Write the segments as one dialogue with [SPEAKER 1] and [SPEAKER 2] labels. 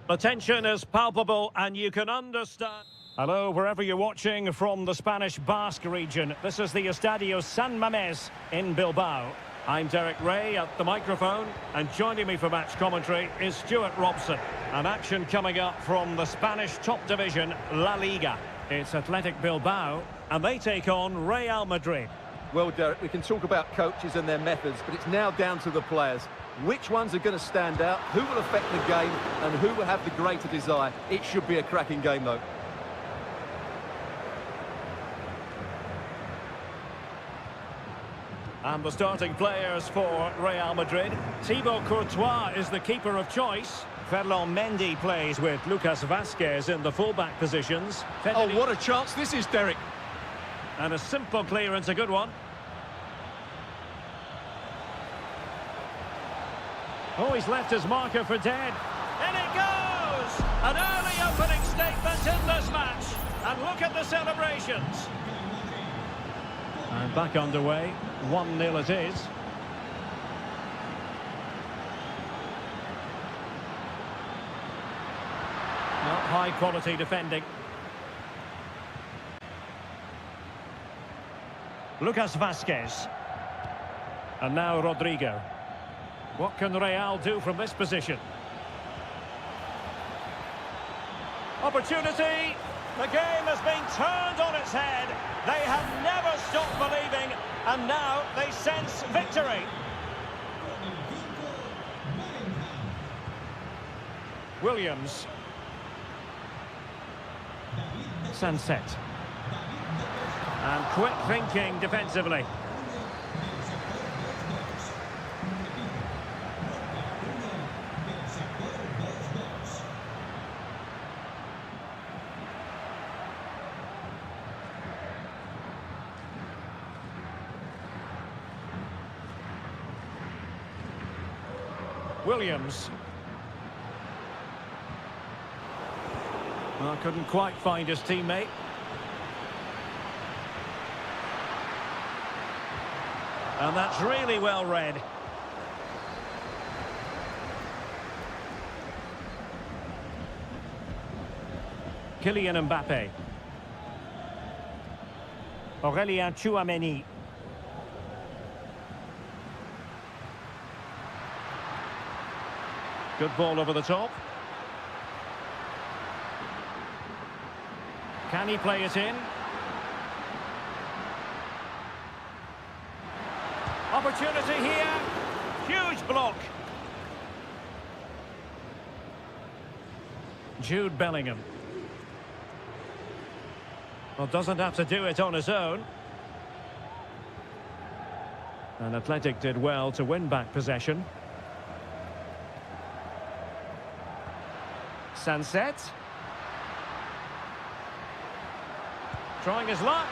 [SPEAKER 1] The tension is palpable and you can understand. Hello, wherever you're watching from the Spanish Basque region. This is the Estadio San Mamés in Bilbao. I'm Derek Ray at the microphone, and joining me for match commentary is Stuart Robson. An action coming up from the Spanish top division, La Liga. It's Athletic Bilbao, and they take on Real Madrid.
[SPEAKER 2] Well, Derek, we can talk about coaches and their methods, but it's now down to the players. Which ones are going to stand out, who will affect the game, and who will have the greater desire? It should be a cracking game, though.
[SPEAKER 1] And the starting players for Real Madrid. Thibaut Courtois is the keeper of choice. Ferland Mendy plays with Lucas Vazquez in the fullback positions.
[SPEAKER 2] Oh, what a chance this is, Derek.
[SPEAKER 1] And a simple clearance, a good one. Oh, he's left his marker for dead. In it goes! An early opening statement in this match. And look at the celebrations. And back underway. 1-0 it is. Not high quality defending. Lucas Vazquez. And now Rodrigo. What can Real do from this position? Opportunity! The game has been turned on its head. They have never stopped believing, and now they sense victory. Williams. Sunset. And quick thinking defensively. Williams. Well, couldn't quite find his teammate. And that's really well read. Kylian Mbappe. Aurélien Tchouameni. Good ball over the top. Can he play it in? Opportunity here. Huge block. Jude Bellingham. Well, doesn't have to do it on his own. And Athletic did well to win back possession. Sunset. Trying his luck.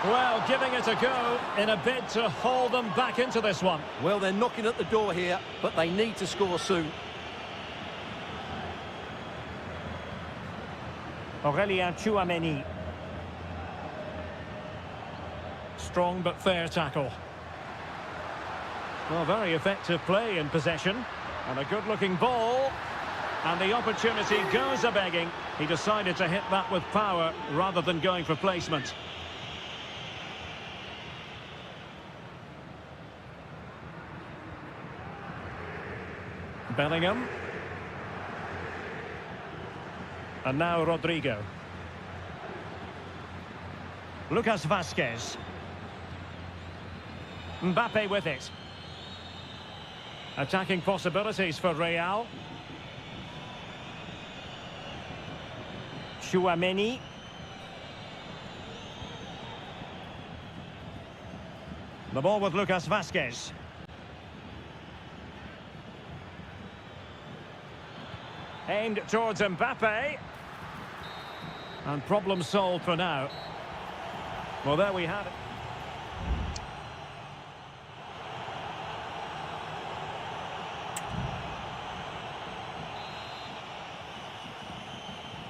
[SPEAKER 1] Well, giving it a go in a bid to haul them back into this one.
[SPEAKER 2] Well, they're knocking at the door here, but they need to score soon.
[SPEAKER 1] Aurélien Tchouameni. Strong but fair tackle. Well, very effective play in possession. And a good-looking ball. And the opportunity goes a-begging. He decided to hit that with power rather than going for placement. Bellingham. And now Rodrigo. Lucas Vazquez. Mbappe with it. Attacking possibilities for Real. Tchouameni. The ball with Lucas Vazquez. Aimed towards Mbappe. And problem solved for now. Well, there we had it.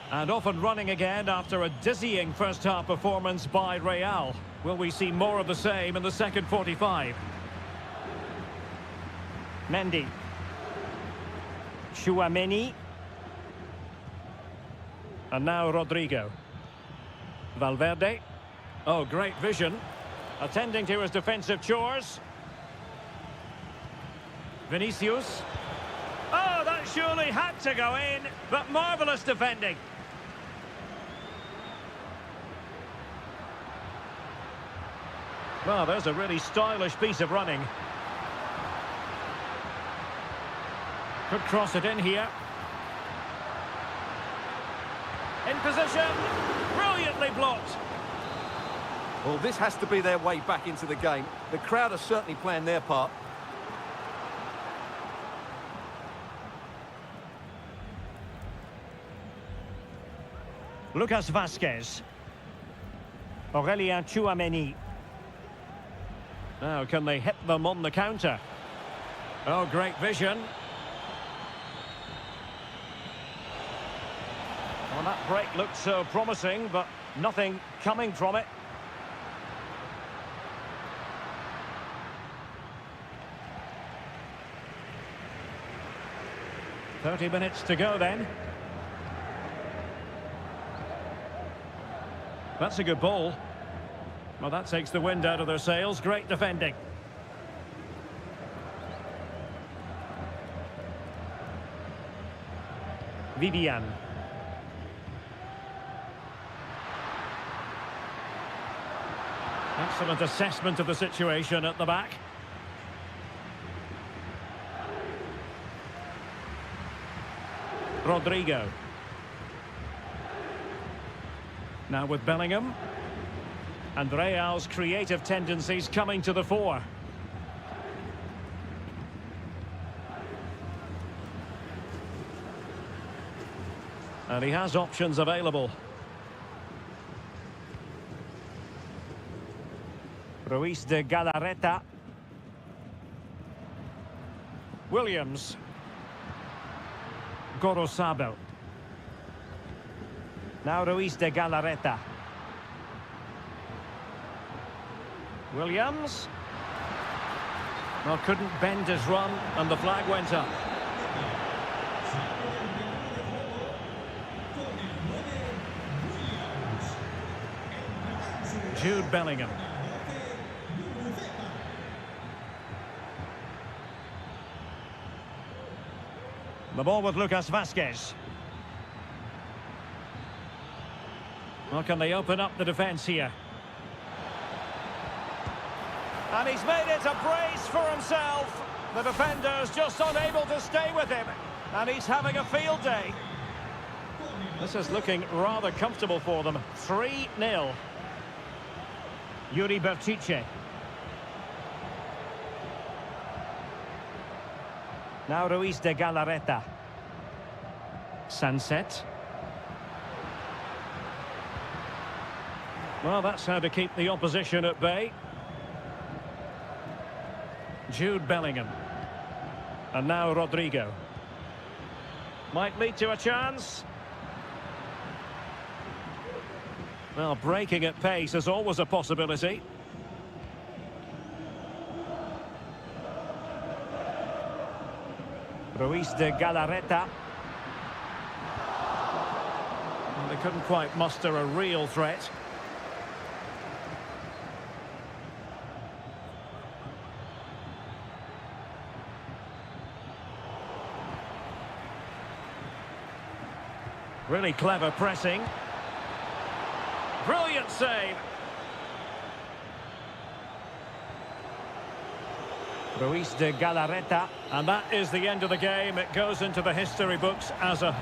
[SPEAKER 1] And off and running again after a dizzying first-half performance by Real. Will we see more of the same in the second 45? Mendy. Tchouameni. And now Rodrigo. Valverde. Oh, great vision. Attending to his defensive chores. Vinicius. Oh, that surely had to go in, but marvellous defending. Well, there's a really stylish piece of running. Could cross it in here. In position. Brilliantly blocked.
[SPEAKER 2] Well, this has to be their way back into the game. The crowd are certainly playing their part.
[SPEAKER 1] Lucas Vazquez. Aurelien Tchouameni. Now, can they hit them on the counter? Oh, great vision. Well, that break looked so promising, but nothing coming from it. "30 minutes to go then." That's a good ball. Well, that takes the wind out of their sails. Great defending. Vivian. Excellent assessment of the situation at the back. Rodrigo. Now with Bellingham. And Real's creative tendencies coming to the fore. And he has options available. Ruiz de Galarreta. Williams. Gorosabel. Now Ruiz de Galarreta. Williams. Well, couldn't bend his run, and the flag went up. Jude Bellingham. The ball with Lucas Vazquez. Well, can they open up the defence here? And he's made it a brace for himself. The defender's just unable to stay with him. And he's having a field day. This is looking rather comfortable for them. 3-0. Yuri Bertice. Now Ruiz de Galarreta. Sunset. Well, that's how to keep the opposition at bay. Jude Bellingham. And now Rodrigo. Might lead to a chance. Well, breaking at pace is always a possibility. Ruiz de Galarreta. Well, they couldn't quite muster a real threat. Really clever pressing. Brilliant save. Ruiz de Galarreta. And that is the end of the game. It goes into the history books as a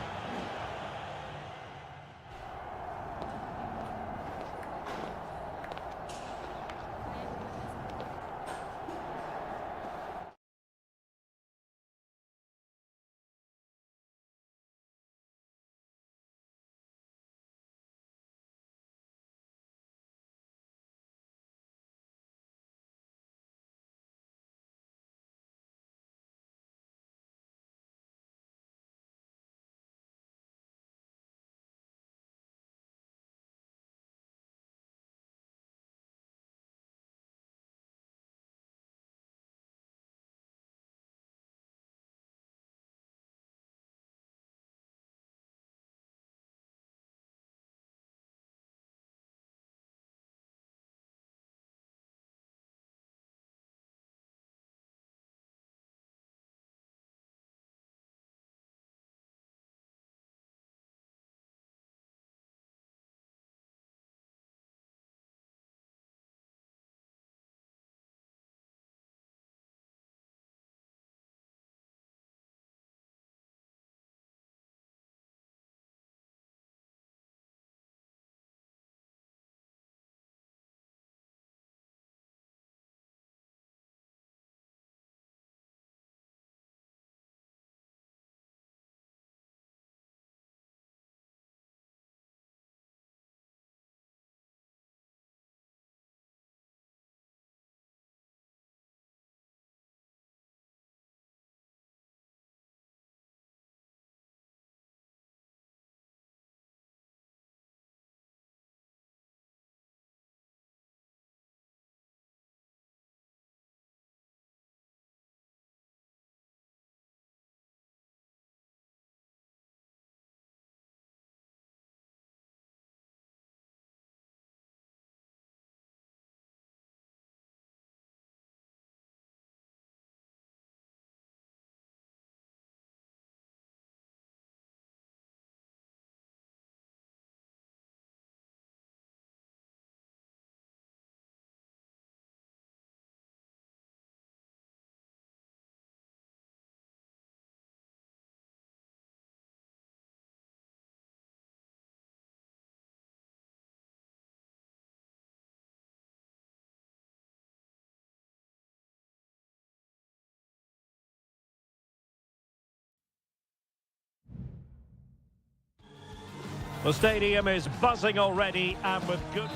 [SPEAKER 1] The stadium is buzzing already and with good...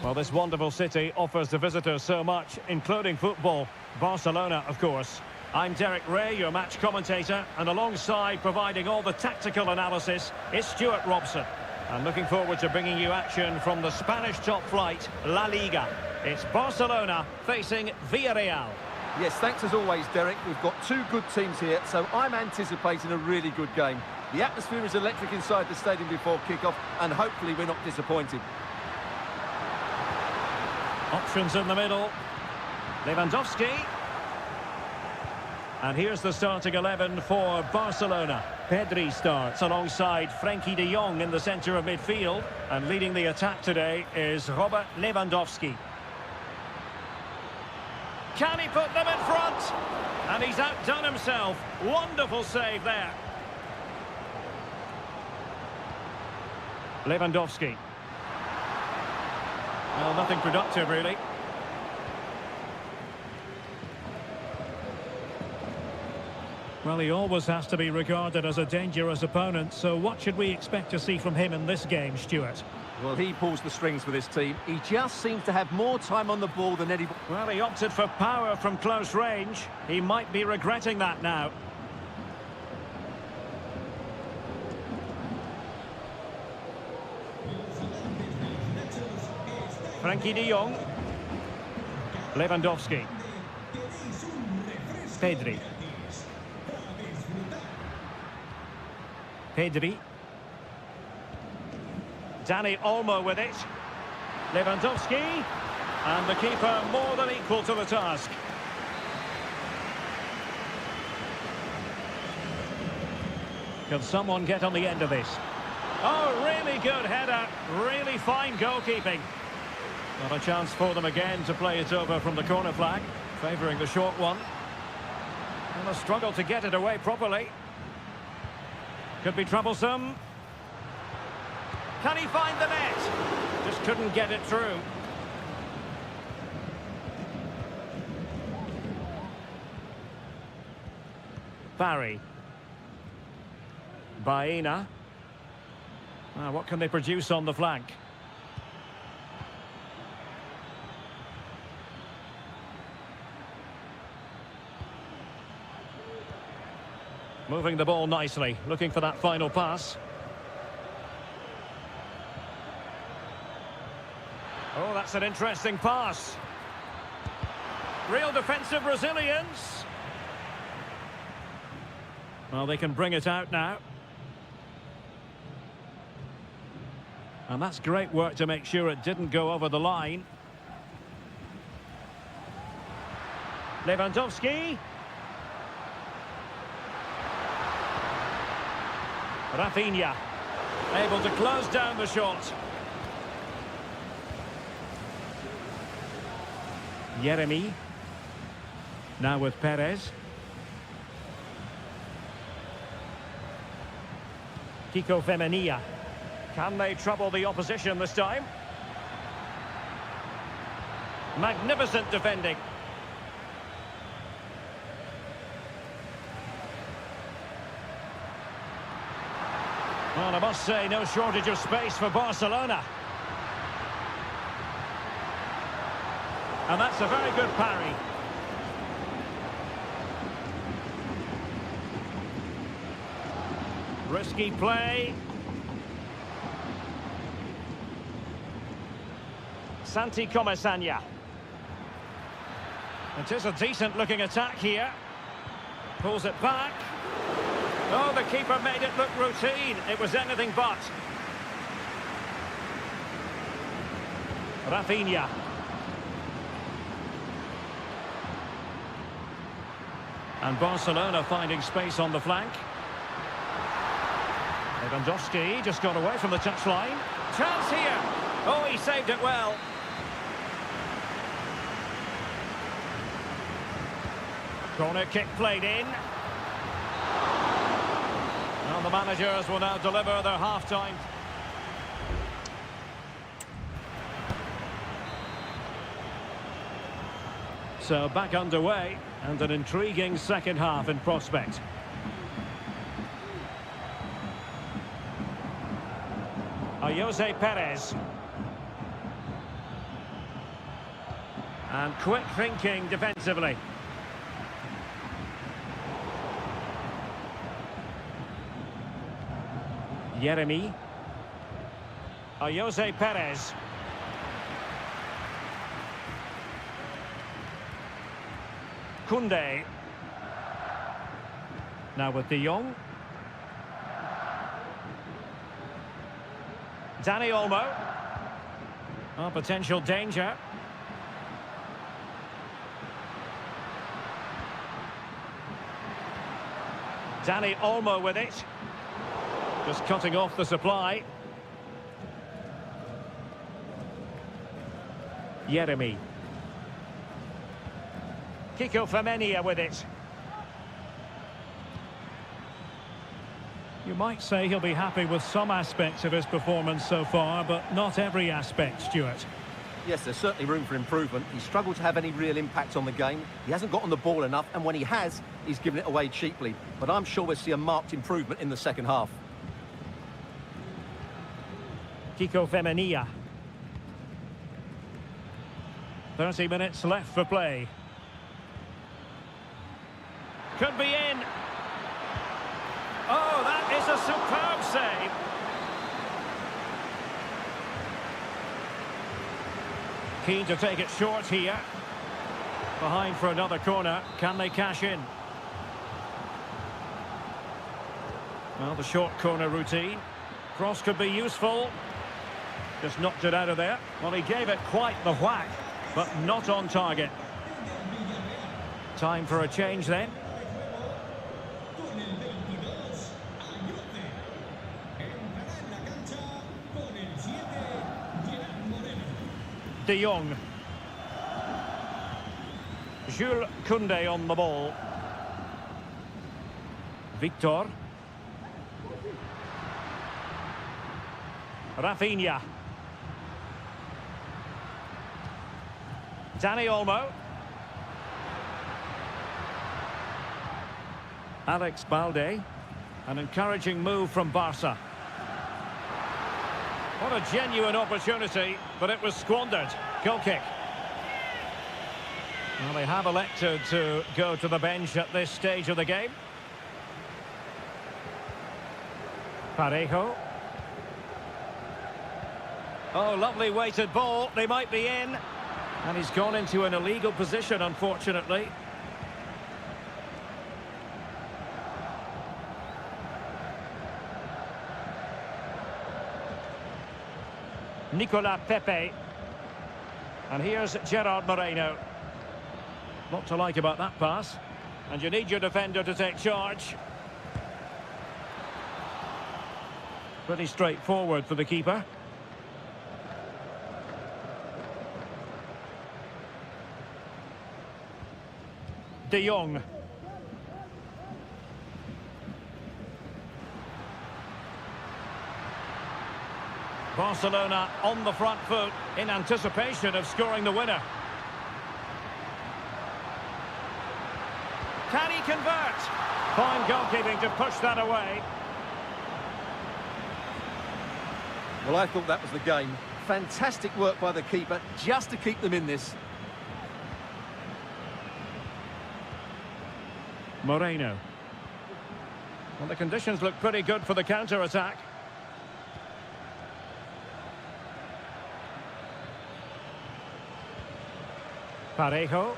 [SPEAKER 1] Well, this wonderful city offers the visitors so much, including football. Barcelona, of course. I'm Derek Ray, your match commentator, and alongside providing all the tactical analysis is Stuart Robson. I'm looking forward to bringing you action from the Spanish top flight, La Liga. It's Barcelona facing Villarreal.
[SPEAKER 2] Yes, thanks as always, Derek. We've got two good teams here, so I'm anticipating a really good game. The atmosphere is electric inside the stadium before kick-off, and hopefully we're not disappointed.
[SPEAKER 1] Options in the middle. Lewandowski. And here's the starting 11 for Barcelona. Pedri starts alongside Frenkie de Jong in the centre of midfield. And leading the attack today is Robert Lewandowski. Can he put them in front? And he's outdone himself. Wonderful save there. Lewandowski. Well, nothing productive, really. Well, he always has to be regarded as a dangerous opponent, so what should we expect to see from him in this game, Stuart?
[SPEAKER 2] Well, he pulls the strings for this team. He just seems to have more time on the ball than anybody.
[SPEAKER 1] Well, he opted for power from close range. He might be regretting that now. Frenkie de Jong. Lewandowski. Pedri. Pedri. Dani Olmo with it. Lewandowski. And the keeper more than equal to the task. Can someone get on the end of this? Oh, really good header. Really fine goalkeeping. Not a chance for them again to play it over from the corner flag, favouring the short one. And a struggle to get it away properly. Could be troublesome. Can he find the net? Just couldn't get it through. Barry. Baena. What can they produce on the flank? Moving the ball nicely, looking for that final pass. Oh, that's an interesting pass. Real defensive resilience. Well, they can bring it out now. And that's great work to make sure it didn't go over the line. Lewandowski. Rafinha, able to close down the shot. Jeremy, now with Perez. Kiko Femenia. Can they trouble the opposition this time? Magnificent defending. Well, I must say, no shortage of space for Barcelona. And that's a very good parry. Risky play. Santi Comesaña. It is a decent-looking attack here. Pulls it back. Oh, the keeper made it look routine. It was anything but. Rafinha. And Barcelona finding space on the flank. Lewandowski just got away from the touchline. Chance here. Oh, he saved it well. Corner kick played in. Well, the managers will now deliver their half-time. So back underway, and an intriguing second half in prospect. Jose Perez. And quick thinking defensively. Yeremy. Jose Perez. Koundé. Now with De Jong. Dani Olmo. Oh, potential danger. Dani Olmo with it. Just cutting off the supply. Yeremy. Kiko Femenia with it. You might say he'll be happy with some aspects of his performance so far, but not every aspect, Stuart.
[SPEAKER 2] Yes, there's certainly room for improvement. He's struggled to have any real impact on the game. He hasn't got on the ball enough, and when he has, he's given it away cheaply. But I'm sure we'll see a marked improvement in the second half.
[SPEAKER 1] Kiko Femenia. 30 minutes left for play. Could be in. Oh, that is a superb save. Keen to take it short here. Behind for another corner. Can they cash in? Well, the short corner routine. Cross could be useful. Just knocked it out of there. Well, he gave it quite the whack, but not on target. Time for a change then. De Jong. Jules Koundé on the ball. Victor. Rafinha. Dani Olmo. Alex Balde. An encouraging move from Barca. What a genuine opportunity, but it was squandered. Goal kick. Well, they have elected to go to the bench at this stage of the game. Parejo. Oh, lovely weighted ball. They might be in. And he's gone into an illegal position, unfortunately. Nicolas Pepe. And here's Gerard Moreno. Lot to like about that pass. And you need your defender to take charge. Pretty straightforward for the keeper. De Jong. Barcelona on the front foot in anticipation of scoring the winner. Can he convert? Fine goalkeeping to push that away.
[SPEAKER 2] Well, I thought that was the game. Fantastic work by the keeper just to keep them in this.
[SPEAKER 1] Moreno. Well, the conditions look pretty good for the counter-attack. Parejo.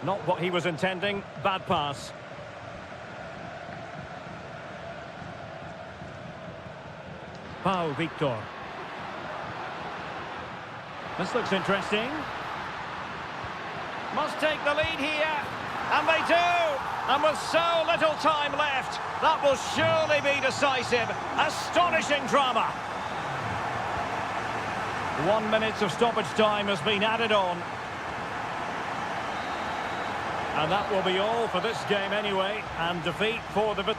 [SPEAKER 1] Not what he was intending. Bad pass. Pau Victor. This looks interesting. Must take the lead here. And they do! And with so little time left, that will surely be decisive. Astonishing drama. 1 minute of stoppage time has been added on. And that will be all for this game anyway. And defeat for the...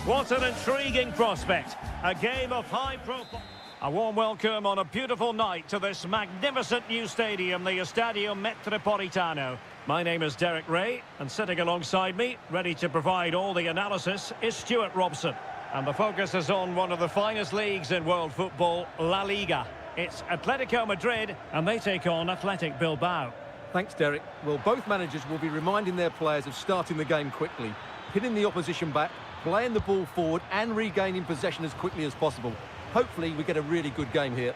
[SPEAKER 1] What an intriguing prospect. A game of high profile. A warm welcome on a beautiful night to this magnificent new stadium, the Estadio Metropolitano. My name is Derek Ray, and sitting alongside me, ready to provide all the analysis, is Stuart Robson. And the focus is on one of the finest leagues in world football, La Liga. It's Atletico Madrid, and they take on Athletic Bilbao.
[SPEAKER 2] Thanks, Derek. Well, both managers will be reminding their players of starting the game quickly, hitting the opposition back, playing the ball forward and regaining possession as quickly as possible. Hopefully we get a really good game here.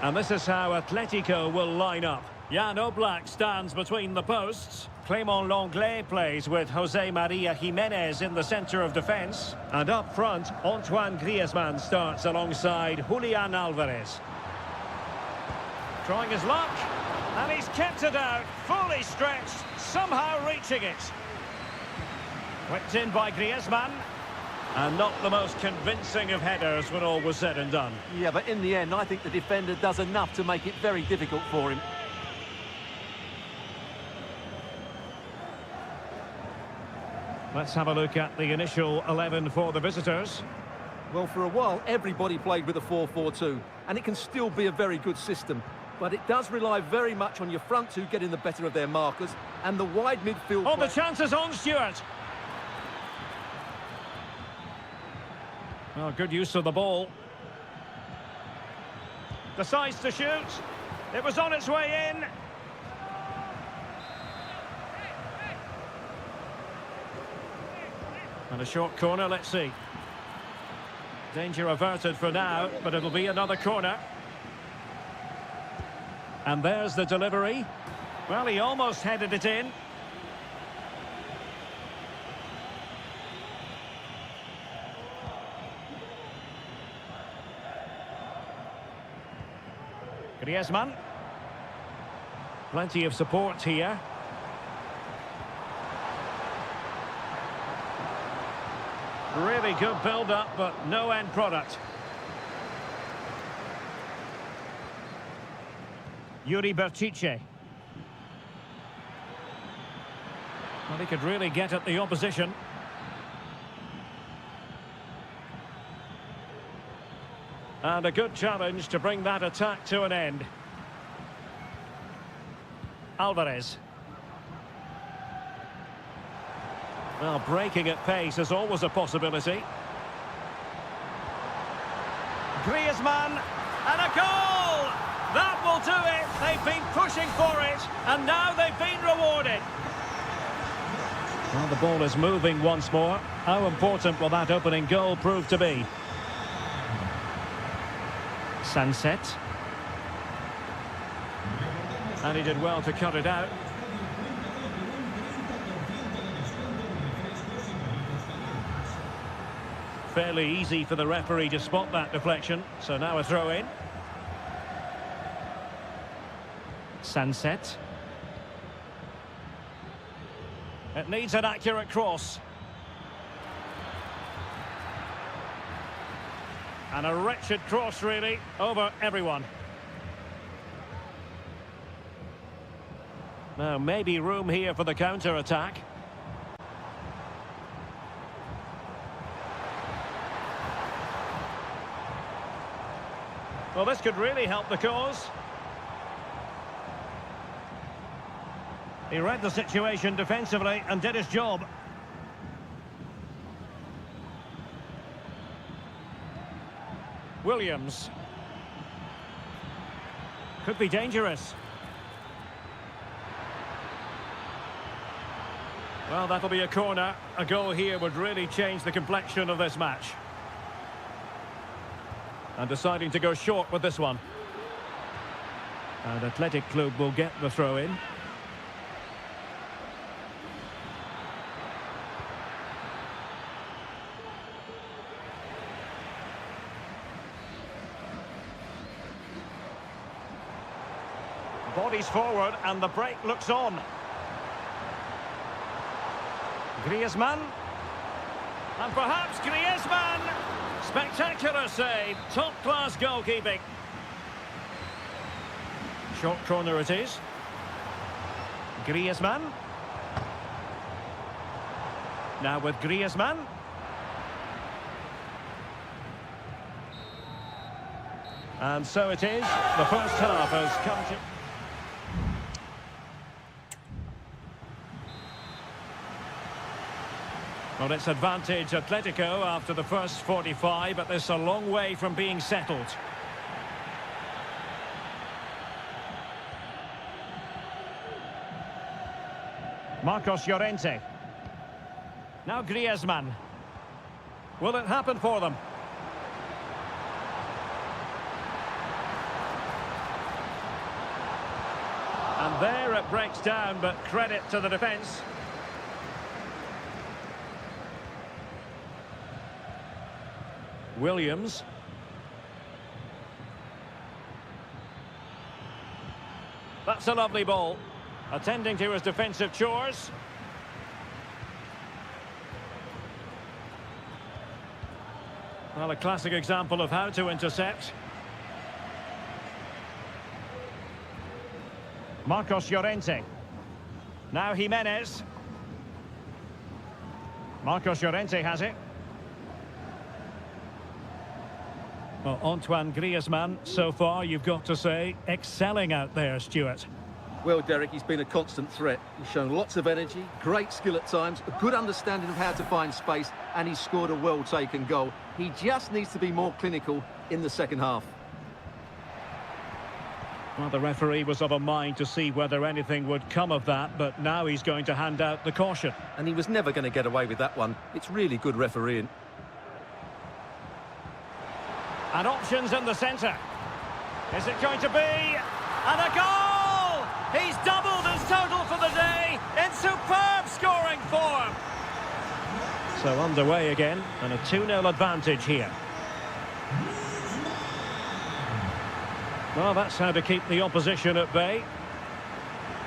[SPEAKER 1] And this is how Atletico will line up. Jan Oblak stands between the posts. Clément Lenglet plays with Jose Maria Jimenez in the centre of defence. And up front, Antoine Griezmann starts alongside Julian Alvarez. Trying his luck, and he's kept it out, fully stretched, somehow reaching it. Whipped in by Griezmann, and not the most convincing of headers when all was said and done.
[SPEAKER 2] Yeah, but in the end, I think the defender does enough to make it very difficult for him.
[SPEAKER 1] Let's have a look at the initial 11 for the visitors.
[SPEAKER 2] Well, for a while, everybody played with a 4-4-2, and it can still be a very good system. But it does rely very much on your front two getting the better of their markers, and the wide midfield...
[SPEAKER 1] Oh, the chance is on, Stuart. Oh, good use of the ball. Decides to shoot. It was on its way in. And a short corner, let's see. Danger averted for now, but it'll be another corner. And there's the delivery. Well, he almost headed it in. Griezmann. Plenty of support here. Really good build-up, but no end product. Yuri Berchiche. Well, he could really get at the opposition. And a good challenge to bring that attack to an end. Alvarez. Well, breaking at pace is always a possibility. Griezmann, and a goal! That will do it! They've been pushing for it, and now they've been rewarded. Well, the ball is moving once more. How important will that opening goal prove to be? Sunset. And he did well to cut it out. Fairly easy for the referee to spot that deflection, so now a throw-in. Sunset. It needs an accurate cross. And a wretched cross, really, over everyone. Now, maybe room here for the counter-attack. Well, this could really help the cause. He read the situation defensively and did his job. Williams. Could be dangerous. Well, that'll be a corner. A goal here would really change the complexion of this match. And deciding to go short with this one. And Athletic Club will get the throw-in. Bodies forward and the break looks on. Griezmann. And perhaps Griezmann. Spectacular save. Top-class goalkeeping. Short corner it is. Griezmann. Now with Griezmann. And so it is. The first half has come to... Well, it's advantage Atletico after the first 45, but this is a long way from being settled. Marcos Llorente. Now Griezmann. Will it happen for them? And there it breaks down, but credit to the defence. Williams. That's a lovely ball. Attending to his defensive chores. Well, a classic example of how to intercept. Marcos Llorente. Now Jimenez. Marcos Llorente has it. Well, Antoine Griezmann, so far, you've got to say, excelling out there, Stuart.
[SPEAKER 2] Well, Derek, he's been a constant threat. He's shown lots of energy, great skill at times, a good understanding of how to find space, and he's scored a well-taken goal. He just needs to be more clinical in the second half.
[SPEAKER 1] Well, the referee was of a mind to see whether anything would come of that, but now he's going to hand out the caution.
[SPEAKER 2] And he was never going to get away with that one. It's really good refereeing.
[SPEAKER 1] And options in the centre. Is it going to be? And a goal! He's doubled his total for the day in superb scoring form. So underway again, and a 2-0 advantage here. Well, that's how to keep the opposition at bay.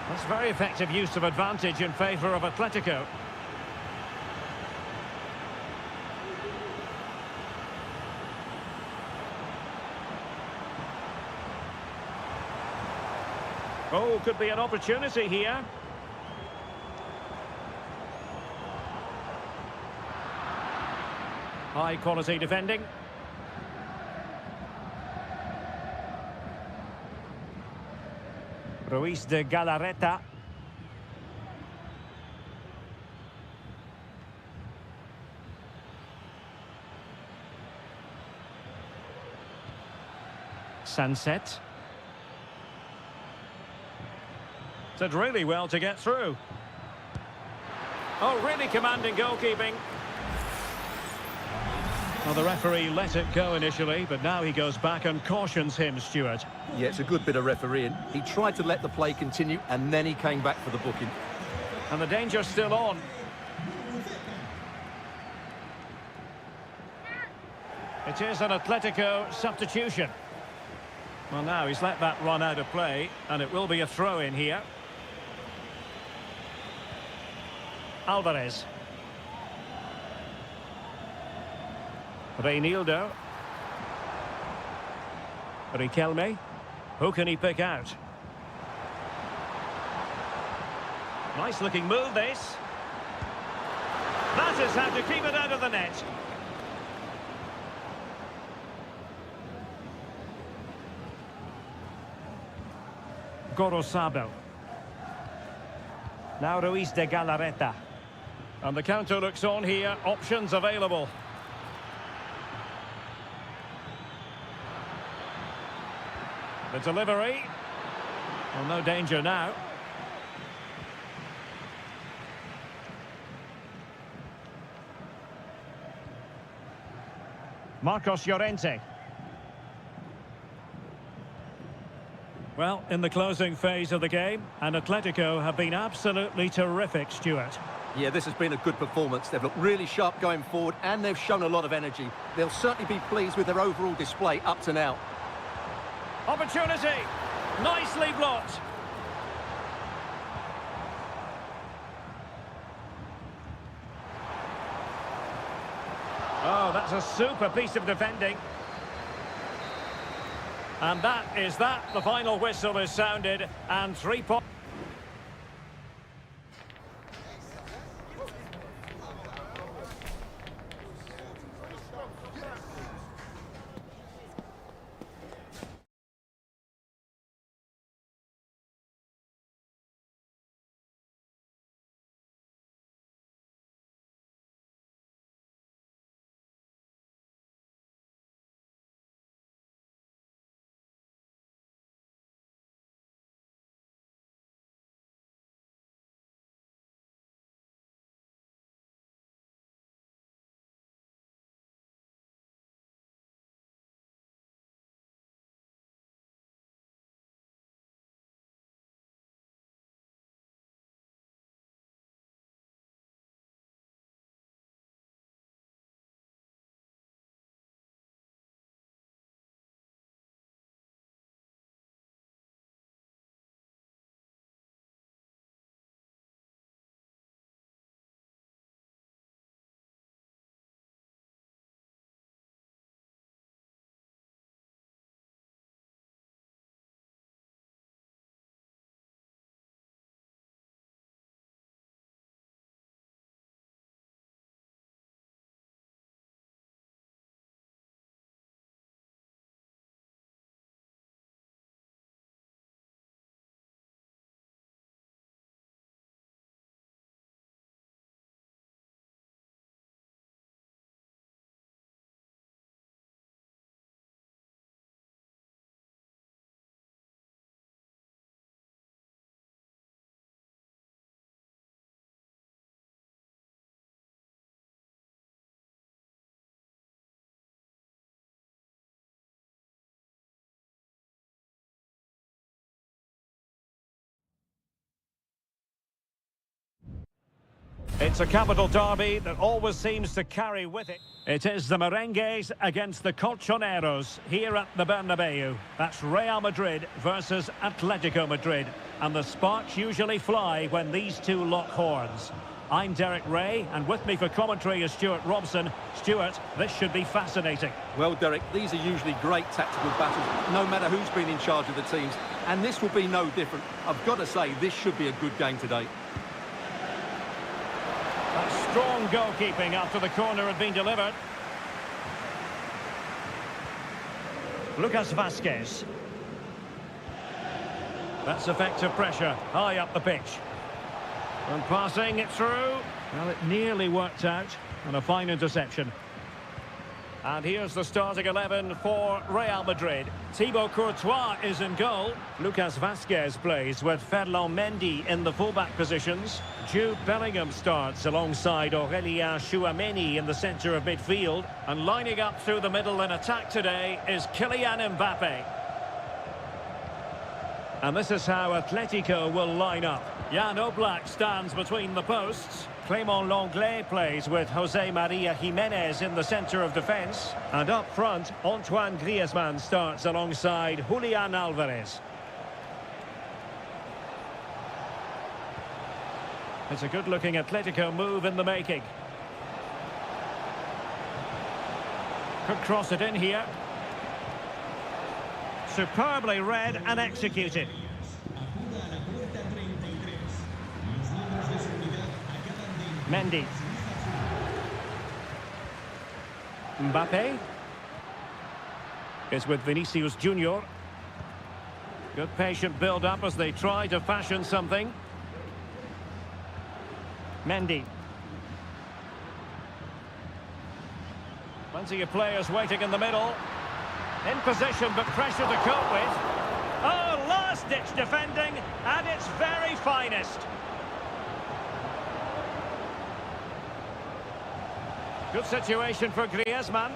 [SPEAKER 1] That's very effective use of advantage in favour of Atletico. Oh, could be an opportunity here. High quality defending. Ruiz de Galarreta. Sunset. Did really well to get through. Oh, really commanding goalkeeping. Well, the referee let it go initially, but now he goes back and cautions him, Stuart.
[SPEAKER 2] Yeah, it's a good bit of refereeing. He tried to let the play continue, and then he came back for the booking.
[SPEAKER 1] And the danger's still on. It is an Atletico substitution. Well, now he's let that run out of play, and it will be a throw-in here. Alvarez. Reinildo. Riquelme. Who can he pick out? Nice looking move, this. That is how to keep it out of the net. Gorosabel. Now Ruiz de Galarreta. And the counter looks on here. Options available. The delivery. Well, no danger now. Marcos Llorente. Well, in the closing phase of the game, and Atletico have been absolutely terrific, Stuart.
[SPEAKER 2] Yeah, this has been a good performance. They've looked really sharp going forward, and they've shown a lot of energy. They'll certainly be pleased with their overall display up to now.
[SPEAKER 1] Opportunity! Nicely blocked. Oh, that's a super piece of defending. And that is that. The final whistle is sounded, and 3 points. It's a capital derby that always seems to carry with it. It is the Merengues against the Colchoneros here at the Bernabeu. That's Real Madrid versus Atletico Madrid. And the sparks usually fly when these two lock horns. I'm Derek Ray, and with me for commentary is Stuart Robson. Stuart, this should be fascinating.
[SPEAKER 2] Well, Derek, these are usually great tactical battles, no matter who's been in charge of the teams. And this will be no different. I've got to say, this should be a good game today.
[SPEAKER 1] That's strong goalkeeping after the corner had been delivered. Lucas Vazquez. That's effective pressure, high up the pitch. And passing it through. Well, it nearly worked out. And a fine interception. And here's the starting 11 for Real Madrid. Thibaut Courtois is in goal. Lucas Vazquez plays with Ferland Mendy in the fullback positions. Jude Bellingham starts alongside Aurélien Tchouameni in the centre of midfield. And lining up through the middle in attack today is Kylian Mbappe. And this is how Atletico will line up. Jan Oblak stands between the posts. Clément Lenglet plays with José María Jiménez in the centre of defence. And up front, Antoine Griezmann starts alongside Julián Álvarez. It's a good-looking Atletico move in the making. Could cross it in here. Superbly read and executed. Mendy. Mbappe is with Vinicius Junior. Good patient build-up as they try to fashion something. Mendy. Plenty of players waiting in the middle. In position, but pressure to cope with. Oh, last-ditch defending at its very finest. Good situation for Griezmann.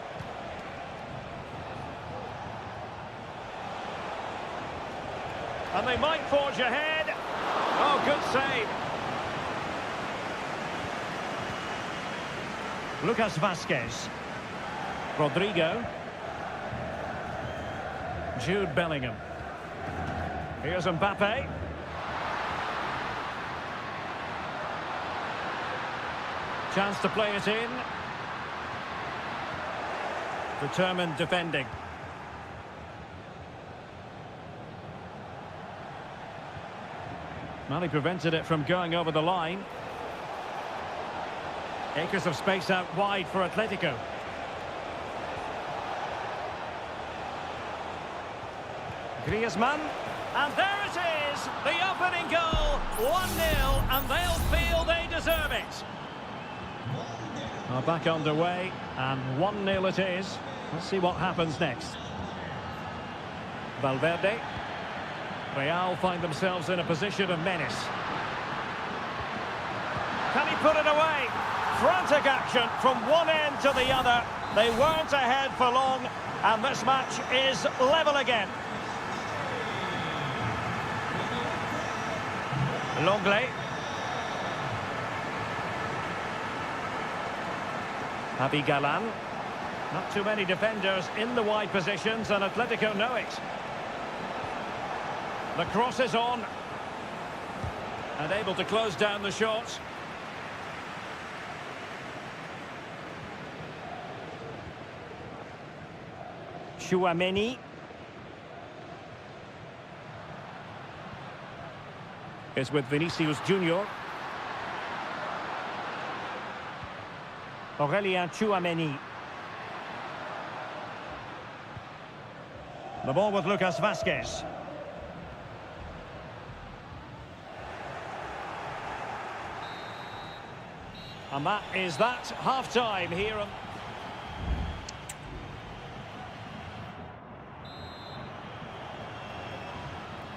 [SPEAKER 1] And they might forge ahead. Oh, good save. Lucas Vazquez. Rodrigo. Jude Bellingham. Here's Mbappe. Chance to play it in. Determined defending. Well, he prevented it from going over the line. Acres of space out wide for Atletico. Griezmann, and there it is, the opening goal, 1-0, and they'll feel they deserve it. Well, back underway, and 1-0 it is. Let's see what happens next. Valverde. Real find themselves in a position of menace. Can he put it away? Frantic action from one end to the other. They weren't ahead for long, and this match is level again. Lenglet. Javi Galán. Not too many defenders in the wide positions, and Atletico know it. The cross is on. And able to close down the shot. Tchouameni. Is with Vinicius Junior. Aurélien Tchouameni. The ball with Lucas Vazquez. And that is that. Half-time here.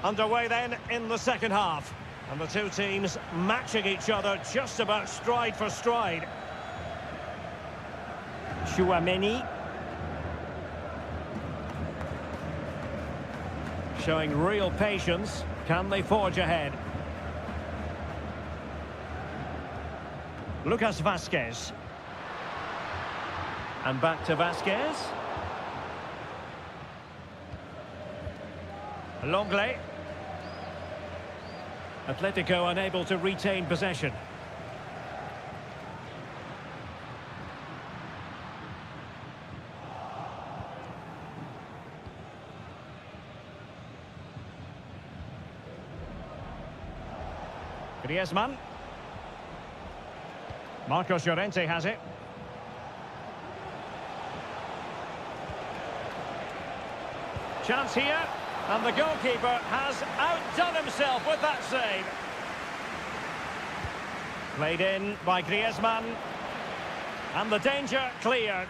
[SPEAKER 1] Underway then in the second half. And the two teams matching each other just about stride for stride. Tchouameni. Showing real patience. Can they forge ahead? Lucas Vasquez. And back to Vasquez. Longley. Atletico unable to retain possession. Griezmann. Marcos Llorente has it. Chance here, and the goalkeeper has outdone himself with that save. Played in by Griezmann, and the danger cleared.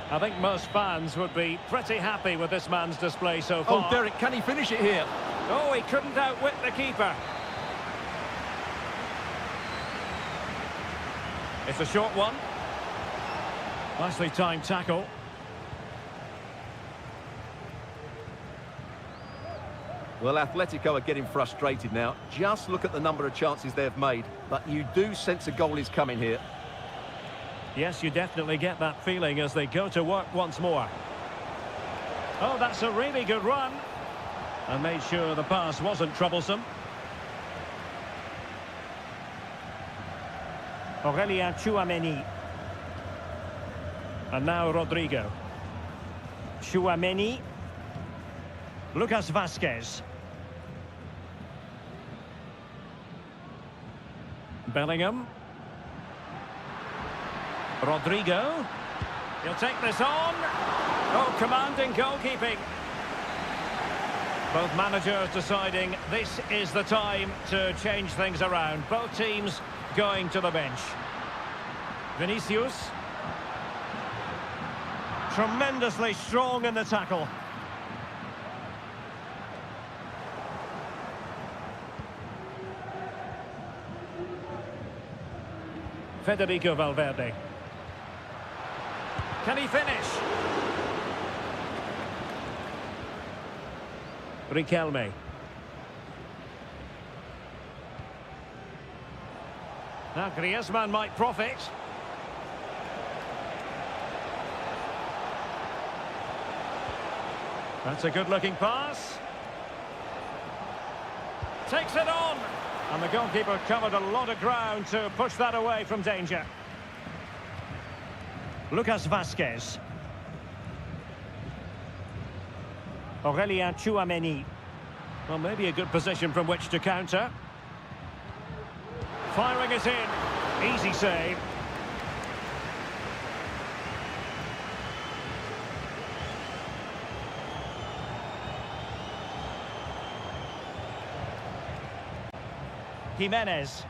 [SPEAKER 1] I think most fans would be pretty happy with this man's display so far.
[SPEAKER 2] Oh, Derek, can he finish it here?
[SPEAKER 1] Oh, he couldn't outwit the keeper. It's a short one. Nicely timed tackle.
[SPEAKER 2] Well, Atletico are getting frustrated now. Just look at the number of chances they've made. But you do sense a goal is coming here.
[SPEAKER 1] Yes, you definitely get that feeling as they go to work once more. Oh, that's a really good run. And made sure the pass wasn't troublesome. Aurelien Tchouameni. And now Rodrigo. Tchouameni. Lucas Vasquez. Bellingham. Rodrigo. He'll take this on. Oh, commanding goalkeeping. Both managers deciding this is the time to change things around. Both teams going to the bench. Vinicius. Tremendously strong in the tackle. Federico Valverde. Can he finish? Riquelme. Now Griezmann might profit. That's a good-looking pass. Takes it on. And the goalkeeper covered a lot of ground to push that away from danger. Lucas Vasquez. Aurelien Tchouameni. Well, maybe a good position from which to counter. Firing it in. Easy save. Jimenez.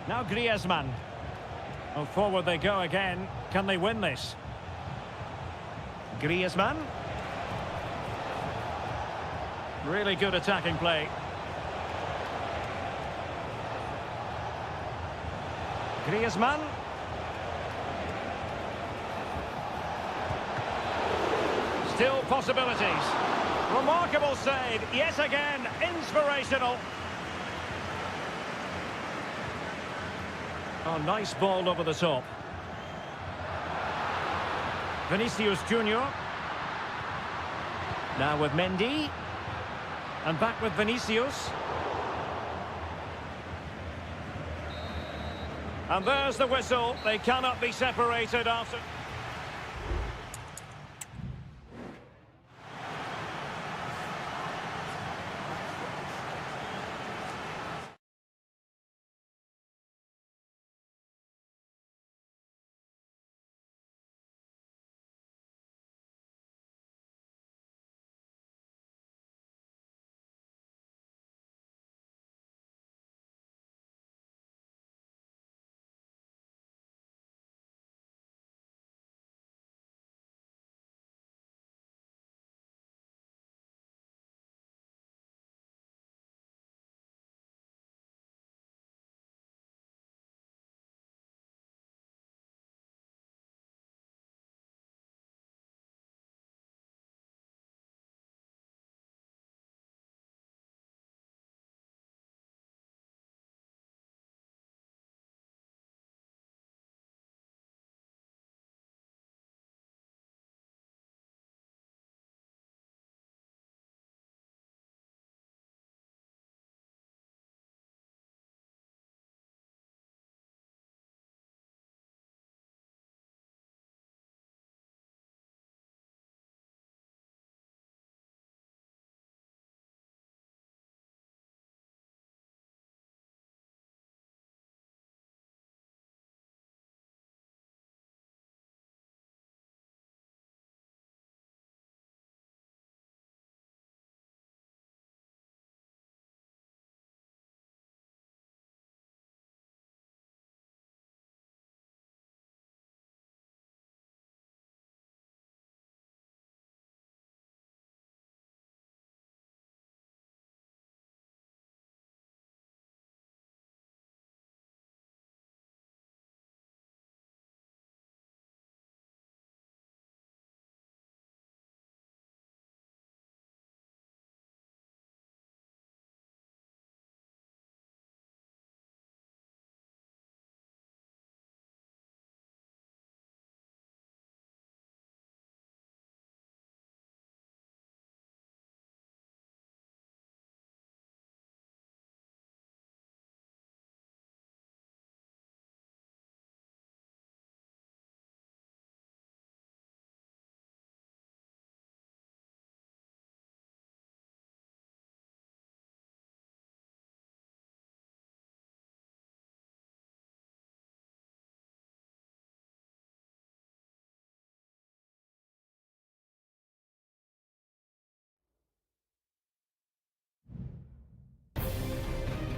[SPEAKER 1] Now Griezmann. Well, forward they go again. Can they win this? Griezmann. Really good attacking play. Griezmann. Still possibilities. Remarkable save. Yet again, inspirational. Oh, nice ball over the top. Vinicius Junior. Now with Mendy. And back with Vinicius. And there's the whistle. They cannot be separated after...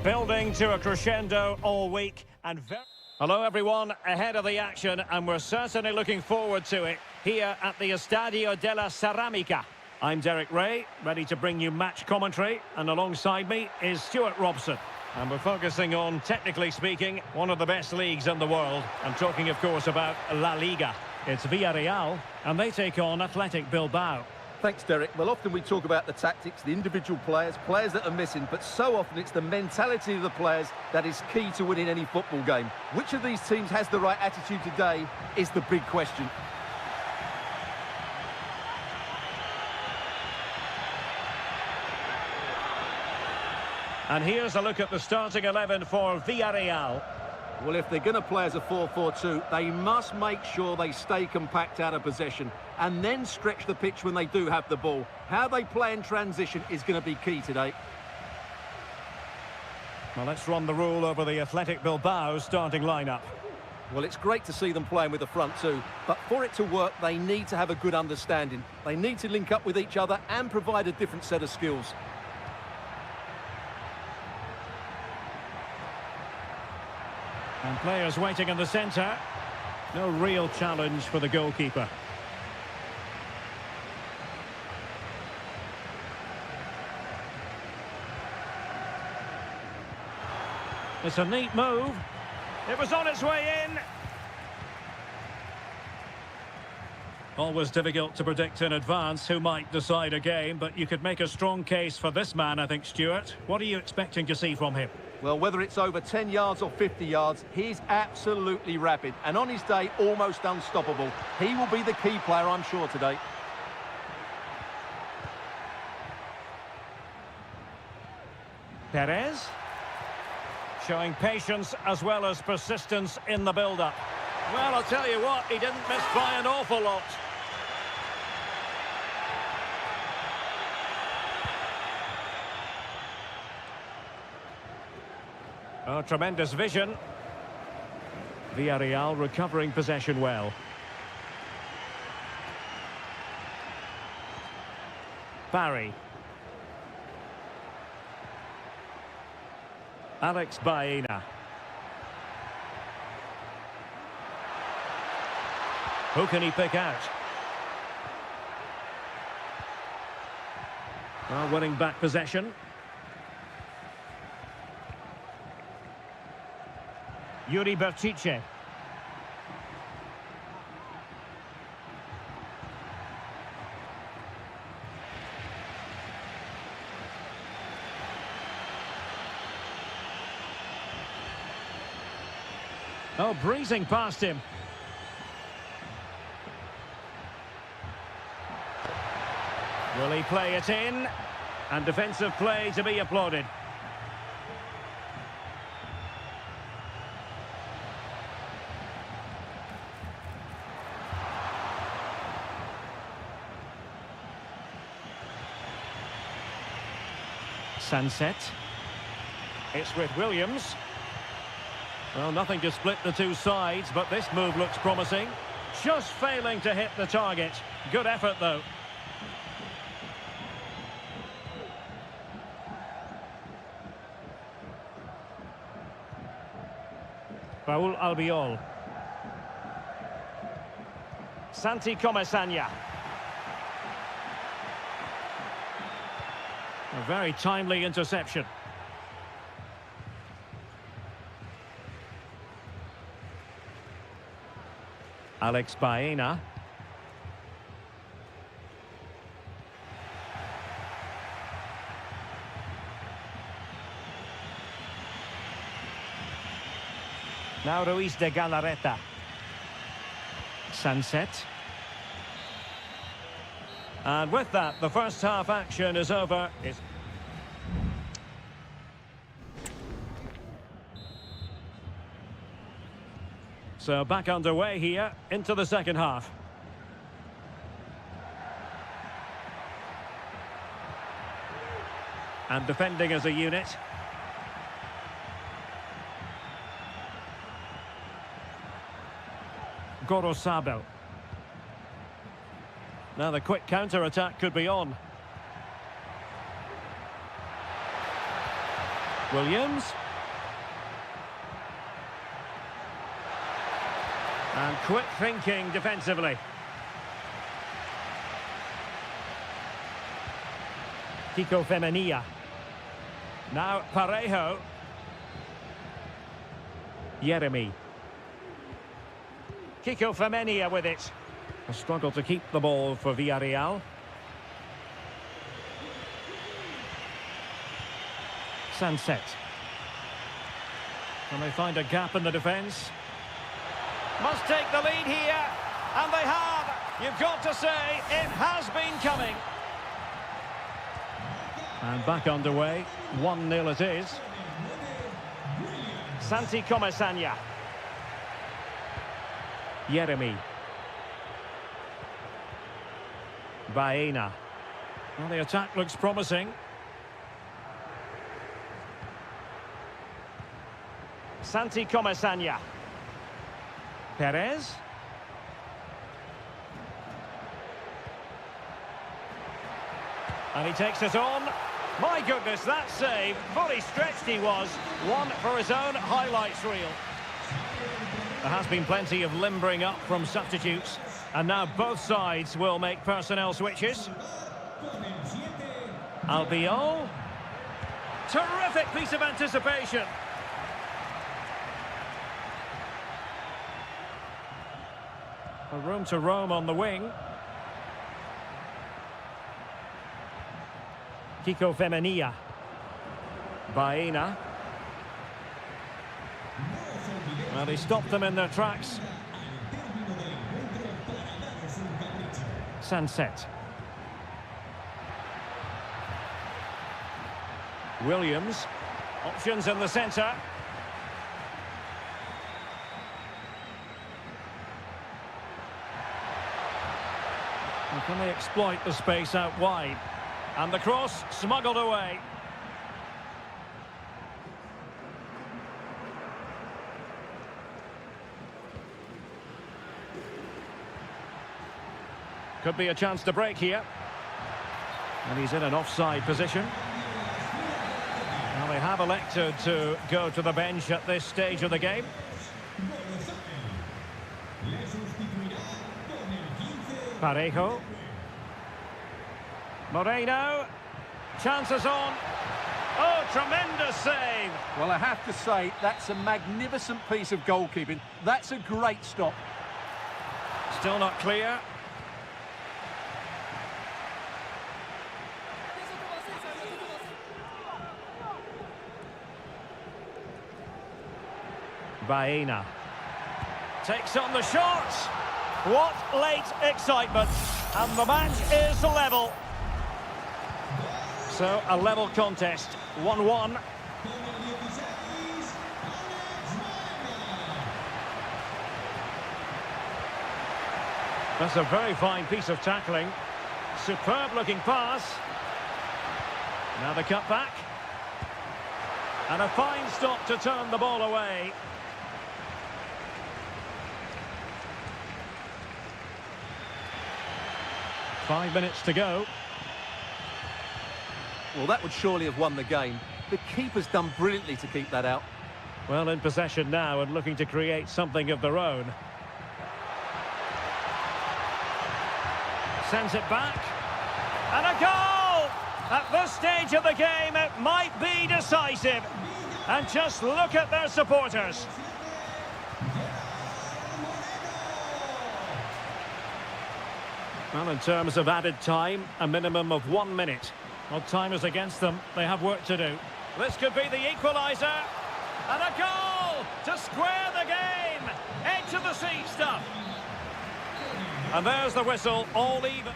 [SPEAKER 1] Building to a crescendo all week and Hello everyone, ahead of the action, and we're certainly looking forward to it here at the Estadio de la Ceramica. I'm Derek Ray, ready to bring you match commentary, and alongside me is Stuart Robson. And we're focusing on, technically speaking, one of the best leagues in the world. I'm talking, of course, about La Liga. It's Villarreal, and they take on Athletic Bilbao.
[SPEAKER 2] Thanks, Derek. Well, often we talk about the tactics, the individual players that are missing, but so often it's the mentality of the players that is key to winning any football game. Which of these teams has the right attitude today is the big question.
[SPEAKER 1] And here's a look at the starting 11 for Villarreal.
[SPEAKER 2] Well, if they're going to play as a 4-4-2, they must make sure they stay compact out of possession and then stretch the pitch when they do have the ball. How they play in transition is going to be key today.
[SPEAKER 1] Well, let's run the rule over the Athletic Bilbao starting lineup.
[SPEAKER 2] Well, it's great to see them playing with the front two, but for it to work, they need to have a good understanding. They need to link up with each other and provide a different set of skills.
[SPEAKER 1] And players waiting in the centre. No real challenge for the goalkeeper. It's a neat move. It was on its way in. Always difficult to predict in advance who might decide a game, but you could make a strong case for this man, I think, Stuart. What are you expecting to see from him?
[SPEAKER 2] Well, whether it's over 10 yards or 50 yards, he's absolutely rapid. And on his day, almost unstoppable. He will be the key player, I'm sure, today.
[SPEAKER 1] Perez. Showing patience as well as persistence in the build-up. Well, I'll tell you what, he didn't miss by an awful lot. Oh, tremendous vision. Villarreal recovering possession well. Barry. Alex Baena. Who can he pick out? Well, winning back possession. Yuri Bertice. Oh, breezing past him. Will he play it in? And defensive play to be applauded. Sunset. It's with Williams. Well, nothing to split the two sides, but this move looks promising. Just failing to hit the target. Good effort, though. Raul Albiol. Santi Comesaña. A very timely interception. Alex Baena. Now Ruiz de Galarreta. Sunset. And with that, the first half action is over. So back underway here into the second half. And defending as a unit. Gorosabel. Now the quick counter-attack could be on. Williams. And quick thinking defensively. Kiko Femenia. Now Parejo. Jeremy. Kiko Femenia with it. A struggle to keep the ball for Villarreal. Sunset. Can they find a gap in the defence? Must take the lead here, and they have. You've got to say, it has been coming. And back underway, 1-0 it is. Santi Comesaña. Jeremy. Baena. Well, the attack looks promising. Santi Comesaña. Perez. And he takes it on. My goodness, that save. Fully stretched he was. One for his own highlights reel. There has been plenty of limbering up from substitutes. And now both sides will make personnel switches. Albiol. Terrific piece of anticipation. A room to roam on the wing. Kiko Femenia. Baena. Well, he stopped them in their tracks. Sunset. Williams. Options in the centre. And can they exploit the space out wide? And the cross smuggled away. Could be a chance to break here. And he's in an offside position. Now they have elected to go to the bench at this stage of the game. Parejo. Moreno. Chances on. Oh, tremendous save.
[SPEAKER 2] Well, I have to say, that's a magnificent piece of goalkeeping. That's a great stop.
[SPEAKER 1] Still not clear. Baena. Takes on the shot. What late excitement. And the match is level. So, a level contest. 1-1. That's a very fine piece of tackling. Superb looking pass. Now the cut back. And a fine stop to turn the ball away. Five minutes to go.
[SPEAKER 2] Well, that would surely have won the game. The keeper's done brilliantly to keep that out.
[SPEAKER 1] Well, in possession now and looking to create something of their own. Sends it back. And a goal! At this stage of the game, it might be decisive. And just look at their supporters. Well, in terms of added time, a minimum of 1 minute. Well, time is against them. They have work to do. This could be the equaliser. And a goal to square the game. Edge of the seat stuff. And there's the whistle, all even.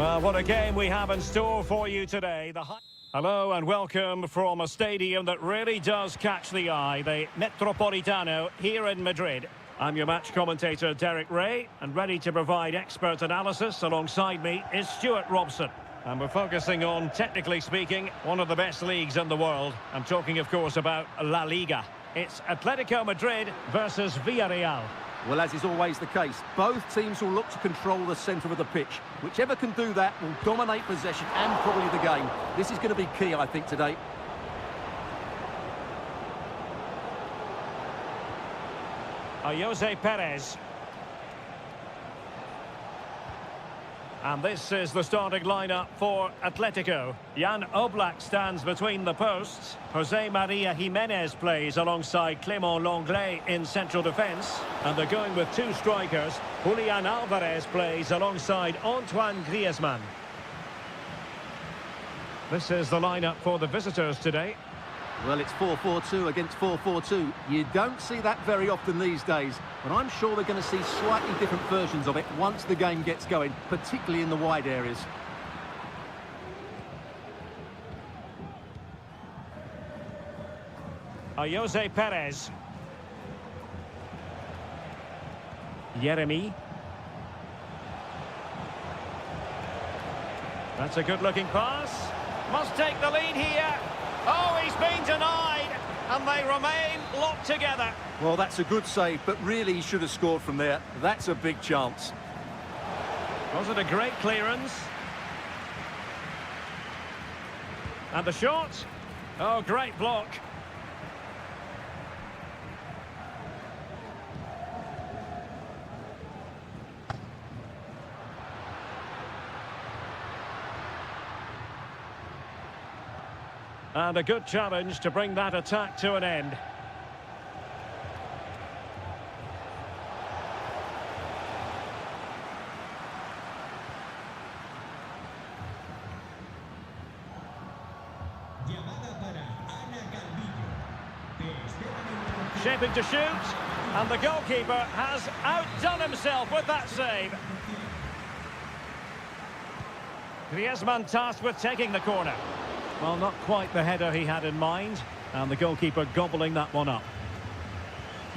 [SPEAKER 1] Well, what a game we have in store for you today. Hello and welcome from a stadium that really does catch the eye, the Metropolitano here in Madrid. I'm your match commentator, Derek Ray, and ready to provide expert analysis alongside me is Stuart Robson. And we're focusing on, technically speaking, one of the best leagues in the world. I'm talking, of course, about La Liga. It's Atletico Madrid versus Villarreal.
[SPEAKER 2] Well, as is always the case, both teams will look to control the centre of the pitch. Whichever can do that will dominate possession and probably the game. This is going to be key, I think, today.
[SPEAKER 1] Jose Perez. And this is the starting lineup for Atletico. Jan Oblak stands between the posts. Jose Maria Jimenez plays alongside Clément Lenglet in central defence. And they're going with two strikers. Julian Alvarez plays alongside Antoine Griezmann. This is the lineup for the visitors today.
[SPEAKER 2] Well, it's 4-4-2 against 4-4-2. You don't see that very often these days, but I'm sure we're going to see slightly different versions of it once the game gets going, particularly in the wide areas.
[SPEAKER 1] Jose Perez. Yeremy. That's a good-looking pass. Must take the lead here. Oh, he's been denied, and they remain locked together.
[SPEAKER 2] Well, that's a good save, but really he should have scored from there. That's a big chance.
[SPEAKER 1] Was it a great clearance? And the shot? Oh, great block. And a good challenge to bring that attack to an end. Shaping to shoot, and the goalkeeper has outdone himself with that save. Griezmann tasked with taking the corner. Well, not quite the header he had in mind, and the goalkeeper gobbling that one up.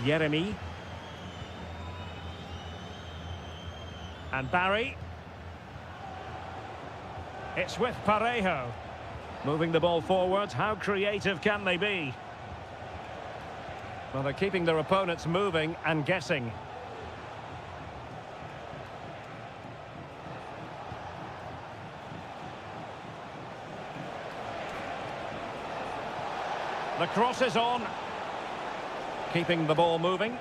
[SPEAKER 1] Yeremy. And Barry. It's with Parejo. Moving the ball forward, how creative can they be? Well, they're keeping their opponents moving and guessing. The cross is on. Keeping the ball moving.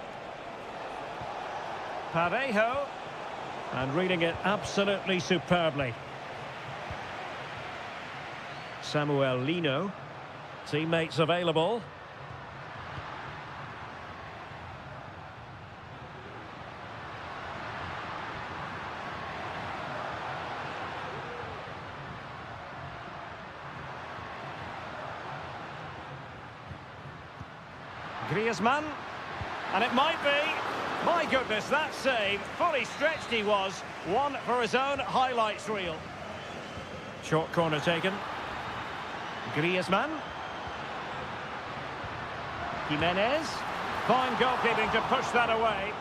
[SPEAKER 1] Parejo. And reading it absolutely superbly. Samuel Lino. Teammates available. Griezmann, and it might be. My goodness, that save, fully stretched he was. One for his own highlights reel. Short corner taken. Griezmann. Jimenez. Fine goalkeeping to push that away.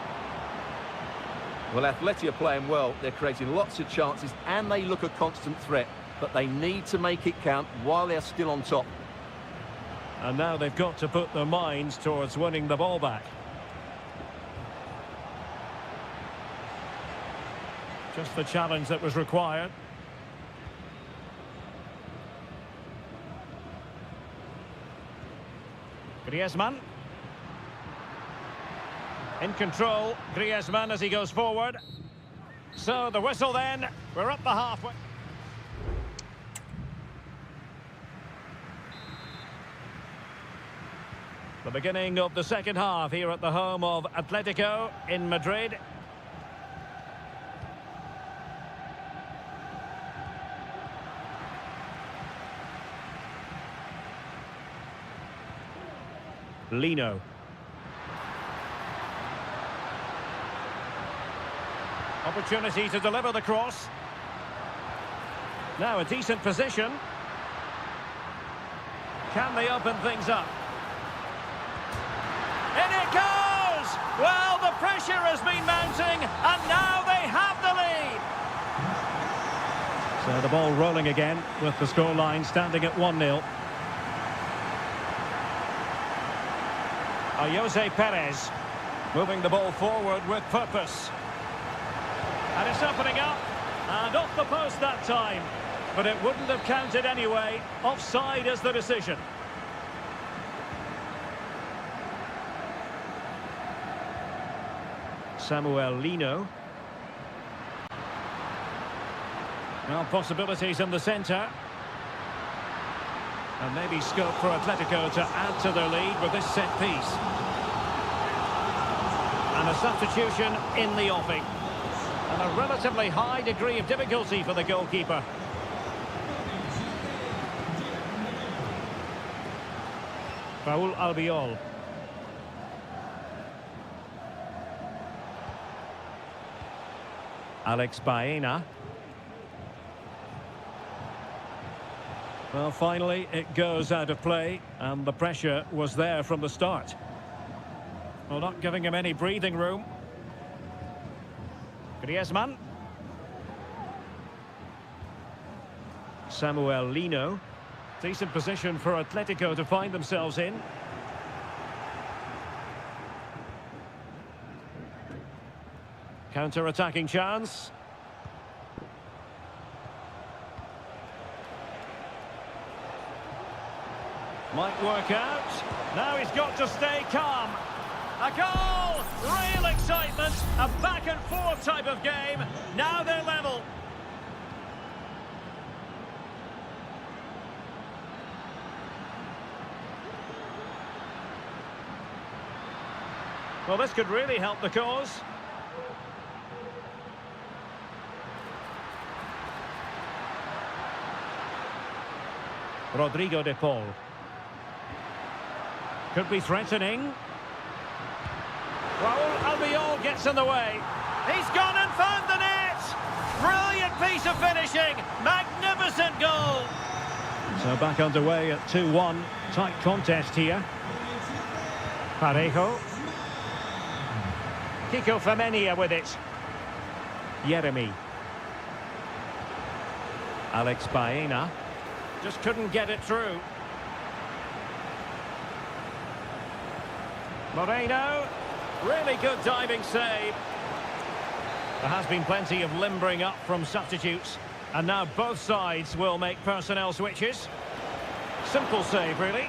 [SPEAKER 2] Well, Atleti are playing well. They're creating lots of chances and they look a constant threat. But they need to make it count while they're still on top.
[SPEAKER 1] And now they've got to put their minds towards winning the ball back. Just the challenge that was required. Griezmann. In control, Griezmann as he goes forward. So the whistle then, we're up the halfway. The beginning of the second half here at the home of Atletico in Madrid. Lino. Opportunity to deliver the cross. Now a decent position. Can they open things up? In it goes! Well, the pressure has been mounting, and now they have the lead. So the ball rolling again, with the scoreline standing at 1-0. Jose Perez moving the ball forward with purpose. And it's opening up, and off the post that time. But it wouldn't have counted anyway. Offside is the decision. Samuel Lino. Now possibilities in the centre. And maybe scope for Atletico to add to their lead with this set piece. And a substitution in the offing. And a relatively high degree of difficulty for the goalkeeper. Raul Albiol. Alex Baena. Well, finally, it goes out of play, and the pressure was there from the start. Well, not giving him any breathing room. Griezmann. Samuel Lino. Decent position for Atletico to find themselves in. Counter-attacking chance. Might work out. Now he's got to stay calm. A goal! Real excitement. A back-and-forth type of game. Now they're level. Well, this could really help the cause. Rodrigo de Paul. Could be threatening. Raul Albiol gets in the way. He's gone and found the net! Brilliant piece of finishing. Magnificent goal. So back underway at 2-1. Tight contest here. Parejo. Kiko Femenia with it. Yeremy. Alex Baena. Just couldn't get it through. Moreno. Really good diving save. There has been plenty of limbering up from substitutes. And now both sides will make personnel switches. Simple save, really.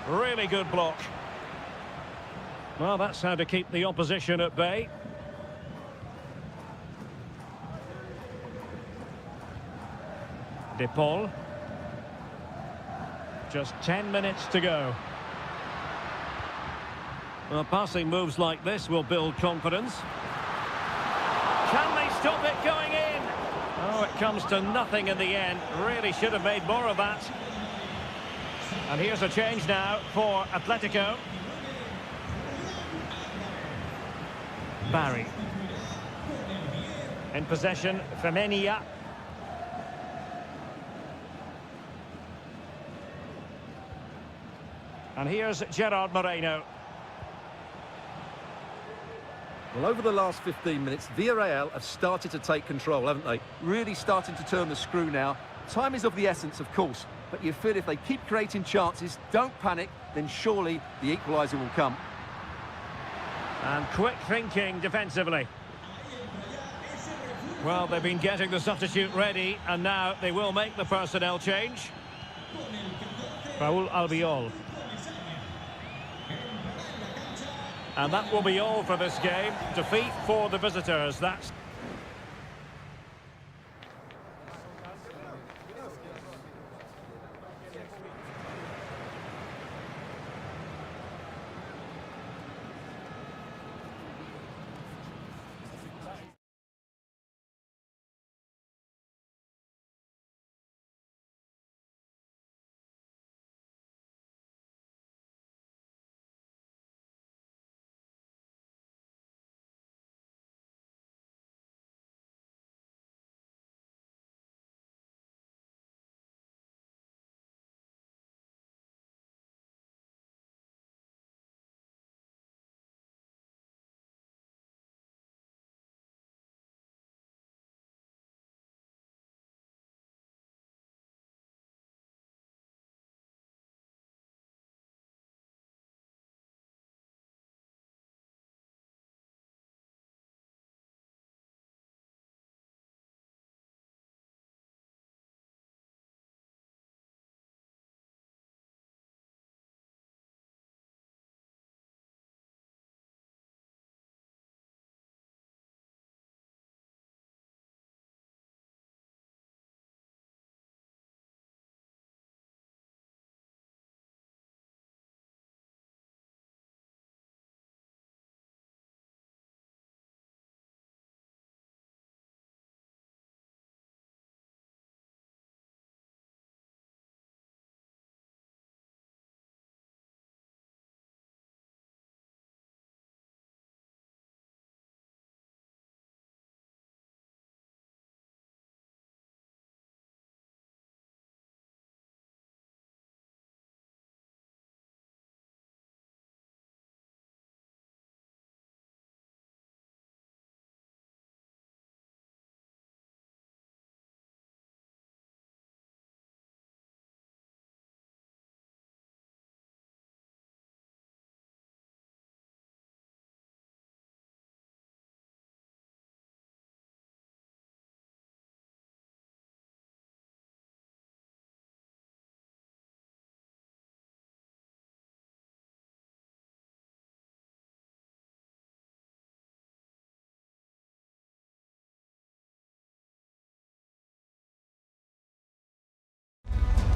[SPEAKER 1] Really good block. Well, that's how to keep the opposition at bay. De Paul. Just 10 minutes to go. Well, passing moves like this will build confidence. Can they stop it going in? Oh, it comes to nothing in the end. Really should have made more of that. And here's a change now for Atletico. Barry. In possession, Femenia. And here's Gerard Moreno.
[SPEAKER 2] Well, over the last 15 minutes, Villarreal have started to take control, haven't they? Really starting to turn the screw now. Time is of the essence, of course, but you feel if they keep creating chances, don't panic, then surely the equaliser will come.
[SPEAKER 1] And quick thinking defensively. Well, they've been getting the substitute ready, and now they will make the personnel change. Raul Albiol. And that will be all for this game. Defeat for the visitors. That's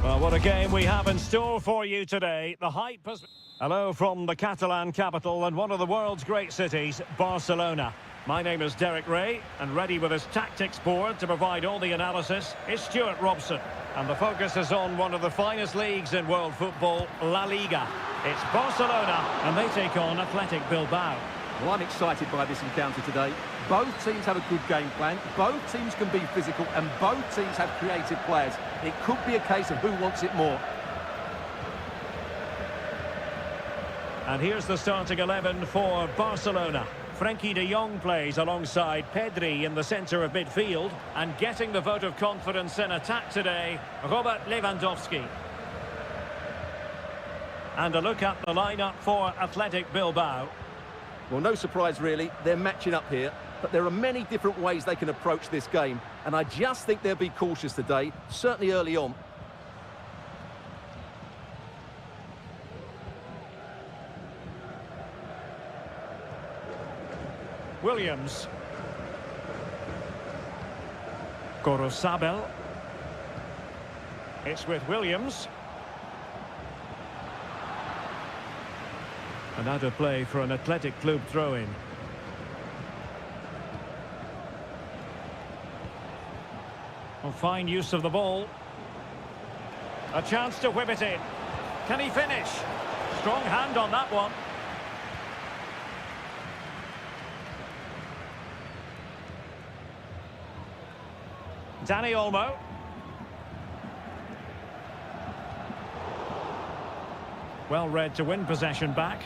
[SPEAKER 1] Well, what a game we have in store for you today. The hype has... Hello from the Catalan capital and one of the world's great cities, Barcelona. My name is Derek Ray, and ready with his tactics board to provide all the analysis is Stuart Robson. And the focus is on one of the finest leagues in world football, La Liga. It's Barcelona, and they take on Athletic Bilbao.
[SPEAKER 2] Well, I'm excited by this encounter today. Both teams have a good game plan, both teams can be physical, and both teams have creative players. It could be a case of who wants it more.
[SPEAKER 1] And here's the starting 11 for Barcelona. Frenkie de Jong plays alongside Pedri in the centre of midfield, and getting the vote of confidence in attack today, Robert Lewandowski. And a look at the lineup for Athletic Bilbao.
[SPEAKER 2] Well, no surprise really, they're matching up here, but there are many different ways they can approach this game, and I just think they'll be cautious today, certainly early on.
[SPEAKER 1] Williams. Gorosabel. It's with Williams. And out of play for an Athletic Club throw-in. Well, fine use of the ball. A chance to whip it in. Can he finish? Strong hand on that one. Dani Olmo. Well read to win possession back.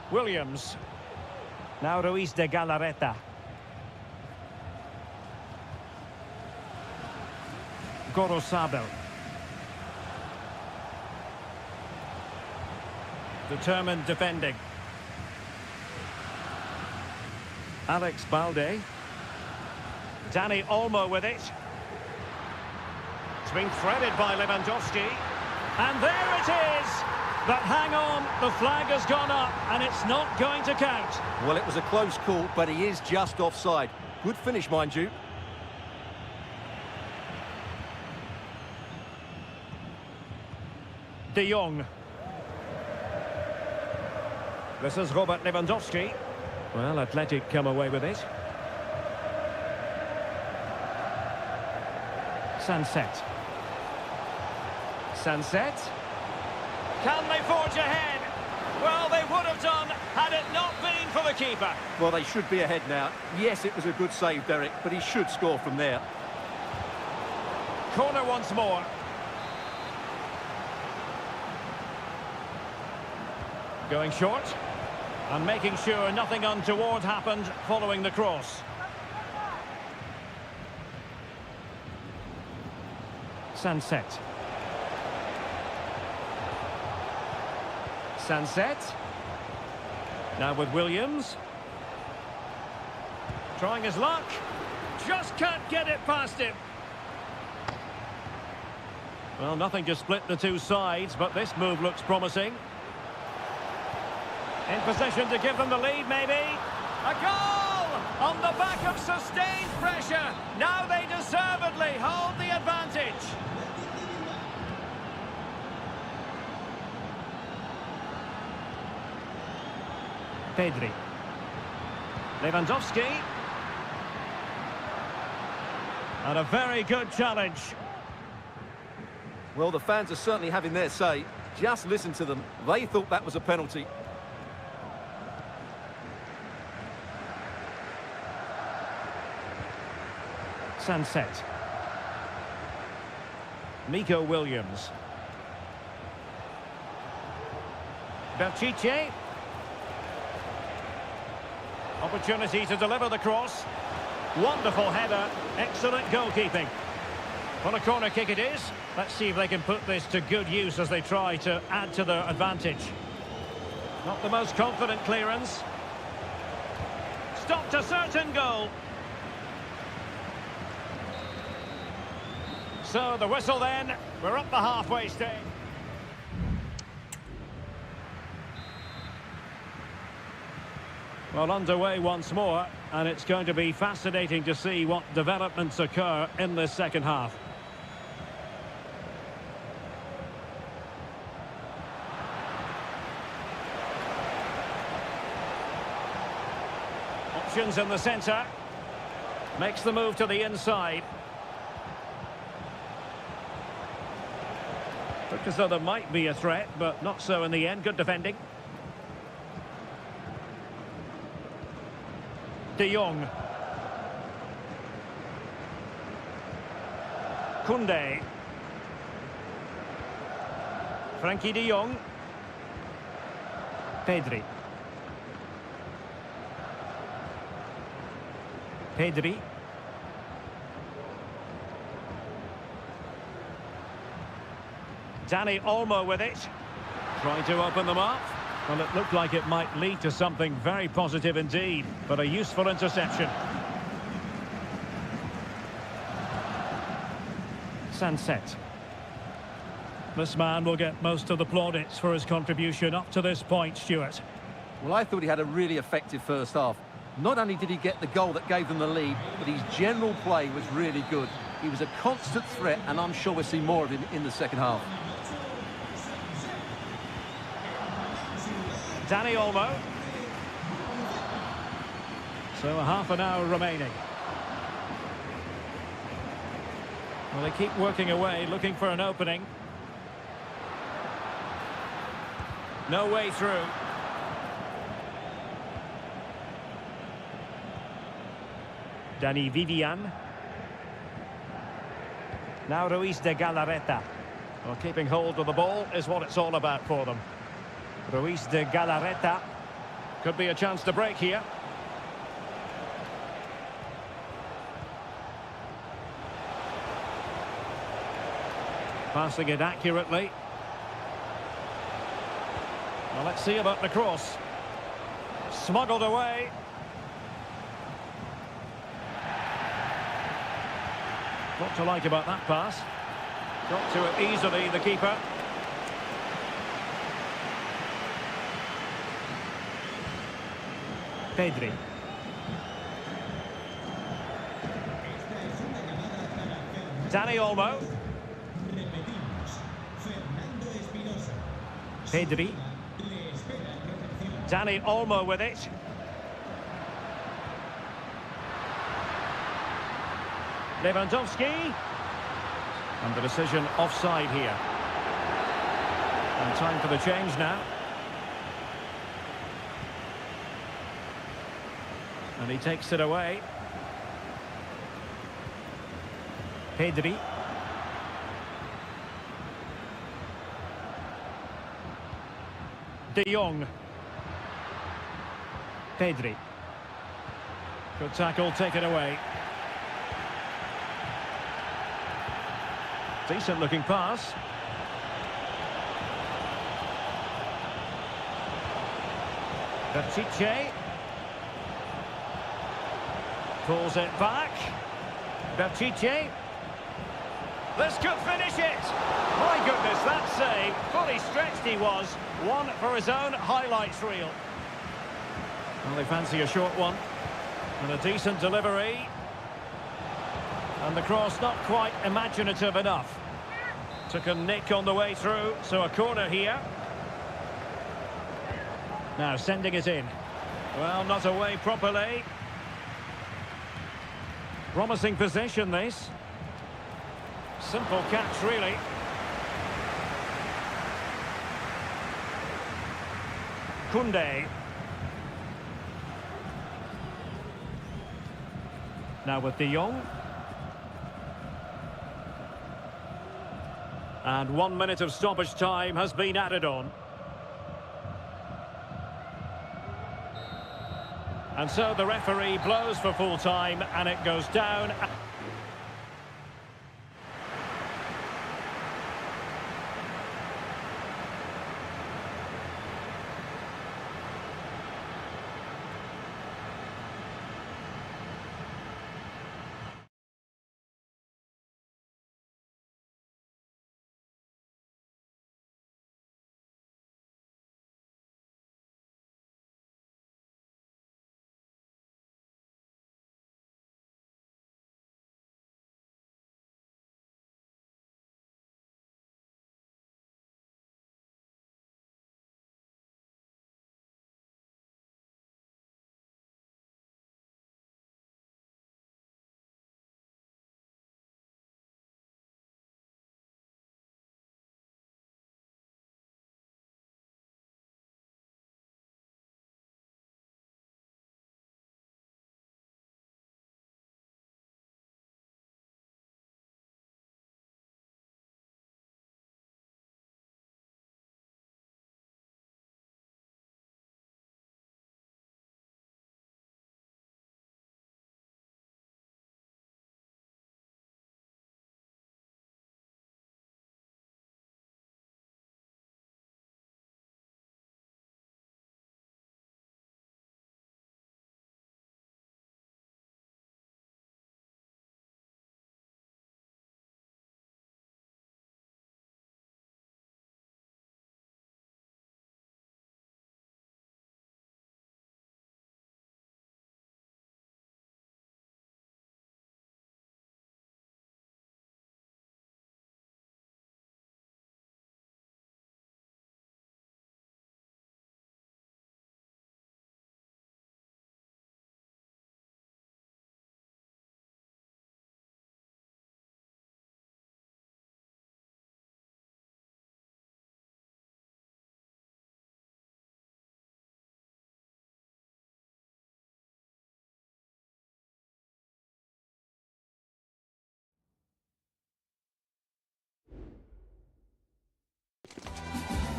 [SPEAKER 1] Williams. Now Ruiz de Galarreta. Gorosabel. Determined defending. Alex Balde. Dani Olmo with it. It's been threaded by Lewandowski. And there it is! But hang on, the flag has gone up and it's not going to count.
[SPEAKER 2] Well, it was a close call, but he is just offside. Good finish, mind you.
[SPEAKER 1] De Jong. This is Robert Lewandowski. Well, Athletic come away with it. Sunset. Sunset. Can they forge ahead? Well, they would have done had it not been for the keeper.
[SPEAKER 2] Well, they should be ahead now. Yes, it was a good save, Derek, but he should score from there.
[SPEAKER 1] Corner once more. Going short. And making sure nothing untoward happened following the cross. Sunset. Sunset. Now with Williams. Trying his luck. Just can't get it past him. Well, nothing to split the two sides, but this move looks promising. In position to give them the lead, maybe. A goal! On the back of sustained pressure. Now they deservedly hold the advantage. Pedri. Lewandowski. And a very good challenge.
[SPEAKER 2] Well, the fans are certainly having their say. Just listen to them. They thought that was a penalty.
[SPEAKER 1] Sunset. Nico Williams. Berchiche. Opportunity to deliver the cross. Wonderful header. Excellent goalkeeping. Well, a corner kick it is. Let's see if they can put this to good use as they try to add to their advantage. Not the most confident clearance. Stopped a certain goal. So the whistle then. We're up the halfway stage. Well, underway once more. and it's going to be fascinating to see what developments occur in this second half. Options in the centre. Makes the move to the inside. Looked as though there might be a threat, but not so in the end. Good defending. De Jong. Koundé. Frankie de Jong. Pedri. Pedri. Dani Olmo with it. Trying to open them up. Well, it looked like it might lead to something very positive indeed, but a useful interception. Sunset. This man will get most of the plaudits for his contribution up to this point, Stuart.
[SPEAKER 2] Well, I thought he had a really effective first half. Not only did he get the goal that gave them the lead, but his general play was really good. He was a constant threat, and I'm sure we'll see more of him in the second half.
[SPEAKER 1] Dani Olmo. So a half an hour remaining. Well, they keep working away, looking for an opening. No way through. Dani Vivian. Now Ruiz de Galarreta. Well, keeping hold of the ball is what it's all about for them. Ruiz de Galarreta. Could be a chance to break here. Passing it accurately. Well, let's see about the cross. Smuggled away. What to like about that pass. Got to it easily, the keeper. Pedri. Dani Olmo. Pedri. Dani Olmo with it. Lewandowski. And the decision offside here. And time for the change now. And he takes it away. Pedri. De Jong. Pedri. Good tackle, taken away. Decent looking pass. Pichet. Pulls it back. Pichet. This could finish it. My goodness, that save. Fully stretched he was. One for his own highlights reel. Well, they fancy a short one. And a decent delivery. And the cross not quite imaginative enough. Took a nick on the way through, so a corner here. Now sending it in. Well, not away properly. Promising possession, this. Simple catch, really. Koundé. Now with De Jong. And 1 minute of stoppage time has been added on. And so the referee blows for full time and it goes down.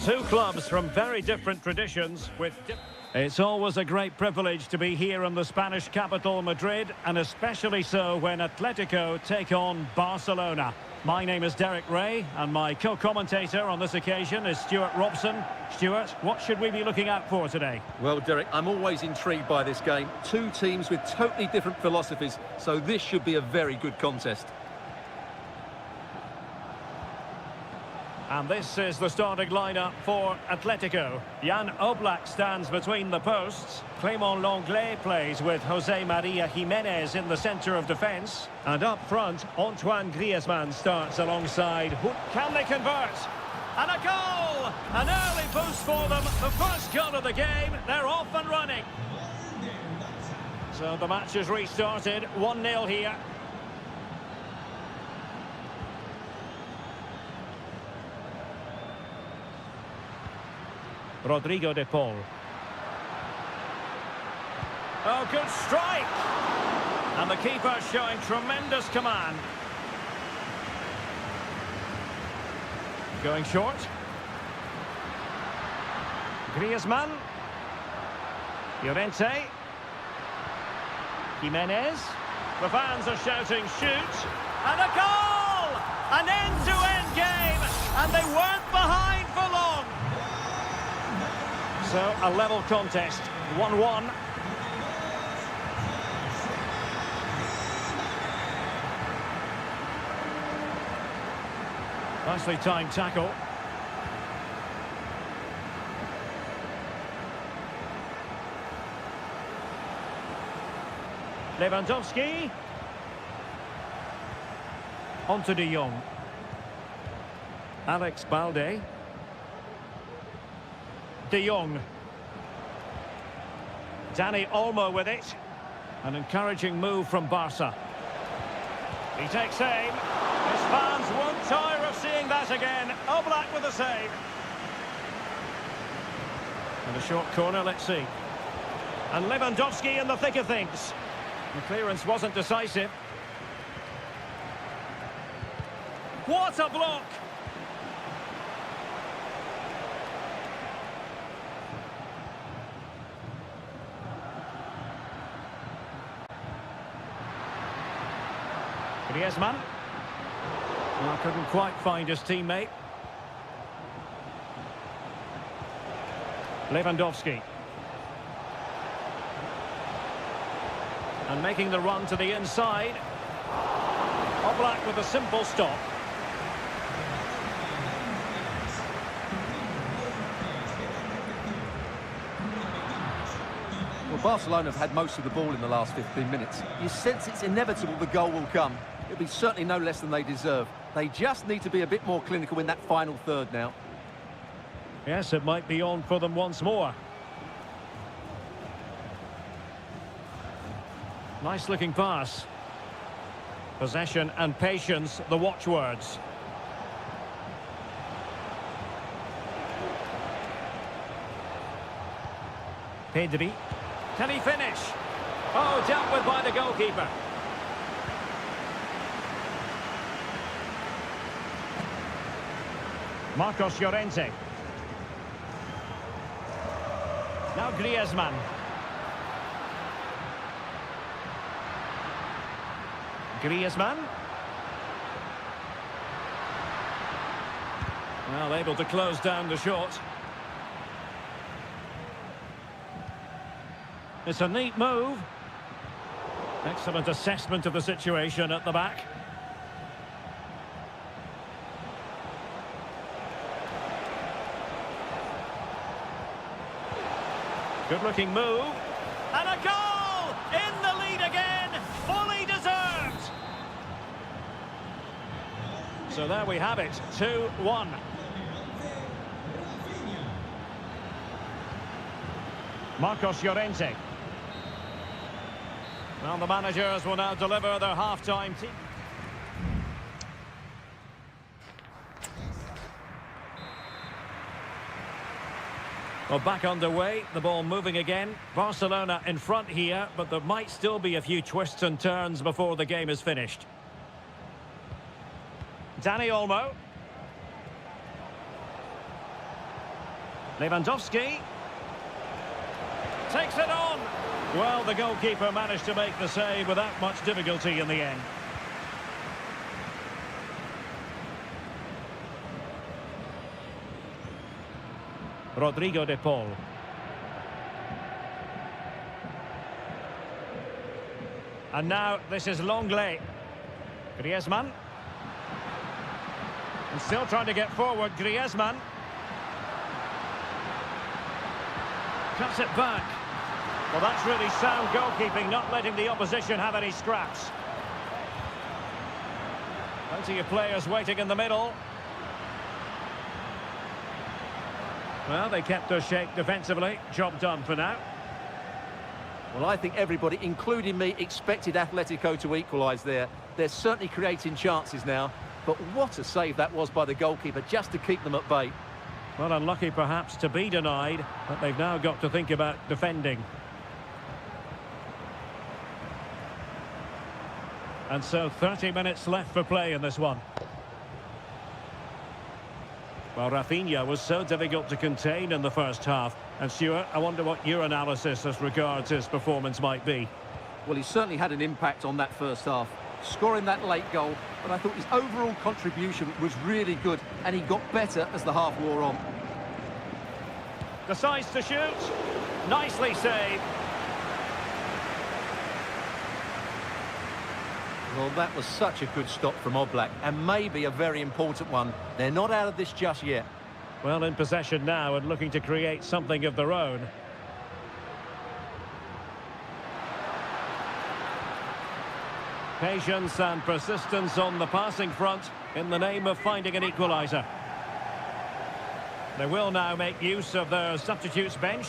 [SPEAKER 1] Two clubs from very different traditions with... It's always a great privilege to be here in the Spanish capital, Madrid, and especially so when Atletico take on Barcelona. My name is Derek Ray, and my co-commentator on this occasion is Stuart Robson. Stuart, what should we be looking out for today?
[SPEAKER 2] Well, Derek, I'm always intrigued by this game. Two teams with totally different philosophies, so this should be a very good contest.
[SPEAKER 1] And this is the starting lineup for Atletico. Jan Oblak stands between the posts. Clément Lenglet plays with José María Jiménez in the centre of defence. And up front, Antoine Griezmann starts alongside. Can they convert? And a goal! An early boost for them. The first goal of the game. They're off and running. So the match has restarted. 1-0 here. Rodrigo de Paul. Oh, good strike! And the keeper showing tremendous command. Going short. Griezmann. Llorente. Jimenez. The fans are shouting, shoot! And a goal! An end-to-end game! And they weren't behind for long. So, a level contest, 1-1. Nicely timed tackle. Lewandowski. On to De Jong. Alex Balde. De Jong. Dani Olmo with it. An encouraging move from Barca. He takes aim. His fans won't tire of seeing that again. Oblak with a save. And a short corner, let's see. And Lewandowski in the thick of things. The clearance wasn't decisive. What a block! Griezmann. Well, couldn't quite find his teammate. Lewandowski. And making the run to the inside. Oblak with a simple stop.
[SPEAKER 2] Well, Barcelona have had most of the ball in the last 15 minutes. You sense it's inevitable the goal will come. It'll be certainly no less than they deserve. They just need to be a bit more clinical in that final third now.
[SPEAKER 1] Yes, it might be on for them once more. Nice looking pass. Possession and patience, the watchwords. Pedri. Can he finish? Oh, dealt with by the goalkeeper. Marcos Llorente. Now Griezmann. Griezmann. Well, able to close down the shot. It's a neat move. Excellent assessment of the situation at the back. Good-looking move. And a goal! In the lead again! Fully deserved! So there we have it, 2-1. Marcos Llorente. Well, the managers will now deliver their half-time team. Well, back underway, the ball moving again. Barcelona in front here, but there might still be a few twists and turns before the game is finished. Dani Olmo. Lewandowski takes it on. Well, the goalkeeper managed to make the save without much difficulty in the end. Rodrigo de Paul. And now this is Longley. Griezmann. And still trying to get forward, Griezmann. Cuts it back. Well, that's really sound goalkeeping, not letting the opposition have any scraps. Plenty of players waiting in the middle. Well, they kept their shape defensively. Job done for now.
[SPEAKER 2] Well, I think everybody, including me, expected Atletico to equalise there. They're certainly creating chances now, but what a save that was by the goalkeeper just to keep them at bay.
[SPEAKER 1] Well, unlucky perhaps to be denied, but they've now got to think about defending. And so 30 minutes left for play in this one. Well, Rafinha was so difficult to contain in the first half. And Stuart, I wonder what your analysis as regards his performance might be.
[SPEAKER 2] Well, he certainly had an impact on that first half, scoring that late goal, but I thought his overall contribution was really good, and he got better as the half wore on.
[SPEAKER 1] Decides to shoot. Nicely saved.
[SPEAKER 2] Well, that was such a good stop from Oblak, and maybe a very important one. They're not out of this just yet.
[SPEAKER 1] Well, in possession now and looking to create something of their own. Patience and persistence on the passing front in the name of finding an equaliser. They will now make use of their substitutes bench.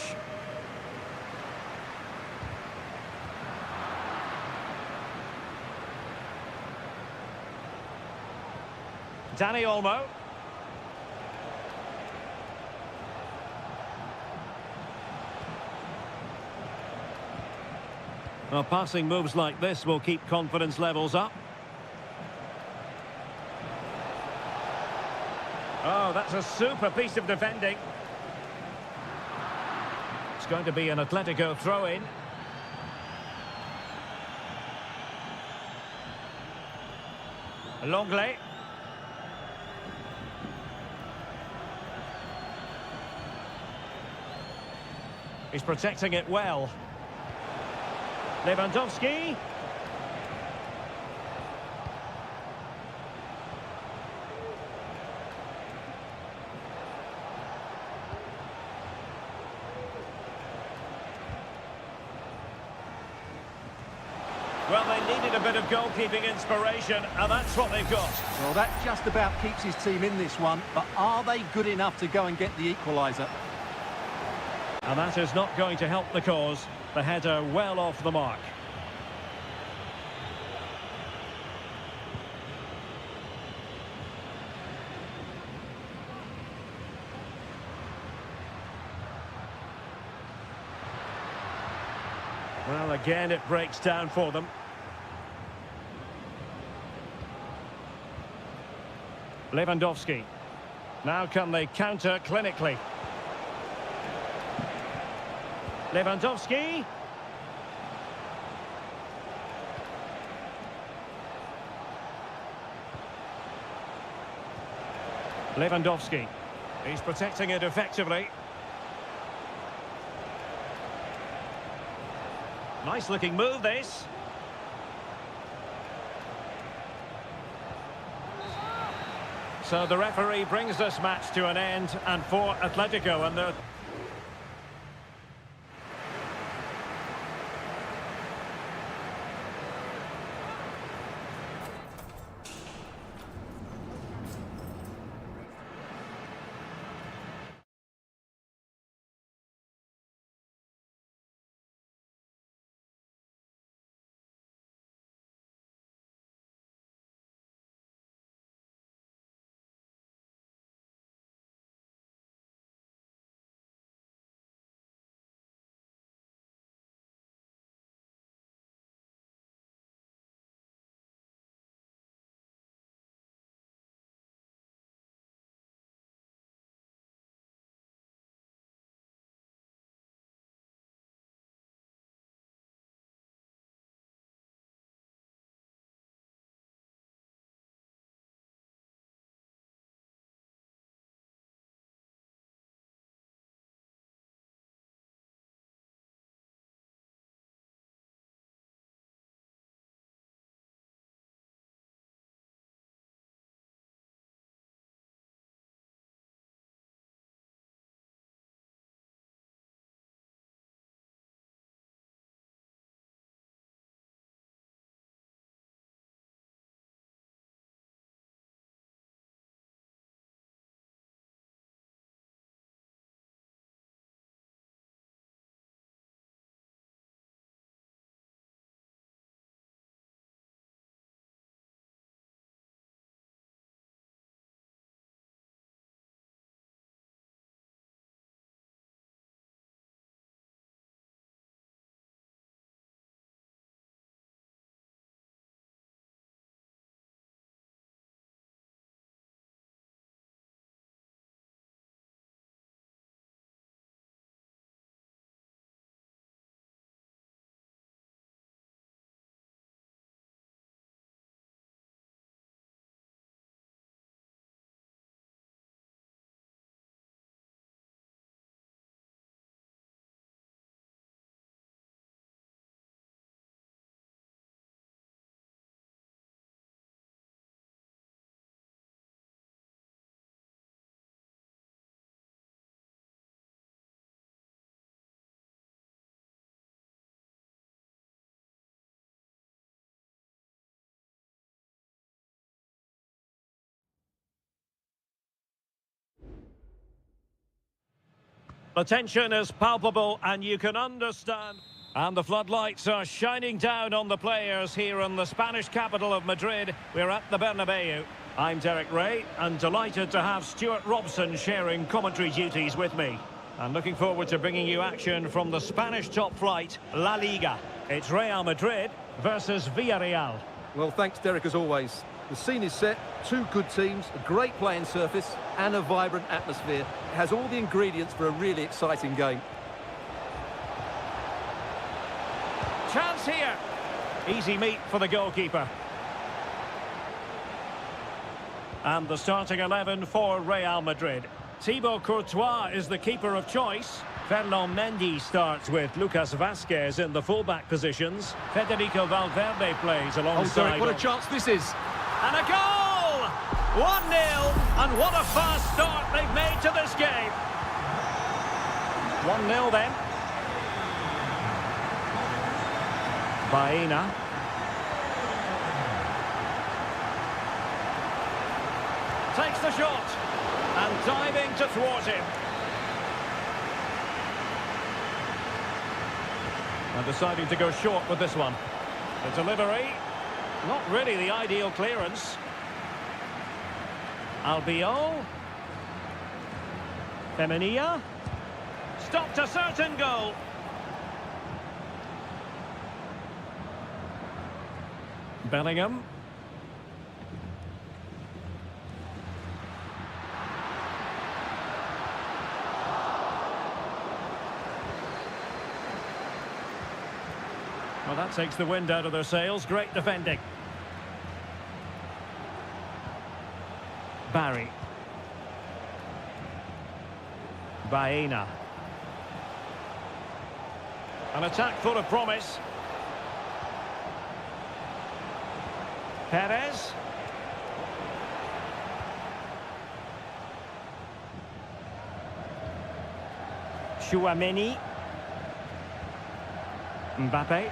[SPEAKER 1] Dani Olmo. Well, passing moves like this will keep confidence levels up. Oh, that's a super piece of defending. It's going to be an Atletico throw-in. Longley. He's protecting it well. Lewandowski. Well, they needed a bit of goalkeeping inspiration, and that's what they've got.
[SPEAKER 2] Well, that just about keeps his team in this one, but are they good enough to go and get the equaliser?
[SPEAKER 1] And that is not going to help the cause. The header well off the mark. Well, again, it breaks down for them. Lewandowski. Now can they counter clinically? Lewandowski. Lewandowski. He's protecting it effectively. Nice looking move, this. So the referee brings this match to an end, and for Atletico and their The tension is palpable and you can understand. And the floodlights are shining down on the players here in the Spanish capital of Madrid. We're at the Bernabeu. I'm Derek Ray and delighted to have Stuart Robson sharing commentary duties with me. And looking forward to bringing you action from the Spanish top flight, La Liga. It's Real Madrid versus Villarreal.
[SPEAKER 2] Well, thanks, Derek, as always. The scene is set, two good teams, a great playing surface and a vibrant atmosphere. It has all the ingredients for a really exciting game.
[SPEAKER 1] Chance here. Easy meet for the goalkeeper. And the starting 11 for Real Madrid. Thibaut Courtois is the keeper of choice. Ferland Mendy starts with Lucas Vazquez in the fullback positions. Federico Valverde plays alongside.
[SPEAKER 2] Oh, Derek, what a chance this is.
[SPEAKER 1] And a goal! 1-0, and what a fast start they've made to this game. 1-0 then. Baena. Takes the shot, and diving to thwart him. And deciding to go short with this one. The delivery. Not really the ideal clearance. Albiol. Femenia. Stopped a certain goal. Bellingham. Well, that takes the wind out of their sails. Great defending. Barry. Baena. An attack full of promise. Perez. Chouameni. Mbappe.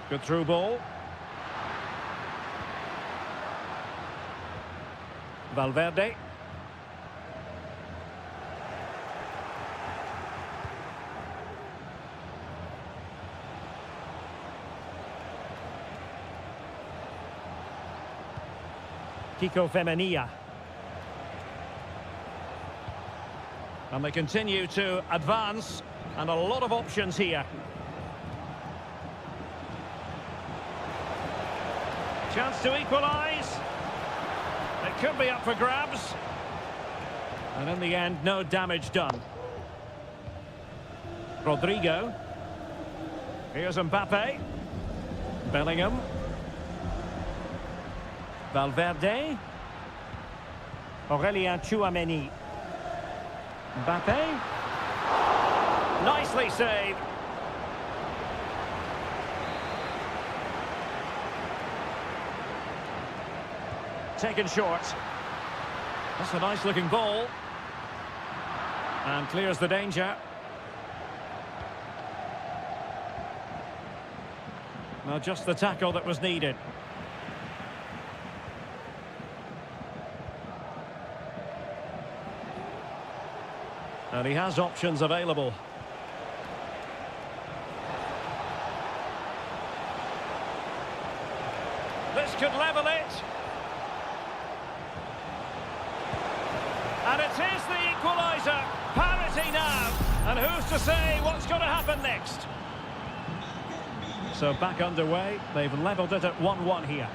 [SPEAKER 1] Good through ball. Valverde. Kiko Femenia. And they continue to advance, and a lot of options here. Chance to equalise. It could be up for grabs. And in the end, no damage done. Rodrigo. Here's Mbappe. Bellingham. Valverde. Aurélien Chouameni. Mbappe. Nicely saved. Taken short. That's a nice looking ball. And clears the danger. Well, just the tackle that was needed. And he has options available. This could level it. And it is the equaliser. Parity now. And who's to say what's going to happen next? So back underway. They've levelled it at 1-1 here.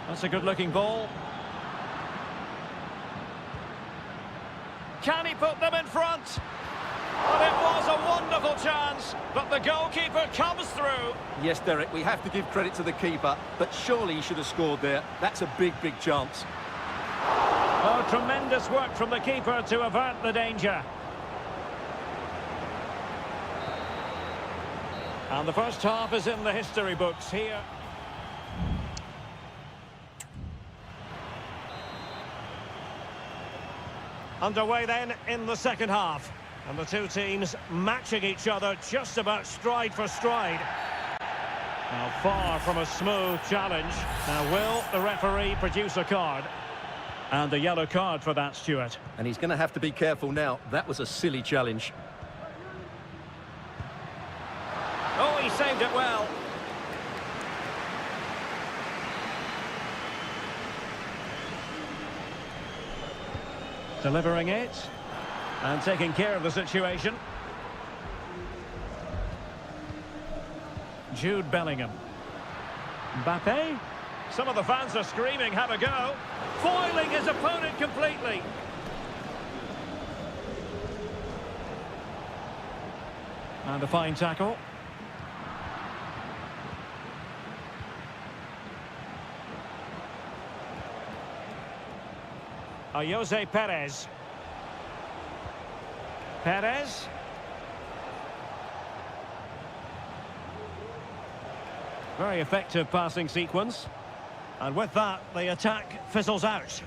[SPEAKER 1] That's a good-looking ball. Can he put them in front? Well, it was a wonderful chance, but the goalkeeper comes through.
[SPEAKER 2] Yes, Derek, we have to give credit to the keeper, but surely he should have scored there. That's a big, big chance.
[SPEAKER 1] Oh, tremendous work from the keeper to avert the danger. And the first half is in the history books here. Underway then in the second half. And the two teams matching each other just about stride for stride. Now far from a smooth challenge. Now will the referee produce a card? And a yellow card for that, Stuart.
[SPEAKER 2] And he's going to have to be careful now. That was a silly challenge.
[SPEAKER 1] Oh, he saved it well. Delivering it. And taking care of the situation. Jude Bellingham. Mbappe. Some of the fans are screaming, have a go. Foiling his opponent completely. And a fine tackle. Jose Perez. Perez. Very effective passing sequence. And with that, the attack fizzles out.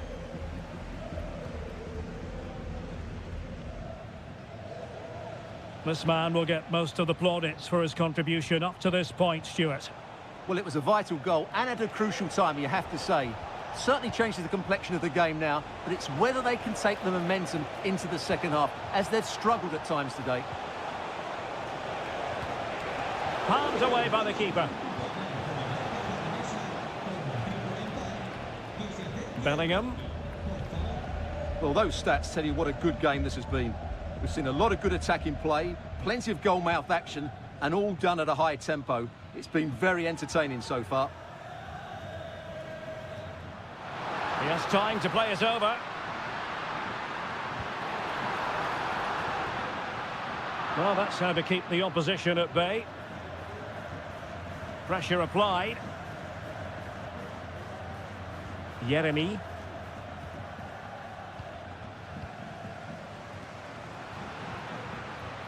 [SPEAKER 1] This man will get most of the plaudits for his contribution up to this point, Stuart.
[SPEAKER 2] Well, it was a vital goal and at a crucial time, you have to say. Certainly changes the complexion of the game now, but it's whether they can take the momentum into the second half, as they've struggled at times today.
[SPEAKER 1] Palmed away by the keeper. Bellingham.
[SPEAKER 2] Well, those stats tell you what a good game this has been. We've seen a lot of good attacking play, plenty of goal-mouth action, and all done at a high tempo. It's been very entertaining so far.
[SPEAKER 1] He has time to play it over. Well, that's how to keep the opposition at bay. Pressure applied. Jeremy.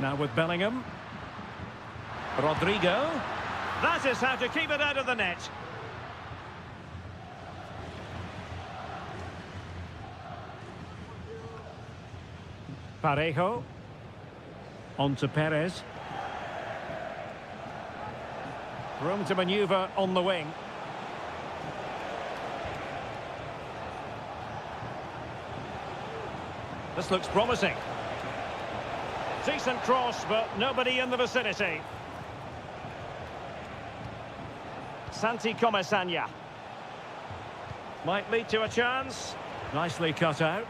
[SPEAKER 1] Now with Bellingham. Rodrigo. That is how to keep it out of the net. Parejo. On to Perez. Room to manoeuvre on the wing. This looks promising. Decent cross, but nobody in the vicinity. Santi Comesaña. Might lead to a chance. Nicely cut out.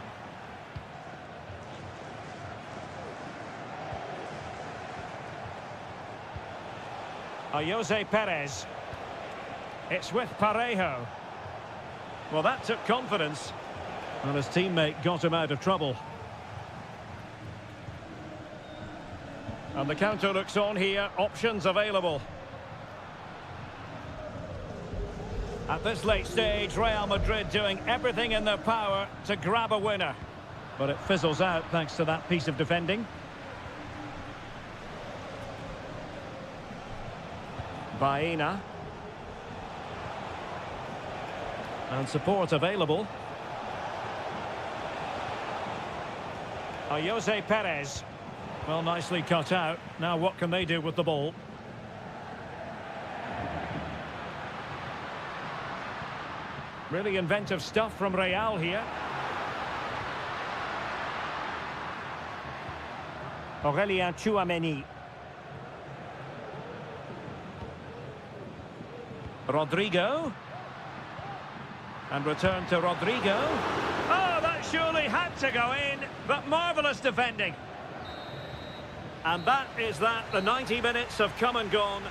[SPEAKER 1] Jose Perez. It's with Parejo. Well, that took confidence. And his teammate got him out of trouble. And the counter looks on here. Options available. At this late stage, Real Madrid doing everything in their power to grab a winner. But it fizzles out thanks to that piece of defending. Baena. And support available. Jose Perez. Well, nicely cut out. Now what can they do with the ball? Really inventive stuff from Real here. Aurélien Tchouaméni. Rodrigo. And return to Rodrigo. Oh, that surely had to go in, but marvellous defending. And that is that. The 90 minutes have come and gone.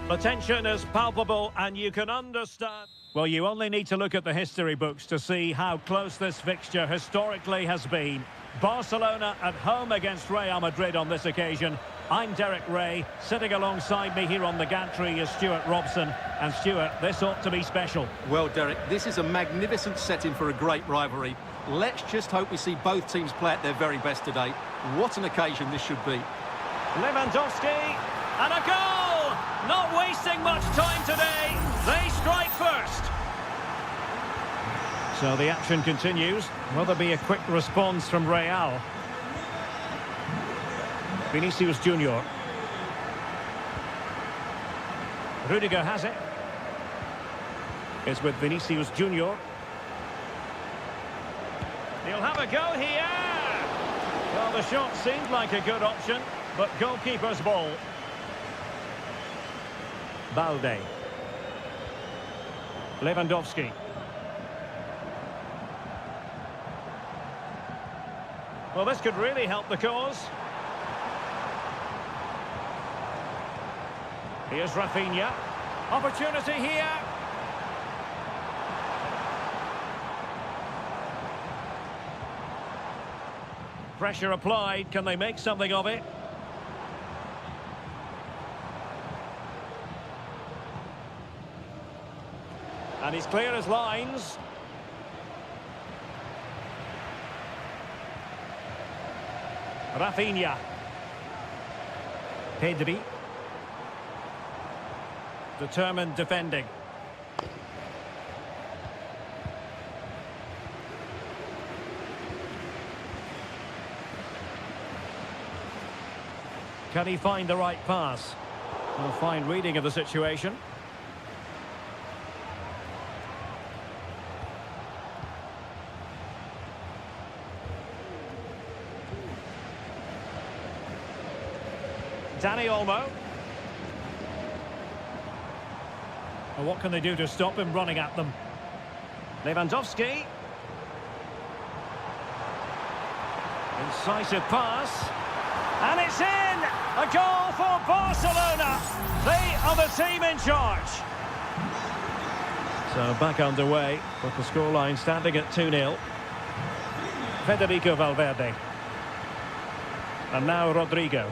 [SPEAKER 1] The tension is palpable and you can understand. Well, you only need to look at the history books to see how close this fixture historically has been. Barcelona at home against Real Madrid on this occasion. I'm Derek Ray. Sitting alongside me here on the gantry is Stuart Robson. And Stuart, this ought to be special.
[SPEAKER 2] Well, Derek, this is a magnificent setting for a great rivalry. Let's just hope we see both teams play at their very best today. What an occasion this should be.
[SPEAKER 1] Lewandowski, and a goal! Not wasting much time today. They strike first. So the action continues. Will there be a quick response from Real? Vinicius Junior. Rudiger has it. It's with Vinicius Junior. He'll have a go here. Well, the shot seemed like a good option, but goalkeeper's ball. Balde. Lewandowski. Well, this could really help the cause. Here's Rafinha. Opportunity here. Pressure applied. Can they make something of it? And he's clear as lines. Rafinha. Pedri. Determined defending. Can he find the right pass? A fine reading of the situation. Dani Olmo. And what can they do to stop him running at them? Lewandowski. Incisive pass. And it's in! A goal for Barcelona! They are the team in charge. So back underway, with the scoreline standing at 2-0. Federico Valverde. And now Rodrigo.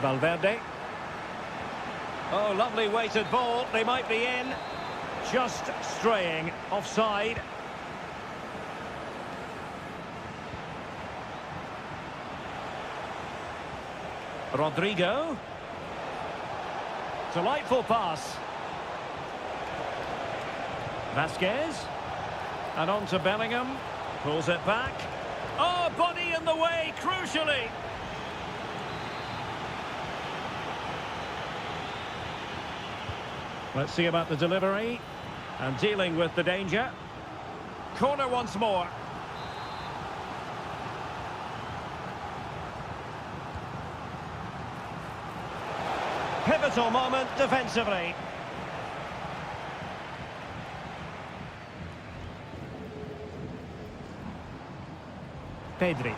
[SPEAKER 1] Valverde. Oh, lovely weighted ball. They might be in. Just straying offside. Rodrigo. Delightful pass. Vasquez. And on to Bellingham. Pulls it back. Oh, body in the way, crucially. Let's see about the delivery. And dealing with the danger. Corner once more. Pivotal moment defensively. Pedri.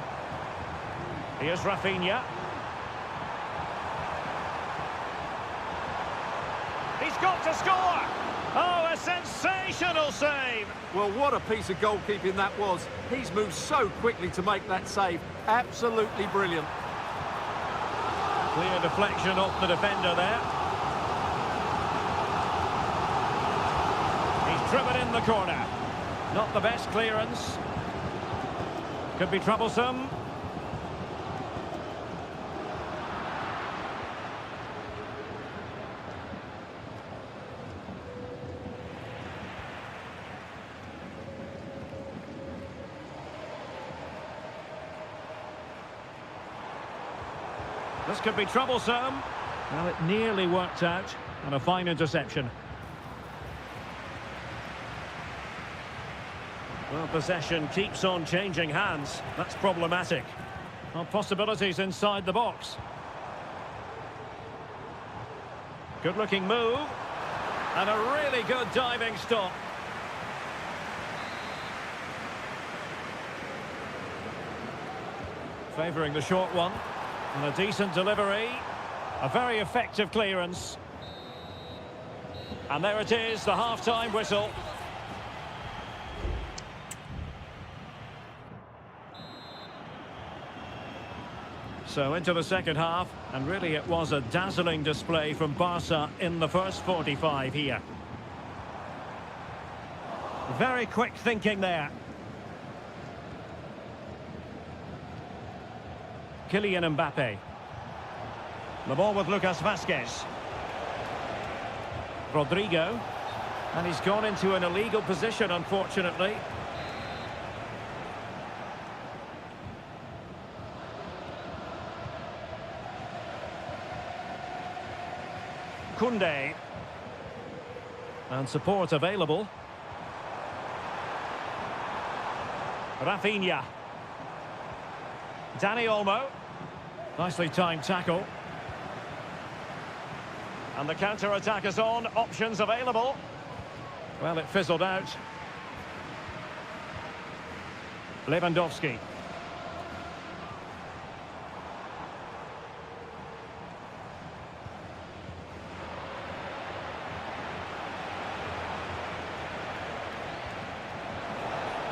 [SPEAKER 1] Here's Rafinha. He's got to score! Oh, a sensational save!
[SPEAKER 2] Well, what a piece of goalkeeping that was. He's moved so quickly to make that save. Absolutely brilliant.
[SPEAKER 1] Clear deflection off the defender there. He's driven in the corner. Not the best clearance. Could be troublesome. This could be troublesome. Well, it nearly worked out. And a fine interception. Well, possession keeps on changing hands. That's problematic. Well, possibilities inside the box. Good-looking move. And a really good diving stop. Favouring the short one. And a decent delivery. A very effective clearance. And there it is, the half-time whistle. So into the second half, and really it was a dazzling display from Barca in the first 45 here. Very quick thinking there. Kylian Mbappe. The ball with Lucas Vazquez. Rodrigo. And he's gone into an illegal position, unfortunately. Koundé. And support available. Rafinha. Dani Olmo. Nicely timed tackle. And the counter-attack is on. Options available. Well, it fizzled out. Lewandowski.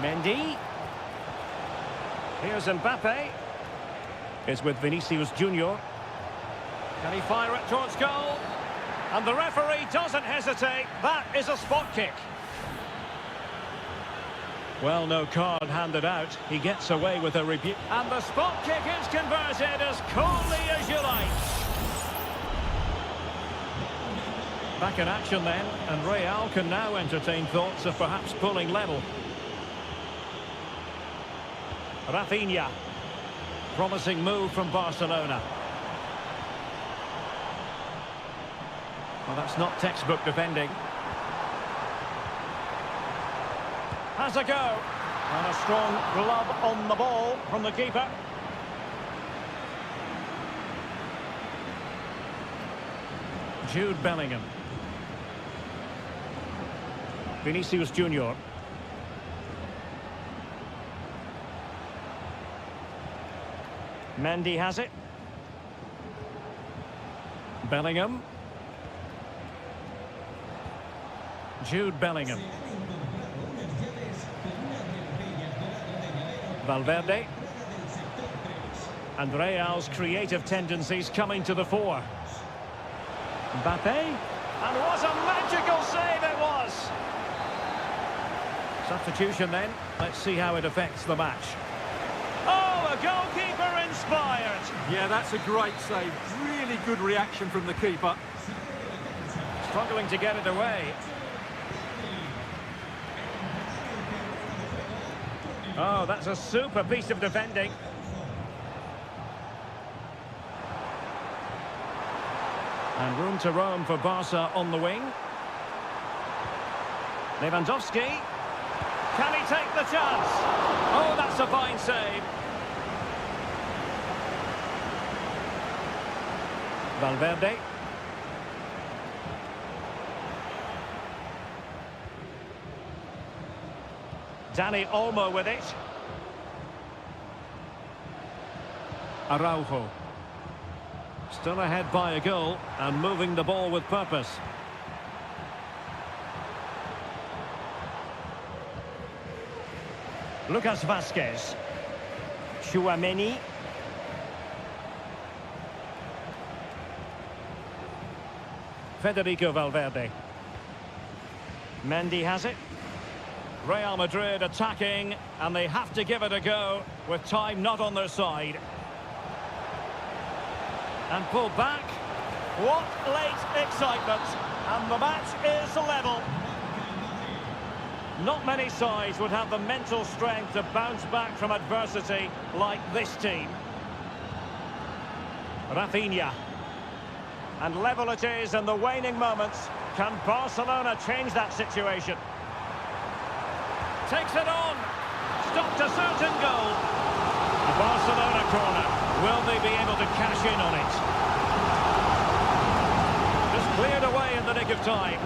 [SPEAKER 1] Mendy. Here's Mbappe. It's with Vinicius Junior. Can he fire it towards goal? And the referee doesn't hesitate. That is a spot kick. Well, no card handed out. He gets away with a rebuke. And the spot kick is converted as coolly as you like. Back in action then, and Real can now entertain thoughts of perhaps pulling level. Rafinha. Promising move from Barcelona. Well, that's not textbook defending. Has a go. And a strong glove on the ball from the keeper. Jude Bellingham. Vinicius Junior. Mendy has it. Bellingham. Jude Bellingham. Valverde. And Real's creative tendencies coming to the fore. Mbappe. And what a magical save it was! Substitution then. Let's see how it affects the match. Oh, a goalkeeper inspired!
[SPEAKER 2] Yeah, that's a great save. Really good reaction from the keeper.
[SPEAKER 1] Struggling to get it away. Oh, that's a super piece of defending. And room to roam for Barca on the wing. Lewandowski. Can he take the chance? Oh, that's a fine save. Valverde. Dani Olmo with it. Araujo. Still ahead by a goal and moving the ball with purpose. Lucas Vazquez. Tchouaméni. Federico Valverde. Mendy has it. Real Madrid attacking, and they have to give it a go with time not on their side. And pulled back. What late excitement. And the match is level. Not many sides would have the mental strength to bounce back from adversity like this team. Rafinha. And level it is in the waning moments. Can Barcelona change that situation? Takes it on. Stopped a certain goal. A Barcelona corner. Will they be able to cash in on it? Just cleared away in the nick of time.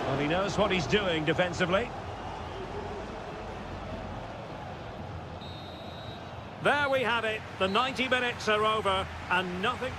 [SPEAKER 1] Well, he knows what he's doing defensively. There we have it. The 90 minutes are over and nothing.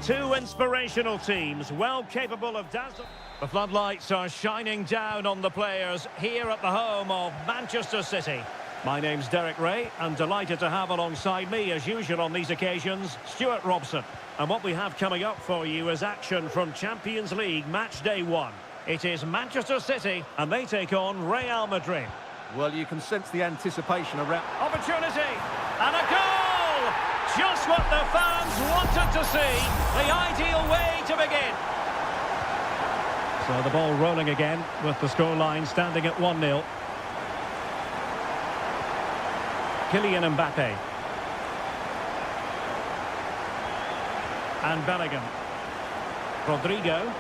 [SPEAKER 1] Two inspirational teams, well capable of dazzling. The floodlights are shining down on the players here at the home of Manchester City. My name's Derek Ray, and delighted to have alongside me, as usual on these occasions, Stuart Robson. And what we have coming up for you is action from Champions League Match Day 1. It is Manchester City, and they take on Real Madrid.
[SPEAKER 2] Well, you can sense the anticipation around...
[SPEAKER 1] Opportunity, and a goal! Just what the fans wanted to see, the ideal way to begin. So the ball rolling again, with the scoreline standing at 1-0. Kylian Mbappe. And Bellingham. Rodrigo.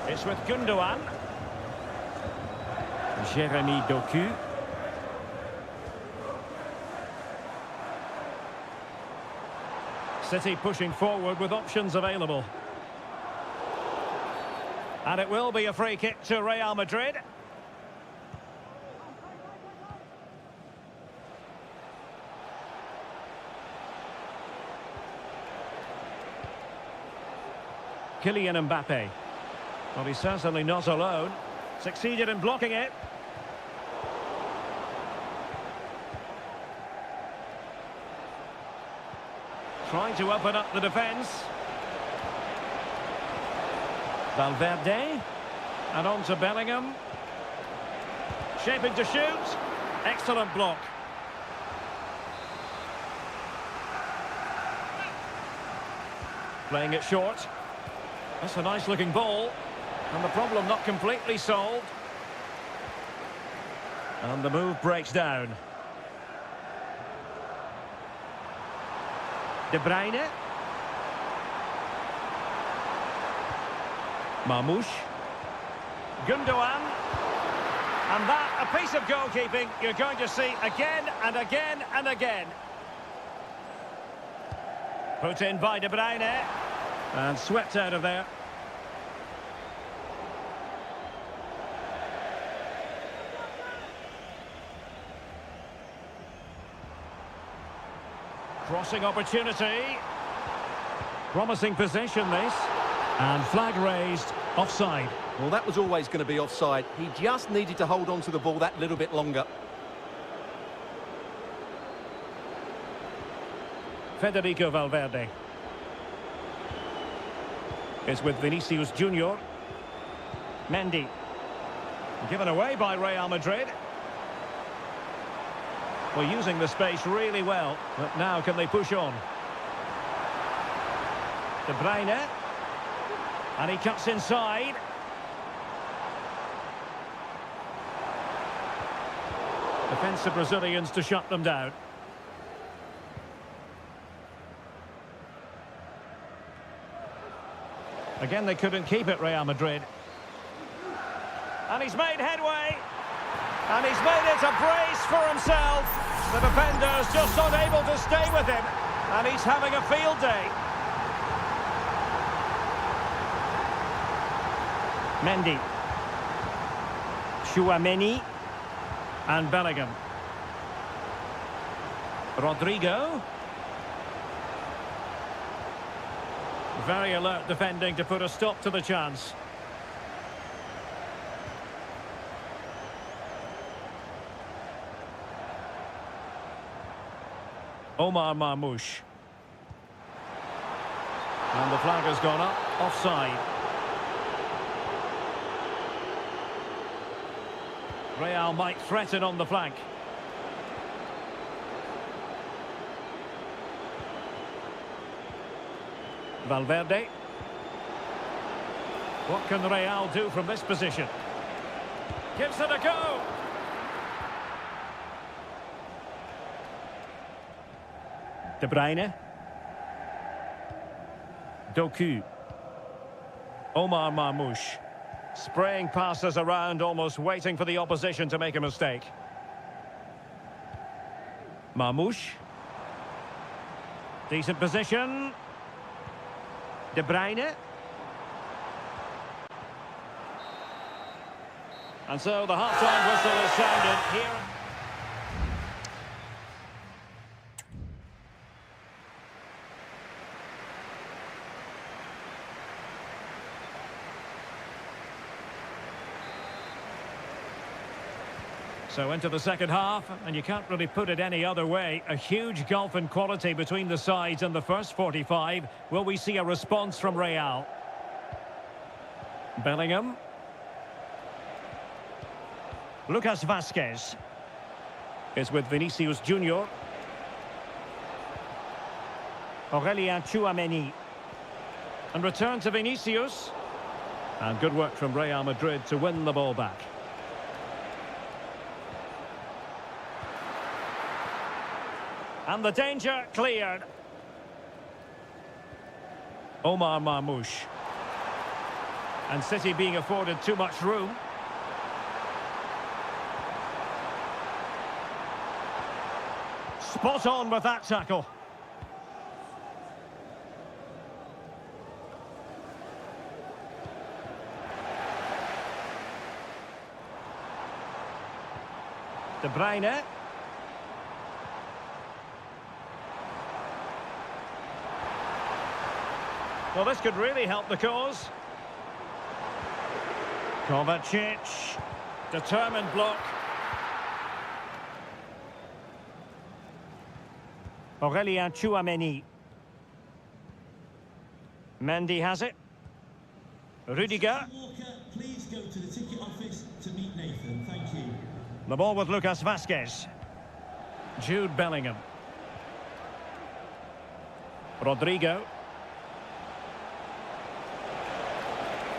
[SPEAKER 1] It's with Gundogan. Jeremy Doku. City pushing forward with options available. And it will be a free kick to Real Madrid. Kylian Mbappe. Well, he's certainly not alone. Succeeded in blocking it. Trying to open up the defence. Valverde. And on to Bellingham. Shaping to shoot. Excellent block. Playing it short. That's a nice looking ball. And the problem not completely solved. And the move breaks down. De Bruyne. Marmoush. Gundogan. And that, a piece of goalkeeping you're going to see again and again and again. Put in by De Bruyne. And swept out of there. Crossing opportunity. Promising possession this. And flag raised, offside.
[SPEAKER 2] Well, that was always going to be offside. He just needed to hold on to the ball that little bit longer.
[SPEAKER 1] Federico Valverde. Is with Vinicius Junior. Mendy. Given away by Real Madrid. Well, using the space really well, but now can they push on? De Bruyne. And he cuts inside. Defensive Brazilians to shut them down. Again, they couldn't keep it, Real Madrid. And he's made headway. And he's made it a brace for himself. The defender's just not able to stay with him. And he's having a field day. Mendy. Chouameni. And Bellingham. Rodrigo. Very alert defending to put a stop to the chance. Omar Marmoush. And the flag has gone up, offside. Real might threaten on the flank. Valverde. What can Real do from this position? Gives it a go. De Bruyne. Doku. Omar Marmoush. Spraying passes around, almost waiting for the opposition to make a mistake. Marmoush. Decent position. De Bruyne. And so the half-time whistle is sounded here. So into the second half, and you can't really put it any other way. A huge gulf in quality between the sides in the first 45. Will we see a response from Real? Bellingham. Lucas Vazquez is with Vinicius Junior. Aurelien Tchouameni. And return to Vinicius. And good work from Real Madrid to win the ball back. And the danger cleared. Omar Marmoush. And City being afforded too much room. Spot on with that tackle. De Bruyne. Well, this could really help the cause. Kovacic. Determined block. Aurelien Tchouameni. Mendy has it. Rudiger.
[SPEAKER 3] Please go to the ticket office to meet Nathan. Thank you.
[SPEAKER 1] The ball with Lucas Vazquez. Jude Bellingham. Rodrigo.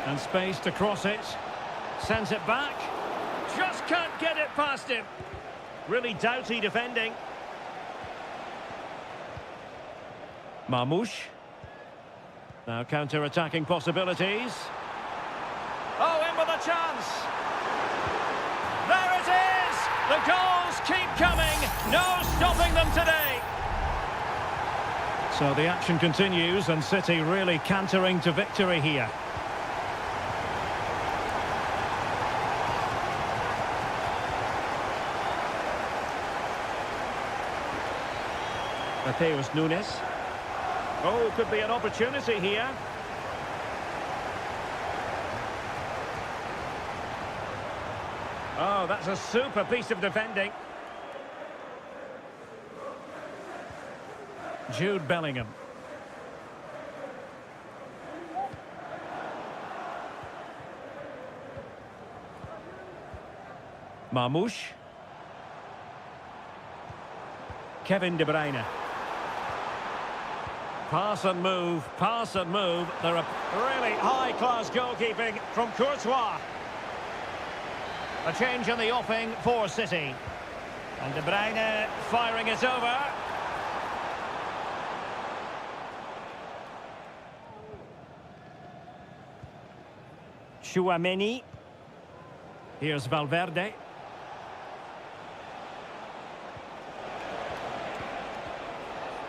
[SPEAKER 1] And space to cross it. Sends it back. Just can't get it past him. Really doughty defending. Marmoush. Now counter-attacking possibilities. Oh, in with a chance. There it is! The goals keep coming. No stopping them today. So the action continues and City really cantering to victory here. Mateus Nunes. Oh, could be an opportunity here. Oh, that's a super piece of defending. Jude Bellingham. Marmoush. Kevin De Bruyne. Pass and move, pass and move. There are really high-class goalkeeping from Courtois. A change in the offing for City. And De Bruyne firing it over. Tchouameni. Here's Valverde.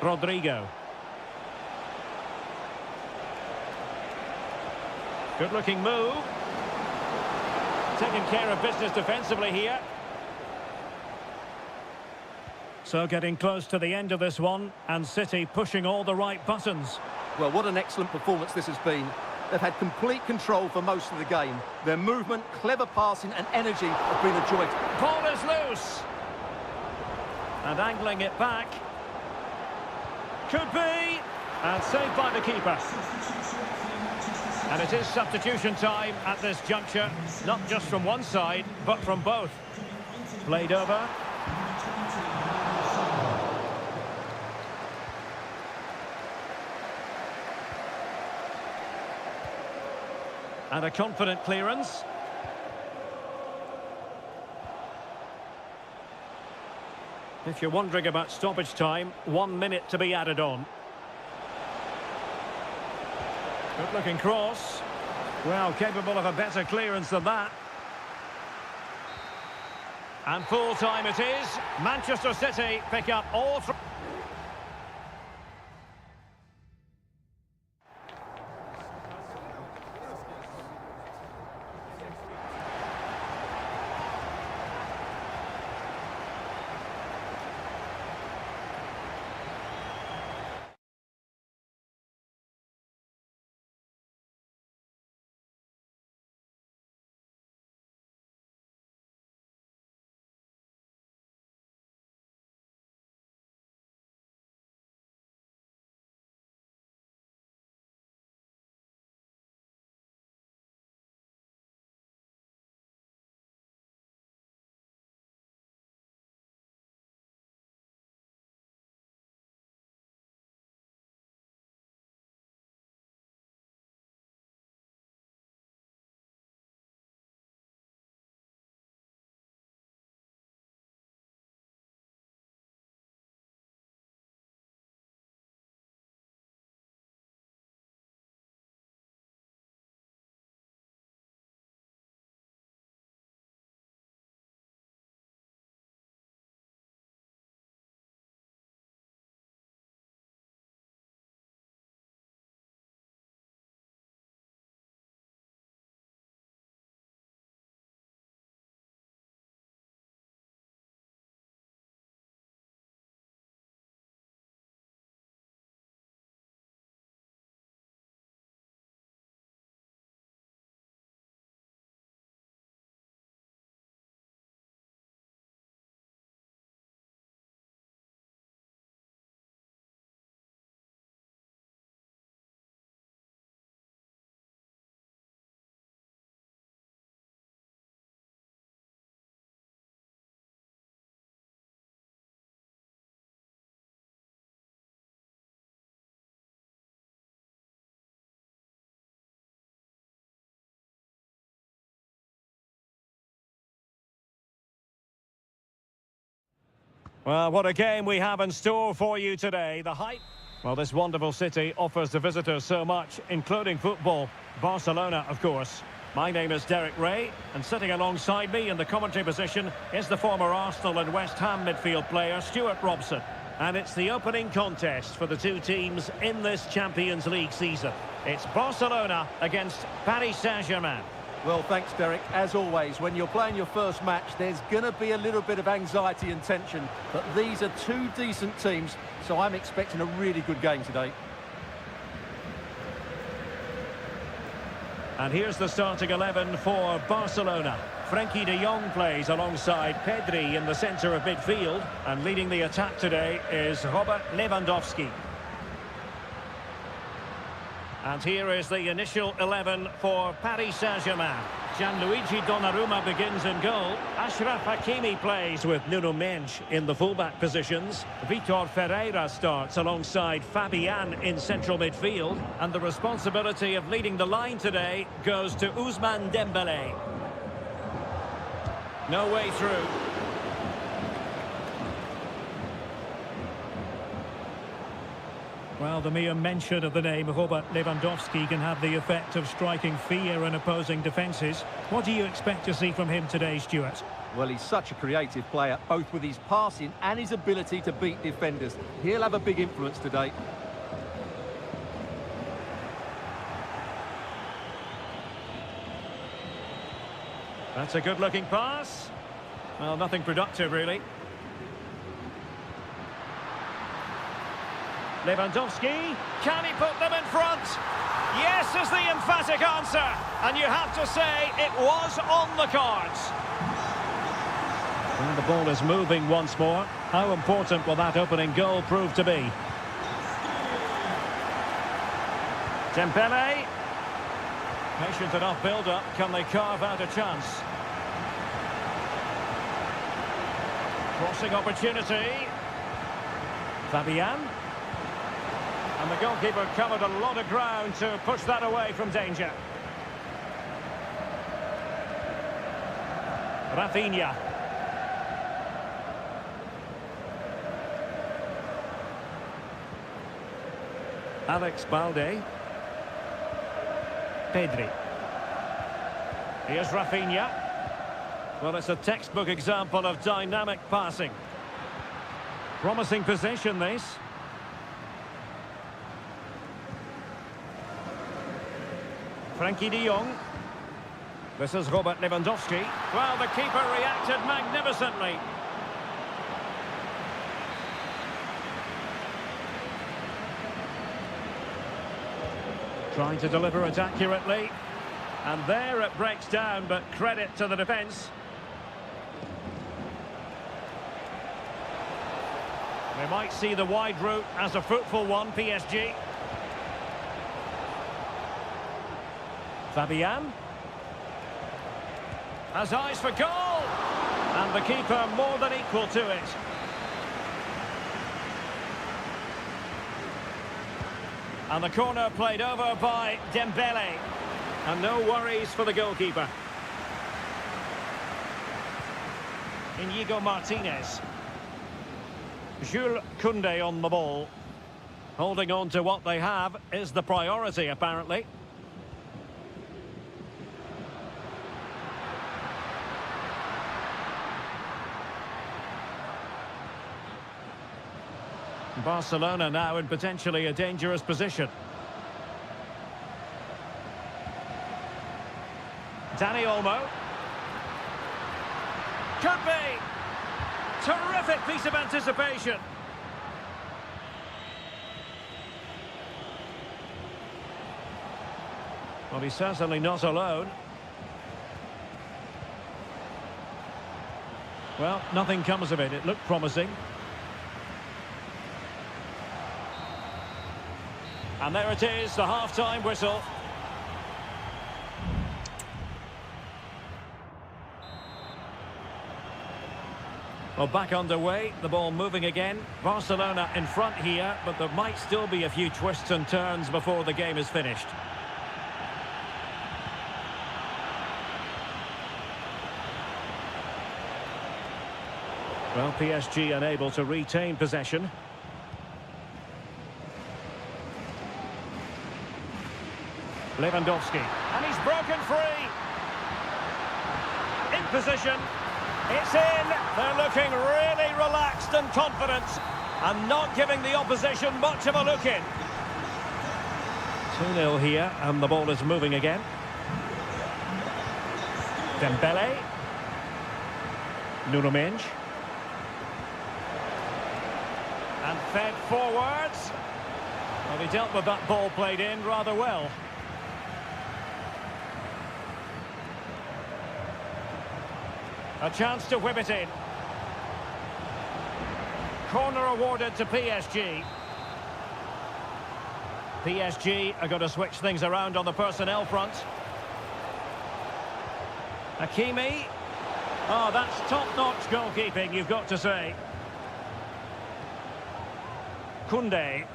[SPEAKER 1] Rodrigo. Good-looking move. Taking care of business defensively here. So getting close to the end of this one, and City pushing all the right buttons.
[SPEAKER 2] Well, what an excellent performance this has been. They've had complete control for most of the game. Their movement, clever passing and energy have been a joy.
[SPEAKER 1] Ball is loose. And angling it back. Could be. And saved by the keeper. And it is substitution time at this juncture, not just from one side, but from both. Played over. And a confident clearance. If you're wondering about stoppage time, 1 minute to be added on. Good-looking cross. Well, capable of a better clearance than that. And full time it is. Manchester City pick up all three. Well, what a game we have in store for you today. The hype. Well, this wonderful city offers the visitors so much, including football. Barcelona, of course. My name is Derek Ray, and sitting alongside me in the commentary position is the former Arsenal and West Ham midfield player, Stuart Robson. And it's the opening contest for the two teams in this Champions League season. It's Barcelona against Paris Saint-Germain.
[SPEAKER 2] Well, thanks, Derek. As always, when you're playing your first match, there's going to be a little bit of anxiety and tension. But these are two decent teams, so I'm expecting a really good game today.
[SPEAKER 1] And here's the starting 11 for Barcelona. Frenkie de Jong plays alongside Pedri in the centre of midfield. And leading the attack today is Robert Lewandowski. And here is the initial 11 for Paris Saint-Germain. Gianluigi Donnarumma begins in goal. Achraf Hakimi plays with Nuno Mendes in the fullback positions. Vitor Ferreira starts alongside Fabian in central midfield. And the responsibility of leading the line today goes to Ousmane Dembélé. No way through. Well, the mere mention of the name Robert Lewandowski can have the effect of striking fear in opposing defences. What do you expect to see from him today, Stuart?
[SPEAKER 2] Well, he's such a creative player, both with his passing and his ability to beat defenders. He'll have a big influence today.
[SPEAKER 1] That's a good-looking pass. Well, nothing productive, really. Lewandowski, can he put them in front? Yes is the emphatic answer, and you have to say it was on the cards. And the ball is moving once more. How important will that opening goal prove to be? Dembélé. Patient enough build-up. Can they carve out a chance? Crossing opportunity. Fabian. And the goalkeeper covered a lot of ground to push that away from danger. Rafinha. Alex Balde. Pedri. Here's Rafinha. Well, it's a textbook example of dynamic passing. Promising possession, this. Frenkie de Jong. This is Robert Lewandowski. Well, the keeper reacted magnificently. Trying to deliver it accurately. And there it breaks down, but credit to the defence. We might see the wide route as a fruitful one, PSG. Fabian has eyes for goal, and the keeper more than equal to it. And the corner played over by Dembélé, and no worries for the goalkeeper. Inigo Martinez. Jules Koundé on the ball. Holding on to what they have is the priority, apparently. Barcelona now in potentially a dangerous position. Dani Olmo. Could be. Terrific piece of anticipation. Well, he's certainly not alone. Well, nothing comes of it. It looked promising. And there it is, the half-time whistle. Well, back underway, the ball moving again. Barcelona in front here, but there might still be a few twists and turns before the game is finished. Well, PSG unable to retain possession. Lewandowski, and he's broken free. In position, it's in. They're looking really relaxed and confident, and not giving the opposition much of a look in. 2-0 here, and the ball is moving again. Dembele. Nuno Mendes. And fed forwards. Well, he dealt with that ball played in rather well. A chance to whip it in. Corner awarded to PSG. PSG are going to switch things around on the personnel front. Hakimi. Oh, that's top-notch goalkeeping, you've got to say. Koundé.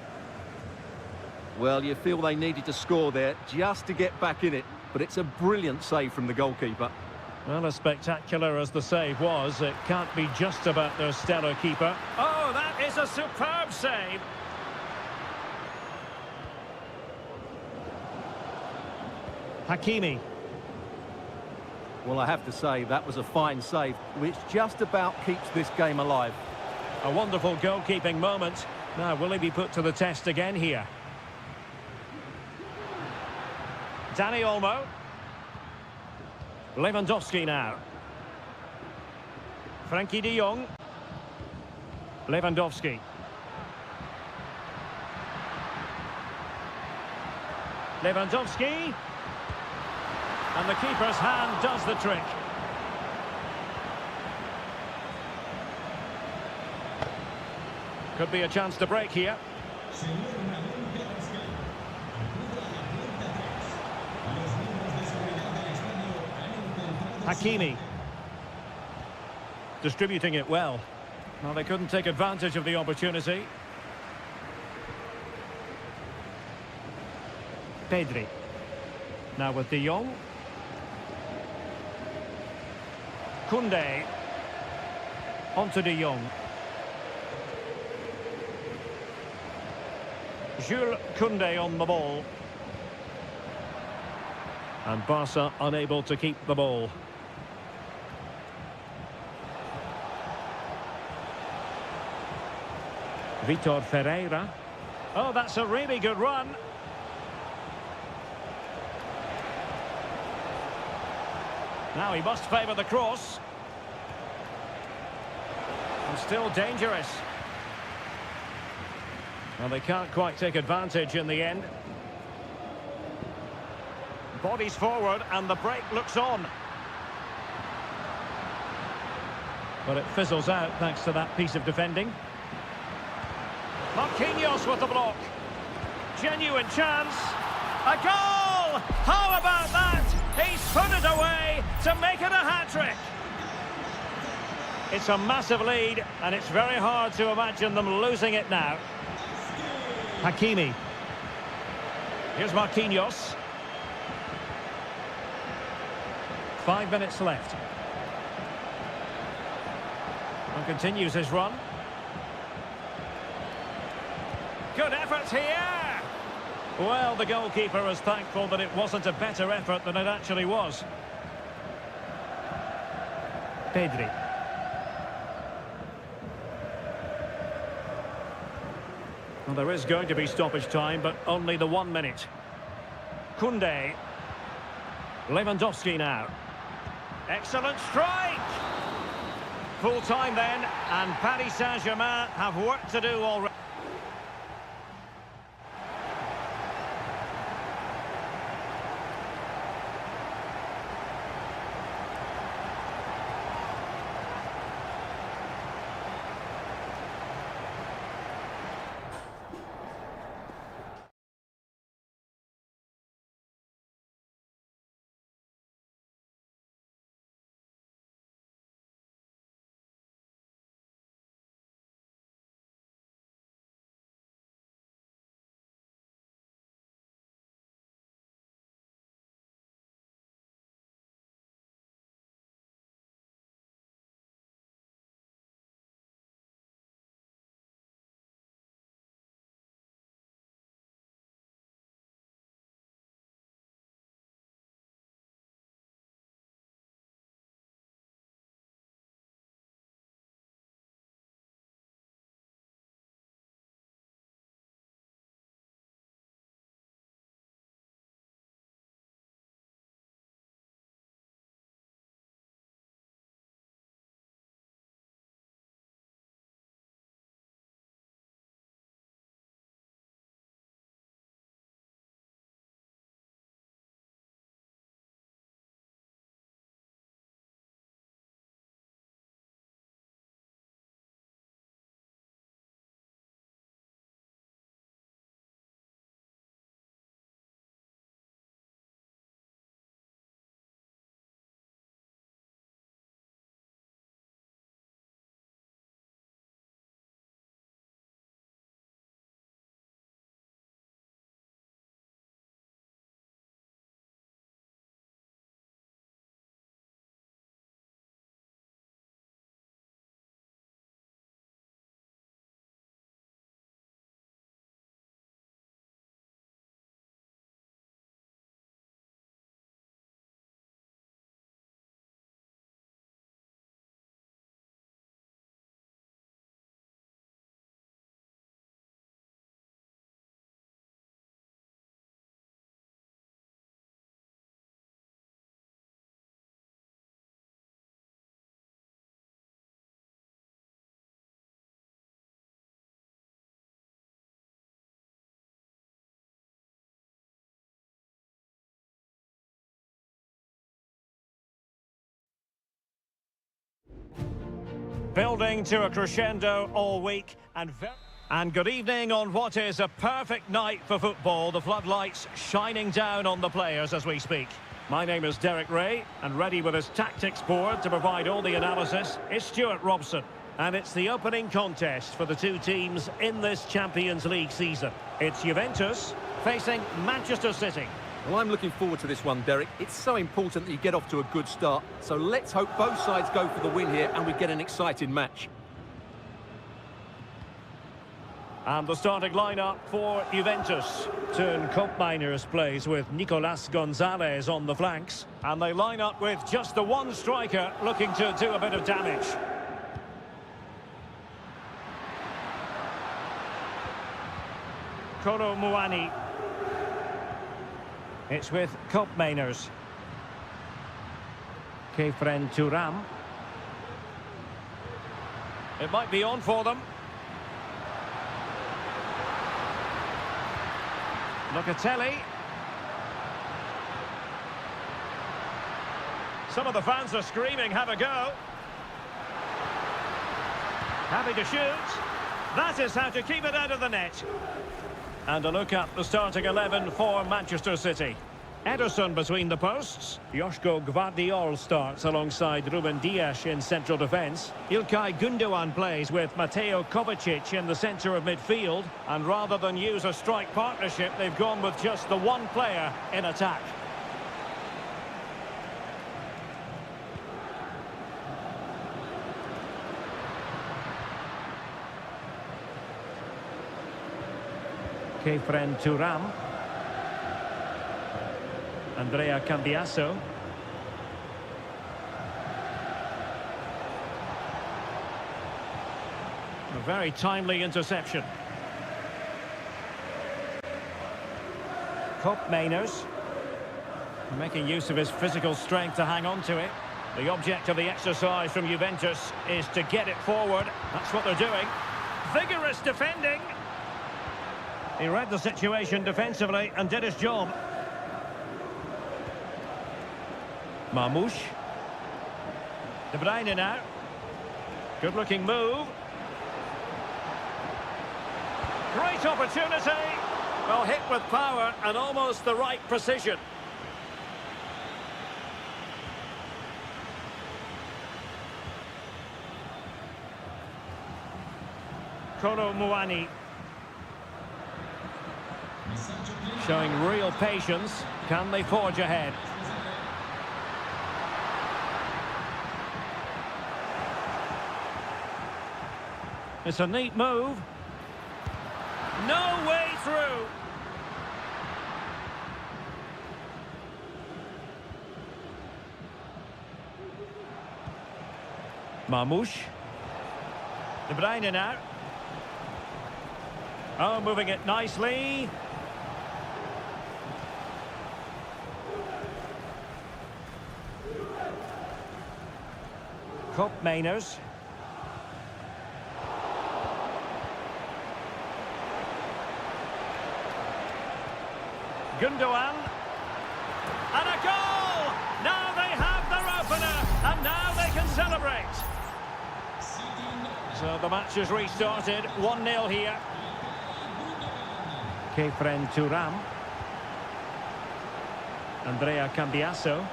[SPEAKER 2] Well, you feel they needed to score there just to get back in it, but it's a brilliant save from the goalkeeper.
[SPEAKER 1] Well, as spectacular as the save was, it can't be just about their stellar keeper. Oh, that is a superb save. Hakimi.
[SPEAKER 2] Well, I have to say, that was a fine save, which just about keeps this game alive.
[SPEAKER 1] A wonderful goalkeeping moment. Now, will he be put to the test again here? Dani Olmo. Lewandowski now. Frankie de Jong. Lewandowski. Lewandowski. And the keeper's hand does the trick. Could be a chance to break here. Hakimi. Distributing it well. Well, they couldn't take advantage of the opportunity. Pedri. Now with de Jong. Koundé. Onto de Jong. Jules Koundé on the ball. And Barca unable to keep the ball. Vitor Ferreira. Oh, that's a really good run. Now he must favour the cross. And still dangerous. Well, they can't quite take advantage in the end. Bodies forward and the break looks on. But it fizzles out thanks to that piece of defending. Marquinhos with the block. Genuine chance. A goal! How about that? He's put it away to make it a hat-trick. It's a massive lead, and it's very hard to imagine them losing it now. Hakimi. Here's Marquinhos. 5 minutes left. And continues his run. Good effort here. Well, the goalkeeper is thankful that it wasn't a better effort than it actually was. Pedri. Well, there is going to be stoppage time, but only the 1 minute. Koundé. Lewandowski now. Excellent strike! Full time then, and Paris Saint-Germain have work to do already. Building to a crescendo all week and good evening on what is a perfect night for football. The floodlights shining down on the players as we speak. My name is Derek Ray, and ready with his tactics board to provide all the analysis is Stuart Robson. And it's the opening contest for the two teams in this Champions League season. It's Juventus facing Manchester City.
[SPEAKER 2] Well, I'm looking forward to this one, Derek. It's so important that you get off to a good start. So let's hope both sides go for the win here and we get an exciting match.
[SPEAKER 1] And the starting lineup for Juventus. Turn Koopmeiners plays with Nicolas Gonzalez on the flanks. And they line up with just the one striker looking to do a bit of damage. Kolo Muani. It's with Koopmeiners. Kefren Thuram. It might be on for them. Locatelli. Some of the fans are screaming, have a go. Happy to shoot. That is how to keep it out of the net. And a look at the starting 11 for Manchester City. Ederson between the posts. Joško Gvardiol starts alongside Ruben Dias in central defence. Ilkay Gundogan plays with Mateo Kovacic in the centre of midfield. And rather than use a strike partnership, they've gone with just the one player in attack. Kefren Thuram. Andrea Cambiaso. A very timely interception. Koopmeiners. Making use of his physical strength to hang on to it. The object of the exercise from Juventus is to get it forward. That's what they're doing. Vigorous defending. He read the situation defensively and did his job. Marmoush. De Bruyne now. Good-looking move. Great opportunity. Well, hit with power and almost the right precision. Kolo Muani. Showing real patience. Can they forge ahead? It's a neat move. No way through. Marmoush. De Bruyne now. Oh, moving it nicely. Koopmeiners. Gundogan. And a goal! Now they have their opener, and now they can celebrate. So the match has restarted, 1-0 here. Kefren Thuram. Andrea Cambiaso.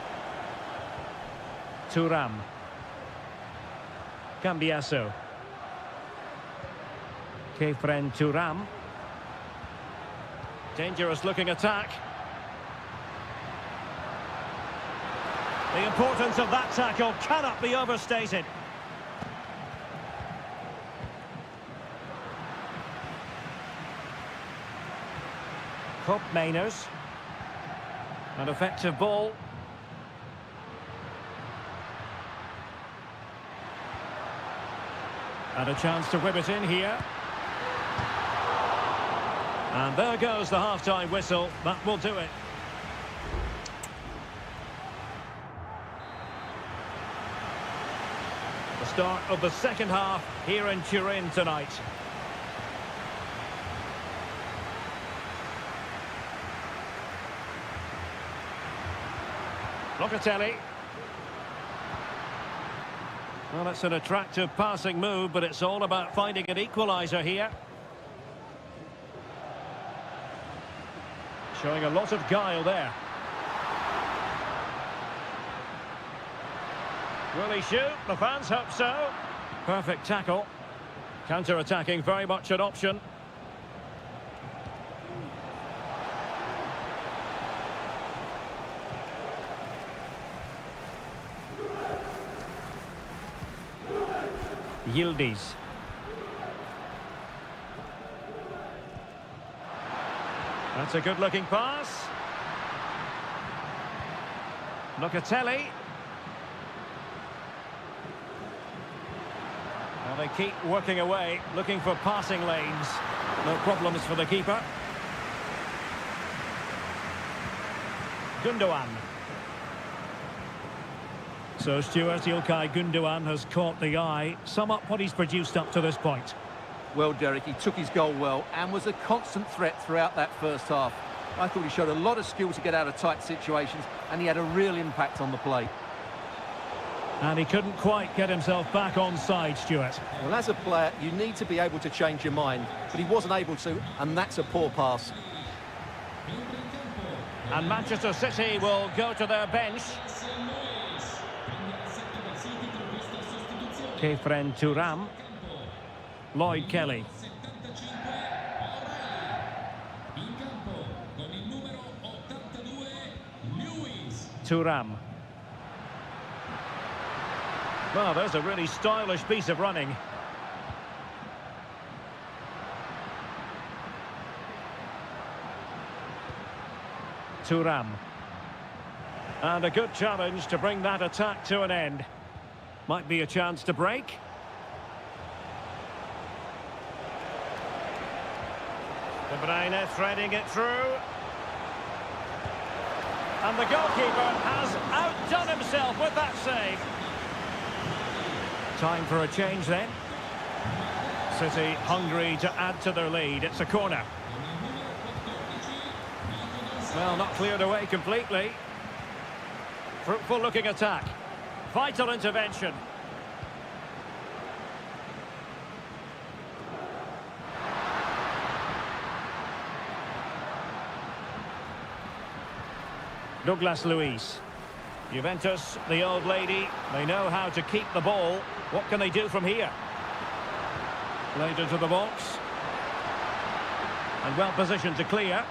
[SPEAKER 1] Thuram. Cambiaso. Kefren Thuram. Dangerous looking attack. The importance of that tackle cannot be overstated. Koopmeiners. An effective ball. And a chance to whip it in here. And there goes the half-time whistle. That will do it. The start of the second half here in Turin tonight. Locatelli. Well, it's an attractive passing move, but it's all about finding an equaliser here. Showing a lot of guile there. Will he shoot? The fans hope so. Perfect tackle. Counter-attacking, very much an option. Yildiz. That's a good-looking pass. Locatelli. Well, they keep working away, looking for passing lanes. No problems for the keeper. Gundogan. So Stuart, Ilkay Gundogan has caught the eye. Sum up what he's produced up to this point.
[SPEAKER 2] Well, Derek, he took his goal well and was a constant threat throughout that first half. I thought he showed a lot of skill to get out of tight situations, and he had a real impact on the play.
[SPEAKER 1] And he couldn't quite get himself back on side, Stuart.
[SPEAKER 2] Well, as a player, you need to be able to change your mind, but he wasn't able to, and that's a poor pass.
[SPEAKER 1] And Manchester City will go to their bench. Kefren Turam. Lloyd Kelly. Turam. Well, there's a really stylish piece of running. Turam. And a good challenge to bring that attack to an end. Might be a chance to break. De Bruyne threading it through. And the goalkeeper has outdone himself with that save. Time for a change then. City hungry to add to their lead. It's a corner. Well, not cleared away completely. Fruitful looking attack. Vital intervention. Douglas Luiz. Juventus, the old lady, they know how to keep the ball. What can they do from here? Played into the box. And well positioned to clear.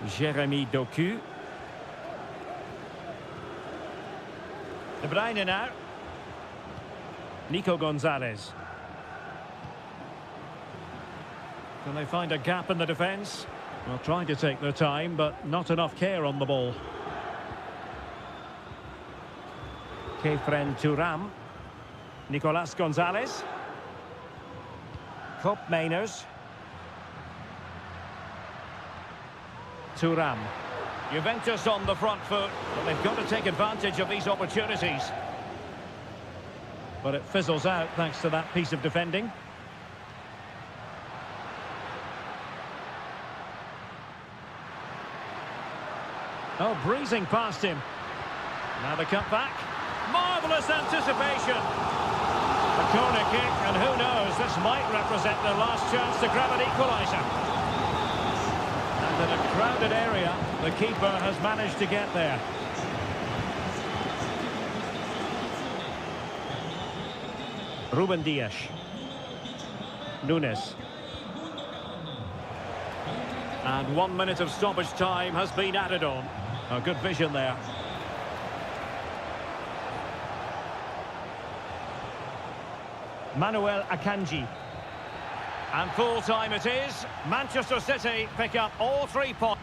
[SPEAKER 1] Jeremy Doku. De Bruyne now. Nico Gonzalez. Can they find a gap in the defence? Well, trying to take their time, but not enough care on the ball. Kefren Turam. Nicolas Gonzalez. Koop Mainers. Turam. Juventus on the front foot, but they've got to take advantage of these opportunities. But it fizzles out thanks to that piece of defending. Oh, breezing past him. Now the cut back. Marvellous anticipation. A corner kick, and who knows, this might represent their last chance to grab an equaliser. And in a crowded area, the keeper has managed to get there. Ruben Dias. Nunes. And 1 minute of stoppage time has been added on. A good vision there. Manuel Akanji. And full time it is. Manchester City pick up all 3 points.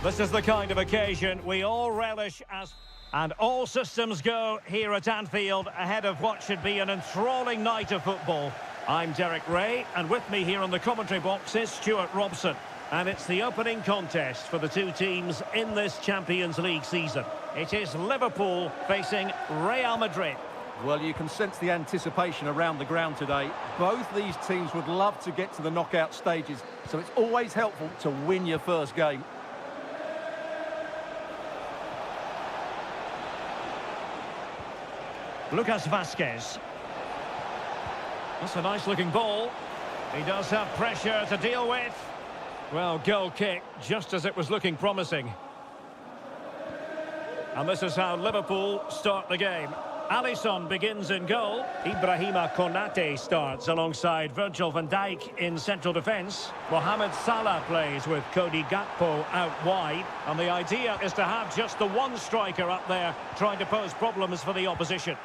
[SPEAKER 1] This is the kind of occasion we all relish as... And all systems go here at Anfield ahead of what should be an enthralling night of football. I'm Derek Ray, and with me here on the commentary box is Stuart Robson. And it's the opening contest for the two teams in this Champions League season. It is Liverpool facing Real Madrid.
[SPEAKER 2] Well, you can sense the anticipation around the ground today. Both these teams would love to get to the knockout stages, so it's always helpful to win your first game.
[SPEAKER 1] Lucas Vazquez. That's a nice-looking ball. He does have pressure to deal with. Well, goal kick, just as it was looking promising. And this is how Liverpool start the game. Alisson begins in goal. Ibrahima Konate starts alongside Virgil van Dijk in central defence. Mohamed Salah plays with Cody Gakpo out wide. And the idea is to have just the one striker up there trying to pose problems for the opposition.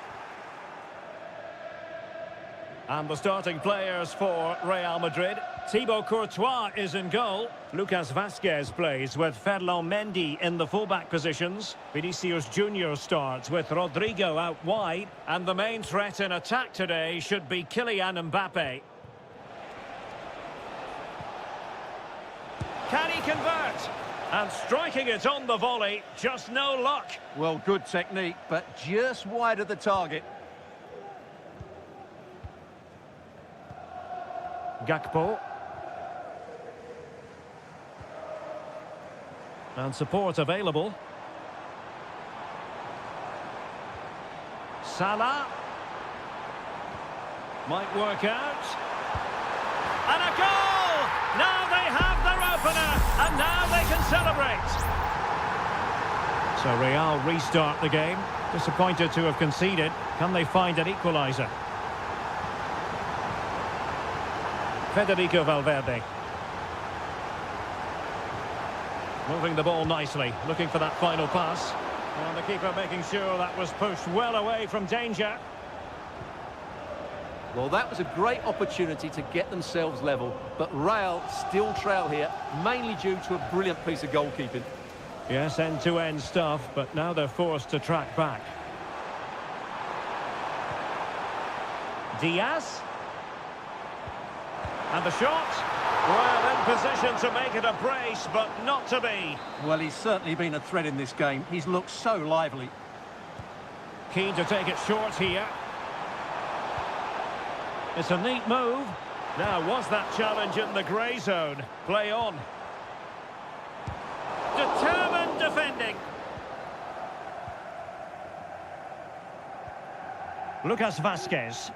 [SPEAKER 1] And the starting players for Real Madrid. Thibaut Courtois is in goal. Lucas Vazquez plays with Ferland Mendy in the fullback positions. Vinicius Junior starts with Rodrigo out wide. And the main threat in attack today should be Kylian Mbappe. Can he convert? And striking it on the volley, just no luck.
[SPEAKER 2] Well, good technique, but just wide of the target.
[SPEAKER 1] Gakpo. And support available. Salah. Might work out. And a goal! Now they have their opener, and now they can celebrate. So Real restart the game. Disappointed to have conceded. Can they find an equaliser? Federico Valverde. Moving the ball nicely, looking for that final pass. And the keeper making sure that was pushed well away from danger.
[SPEAKER 2] Well, that was a great opportunity to get themselves level, but Real still trail here, mainly due to a brilliant piece of goalkeeping.
[SPEAKER 1] Yes, end-to-end stuff, but now they're forced to track back. Diaz. And the shot, well, in position to make it a brace, but not to be.
[SPEAKER 2] Well, he's certainly been a threat in this game. He's looked so lively.
[SPEAKER 1] Keen to take it short here. It's a neat move. Now, was that challenge in the grey zone? Play on. Determined defending. Lucas Vazquez.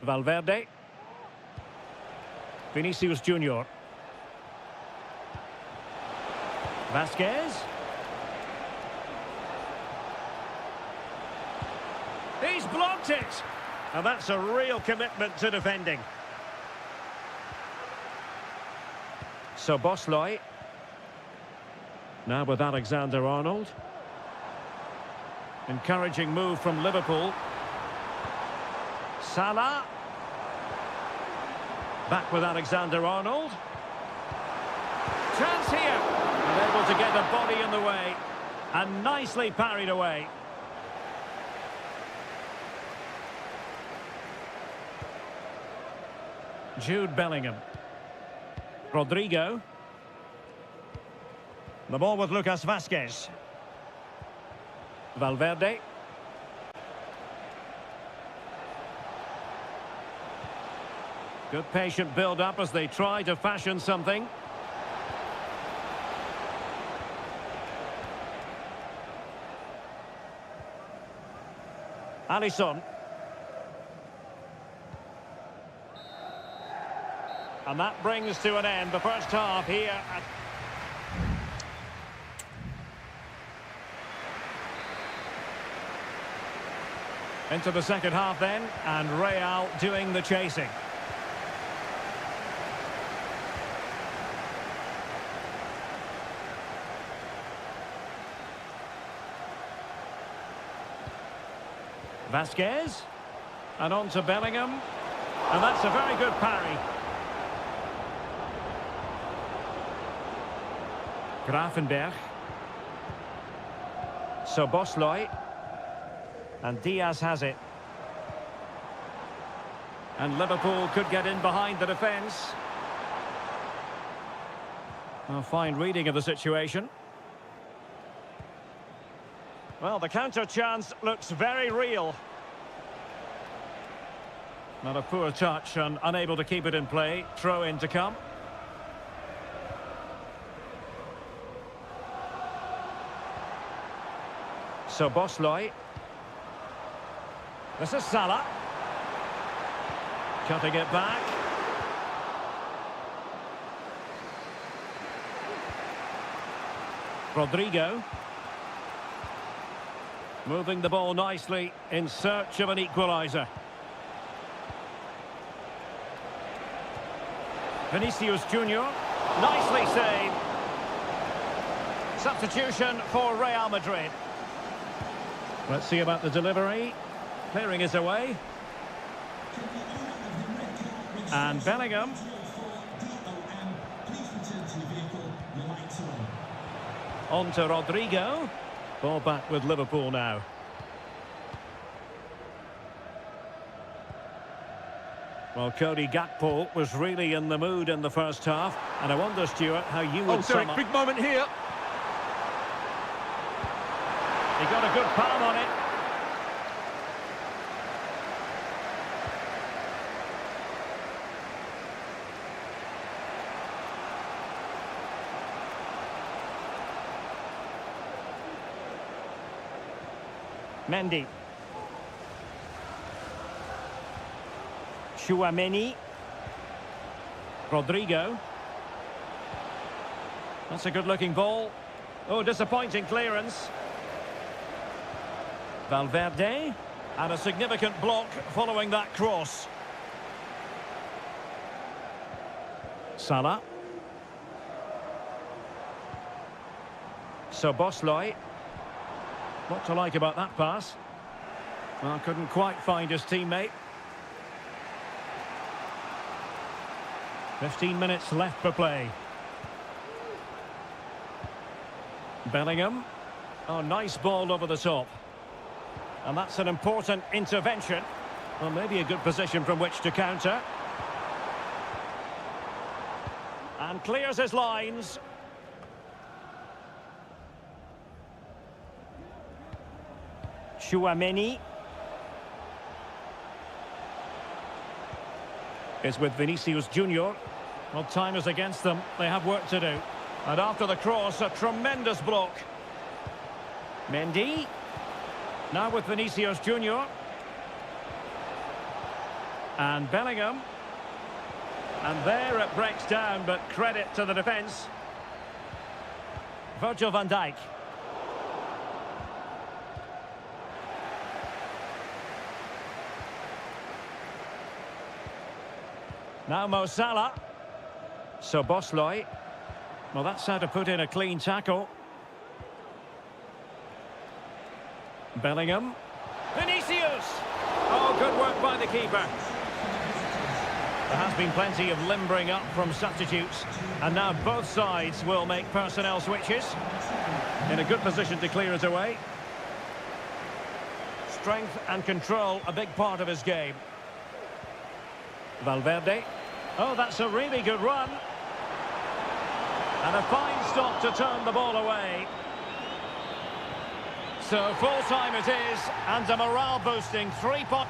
[SPEAKER 1] Valverde. Vinicius Junior. Vazquez. He's blocked it. And that's a real commitment to defending. So Bosley. Now with Alexander-Arnold. Encouraging move from Liverpool. Salah. Back with Alexander-Arnold. Chance here. And able to get a body in the way. And nicely parried away. Jude Bellingham. Rodrigo. The ball with Lucas Vazquez. Valverde. Good patient build-up as they try to fashion something. Alisson. And that brings to an end the first half here at... Into the second half then, and Real doing the chasing. Vazquez. And on to Bellingham. And that's a very good parry. Grafenberg. So Bosloy. And Diaz has it. And Liverpool could get in behind the defence. A fine reading of the situation. Well, the counter chance looks very real. Not a poor touch and unable to keep it in play. Throw in to come. So Bosloy. This is Salah. Cutting it back. Rodrigo. Moving the ball nicely in search of an equaliser. Vinicius Junior. Nicely saved. Substitution for Real Madrid. Let's see about the delivery. Clearing is away. And Bellingham. On to Rodrigo. Ball back with Liverpool now. Well, Cody Gakpo was really in the mood in the first half. And I wonder, Stuart, how you would sum up.
[SPEAKER 2] Big moment here.
[SPEAKER 1] He got a good palm on it. Mendy. Chouameni. Rodrigo. That's a good-looking ball. Oh, disappointing clearance. Valverde. And a significant block following that cross. Salah. So Bosloy. What to like about that pass? Well, couldn't quite find his teammate. 15 minutes left for play. Bellingham. Oh, nice ball over the top. And that's an important intervention. Well, maybe a good position from which to counter. And clears his lines. Chouameni is with Vinicius Junior. Well, time is against them. They have work to do. And after the cross, a tremendous block. Mendy. Now with Vinicius Junior. And Bellingham. And there it breaks down, but credit to the defence. Virgil van Dijk. Now Mo Salah. So Bosloy. Well, that's how to put in a clean tackle. Bellingham. Vinicius! Oh, good work by the keeper. There has been plenty of limbering up from substitutes. And now both sides will make personnel switches. In a good position to clear it away. Strength and control, a big part of his game. Valverde. Oh, that's a really good run. And a fine stop to turn the ball away. So full time it is, and a morale-boosting 3-point.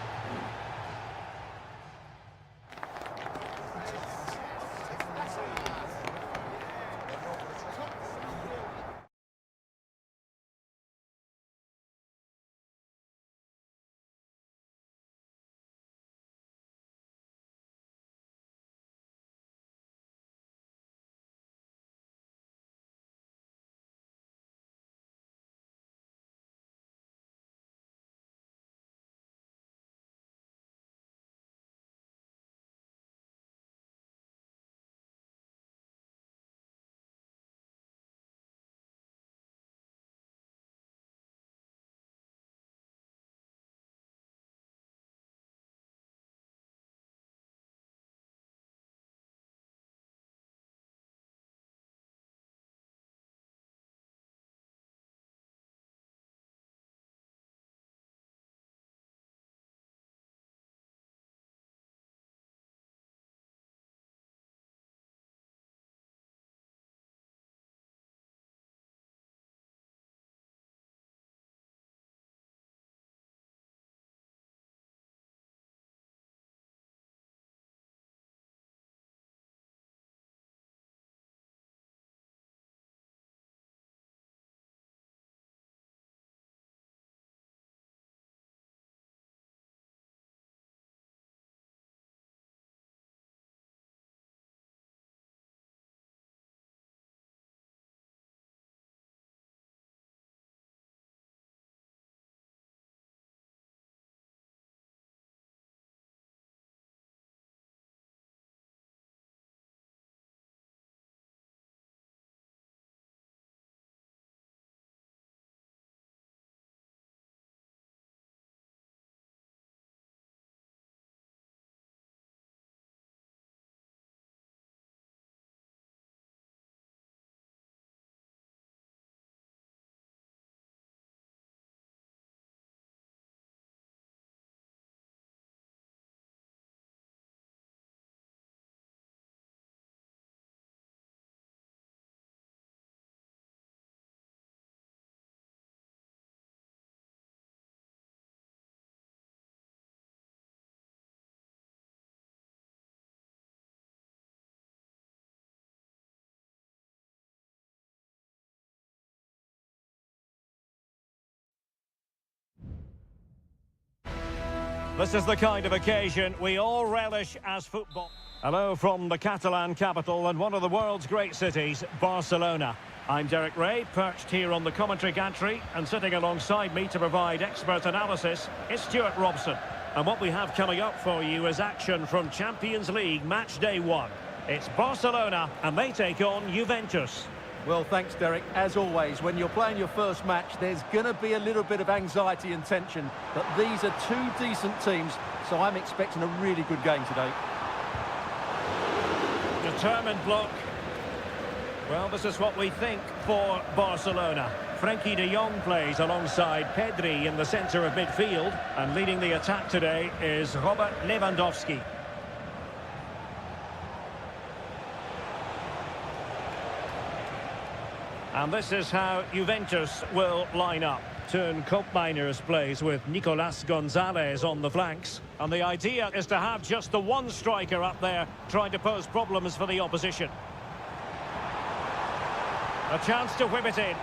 [SPEAKER 1] This is the kind of occasion we all relish as football. Hello from the Catalan capital and one of the world's great cities, Barcelona. I'm Derek Ray, perched here on the commentary gantry, and sitting alongside me to provide expert analysis is Stuart Robson. And what we have coming up for you is action from Champions League match day 1. It's Barcelona and they take on Juventus.
[SPEAKER 2] Well, thanks, Derek. As always, when you're playing your first match, there's going to be a little bit of anxiety and tension. But these are two decent teams, so I'm expecting a really good game today.
[SPEAKER 1] Determined block. Well, this is what we think for Barcelona. Frenkie de Jong plays alongside Pedri in the centre of midfield. And leading the attack today is Robert Lewandowski. And this is how Juventus will line up. Turn Koopmeiners plays with Nicolas Gonzalez on the flanks. And the idea is to have just the one striker up there trying to pose problems for the opposition. A chance to whip it in.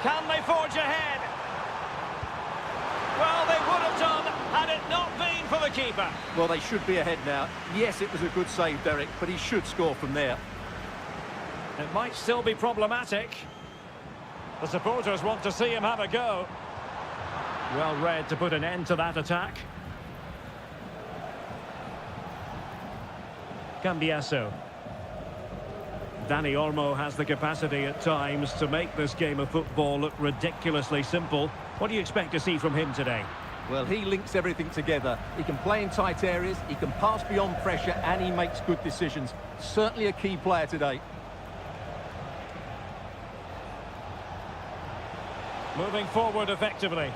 [SPEAKER 1] Can they forge ahead? Well, they would have done had it not been for the keeper.
[SPEAKER 2] Well, they should be ahead now. Yes, it was a good save, Derek, but he should score from there.
[SPEAKER 1] It might still be problematic. The supporters want to see him have a go. Well read to put an end to that attack. Cambiasso. Dani Olmo has the capacity at times to make this game of football look ridiculously simple. What do you expect to see from him today?
[SPEAKER 2] Well, he links everything together. He can play in tight areas, he can pass beyond pressure, and he makes good decisions. Certainly a key player today.
[SPEAKER 1] Moving forward effectively.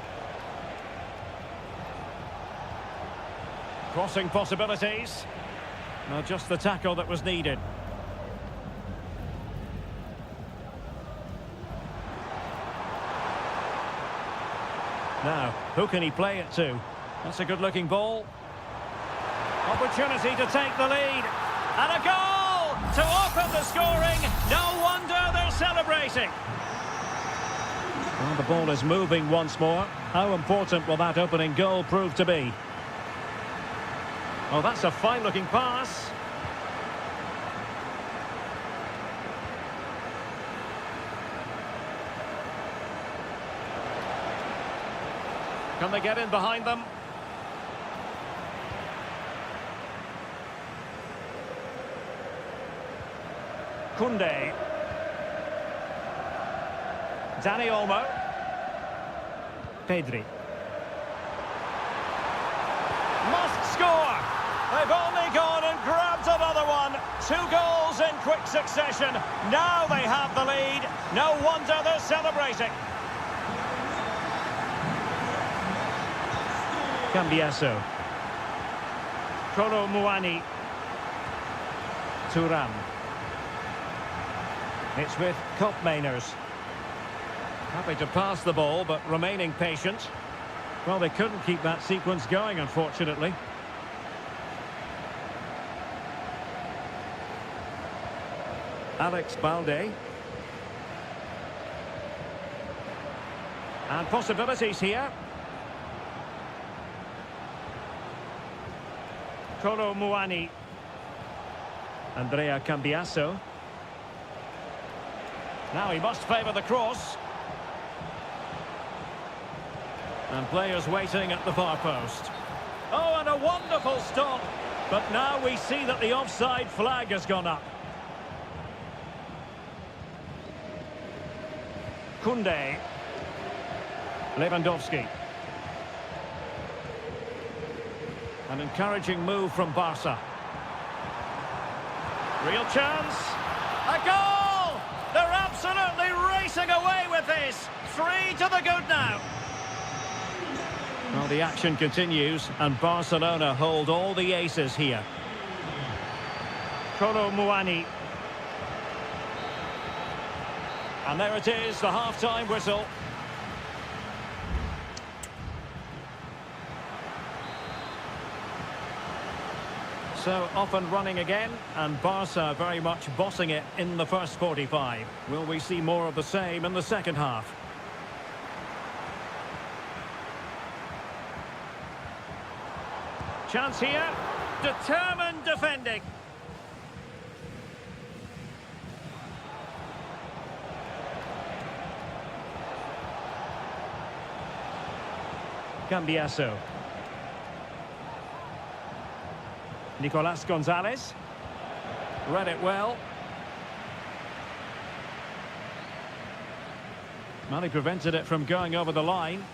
[SPEAKER 1] Crossing possibilities. Now just the tackle that was needed. Now, who can he play it to? That's a good-looking ball. Opportunity to take the lead. And a goal to open the scoring. No wonder they're celebrating. Well, the ball is moving once more. How important will that opening goal prove to be? Oh, that's a fine-looking pass. Can they get in behind them? Koundé. Dani Olmo. Pedri. Must score! They've only gone and grabbed another one. 2 goals in quick succession. Now they have the lead. No wonder they're celebrating. Cambiasso. Kolo Muani. Thuram. It's with Koopmeiners. Happy to pass the ball, but remaining patient. Well, they couldn't keep that sequence going, unfortunately. Alex Balde. And possibilities here. Kolo Muani. Andrea Cambiasso. Now he must favour the cross. And players waiting at the far post. Oh, and a wonderful stop. But now we see that the offside flag has gone up. Koundé. Lewandowski. An encouraging move from Barca. Real chance. A goal! They're absolutely racing away with this. 3 to the good now. Well, the action continues, and Barcelona hold all the aces here. Kolo Muani. And there it is, the half-time whistle. So, off and running again, and Barca very much bossing it in the first 45. Will we see more of the same in the second half? Chance here. Determined defending. Cambiaso. Nicolas Gonzalez. Read it well. Well, he prevented it from going over the line.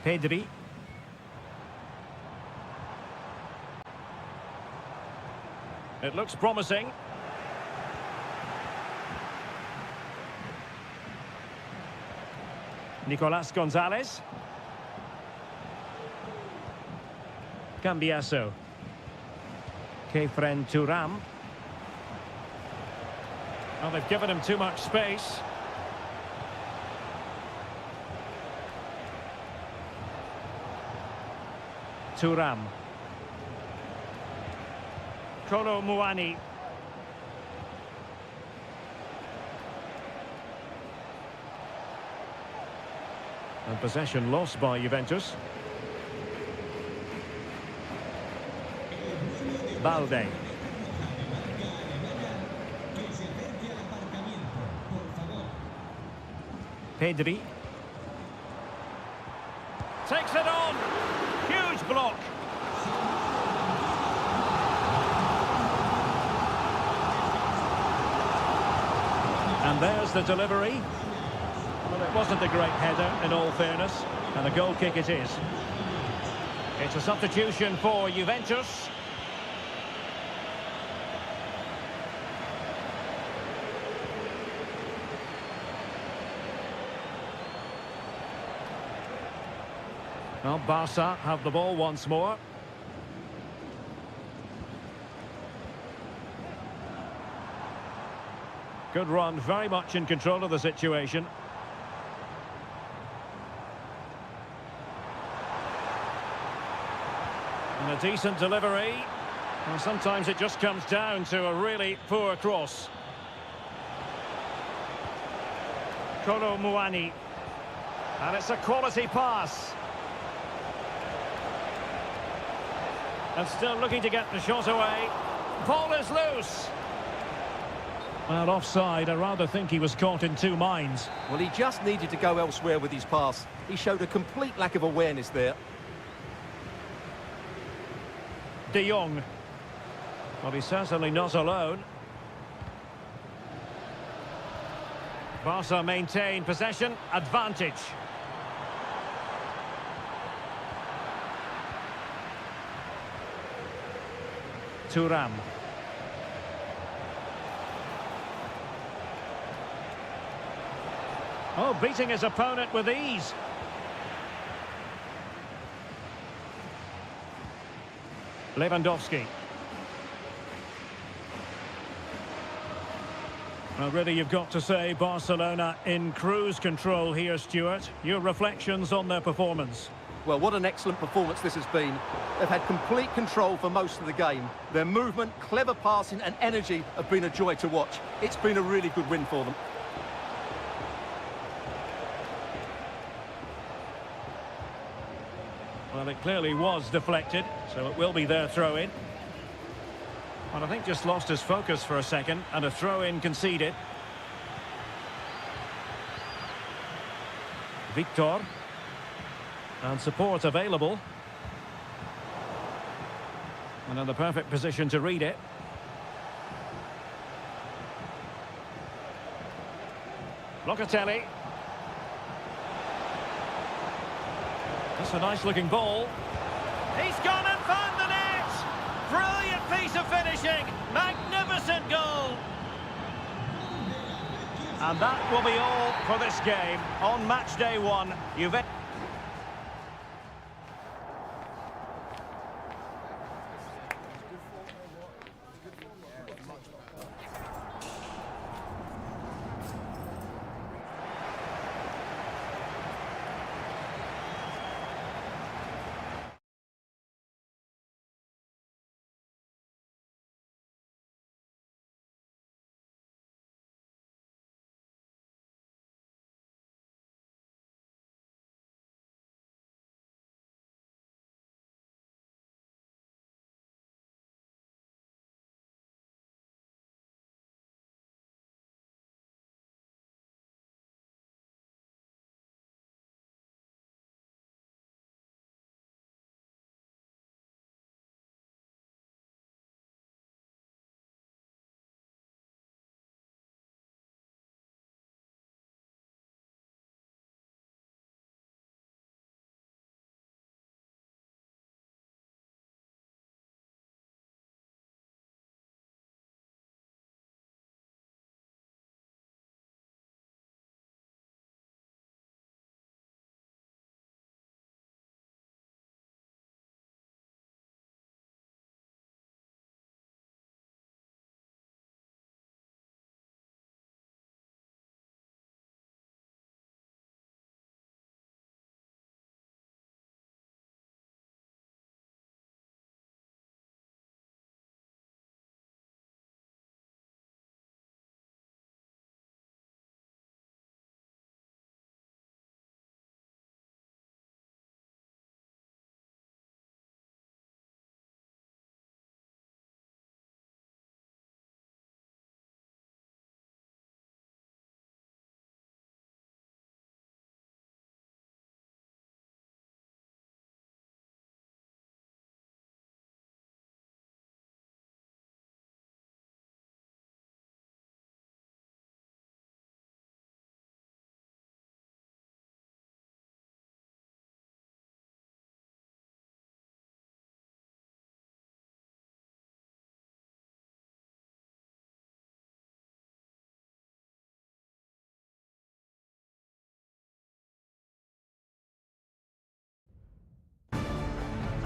[SPEAKER 1] Pedri. It looks promising. Nicolas Gonzalez. Cambiaso. Kefren Turam. Well, they've given him too much space. Turam. Kolo Muani. And possession lost by Juventus. Balde. Pedri. Takes it on. Huge block. And there's the delivery. Well, it wasn't a great header, in all fairness, and a goal kick it is. It's a substitution for Juventus. Well, Barca have the ball once more. Good run, very much in control of the situation. And a decent delivery. Well, sometimes it just comes down to a really poor cross. Kolo Muani. And it's a quality pass. And still looking to get the shot away. Ball is loose. Well, offside. I rather think he was caught in two minds.
[SPEAKER 2] Well, he just needed to go elsewhere with his pass. He showed a complete lack of awareness there.
[SPEAKER 1] De Jong. Well, he's certainly not alone. Barca maintain possession, advantage. Turam. Oh, beating his opponent with ease. Lewandowski. Well, really, you've got to say Barcelona in cruise control here, Stuart. Your reflections on their performance?
[SPEAKER 2] Well, what an excellent performance this has been. They've had complete control for most of the game. Their movement, clever passing and energy have been a joy to watch. It's been a really good win for them.
[SPEAKER 1] Well, it clearly was deflected, so it will be their throw-in. Well, I think just lost his focus for a second, and a throw-in conceded. Victor. And support available. And in the perfect position to read it. Locatelli. That's a nice-looking ball. He's gone and found the net! Brilliant piece of finishing! Magnificent goal! And that will be all for this game. On match day one, Juventus.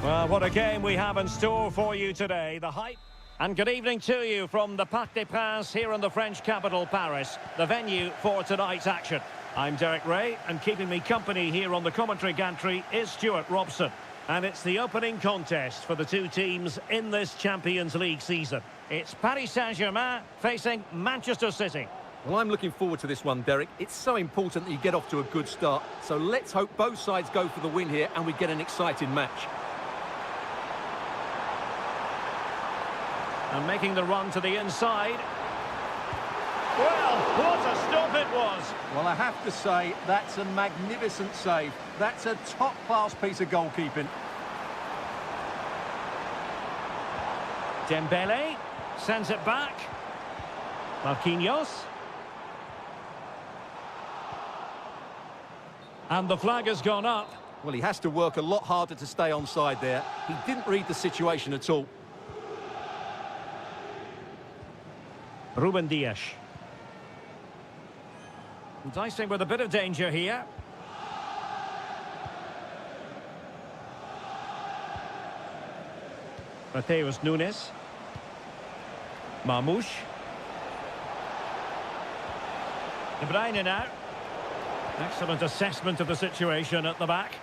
[SPEAKER 1] Well, what a game we have in store for you today. The hype. And good evening to you from the Parc des Princes here in the French capital, Paris, the venue for tonight's action. I'm Derek Ray, and keeping me company here on the commentary gantry is Stuart Robson. And it's the opening contest for the two teams in this Champions League season. It's Paris Saint-Germain facing Manchester City.
[SPEAKER 2] Well, I'm looking forward to this one, Derek. It's so important that you get off to a good start. So let's hope both sides go for the win here and we get an exciting match.
[SPEAKER 1] And making the run to the inside. Well, what a stop it was.
[SPEAKER 2] Well, I have to say, that's a magnificent save. That's a top-class piece of goalkeeping.
[SPEAKER 1] Dembele sends it back. Marquinhos. And the flag has gone up.
[SPEAKER 2] Well, he has to work a lot harder to stay onside there. He didn't read the situation at all.
[SPEAKER 1] Ruben Dias. Dicing with a bit of danger here. Mateus Nunes. Marmoush. De Bruyne now. Excellent assessment of the situation at the back.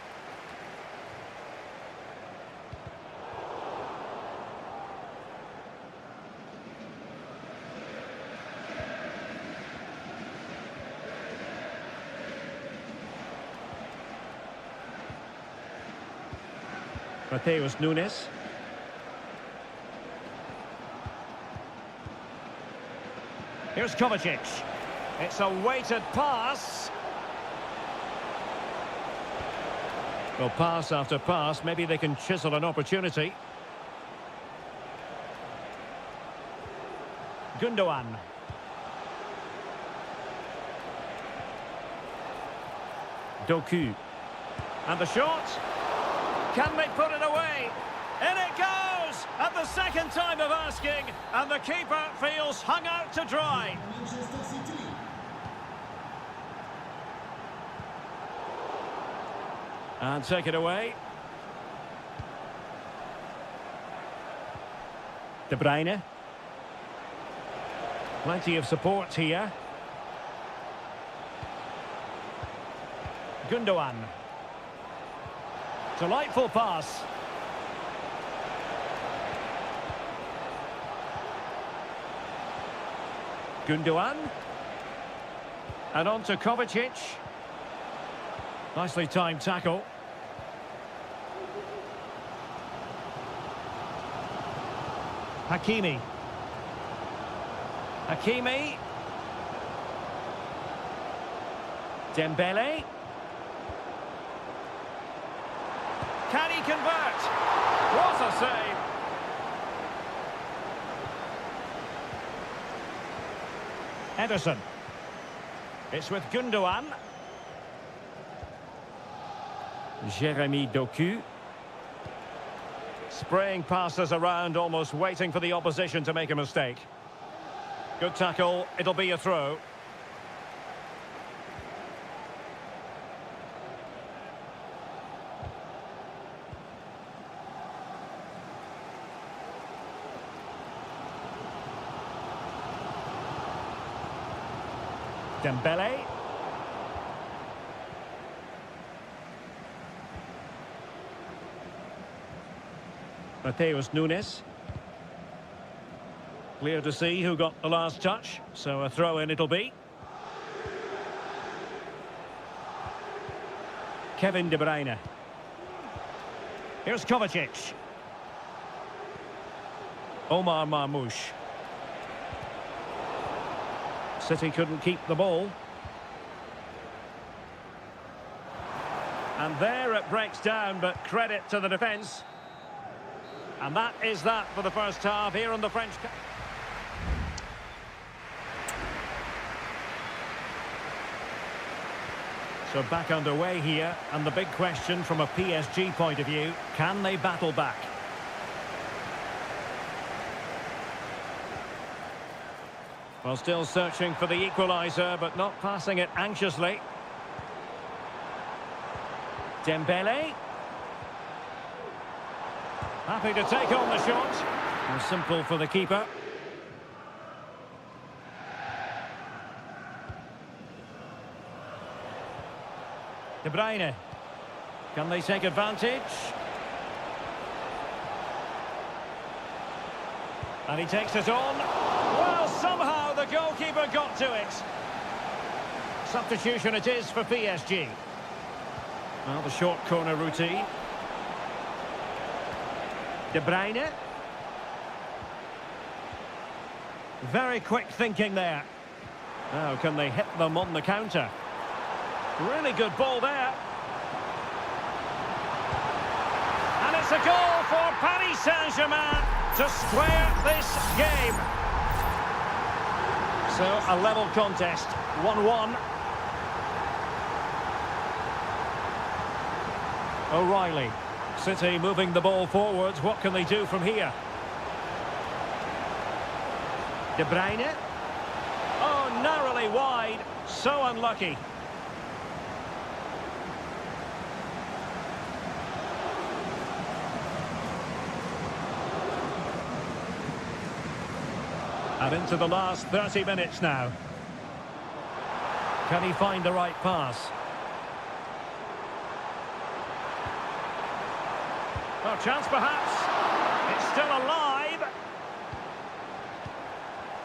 [SPEAKER 1] Mateus Nunes. Here's Kovacic. It's a weighted pass. Well, pass after pass, maybe they can chisel an opportunity. Gundogan. Doku. And the shot. Can they put it away? In it goes! At the second time of asking, and the keeper feels hung out to dry.
[SPEAKER 3] Manchester City.
[SPEAKER 1] And take it away. De Bruyne. Plenty of support here. Gundogan. Delightful pass. Gundogan. And on to Kovacic. Nicely timed tackle. Hakimi. Hakimi. Dembele. Can he convert? What a save! Ederson. It's with Gundogan. Jeremy Doku. Spraying passes around, almost waiting for the opposition to make a mistake. Good tackle, it'll be a throw. Dembele. Mateus Nunes. Clear to see who got the last touch, so a throw-in it'll be. Kevin De Bruyne. Here's Kovacic. Omar Marmoush. City couldn't keep the ball. And there it breaks down, but credit to the defence. And that is that for the first half here on the French. So back underway here, and the big question from a PSG point of view, can they battle back? Well, still searching for the equaliser, but not passing it anxiously. Dembele. Happy to take on the shot. And simple for the keeper. De Bruyne. Can they take advantage? And he takes it on. Well, somehow the goalkeeper got to it. Substitution it is for PSG. Well, the short corner routine. De Bruyne. Very quick thinking there. Now, can they hit them on the counter? Really good ball there. And it's a goal for Paris Saint-Germain to square this game. So, a level contest, 1-1. O'Reilly. City moving the ball forwards. What can they do from here? De Bruyne. Oh, narrowly wide. So unlucky. And into the last 30 minutes now. Can he find the right pass? Oh, chance perhaps. It's still alive.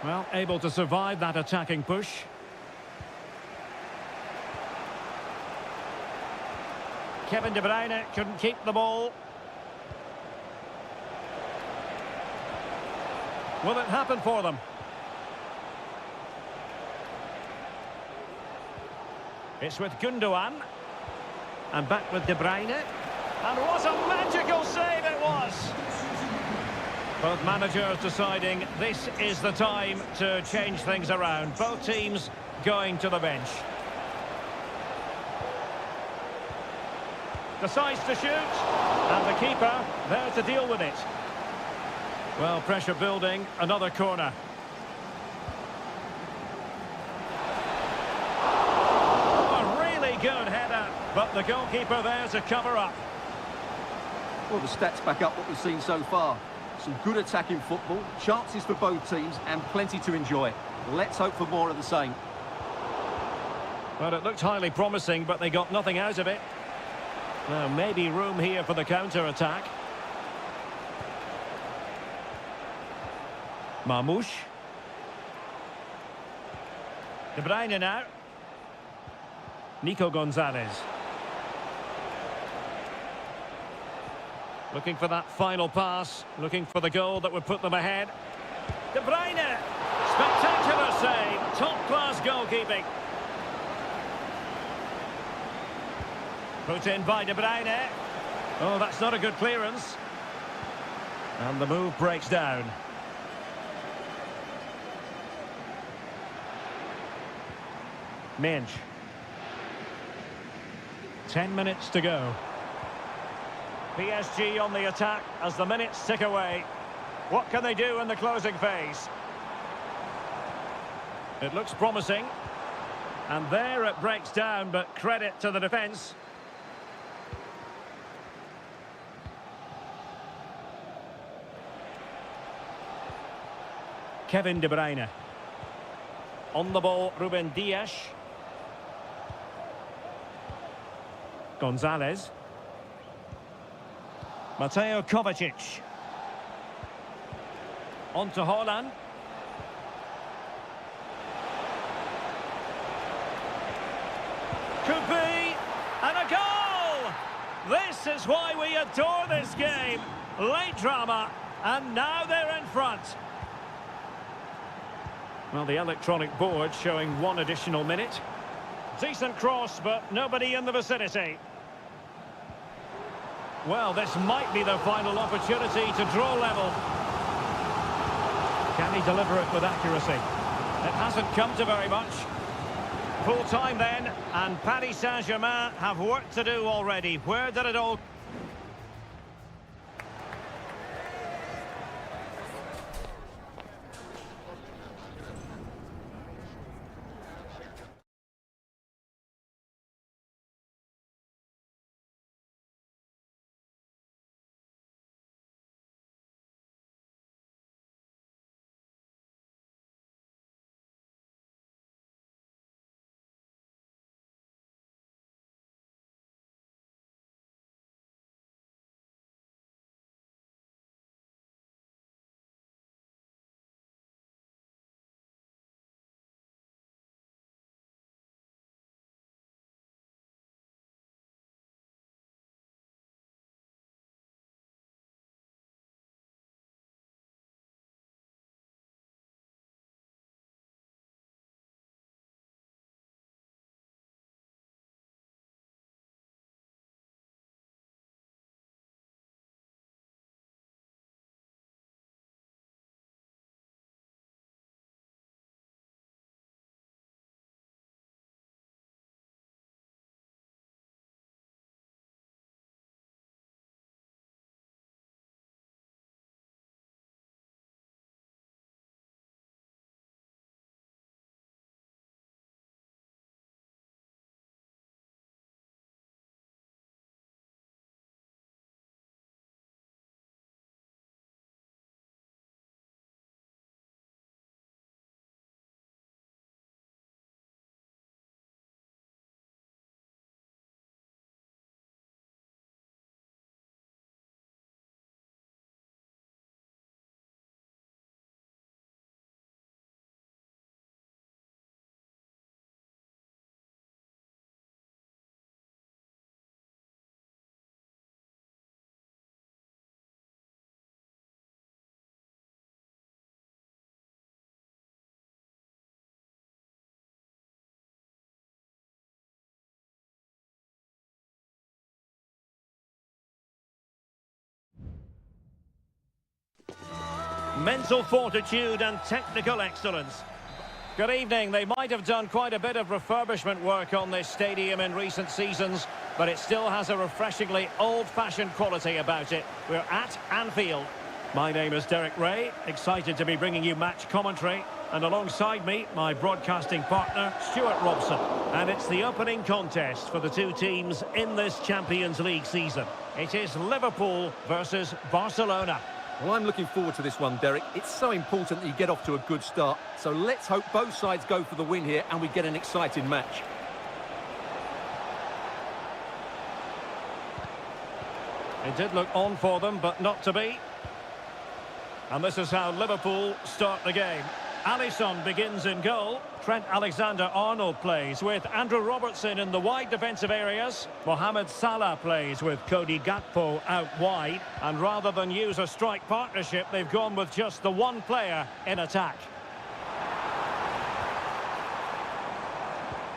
[SPEAKER 1] Well, able to survive that attacking push. Kevin De Bruyne couldn't keep the ball. Will it happen for them? It's with Gundogan. And back with De Bruyne. And what a magical save it was! Both managers deciding this is the time to change things around. Both teams going to the bench. Decides to shoot. And the keeper there to deal with it. Well, pressure building. Another corner. Oh, a really good header. But the goalkeeper there to cover up.
[SPEAKER 2] Well, the stats back up what we've seen so far. Some good attacking football, chances for both teams, and plenty to enjoy. Let's hope for more of the same.
[SPEAKER 1] Well, it looked highly promising, but they got nothing out of it. Now, maybe room here for the counter-attack. Marmoush. De Bruyne now. Nico Gonzalez. Looking for that final pass. Looking for the goal that would put them ahead. De Bruyne. Spectacular save. Top-class goalkeeping. Put in by De Bruyne. Oh, that's not a good clearance. And the move breaks down. Minge. 10 minutes to go. PSG on the attack as the minutes tick away. What can they do in the closing phase? It looks promising. And there it breaks down, but credit to the defence. Kevin De Bruyne. On the ball, Ruben Dias. Gonzalez. Mateo Kovacic. On to Haaland. Could be. And a goal! This is why we adore this game. Late drama. And now they're in front. Well, the electronic board showing one additional minute. Decent cross, but nobody in the vicinity. Well, this might be the final opportunity to draw level. Can he deliver it with accuracy? It hasn't come to very much. Full time then, and Paris Saint-Germain have work to do already. Where did it all mental fortitude and technical excellence. Good evening. They might have done quite a bit of refurbishment work on this stadium in recent seasons, but it still has a refreshingly old-fashioned quality about it. We're at Anfield. My name is Derek Ray, excited to be bringing you match commentary. And alongside me, my broadcasting partner, Stuart Robson. And it's the opening contest for the two teams in this Champions League season. It is Liverpool versus Barcelona.
[SPEAKER 2] Well, I'm looking forward to this one, Derek. It's so important that you get off to a good start. So let's hope both sides go for the win here and we get an exciting match.
[SPEAKER 1] It did look on for them, but not to be. And this is how Liverpool start the game. Alisson begins in goal. Trent Alexander-Arnold plays with Andrew Robertson in the wide defensive areas. Mohamed Salah plays with Cody Gakpo out wide. And rather than use a strike partnership, they've gone with just the one player in attack.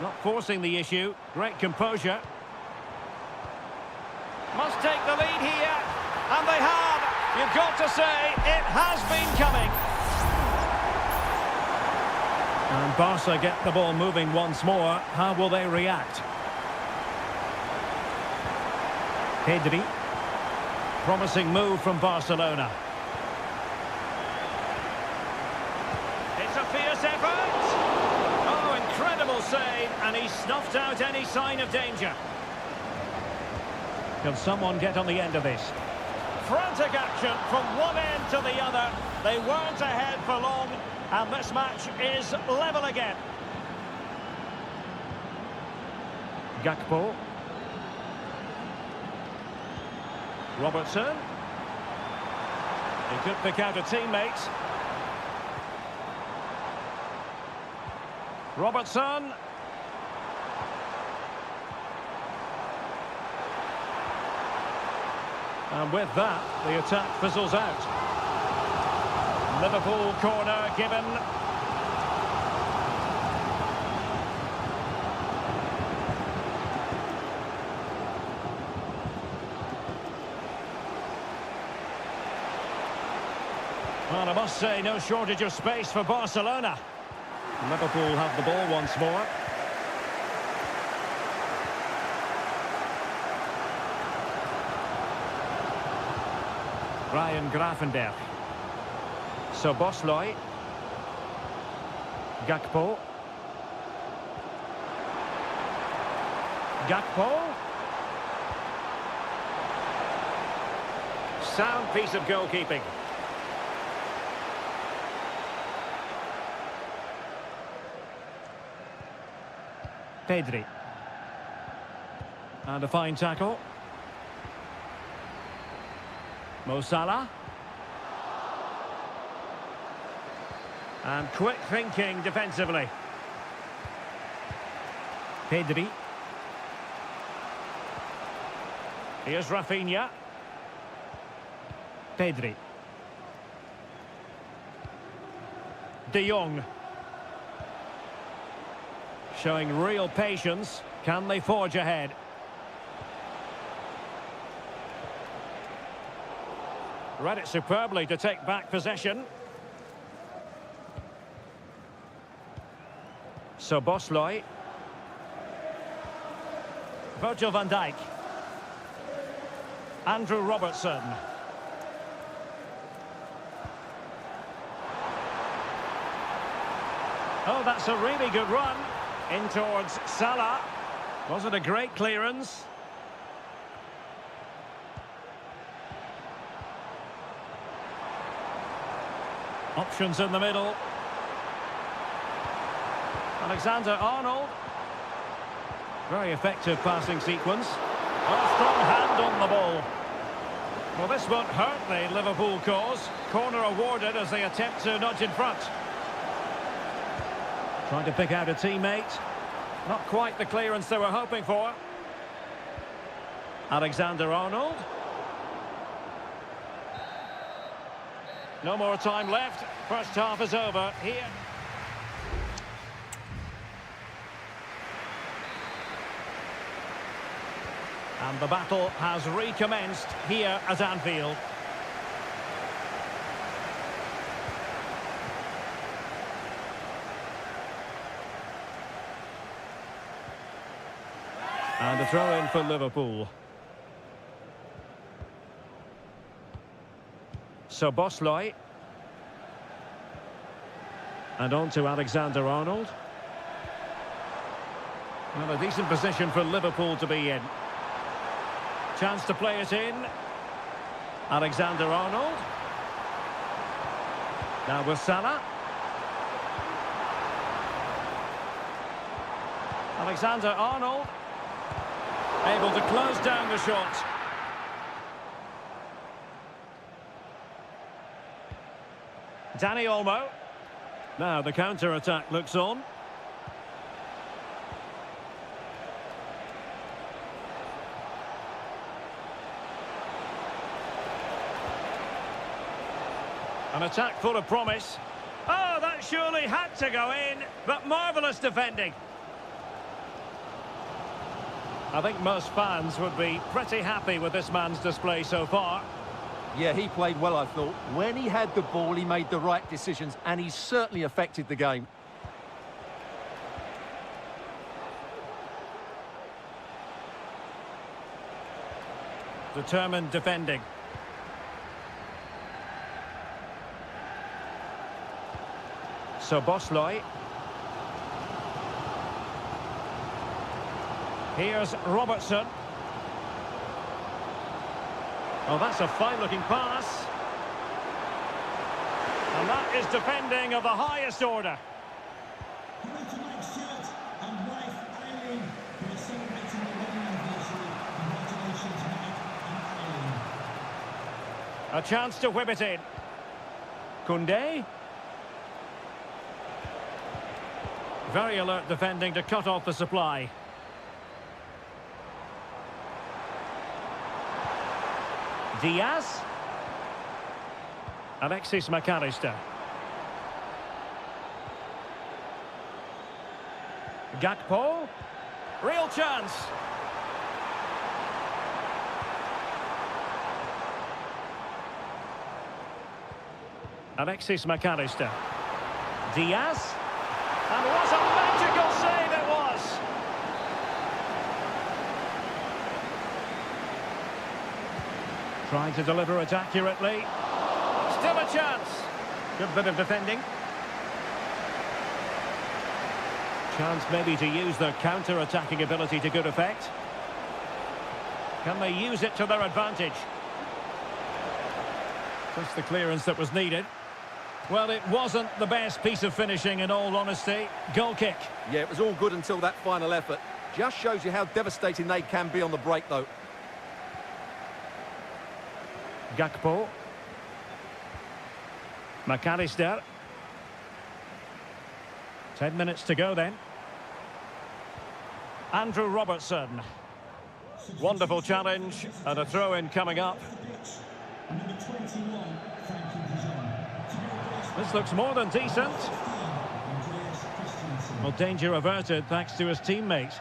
[SPEAKER 1] Not forcing the issue. Great composure. Must take the lead here. And they have. You've got to say, it has been coming. And Barca get the ball moving once more. How will they react? Pedri. Promising move from Barcelona. It's a fierce effort. Oh, incredible save. And he snuffed out any sign of danger. Can someone get on the end of this? Frantic action from one end to the other. They weren't ahead for long. And this match is level again. Gakpo. Robertson. He could pick out a teammate. Robertson. And with that, the attack fizzles out. Liverpool corner given. Well, I must say, no shortage of space for Barcelona. Liverpool have the ball once more. Ryan Gravenberch. Szoboszlai. Gakpo. Gakpo. Sound piece of goalkeeping. Pedri. And a fine tackle. Mo Salah. And quick thinking defensively. Pedri. Here's Rafinha. Pedri. De Jong. Showing real patience. Can they forge ahead? Read it superbly to take back possession. Szoboszlai. Virgil van Dijk. Andrew Robertson. Oh, that's a really good run. In towards Salah. Wasn't a great clearance. Options in the middle. Alexander-Arnold. Very effective passing sequence. A strong hand on the ball. Well, this won't hurt the Liverpool cause. Corner awarded as they attempt to nudge in front. Trying to pick out a teammate. Not quite the clearance they were hoping for. Alexander-Arnold. No more time left. First half is over here. And the battle has recommenced here at Anfield. And a throw in for Liverpool. So Bosloy. And on to Alexander-Arnold. Well, a decent position for Liverpool to be in. Chance to play it in. Alexander-Arnold. Now with Salah. Alexander-Arnold. Able to close down the shot. Dani Olmo. Now the counter-attack looks on. An attack full of promise. Oh, that surely had to go in, but marvellous defending. I think most fans would be pretty happy with this man's display so far.
[SPEAKER 2] Yeah, he played well, I thought. When he had the ball, he made the right decisions, and he certainly affected the game.
[SPEAKER 1] Determined defending. So Bosloy. Here's Robertson. Oh, that's a fine-looking pass. And that is defending of the highest order.
[SPEAKER 3] Coming to Mike Stewart and wife Eileen, who are celebrating the wedding anniversary. Congratulations, Mike and Eileen.
[SPEAKER 1] A chance to whip it in. Koundé. Very alert defending to cut off the supply. Diaz. Alexis McAllister. Gakpo. Real chance. Alexis McAllister. Diaz. And what a magical save it was! Trying to deliver it accurately. Still a chance. Good bit of defending. Chance maybe to use their counter-attacking ability to good effect. Can they use it to their advantage? Just the clearance that was needed. Well, it wasn't the best piece of finishing, in all honesty. Goal kick.
[SPEAKER 2] Yeah, it was all good until that final effort. Just shows you how devastating they can be on the break, though.
[SPEAKER 1] Gakpo. McAllister. 10 minutes to go then. Andrew Robertson. Wonderful challenge and a throw-in coming up.
[SPEAKER 3] Number 21, Frankie de Jong.
[SPEAKER 1] This looks more than decent. Well, danger averted thanks to his teammate.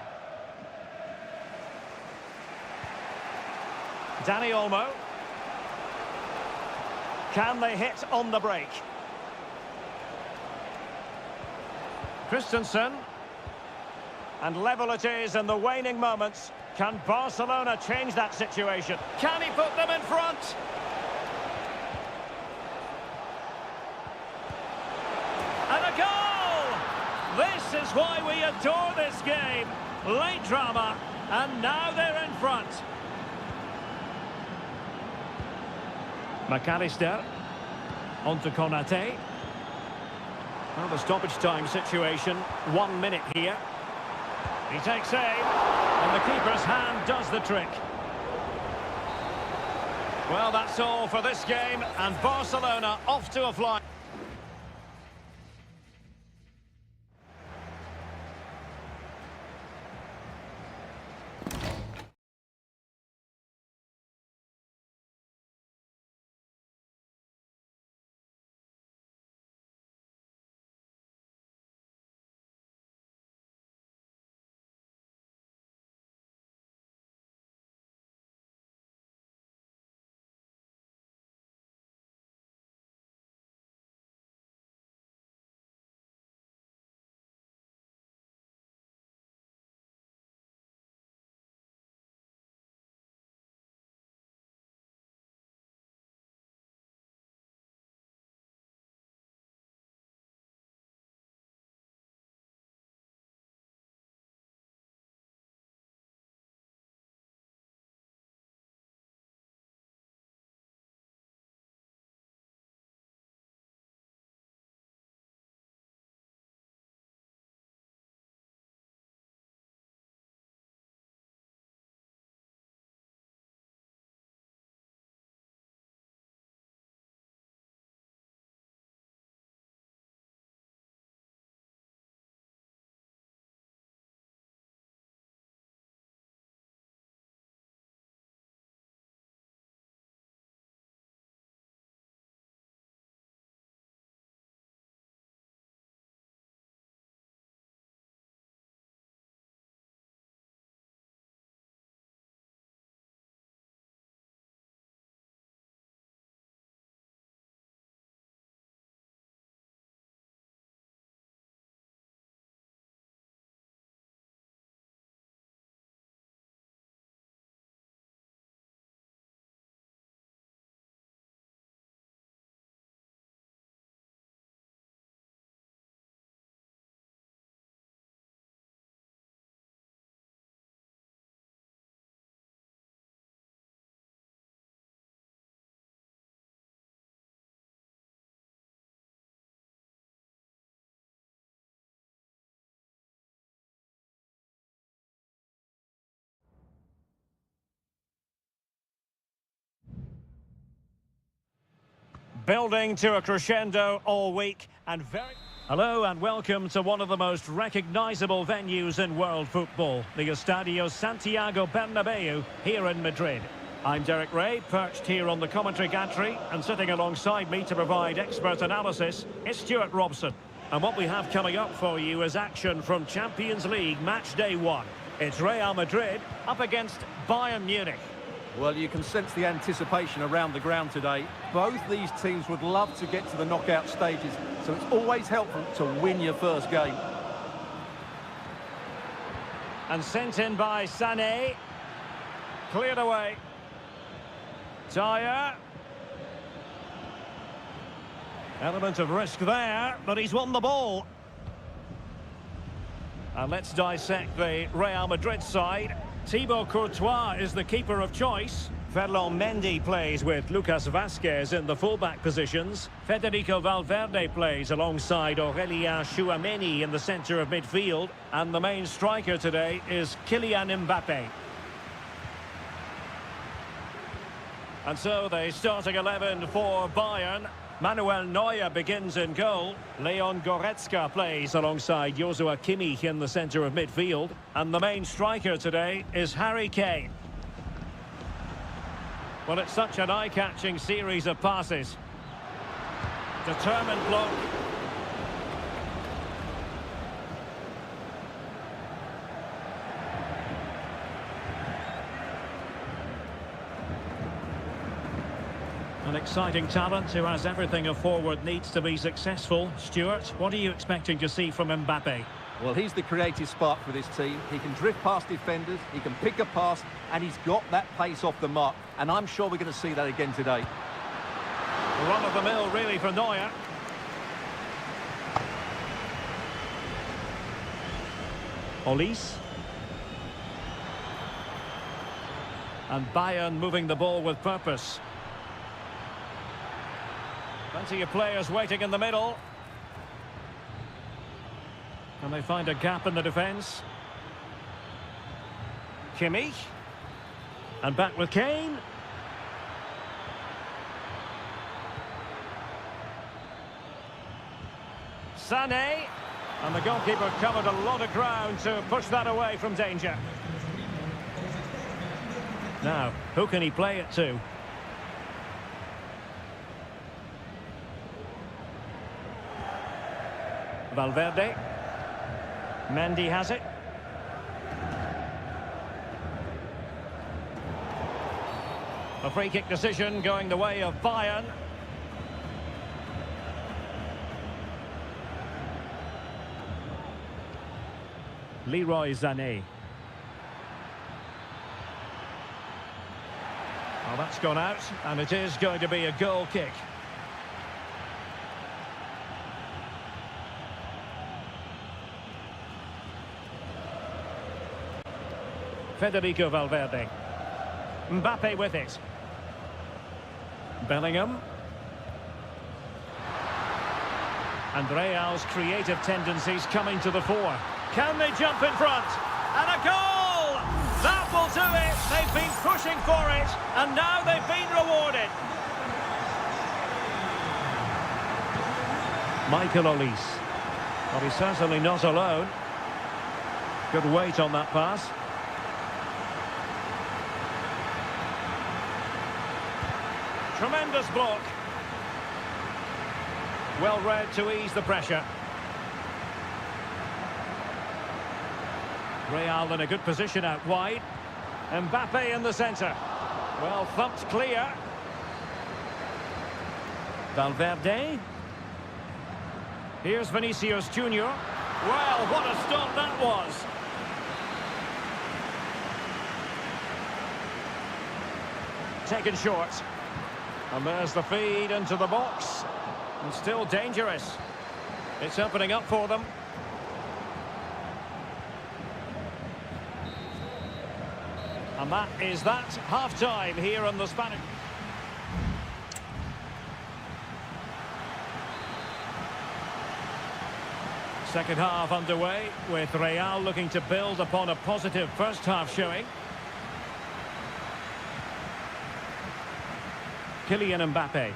[SPEAKER 1] Dani Olmo. Can they hit on the break? Christensen. And level it is in the waning moments. Can Barcelona change that situation? Can he put them in front? And a goal! This is why we adore this game. Late drama, and now they're in front. McAllister. On to Konate. Well, the stoppage time situation. 1 minute here. He takes aim, and the keeper's hand does the trick. Well, that's all for this game, and Barcelona off to a fly. Building to a crescendo all week and very... Hello and welcome to one of the most recognisable venues in world football, the Estadio Santiago Bernabeu here in Madrid. I'm Derek Ray, perched here on the commentary gantry, and sitting alongside me to provide expert analysis is Stuart Robson. And what we have coming up for you is action from Champions League match day 1. It's Real Madrid up against Bayern Munich.
[SPEAKER 2] Well, you can sense the anticipation around the ground today. Both these teams would love to get to the knockout stages, so it's always helpful to win your first game.
[SPEAKER 1] And sent in by Sané. Cleared away. Dyer. Element of risk there, but he's won the ball. And let's dissect the Real Madrid side. Thibaut Courtois is the keeper of choice. Ferland Mendy plays with Lucas Vazquez in the fullback positions. Federico Valverde plays alongside Aurelien Tchouameni in the centre of midfield. And the main striker today is Kylian Mbappe. And so the starting 11 for Bayern. Manuel Neuer begins in goal. Leon Goretzka plays alongside Joshua Kimmich in the centre of midfield. And the main striker today is Harry Kane. Well, it's such an eye-catching series of passes. Determined block. An exciting talent who has everything a forward needs to be successful. Stuart, what are you expecting to see from Mbappe?
[SPEAKER 2] Well, he's the creative spark for this team. He can drift past defenders, he can pick a pass, and he's got that pace off the mark. And I'm sure we're going to see that again today.
[SPEAKER 1] Run of the mill, really, for Neuer. Olise. And Bayern moving the ball with purpose. Plenty of players waiting in the middle. Can they find a gap in the defence? Kimmich. And back with Kane. Sané. And the goalkeeper covered a lot of ground to push that away from danger. Now, who can he play it to? Valverde. Mendy has it. A free kick decision going the way of Bayern. Leroy Sané. Well, that's gone out, and it is going to be a goal kick. Federico Valverde. Mbappe with it. Bellingham. And Real's creative tendencies coming to the fore. Can they jump in front? And a goal! That will do it! They've been pushing for it, and now they've been rewarded. Michael Olise. Well, he's certainly not alone. Good weight on that pass. Tremendous block. Well read to ease the pressure. Real in a good position out wide. Mbappe in the centre. Well thumped clear. Valverde. Here's Vinicius Junior. Well, what a stop that was. Taken short. And there's the feed into the box. And still dangerous. It's opening up for them. And that is that. Half-time here on the Spanish. Second half underway, with Real looking to build upon a positive first half showing. Kylian Mbappe.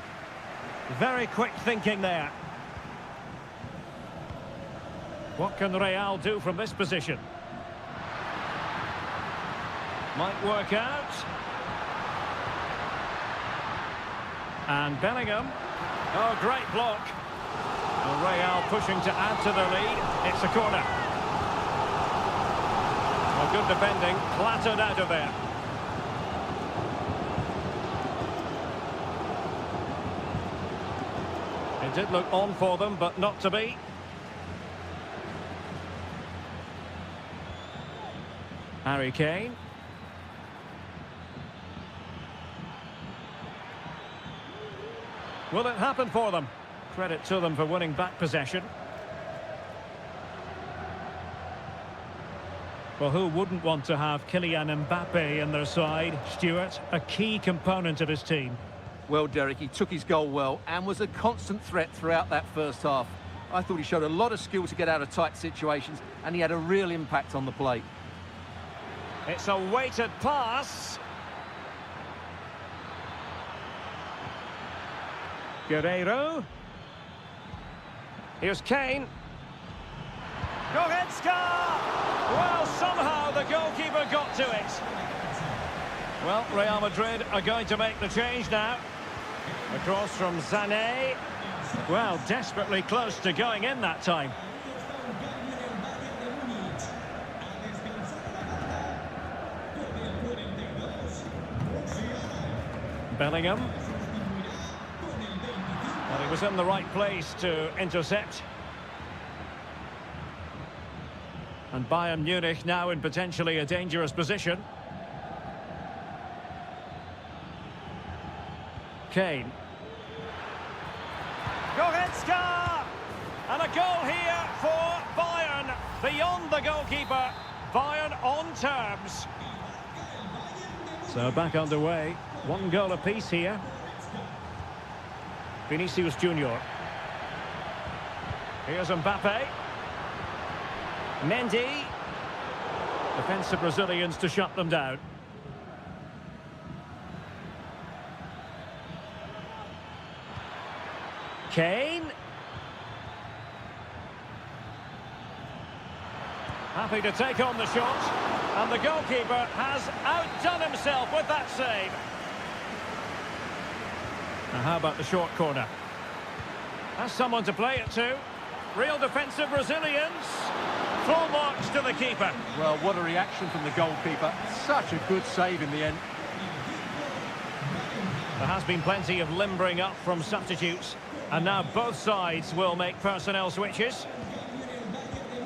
[SPEAKER 1] Very quick thinking there. What can Real do from this position? Might work out. And Bellingham. Oh, great block. Well, Real pushing to add to their lead. It's a corner. Well, good defending. Clattered out of there. It did look on for them, but not to be. Harry Kane. Will it happen for them? Credit to them for winning back possession. Well, who wouldn't want to have Kylian Mbappe in their side? Stuart, a key component of his team.
[SPEAKER 2] Well, Derek, he took his goal well and was a constant threat throughout that first half. I thought he showed a lot of skill to get out of tight situations, and he had a real impact on the plate.
[SPEAKER 1] It's a weighted pass. Guerreiro. Here's Kane. Goretzka! Well, somehow the goalkeeper got to it. Well, Real Madrid are going to make the change now. Across from Sané. Well, desperately close to going in that time. Bellingham. Well, he was in the right place to intercept. And Bayern Munich now in potentially a dangerous position. Kane. Goretzka! And a goal here for Bayern. Beyond the goalkeeper. Bayern on terms. So back underway. One goal apiece here. Vinicius Junior. Here's Mbappe. Mendy. Defensive Brazilians to shut them down. Kane. Happy to take on the shot. And the goalkeeper has outdone himself with that save. Now how about the short corner? Has someone to play it to. Real defensive Brazilians. Full marks to the keeper.
[SPEAKER 2] Well, what a reaction from the goalkeeper. Such a good save in the end.
[SPEAKER 1] There has been plenty of limbering up from substitutes. And now both sides will make personnel switches.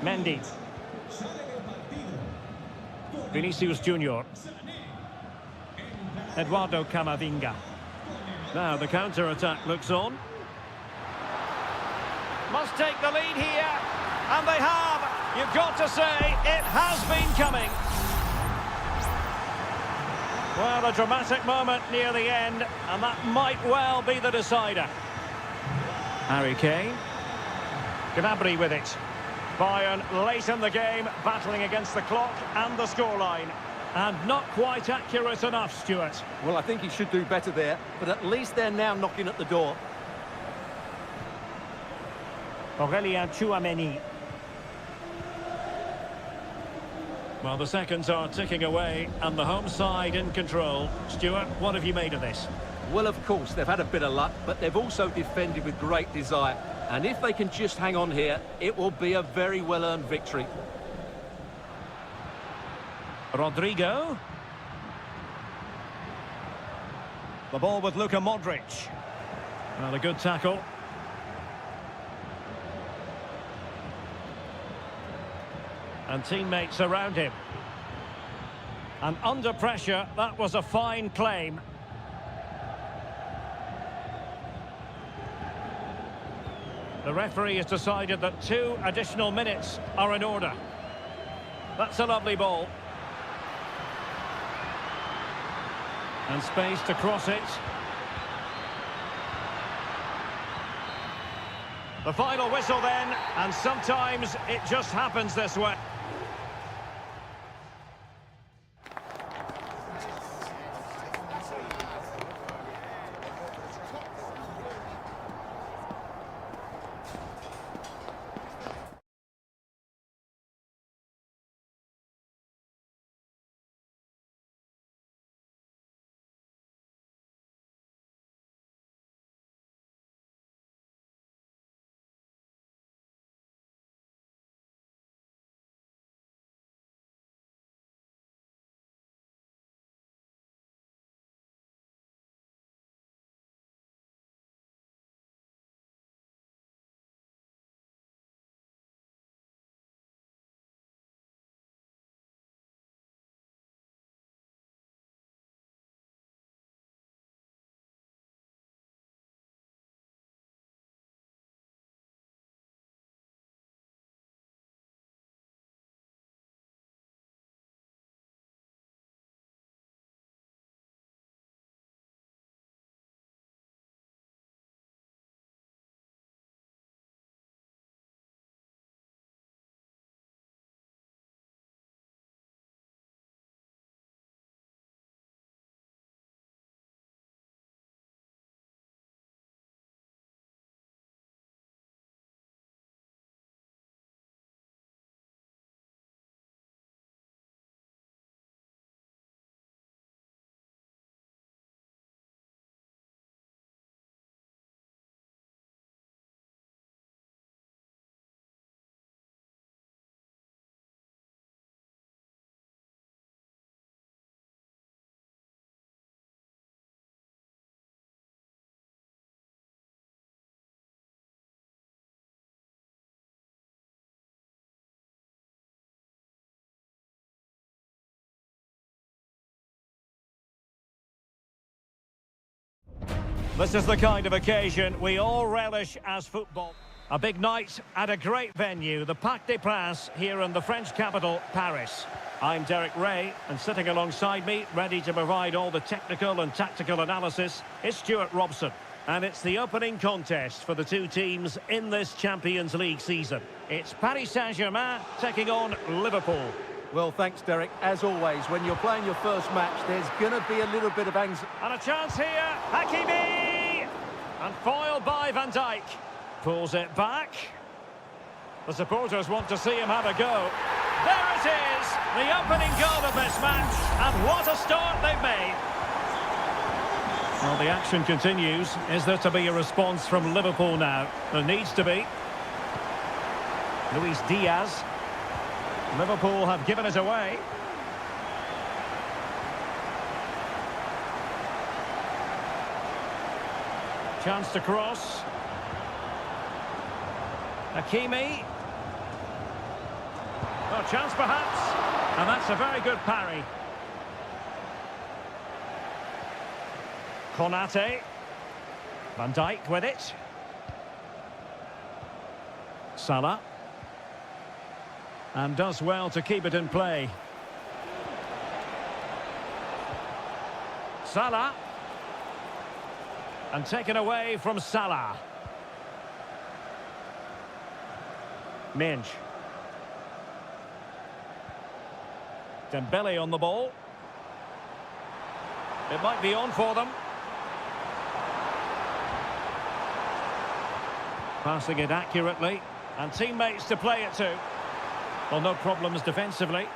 [SPEAKER 1] Mendy. Vinicius Junior. Eduardo Camavinga. Now the counter-attack looks on. Must take the lead here. And they have. You've got to say, it has been coming. Well, a dramatic moment near the end. And that might well be the decider. Harry Kane. Gnabry with it. Bayern late in the game, battling against the clock and the scoreline. And not quite accurate enough, Stuart.
[SPEAKER 2] Well, I think he should do better there, but at least they're now knocking at the door.
[SPEAKER 1] Aurélien Tchouameni. Well, the seconds are ticking away, and the home side in control. Stuart, what have you made of this?
[SPEAKER 2] Well, of course, they've had a bit of luck, but they've also defended with great desire. And if they can just hang on here, it will be a very well-earned victory.
[SPEAKER 1] Rodrigo. The ball with Luka Modric. Well, a good tackle. And teammates around him. And under pressure, that was a fine claim. The referee has decided that 2 additional minutes are in order. That's a lovely ball. And space to cross it. The final whistle then, and sometimes it just happens this way. This is the kind of occasion we all relish as football. A big night at a great venue, the Parc des Princes, here in the French capital, Paris. I'm Derek Ray, and sitting alongside me, ready to provide all the technical and tactical analysis, is Stuart Robson. And it's the opening contest for the two teams in this Champions League season. It's Paris Saint-Germain taking on Liverpool.
[SPEAKER 2] Well, thanks, Derek. As always, when you're playing your first match, there's going to be a little bit of anxiety.
[SPEAKER 1] And a chance here, Hakimi! And foiled by Van Dijk. Pulls it back. The supporters want to see him have a go. There it is, the opening goal of this match. And what a start they've made. Well, the action continues. Is there to be a response from Liverpool now? There needs to be. Luis Diaz. Liverpool have given it away. Chance to cross. Hakimi. Oh, chance perhaps. And that's a very good parry. Konate. Van Dijk with it. Salah. And does well to keep it in play. Salah. And taken away from Salah. Minge. Dembele on the ball. It might be on for them. Passing it accurately. And teammates to play it to. Well, no problems defensively.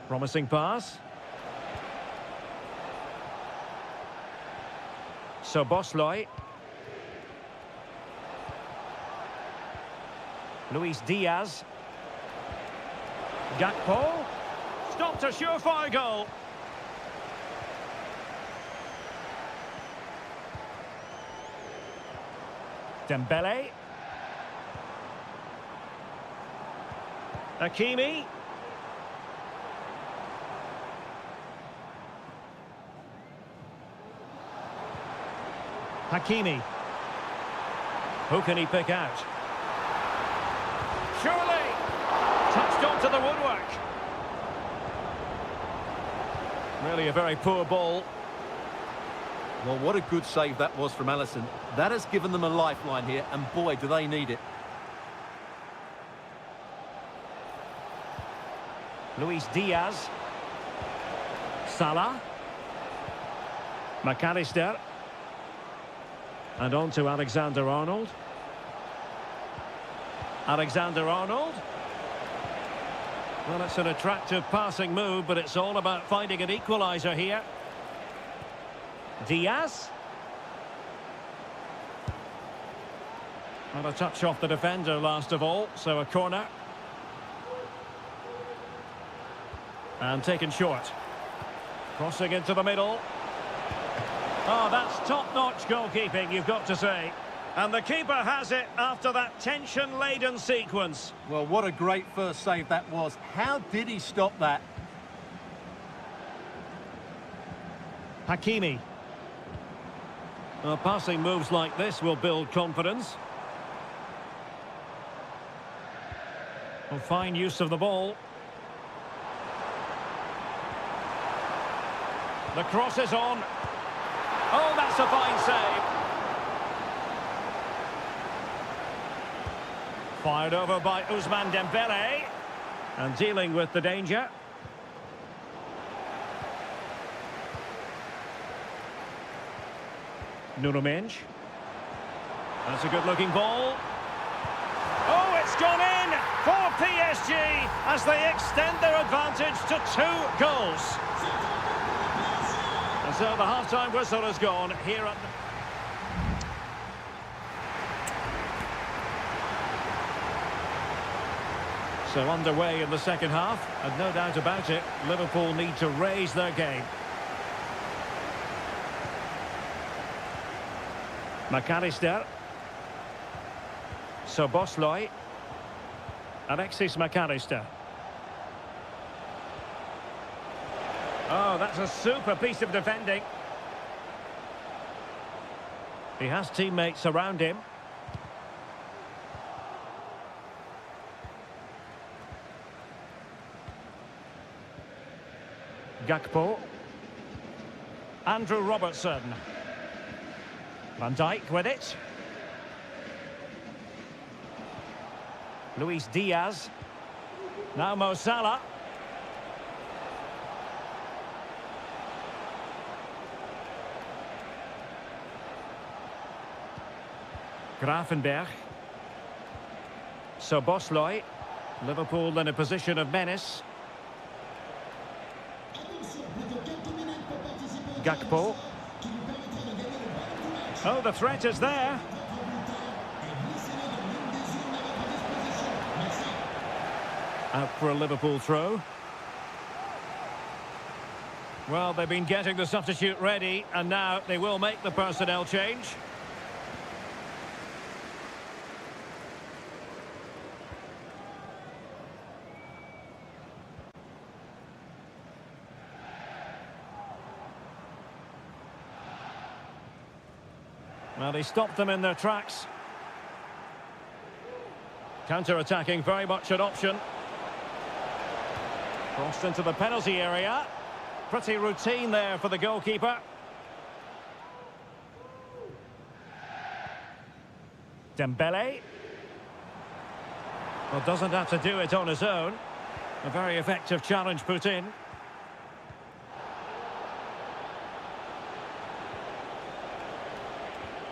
[SPEAKER 1] Promising pass. Szoboszlai. Luis Diaz. Gakpo. Stopped a surefire goal. Dembele. Hakimi. Hakimi. Who can he pick out? Surely! Touched onto the woodwork. Really a very poor ball.
[SPEAKER 2] Well, what a good save that was from Alisson. That has given them a lifeline here, and boy, do they need it.
[SPEAKER 1] Luis Diaz. Salah. McAllister. And on to Alexander-Arnold. Alexander-Arnold. Well, it's an attractive passing move, but it's all about finding an equaliser here. Diaz. Well, a touch off the defender last of all, so a corner. And taken short. Crossing into the middle. Oh, that's top-notch goalkeeping, you've got to say. And the keeper has it after that tension-laden sequence.
[SPEAKER 2] Well, what a great first save that was. How did he stop that?
[SPEAKER 1] Hakimi. Well, passing moves like this will build confidence. Well, fine use of the ball. The cross is on. Oh, that's a fine save. Fired over by Ousmane Dembele. And dealing with the danger. Nuno Mendes. That's a good-looking ball. Oh, it's gone in for PSG as they extend their advantage to 2 goals. And so the half-time whistle has gone here at... So underway in the second half, and no doubt about it, Liverpool need to raise their game. McAllister. Szoboszlai. Alexis McAllister. Oh, that's a super piece of defending. He has teammates around him. Gakpo. Andrew Robertson. Van Dijk with it. Luis Diaz. Now Mo Salah. Grafenberg. Soboslai. Liverpool in a position of menace. Gakpo. Oh, the threat is there. Out for a Liverpool throw. Well, they've been getting the substitute ready, and now they will make the personnel change. Well, they stopped them in their tracks. Counter-attacking, very much an option. Crossed into the penalty area. Pretty routine there for the goalkeeper. Dembele. Well, doesn't have to do it on his own. A very effective challenge put in.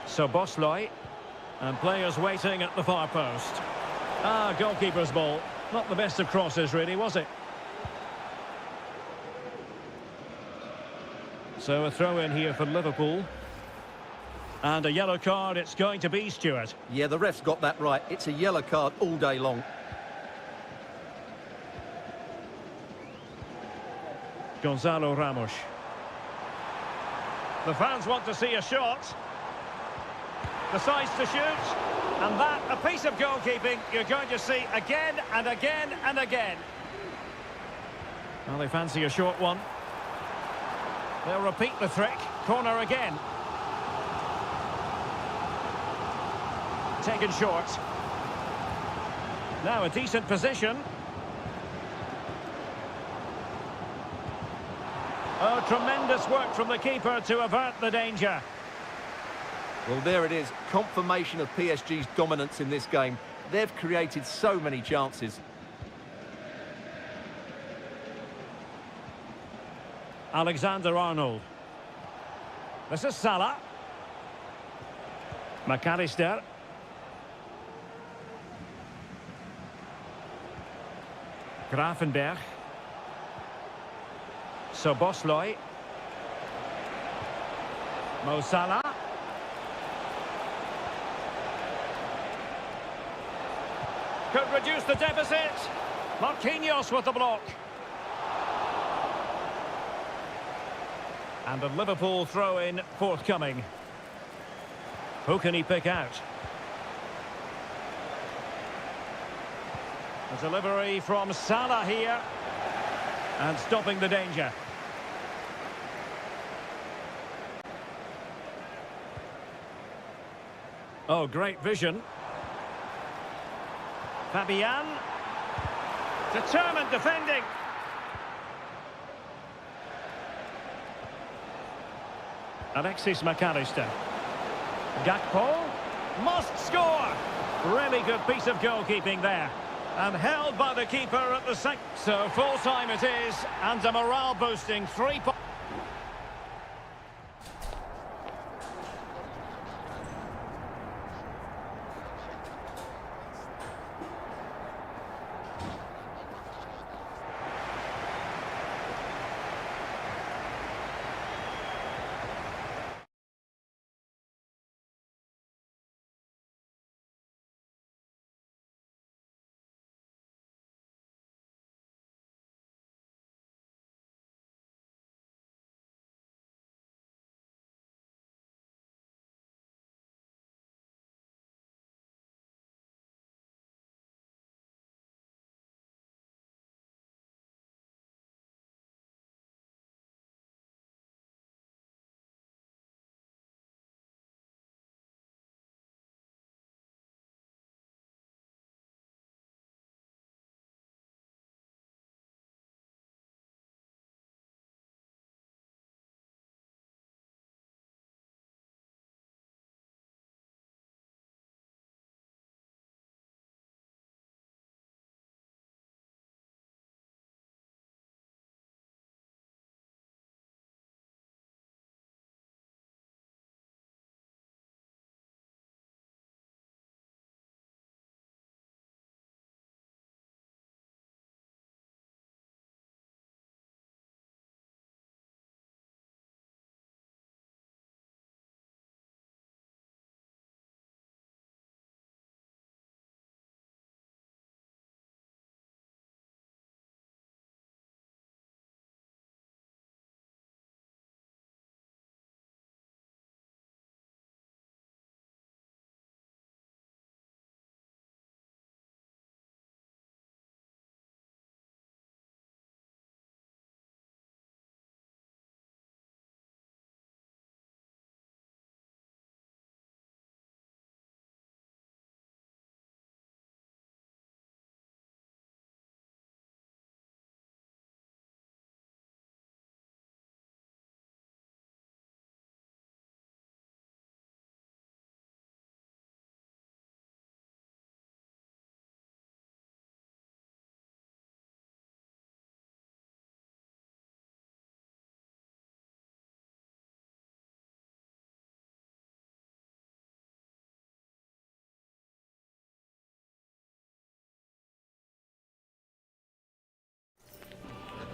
[SPEAKER 1] Soboslai. And players waiting at the far post. Ah, goalkeeper's ball. Not the best of crosses, really, was it? So a throw-in here for Liverpool. And a yellow card it's going to be, Stuart.
[SPEAKER 2] Yeah, the ref's got that right. It's a yellow card all day long.
[SPEAKER 1] Gonzalo Ramos. The fans want to see a shot. Decides to shoot. And that, a piece of goalkeeping you're going to see again and again and again. Well, they fancy a short one. They'll repeat the trick. Corner again. Taken short. Now a decent position. Oh, tremendous work from the keeper to avert the danger.
[SPEAKER 2] Well, there it is. Confirmation of PSG's dominance in this game. They've created so many chances.
[SPEAKER 1] Alexander-Arnold. This is Salah. McAllister. Grafenberg. Soboslai. Mo Salah. Could reduce the deficit. Marquinhos with the block. And the Liverpool throw-in forthcoming. Who can he pick out? A delivery from Salah here. And stopping the danger. Oh, great vision. Fabian. Determined defending. Alexis McAllister. Gakpo. Must score. Really good piece of goalkeeping there. And held by the keeper at the second. So full time it is. And a morale boosting 3 points.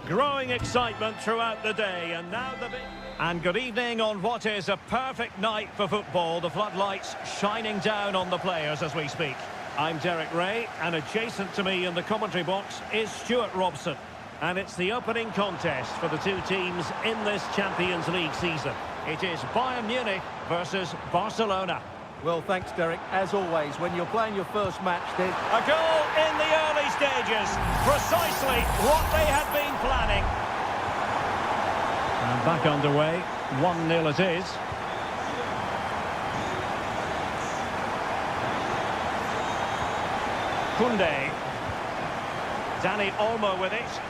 [SPEAKER 1] Growing excitement throughout the day, and now the big... And good evening on what is a perfect night for football. The floodlights shining down on the players as we speak. I'm Derek Ray, and adjacent to me in the commentary box is Stuart Robson. And it's the opening contest for the two teams in this Champions League season. It is Bayern Munich versus Barcelona.
[SPEAKER 2] Well, thanks, Derek. As always, when you're playing your first match, then...
[SPEAKER 1] A goal in the early stages. Precisely what they had been planning. And back underway. 1-0 it is. Koundé. Dani Olmo with it.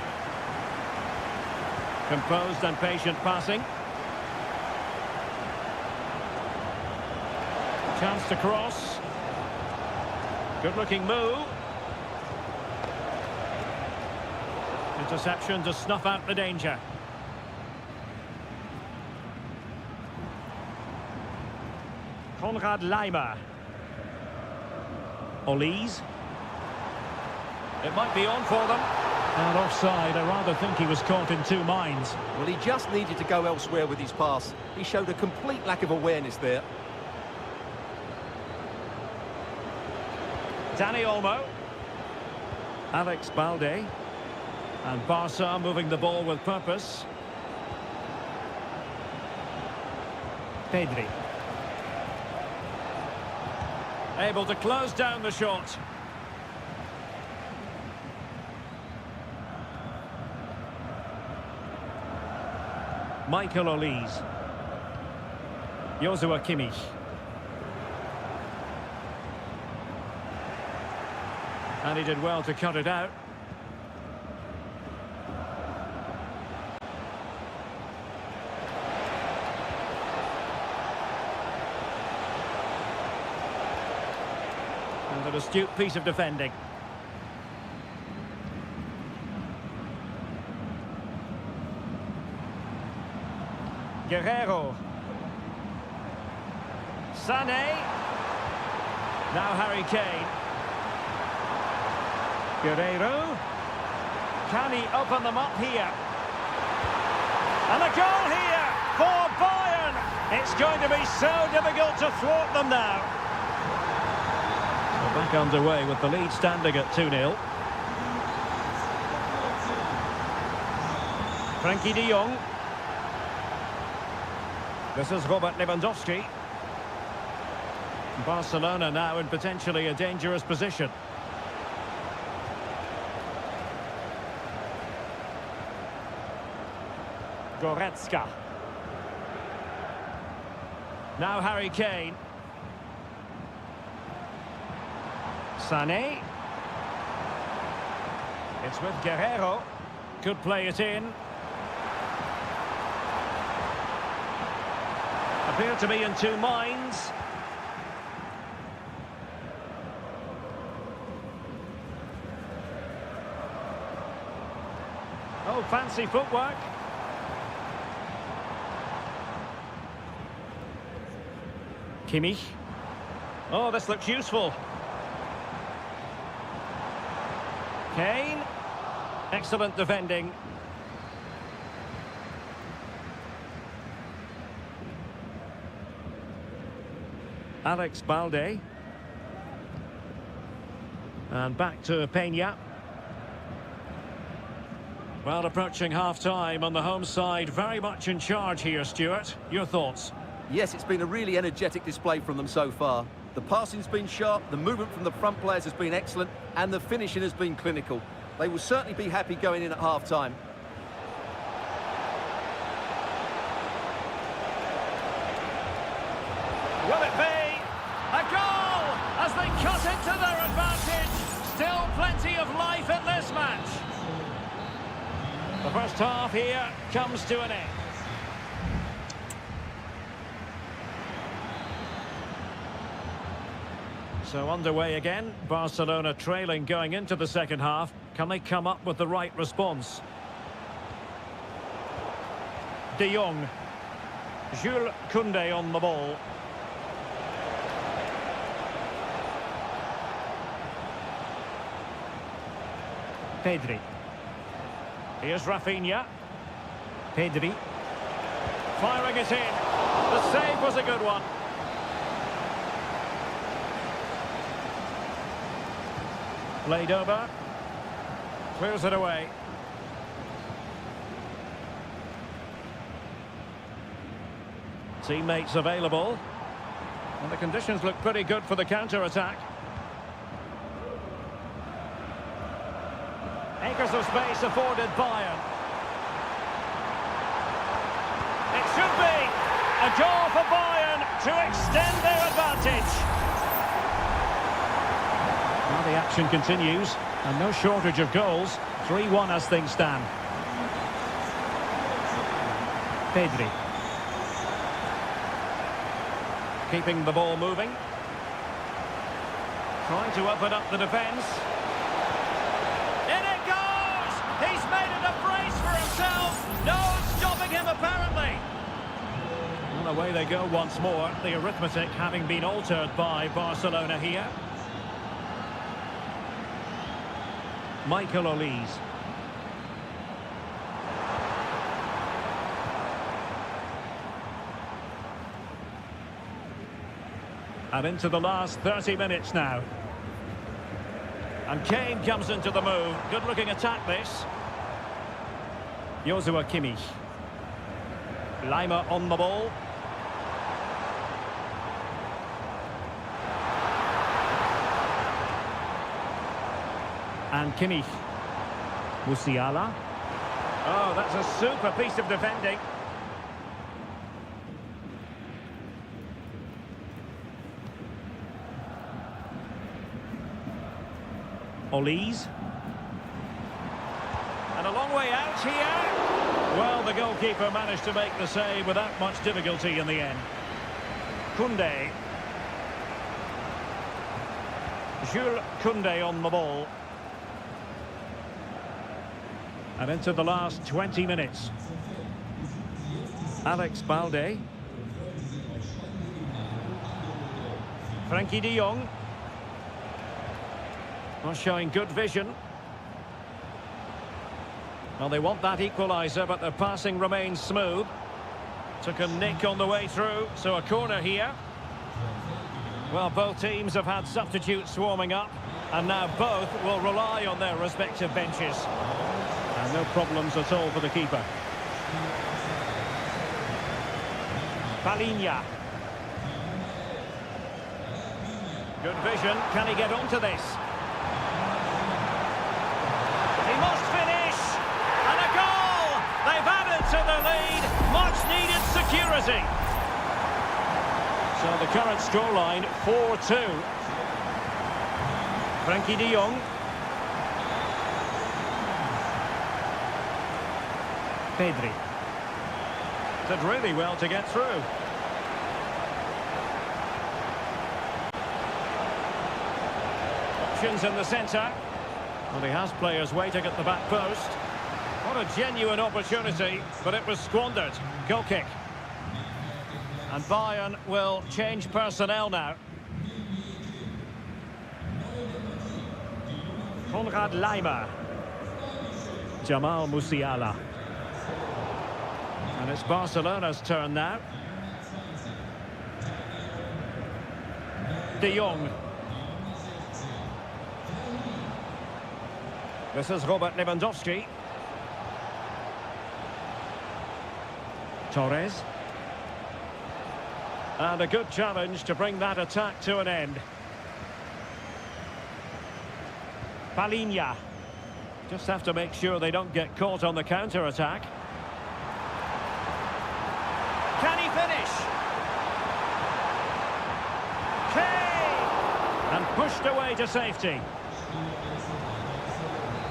[SPEAKER 1] Composed and patient passing. Chance to cross. Good-looking move. Interception to snuff out the danger. Konrad Laimer. Olise. It might be on for them. And offside, I rather think he was caught in two minds.
[SPEAKER 2] Well, he just needed to go elsewhere with his pass. He showed a complete lack of awareness there.
[SPEAKER 1] Dani Olmo. Alex Balde. And Barca moving the ball with purpose. Pedri. Able to close down the shot. Michael Olise. Joshua Kimmich. And he did well to cut it out. And an astute piece of defending. Guerrero. Sané. Now Harry Kane. Guerrero. Can he open them up here? And a goal here for Bayern. It's going to be so difficult to thwart them now. So back underway with the lead standing at 2-0. Frankie de Jong. This is Robert Lewandowski. Barcelona now in potentially a dangerous position. Goretzka. Now Harry Kane. Sané. It's with Guerrero. Could play it in. Appear to be in two minds. Oh, fancy footwork. Kimmich. Oh, this looks useful. Kane. Excellent defending. Alex Balde. And back to Peña. Well, approaching half-time on the home side, very much in charge here, Stuart. Your thoughts?
[SPEAKER 2] Yes, it's been a really energetic display from them so far. The passing's been sharp, the movement from the front players has been excellent, and the finishing has been clinical. They will certainly be happy going in at half-time.
[SPEAKER 1] Will it be a goal as they cut into their advantage? Still plenty of life in this match. The first half here comes to an end. So underway again, Barcelona trailing going into the second half. Can they come up with the right response? De Jong. Jules Koundé on the ball. Pedri. Here's Rafinha. Pedri. Firing it in. The save was a good one. Played over. Clears it away. Teammates available. And the conditions look pretty good for the counter-attack. Acres of space afforded Bayern. It should be a goal for Bayern to extend their advantage. Now the action continues, and no shortage of goals. 3-1 as things stand. Pedri. Keeping the ball moving. Trying to open up the defence. In it goes! He's made it a brace for himself. No stopping him, apparently. Well, away they go once more. The arithmetic having been altered by Barcelona here. Michael Olise. And into the last 30 minutes now. And Kane comes into the move. Good-looking attack, this. Joshua Kimmich. Lima on the ball. And Kimmich. Musiala. Oh, that's a super piece of defending. Olise. And a long way out here. Well, the goalkeeper managed to make the save without much difficulty in the end. Koundé. Jules Koundé on the ball. And into the last 20 minutes. Alex Balde. Frankie de Jong. Not showing good vision. Well, they want that equaliser, but their passing remains smooth. Took a nick on the way through, so a corner here. Well, both teams have had substitutes warming up, and now both will rely on their respective benches. And no problems at all for the keeper. Palinha. Good vision. Can he get onto this? He must finish! And a goal! They've added to the lead. Much needed security. So the current scoreline, 4-2. Frankie de Jong. Pedri. Did really well to get through. Options in the centre. Well, he has players waiting at the back post. What a genuine opportunity, but it was squandered. Goal kick. And Bayern will change personnel now. Konrad Lima. Jamal Musiala. And it's Barcelona's turn now. De Jong. This is Robert Lewandowski. Torres. And a good challenge to bring that attack to an end. Palinha. Just have to make sure they don't get caught on the counter-attack. Can he finish? Kane! And pushed away to safety.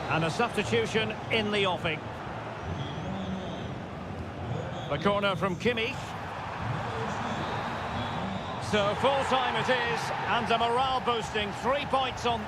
[SPEAKER 1] And a substitution in the offing. The corner from Kimmich. So full time it is, and a morale boosting 3 points on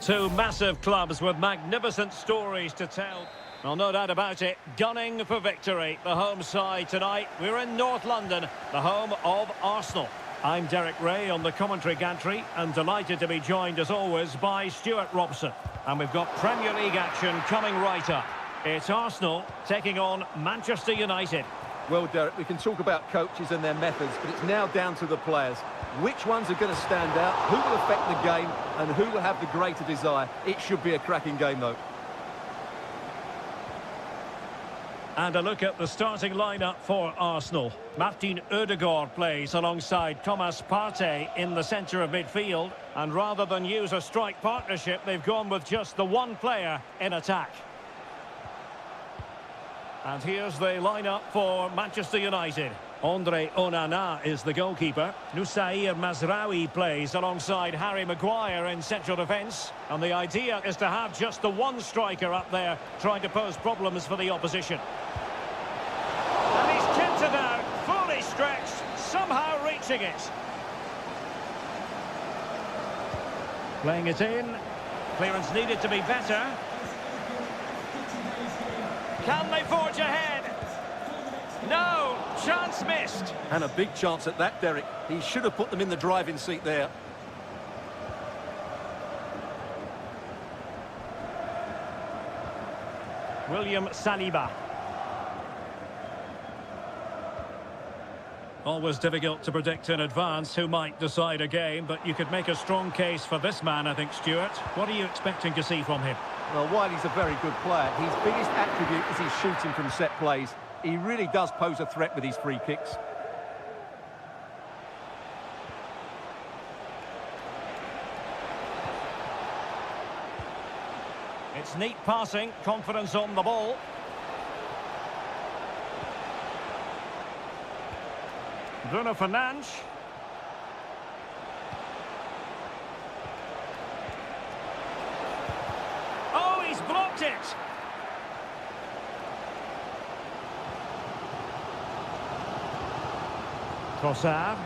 [SPEAKER 1] Two massive clubs with magnificent stories to tell. Well, no doubt about it, gunning for victory. The home side tonight. We're in North London, the home of Arsenal. I'm Derek Ray on the commentary gantry and delighted to be joined as always by Stuart Robson. And we've got Premier League action coming right up. It's Arsenal taking on Manchester United.
[SPEAKER 2] Well, Derek, we can talk about coaches and their methods, but it's now down to the players. Which ones are going to stand out, who will affect the game, and who will have the greater desire? It should be a cracking game, though.
[SPEAKER 1] And a look at the starting lineup for Arsenal. Martin Ødegaard plays alongside Thomas Partey in the centre of midfield. And rather than use a strike partnership, they've gone with just the one player in attack. And here's the lineup for Manchester United. Andre Onana is the goalkeeper. Nusair Mazraoui plays alongside Harry Maguire in central defence. And the idea is to have just the one striker up there trying to pose problems for the opposition. And he's kicked it out, fully stretched, somehow reaching it. Playing it in. Clearance needed to be better. Can they forge ahead? No, chance missed.
[SPEAKER 2] And a big chance at that, Derek. He should have put them in the driving seat there.
[SPEAKER 1] William Saliba. Always difficult to predict in advance who might decide a game, but you could make a strong case for this man, I think, Stuart. What are you expecting to see from him?
[SPEAKER 2] Well, while he's a very good player, his biggest attribute is his shooting from set plays. He really does pose a threat with his free kicks.
[SPEAKER 1] It's neat passing, confidence on the ball. Bruno Fernandes. Oh, he's blocked it. Trossard.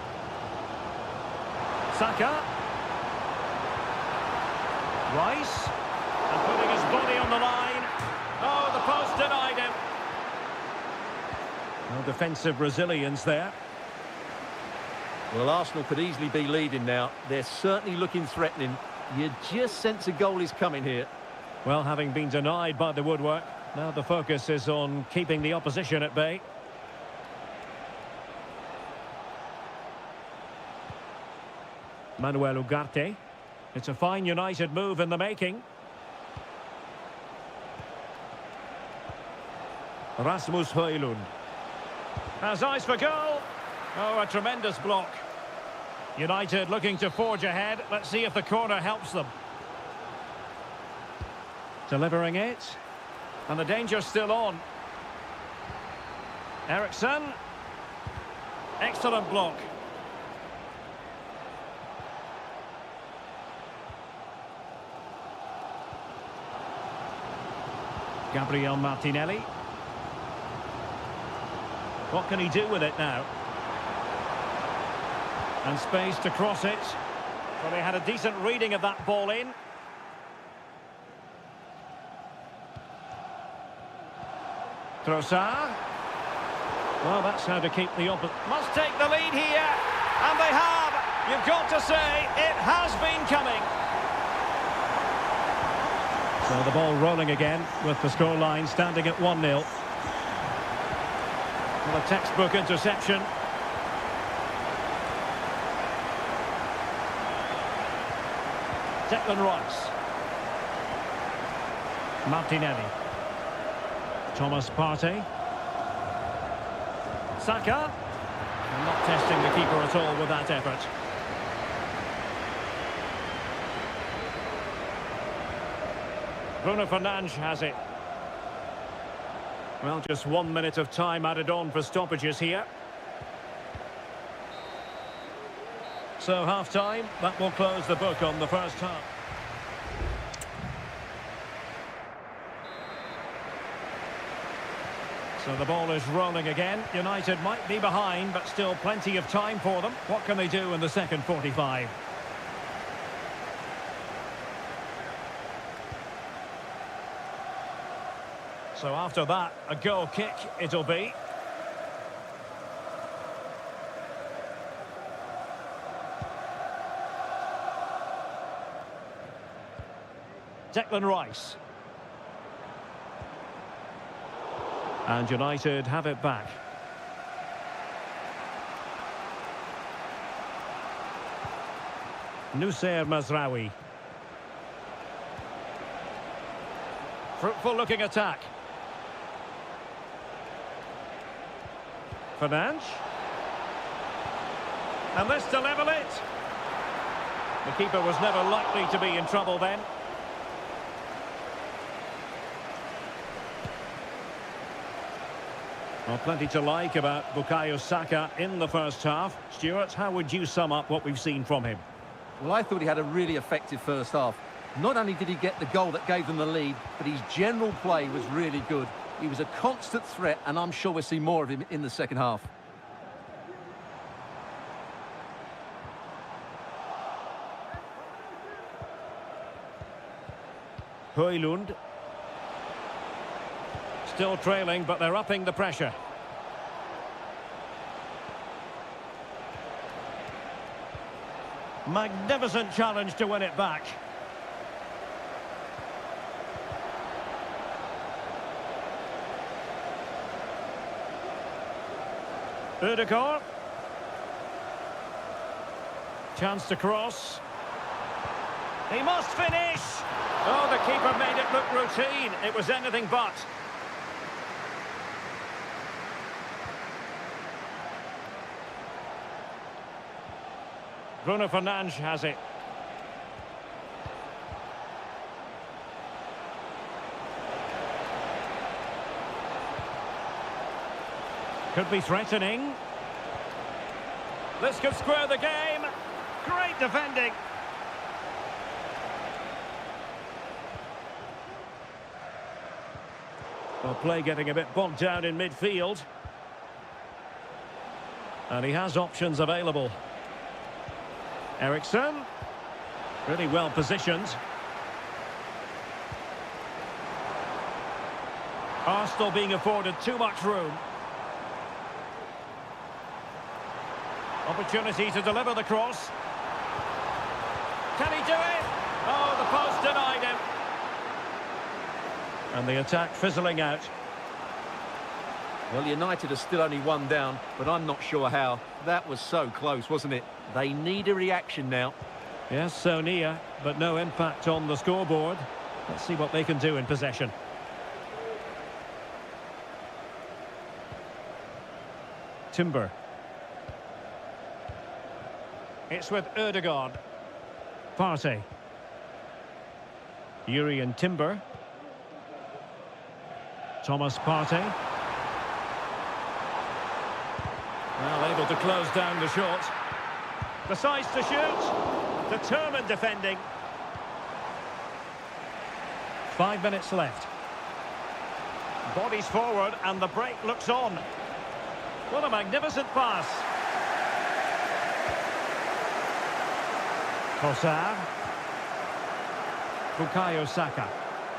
[SPEAKER 1] Saka. Rice. And putting his body on the line. Oh, the post denied him. No defensive resilience there.
[SPEAKER 2] Well, Arsenal could easily be leading now. They're certainly looking threatening. You just sense a goal is coming here.
[SPEAKER 1] Well, having been denied by the woodwork, now the focus is on keeping the opposition at bay. Manuel Ugarte. It's a fine United move in the making. Rasmus Højlund. Has eyes for goal. Oh, a tremendous block. United looking to forge ahead. Let's see if the corner helps them. Delivering it. And the danger's still on. Eriksson. Excellent block. Gabriel Martinelli. What can he do with it now? And space to cross it. Well, they had a decent reading of that ball in. Trossard. Well, that's how to keep the opposite. Must take the lead here. And they have. You've got to say, it has been coming. So the ball rolling again with the scoreline standing at 1-0. Well, a textbook interception. Declan Rice. Martinelli. Thomas Partey. Saka. Not testing the keeper at all with that effort. Bruno Fernandes has it. Well, just 1 minute of time added on for stoppages here. So half-time, that will close the book on the first half. So the ball is rolling again. United might be behind, but still plenty of time for them. What can they do in the second 45? So after that, a goal kick it'll be. Declan Rice. And United have it back. Nusayr Mazraoui. Fruitful looking attack. Fernandes. And this to level it. The keeper was never likely to be in trouble then. Well, plenty to like about Bukayo Saka in the first half. Stuart, how would you sum up what we've seen from him?
[SPEAKER 2] Well, I thought he had a really effective first half. Not only did he get the goal that gave them the lead, but his general play was really good. He was a constant threat, and I'm sure we'll see more of him in the second half.
[SPEAKER 1] Højlund. Still trailing, but they're upping the pressure. Magnificent challenge to win it back. Ødegaard. Chance to cross. He must finish! Oh, the keeper made it look routine. It was anything but. Bruno Fernandes has it. Could be threatening. This could square the game. Great defending. Well, play getting a bit bogged down in midfield. And he has options available. Eriksson. Really well positioned. Arsenal being afforded too much room. Opportunity to deliver the cross. Can he do it? Oh, the post denied him. And the attack fizzling out.
[SPEAKER 2] Well, United are still only one down, but I'm not sure how. That was so close, wasn't it? They need a reaction now.
[SPEAKER 1] Yes, so near, but no impact on the scoreboard. Let's see what they can do in possession. Timber. It's with Ødegaard. Partey. Yuri and Timber. Thomas Partey. Well, able to close down the shot. Decides to shoot. Determined defending. 5 minutes left. Bodies forward and the break looks on. What a magnificent pass. Trossard. Bukayo Saka.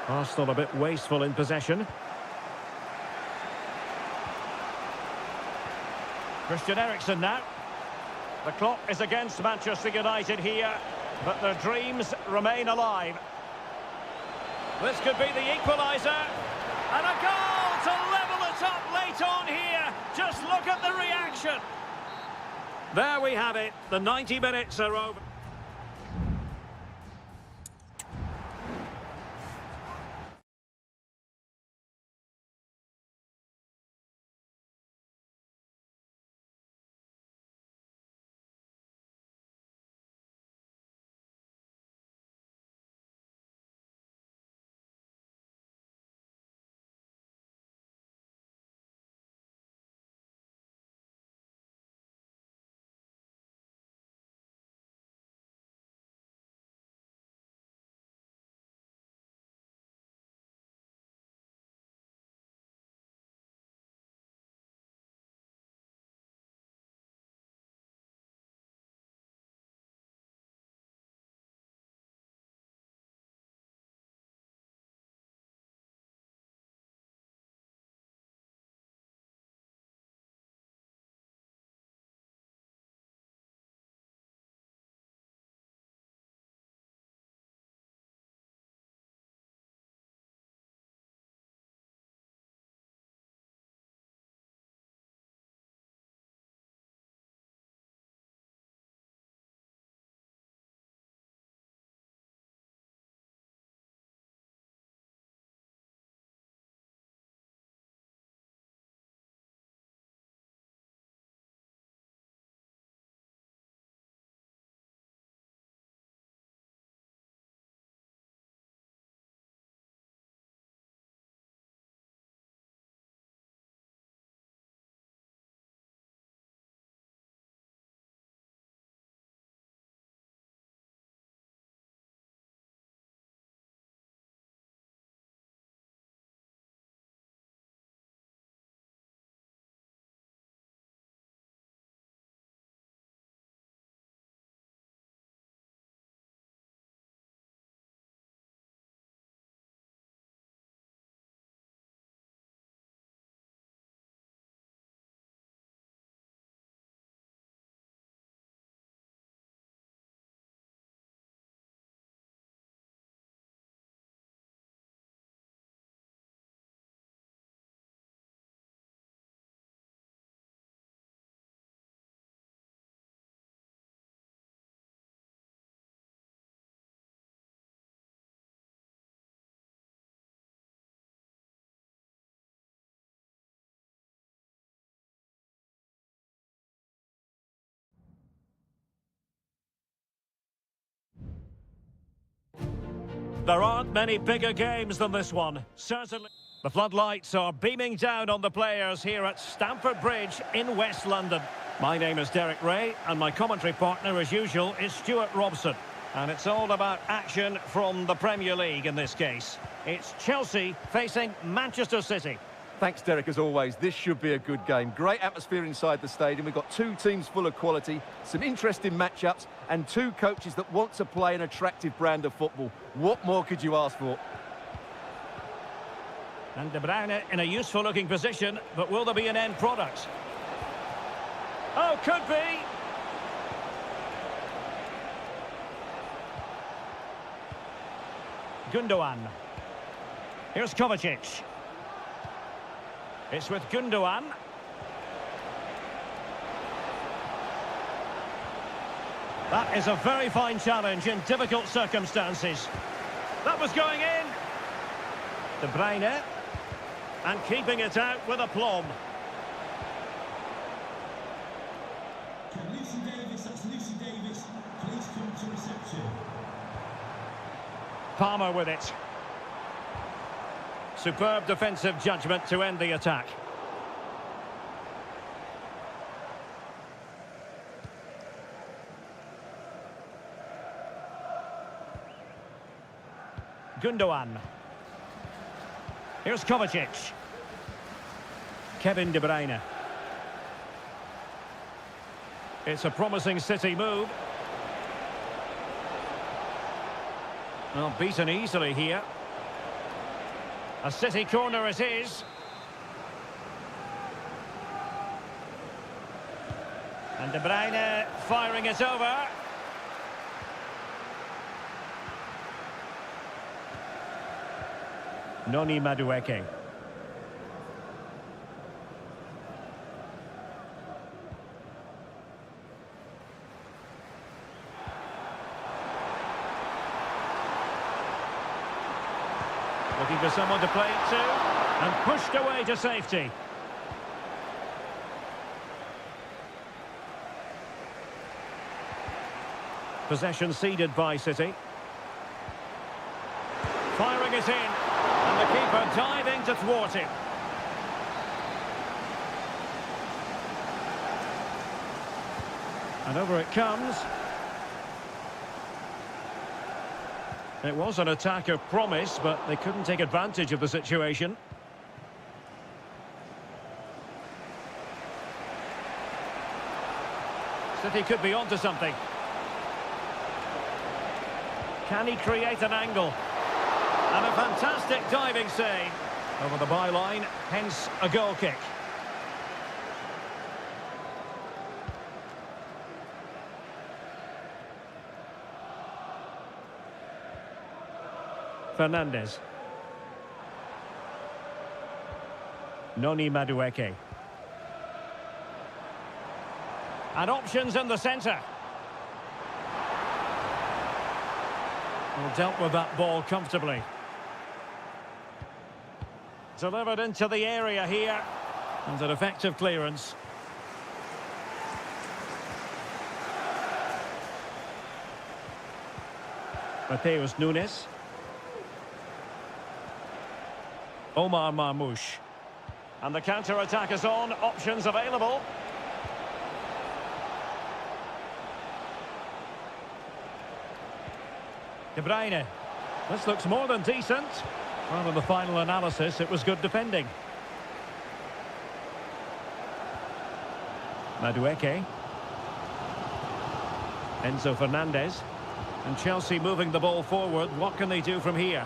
[SPEAKER 1] Arsenal a bit wasteful in possession. Christian Eriksen now. The clock is against Manchester United here, but their dreams remain alive. This could be the equaliser. And a goal to level it up late on here. Just look at the reaction. There we have it. The 90 minutes are over. There aren't many bigger games than this one, certainly. The floodlights are beaming down on the players here at Stamford Bridge in West London. My name is Derek Ray, and my commentary partner, as usual, is Stuart Robson. And it's all about action from the Premier League in this case. It's Chelsea facing Manchester City.
[SPEAKER 2] Thanks, Derek, as always. This should be a good game. Great atmosphere inside the stadium. We've got two teams full of quality, some interesting matchups, and two coaches that want to play an attractive brand of football. What more could you ask for?
[SPEAKER 1] And De Bruyne in a useful-looking position, but will there be an end product? Oh, could be! Gundogan. Here's Kovacic. It's with Gundogan. That is a very fine challenge in difficult circumstances. That was going in. De Bruyne. And keeping it out with aplomb.
[SPEAKER 3] Can Lucy Davis, that's Lucy Davis, please come to reception.
[SPEAKER 1] Palmer with it. Superb defensive judgment to end the attack. Gundogan. Here's Kovacic. Kevin De Bruyne. It's a promising City move. Well, beaten easily here. A City corner it is. And De Bruyne firing it over. Noni Madueke. Looking for someone to play it to, and pushed away to safety. Possession ceded by City. Firing it in, and the keeper diving to thwart him. And over it comes. It was an attack of promise, but they couldn't take advantage of the situation. City could be onto something. Can he create an angle? And a fantastic diving save. Over the byline, hence a goal kick. Fernandez. Noni Madueke. And options in the centre. Well, dealt with that ball comfortably. Delivered into the area here. And an effective clearance. Mateus Nunes. Omar Marmoush. And the counter-attack is on. Options available. De Bruyne. This looks more than decent. Well, in the final analysis, it was good defending. Madueke. Enzo Fernandez. And Chelsea moving the ball forward. What can they do from here?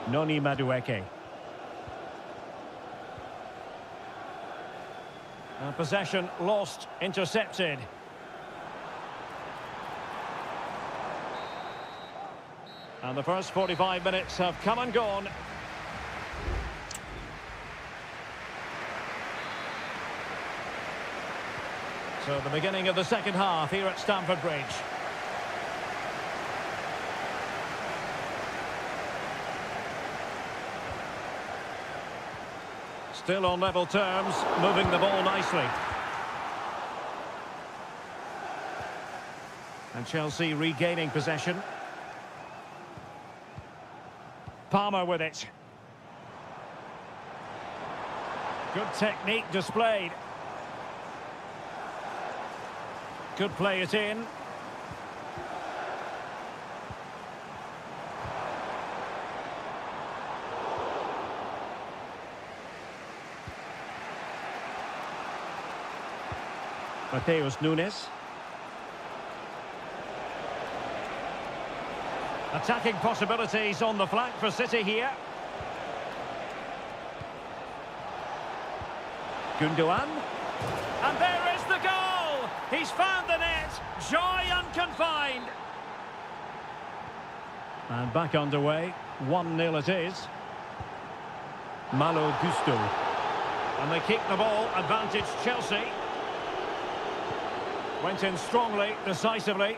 [SPEAKER 1] Noni Madueke. Possession lost, intercepted. And the first 45 minutes have come and gone. So the beginning of the second half here at Stamford Bridge. Still on level terms, moving the ball nicely. And Chelsea regaining possession. Palmer with it. Good technique displayed. Could play it in. Mateus Nunes. Attacking possibilities on the flank for City here. Gundogan. And there is the goal! He's found the net. Joy unconfined. And back underway. 1-0 it is. Malo Gusto. And they keep the ball. Advantage Chelsea. Went in strongly, decisively.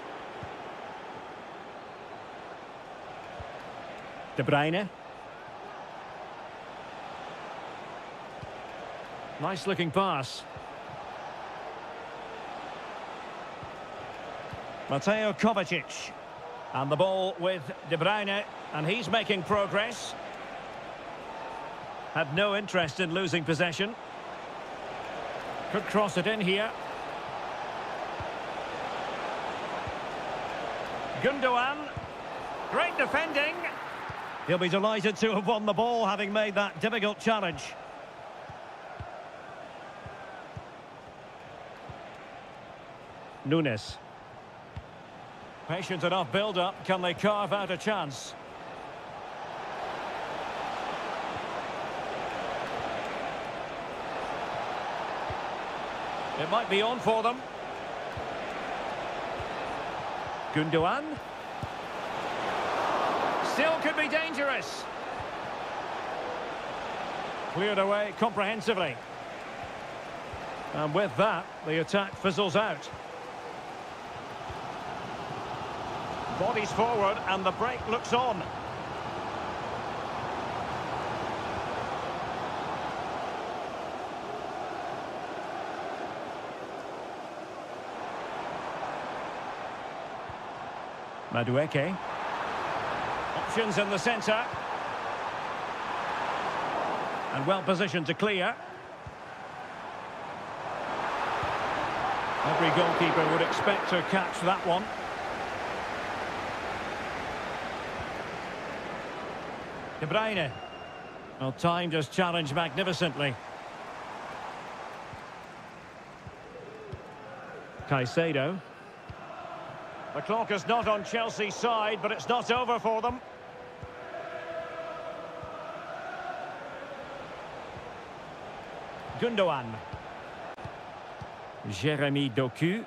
[SPEAKER 1] De Bruyne. Nice looking pass. Mateo Kovacic. And the ball with De Bruyne. And he's making progress. Had no interest in losing possession. Could cross it in here. Gundogan. Great defending. He'll be delighted to have won the ball, having made that difficult challenge. Nunes. Patient enough build-up. Can they carve out a chance? It might be on for them. Gundogan. Still could be dangerous. Cleared away comprehensively. And with that, the attack fizzles out. Bodies forward and the break looks on. Madueke. Options in the centre. And well positioned to clear. Every goalkeeper would expect to catch that one. De Bruyne. Well, timed his challenge magnificently. Caicedo. The clock is not on Chelsea's side, but it's not over for them. Gundogan. Jeremy Doku.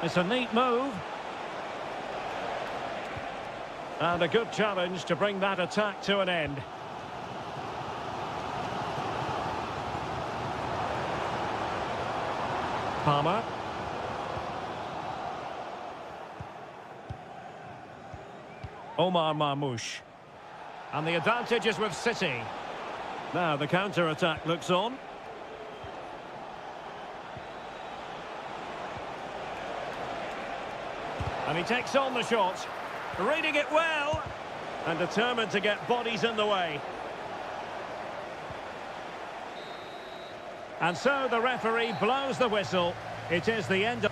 [SPEAKER 1] It's a neat move. And a good challenge to bring that attack to an end. Palmer. Omar Marmoush. And the advantage is with City. Now the counter-attack looks on. And he takes on the shot. Reading it well. And determined to get bodies in the way. And so the referee blows the whistle. It is the end of...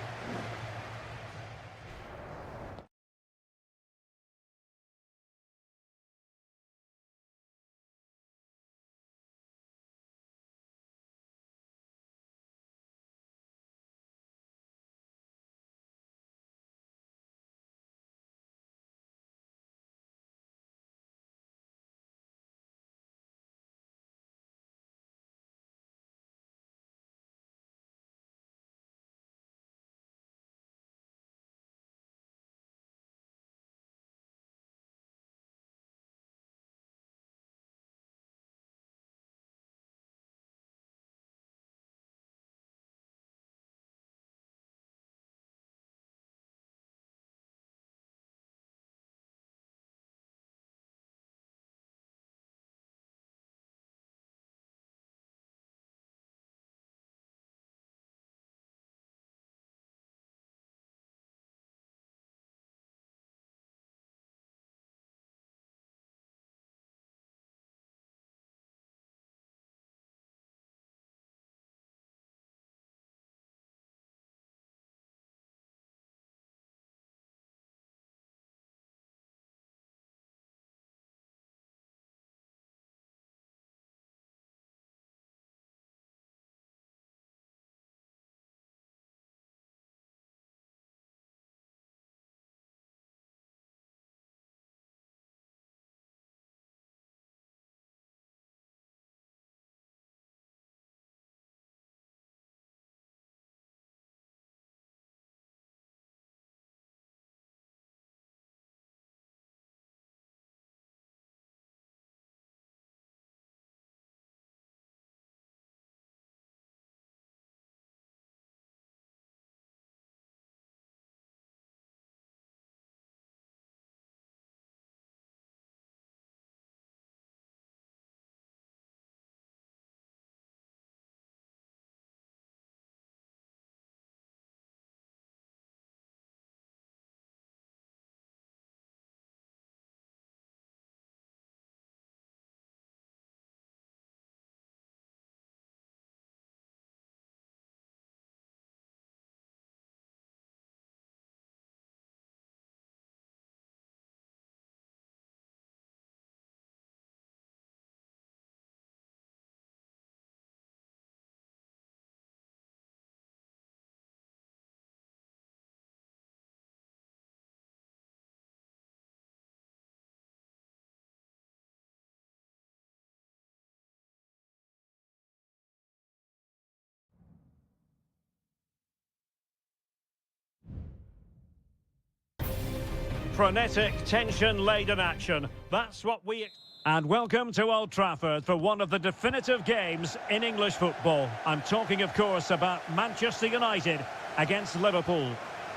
[SPEAKER 1] Frenetic, tension-laden action. That's what we... And welcome to Old Trafford for one of the definitive games in English football. I'm talking, of course, about Manchester United against Liverpool.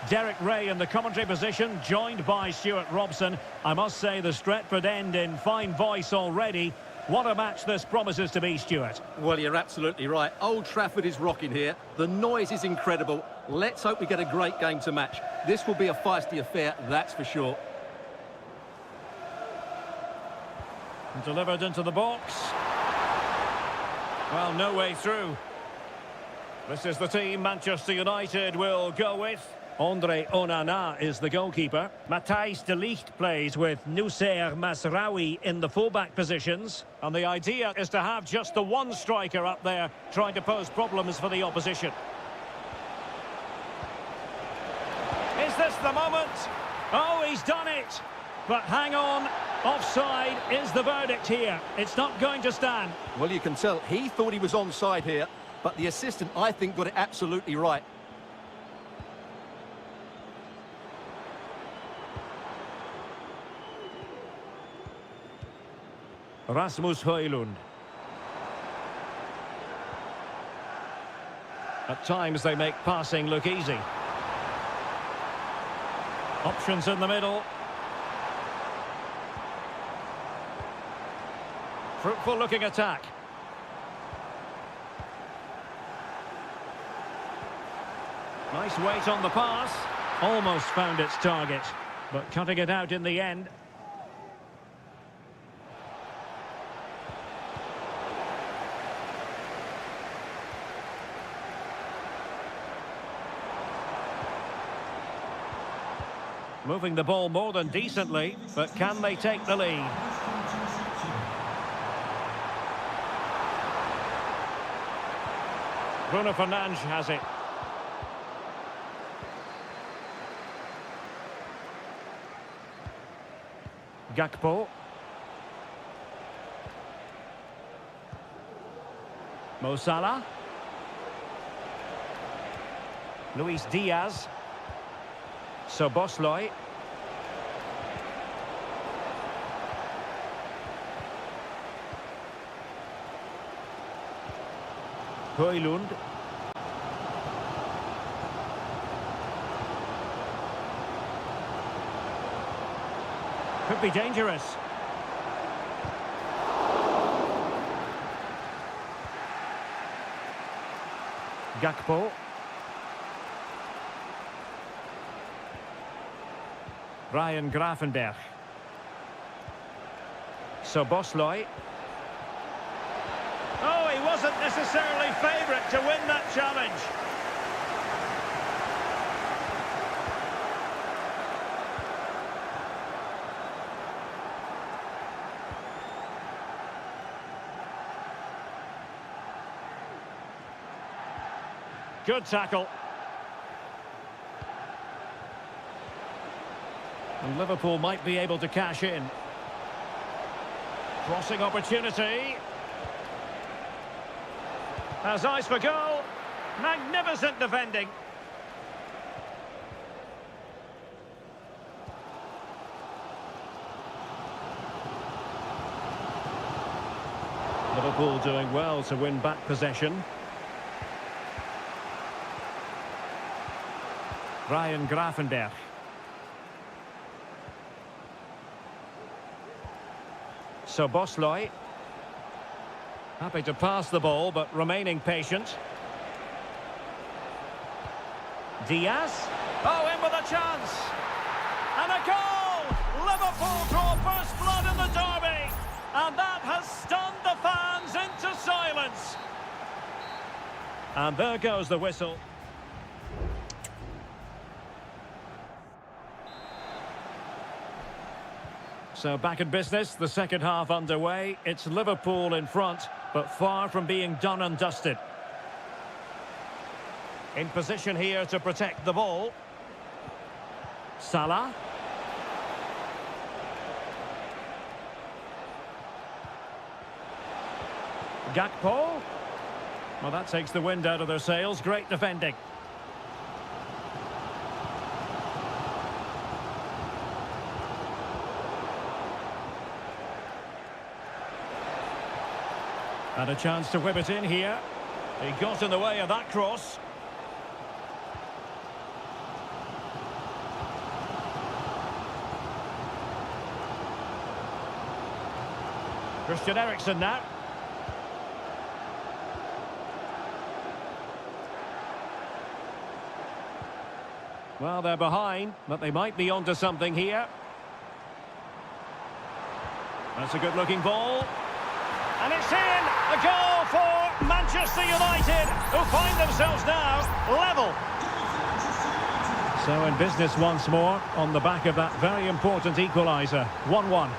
[SPEAKER 1] Derek Ray in the commentary position, joined by Stuart Robson. I must say the Stretford end in fine voice already. What a match this promises to be, Stuart.
[SPEAKER 2] Well, you're absolutely right. Old Trafford is rocking here. The noise is incredible. Let's hope we get a great game to match. This will be a feisty affair, that's for sure.
[SPEAKER 1] Delivered into the box. Well, no way through. This is the team Manchester United will go with. Andre Onana is the goalkeeper. Matthijs de Ligt plays with Noussair Masraoui in the fullback positions. And the idea is to have just the one striker up there trying to pose problems for the opposition. Is this the moment? Oh, he's done it! But hang on, offside is the verdict here. It's not going to stand.
[SPEAKER 2] Well, you can tell he thought he was onside here, but the assistant, I think, got it absolutely right.
[SPEAKER 1] Rasmus Højlund. At times they make passing look easy. Options in the middle. Fruitful looking attack. Nice weight on the pass. Almost found its target, but cutting it out in the end. Moving the ball more than decently, but can they take the lead? Bruno Fernandes has it. Gakpo. Mo Salah. Luis Diaz. Szoboszlai. Højlund. Could be dangerous. Gakpo. Ryan Gravenberch. Szoboszlai. Oh, he wasn't necessarily favourite to win that challenge. Good tackle. And Liverpool might be able to cash in. Crossing opportunity. Has eyes for goal. Magnificent defending. Liverpool doing well to win back possession. Ryan Gravenberch. Szoboszlai. Happy to pass the ball, but remaining patient. Diaz. Oh, in with a chance. And a goal! Liverpool draw first blood in the derby. And that has stunned the fans into silence. And there goes the whistle. So back in business, the second half underway. It's Liverpool in front, but far from being done and dusted. In position here to protect the ball. Salah. Gakpo. Well, that takes the wind out of their sails. Great defending. And a chance to whip it in here. He got in the way of that cross. Christian Eriksen now. Well, they're behind, but they might be onto something here. That's a good-looking ball. And it's in! A goal for Manchester United, who find themselves now level. So in business once more, on the back of that very important equaliser. 1-1.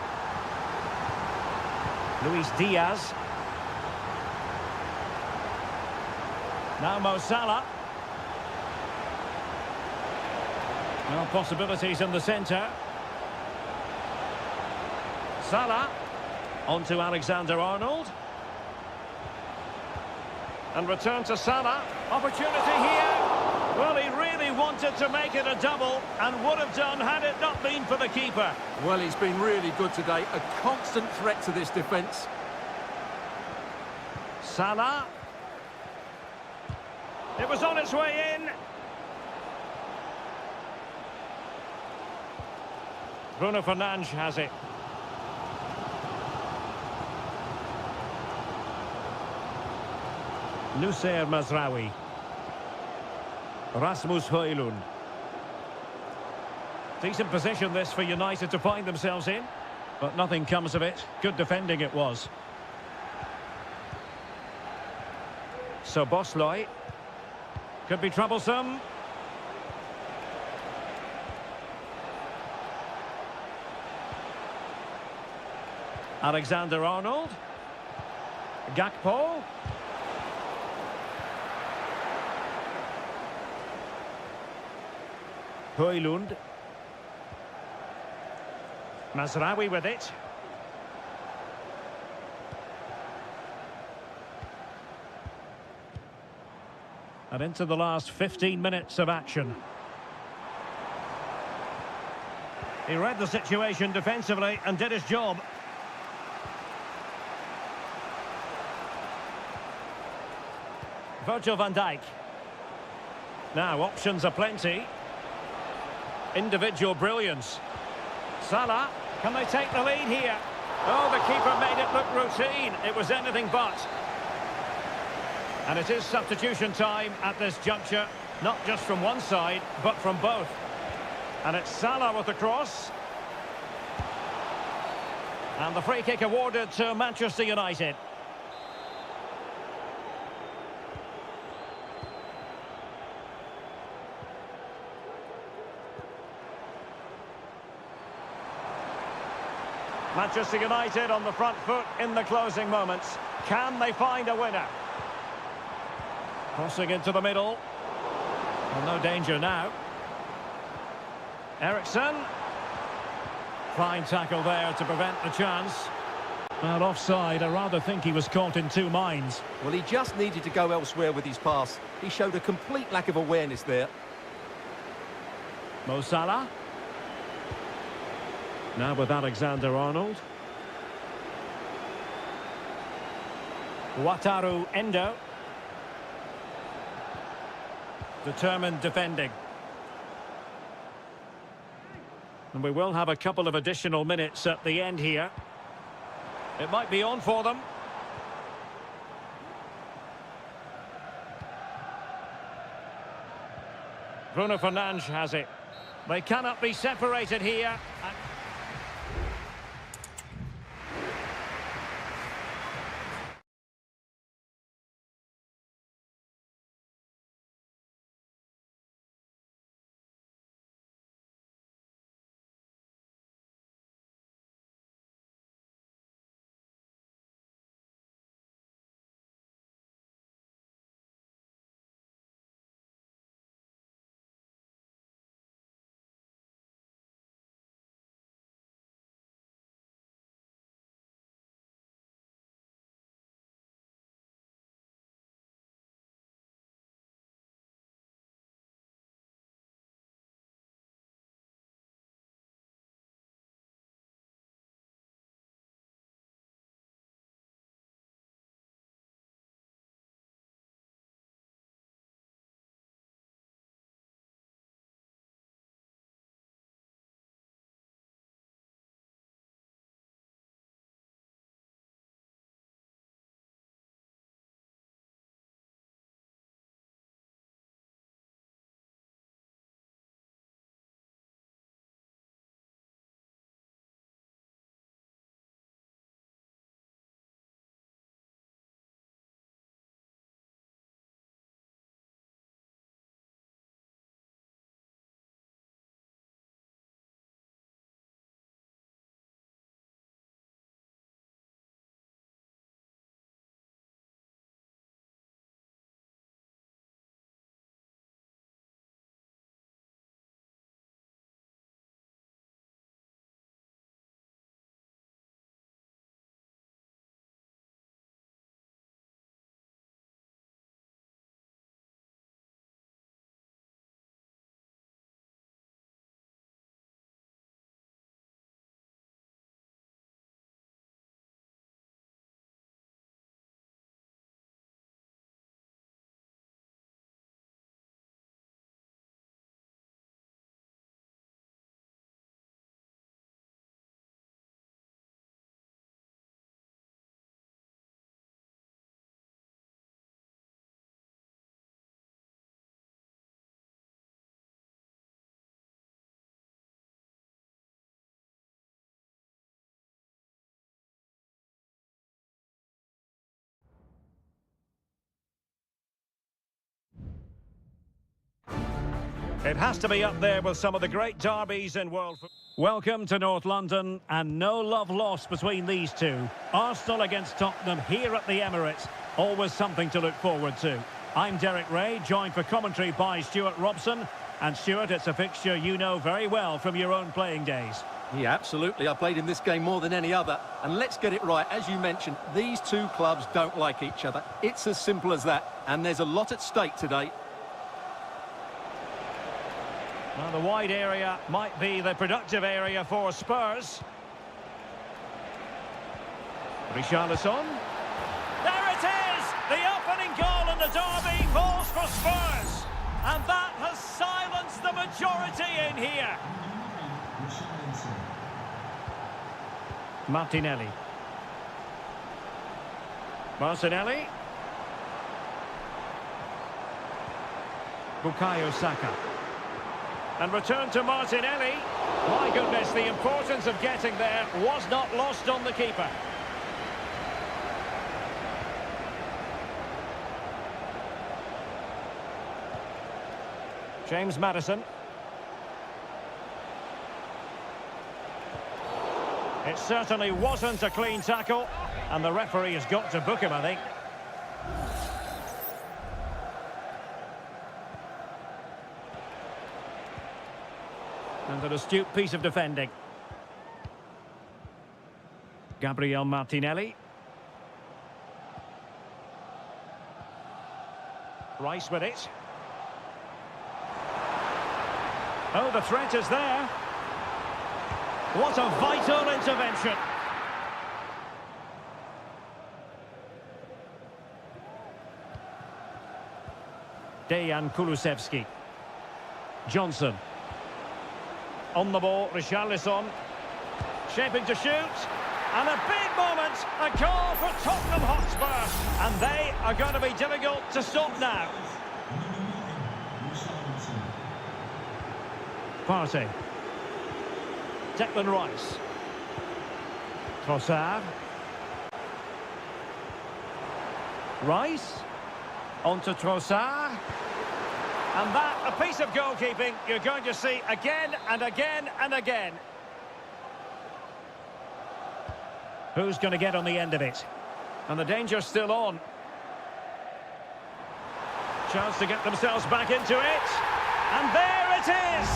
[SPEAKER 1] Luis Diaz. Now Mo Salah. Well, possibilities in the centre. Salah. On to Alexander-Arnold. And return to Salah. Opportunity here. Well, he really wanted to make it a double and would have done had it not been for the keeper.
[SPEAKER 2] Well, he's been really good today. A constant threat to this defence.
[SPEAKER 1] Salah. It was on its way in. Bruno Fernandes has it. Nusayr Mazraoui. Rasmus Højlund. Decent position this for United to find themselves in, but nothing comes of it. Good defending it was. So Bosley could be troublesome. Alexander-Arnold. Gakpo. Højlund. Mazraoui with it. And into the last 15 minutes of action. He read the situation defensively and did his job. Virgil van Dijk. Now, options are plenty. Individual brilliance. Salah, can they take the lead here? Oh, the keeper made it look routine. It was anything but. And it is substitution time at this juncture, not just from one side, but from both. And it's Salah with the cross. And the free kick awarded to Manchester United. Manchester United on the front foot in the closing moments. Can they find a winner? Crossing into the middle. Well, no danger now. Eriksen. Fine tackle there to prevent the chance. And offside, I rather think he was caught in two minds.
[SPEAKER 2] Well, he just needed to go elsewhere with his pass. He showed a complete lack of awareness there.
[SPEAKER 1] Mo Salah. Now with Alexander-Arnold. Wataru Endo. Determined defending. And we will have a couple of additional minutes at the end here. It might be on for them. Bruno Fernandes has it. They cannot be separated here. It has to be up there with some of the great derbies in world football. Welcome to North London, and no love lost between these two. Arsenal against Tottenham here at the Emirates. Always something to look forward to. I'm Derek Ray, joined for commentary by Stuart Robson. And Stuart, it's a fixture you know very well from your own playing days.
[SPEAKER 2] Yeah, absolutely. I played in this game more than any other. And let's get it right. As you mentioned, these two clubs don't like each other. It's as simple as that. And there's a lot at stake today.
[SPEAKER 1] Well, the wide area might be the productive area for Spurs. Richarlison. There it is! The opening goal in the derby falls for Spurs. And that has silenced the majority in here. Martinelli. Martinelli. Bukayo Saka. And return to Martinelli. My goodness, the importance of getting there was not lost on the keeper. James Maddison. It certainly wasn't a clean tackle, and the referee has got to book him, I think. And an astute piece of defending. Gabriel Martinelli. Rice with it. Oh, the threat is there. What a vital intervention. Dejan Kulusevski. Johnson. On the ball, Richarlison. Shaping to shoot. And a big moment. A goal for Tottenham Hotspur. And they are going to be difficult to stop now. Partey. Declan Rice. Trossard. Rice. On to Trossard. And that, a piece of goalkeeping you're going to see again and again and again. Who's going to get on the end of it? And the danger's still on. Chance to get themselves back into it. And there it is!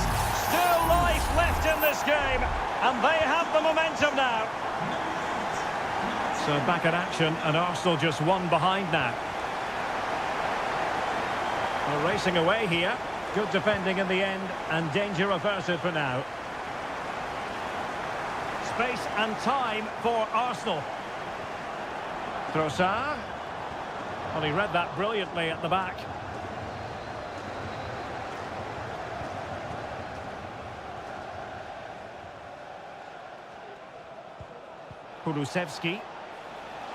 [SPEAKER 1] Still life left in this game. And they have the momentum now. So back at action, and Arsenal just one behind now. Well, racing away here. Good defending in the end, and danger averted for now. Space and time for Arsenal. Trossard. Well, he read that brilliantly at the back. Kulusevski.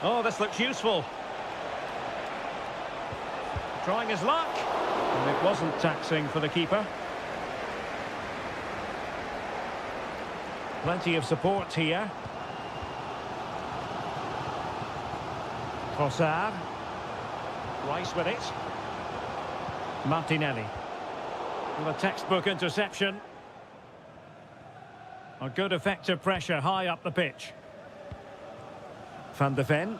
[SPEAKER 1] Oh, this looks useful. Trying his luck. And it wasn't taxing for the keeper. Plenty of support here. Trossard. Rice with it. Martinelli. With a textbook interception. A good effective pressure high up the pitch. Van de Ven.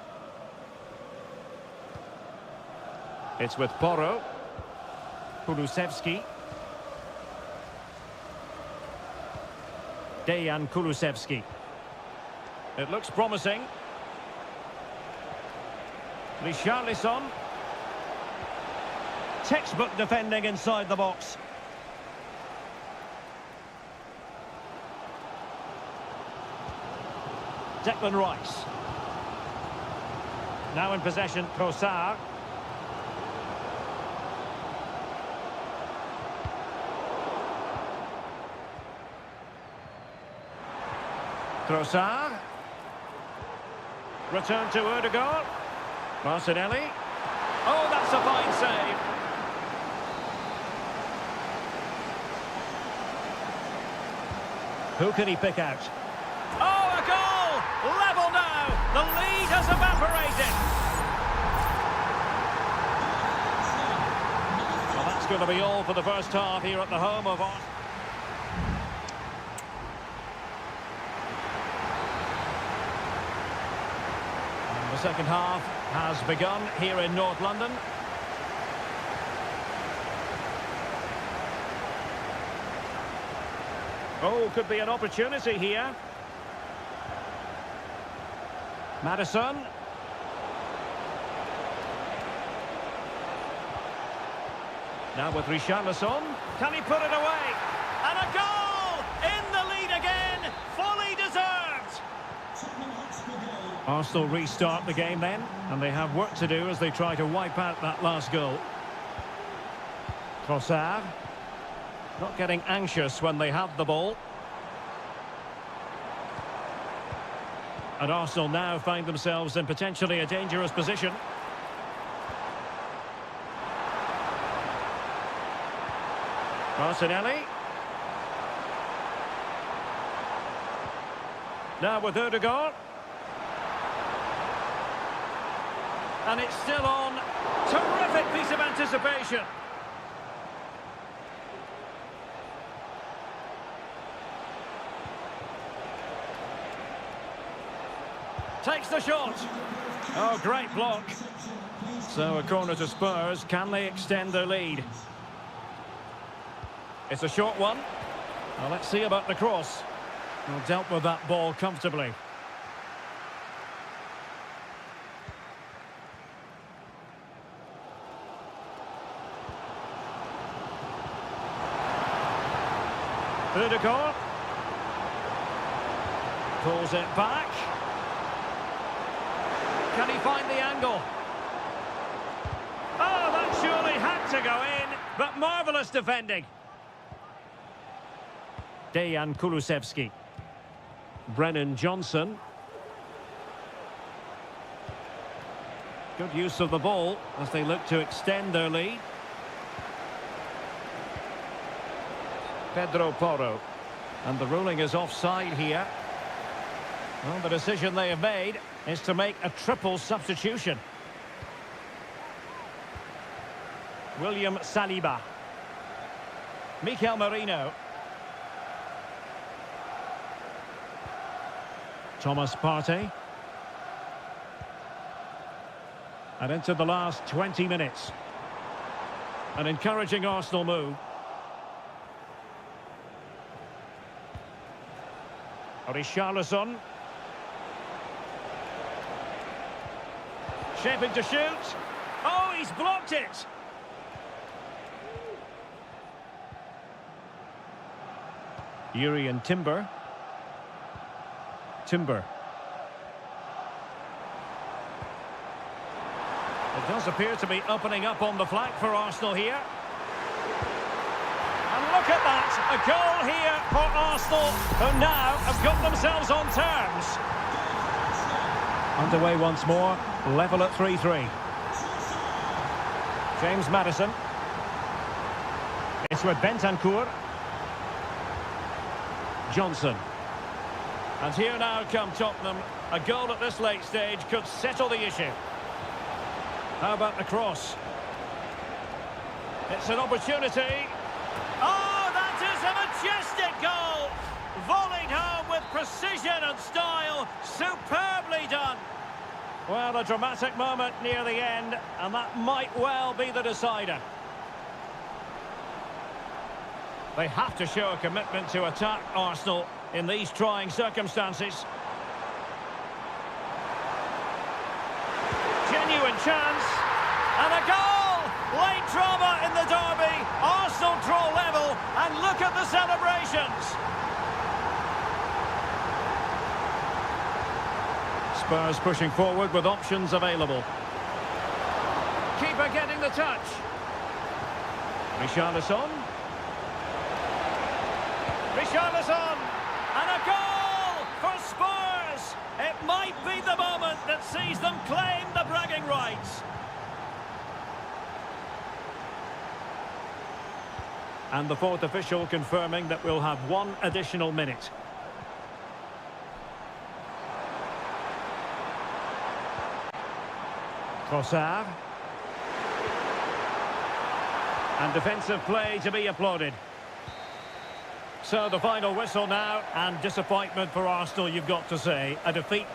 [SPEAKER 1] It's with Porro. Kulusevski. Dejan Kulusevski. It looks promising. Richarlison. Textbook defending inside the box. Declan Rice. Now in possession, Trossard. Trossard. Return to Erdogan. Martinelli. Oh, that's a fine save. Who can he pick out? Oh, a goal! Level now! The lead has evaporated. Well, that's going to be all for the first half here at the home of Arsenal. The second half has begun here in North London. Oh, could be an opportunity here. Maddison. Now with Richarlison. Can he put it away? And a goal! In the lead again! Fully deserved! Arsenal restart the game then, and they have work to do as they try to wipe out that last goal. Trossard. Not getting anxious when they have the ball. And Arsenal now find themselves in potentially a dangerous position. Martinelli. Now with Odegaard. And it's still on. Terrific piece of anticipation. Takes the shot. Oh, great block. So a corner to Spurs. Can they extend their lead? It's a short one. Well, let's see about the cross. Well, dealt with that ball comfortably. Odegaard. Pulls it back. Can he find the angle? Oh, that surely had to go in, but marvellous defending. Dejan Kulusevski. Brennan Johnson. Good use of the ball as they look to extend their lead. Pedro Porro. And the ruling is offside here. Well, the decision they have made is to make a triple substitution. William Saliba. Mikel Merino. Thomas Partey. And into the last 20 minutes. An encouraging Arsenal move. Richarlison. Shaping to shoot. Oh, he's blocked it. Urian Timber. Timber. It does appear to be opening up on the flank for Arsenal here. And look at that, a goal here for Arsenal, who now have got themselves on terms. Underway once more, level at 3-3. James Maddison. It's with Bentancur. Johnson. And here now come Tottenham. A goal at this late stage could settle the issue. How about the cross? It's an opportunity. Oh, that is a majestic goal! Volleyed home with precision and style. Superbly done. Well, a dramatic moment near the end, and that might well be the decider. They have to show a commitment to attack Arsenal in these trying circumstances. Genuine chance, and a goal! Late drama in the derby, Arsenal draw level, and look at the celebrations! Spurs pushing forward with options available. Keeper getting the touch. Richarlison. Richarlison! And a goal for Spurs! It might be the moment that sees them claim the bragging rights. And the fourth official confirming that we'll have one additional minute. Trossard. And defensive play to be applauded. So the final whistle now, and disappointment for Arsenal, you've got to say. A defeat.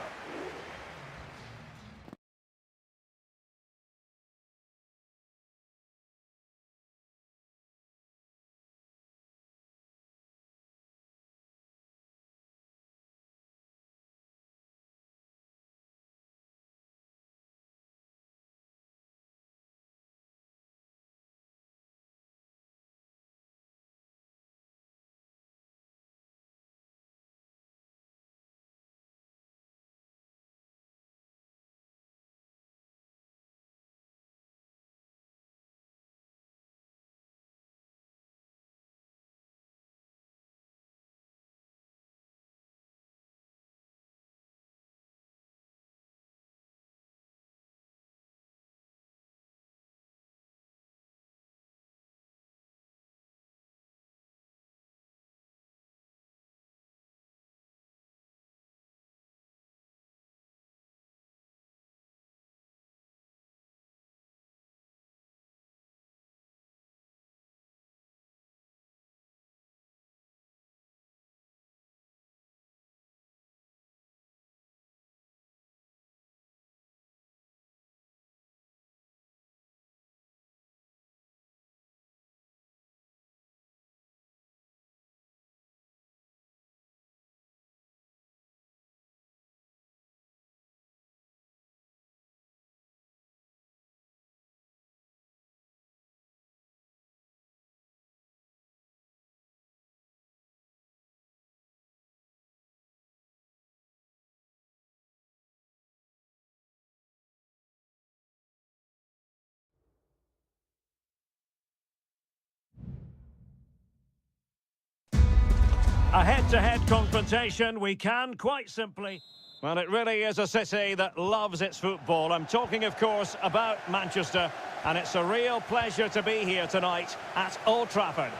[SPEAKER 1] A head-to-head confrontation, we can quite simply... Well, it really is a city that loves its football. I'm talking, of course, about Manchester, and it's a real pleasure to be here tonight at Old Trafford.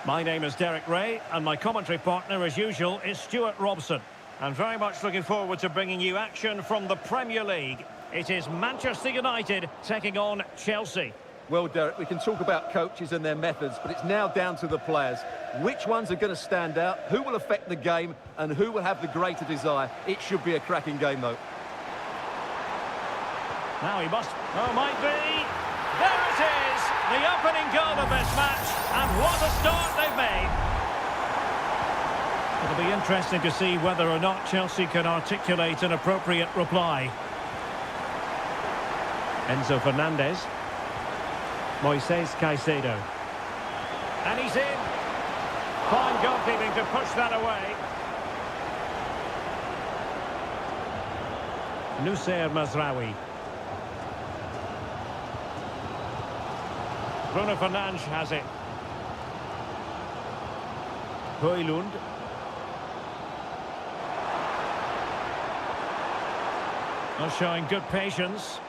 [SPEAKER 1] My name is Derek Ray, and my commentary partner, as usual, is Stuart Robson. And very much looking forward to bringing you action from the Premier League. It is Manchester United taking on Chelsea.
[SPEAKER 2] Well, Derek, we can talk about coaches and their methods, but it's now down to the players. Which ones are going to stand out, who will affect the game, and who will have the greater desire? It should be a cracking game, though.
[SPEAKER 1] Now he must... Oh, might be... There it is! The opening goal of this match, and what a start they've made! It'll be interesting to see whether or not Chelsea can articulate an appropriate reply. Enzo Fernandez. Moises Caicedo. And he's in. Fine goalkeeping to push that away. Nusayr Mazraoui. Bruno Fernandes has it. Højlund. Not showing good patience.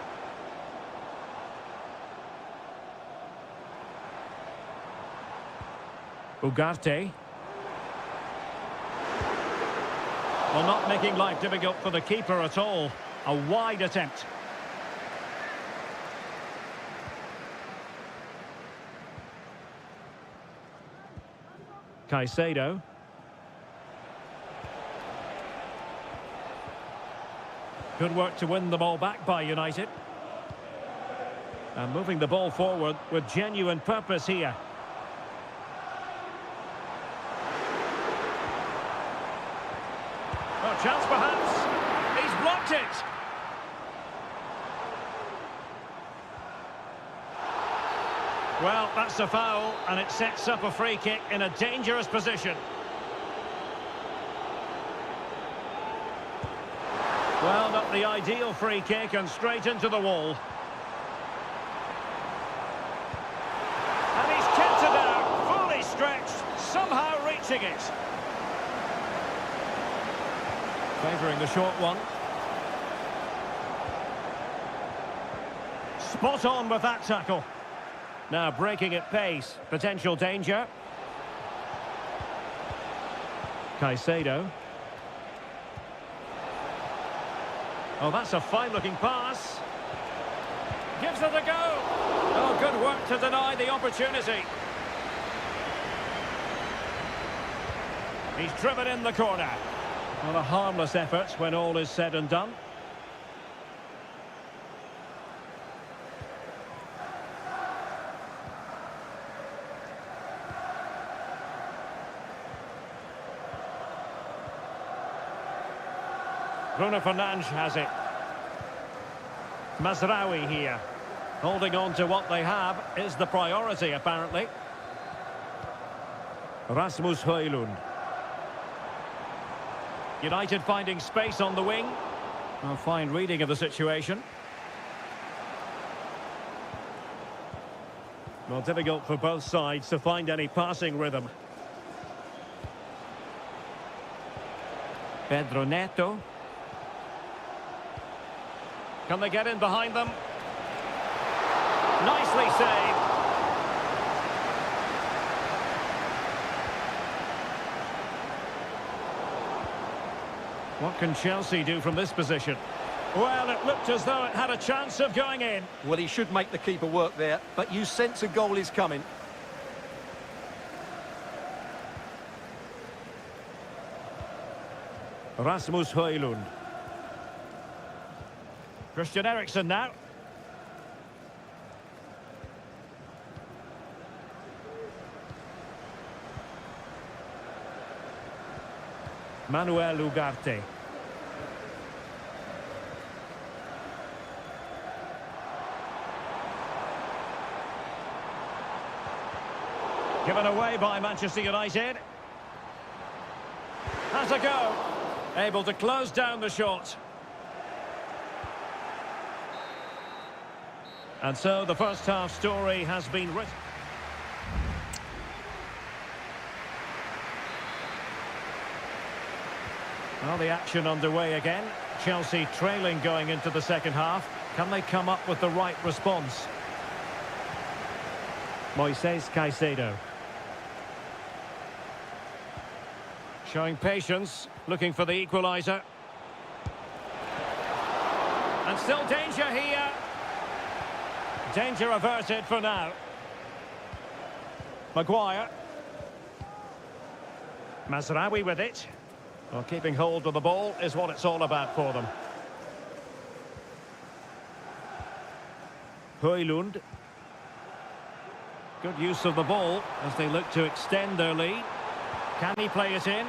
[SPEAKER 1] Ugarte. Well, not making life difficult for the keeper at all. A wide attempt. Caicedo. Good work to win the ball back by United. And moving the ball forward with genuine purpose here. Oh, chance perhaps. He's blocked it. Well, that's a foul, and it sets up a free kick in a dangerous position. Well, not the ideal free kick, and straight into the wall. And he's kept it out, fully stretched, somehow reaching it. Favouring the short one. Spot on with that tackle. Now breaking at pace, potential danger. Caicedo. Oh, that's a fine-looking pass. Gives it a go. Oh, good work to deny the opportunity. He's driven in the corner. Well, a harmless effort when all is said and done. Bruno Fernandes has it. Mazraoui here. Holding on to what they have is the priority, apparently. Rasmus Højlund. United finding space on the wing. A fine reading of the situation. Well, difficult for both sides to find any passing rhythm. Pedro Neto. Can they get in behind them? Nicely saved. What can Chelsea do from this position? Well, it looked as though it had a chance of going in.
[SPEAKER 2] Well, he should make the keeper work there, but you sense a goal is coming.
[SPEAKER 1] Rasmus Højlund. Christian Eriksen now. Manuel Ugarte. Given away by Manchester United. Has a go. Able to close down the shot. And so the first half story has been written. Well, the action underway again. Chelsea trailing going into the second half. Can they come up with the right response? Moises Caicedo. Showing patience, looking for the equaliser. And still danger here. Danger averted for now. Maguire. Mazraoui with it. Well, keeping hold of the ball is what it's all about for them. Højlund. Good use of the ball as they look to extend their lead. Can he play it in?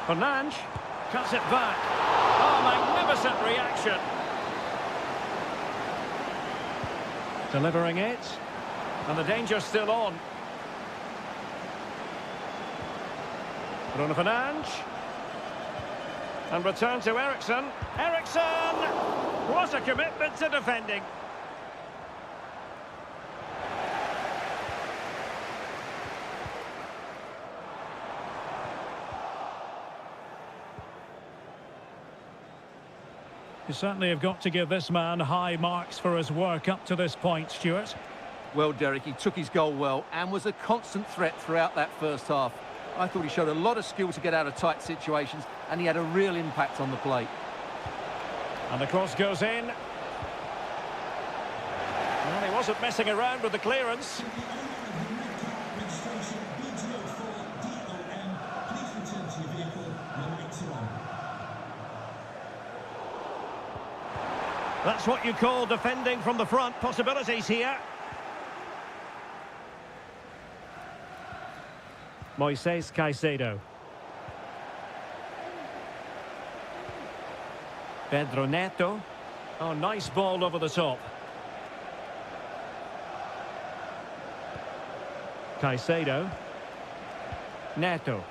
[SPEAKER 1] Fernandes cuts it back. Oh, magnificent reaction. Delivering it. And the danger's still on. Bruno Fernandes. And return to Eriksen. Eriksen! What a commitment to defending. You certainly have got to give this man high marks for his work up to this point, Stuart.
[SPEAKER 2] Well, Derek, he took his goal well and was a constant threat throughout that first half. I thought he showed a lot of skill to get out of tight situations, and he had a real impact on the plate.
[SPEAKER 1] And the cross goes in. Well, he wasn't messing around with the clearance. That's what you call defending from the front. Possibilities here. Moises Caicedo. Pedro Neto. Oh, nice ball over the top. Caicedo. Neto.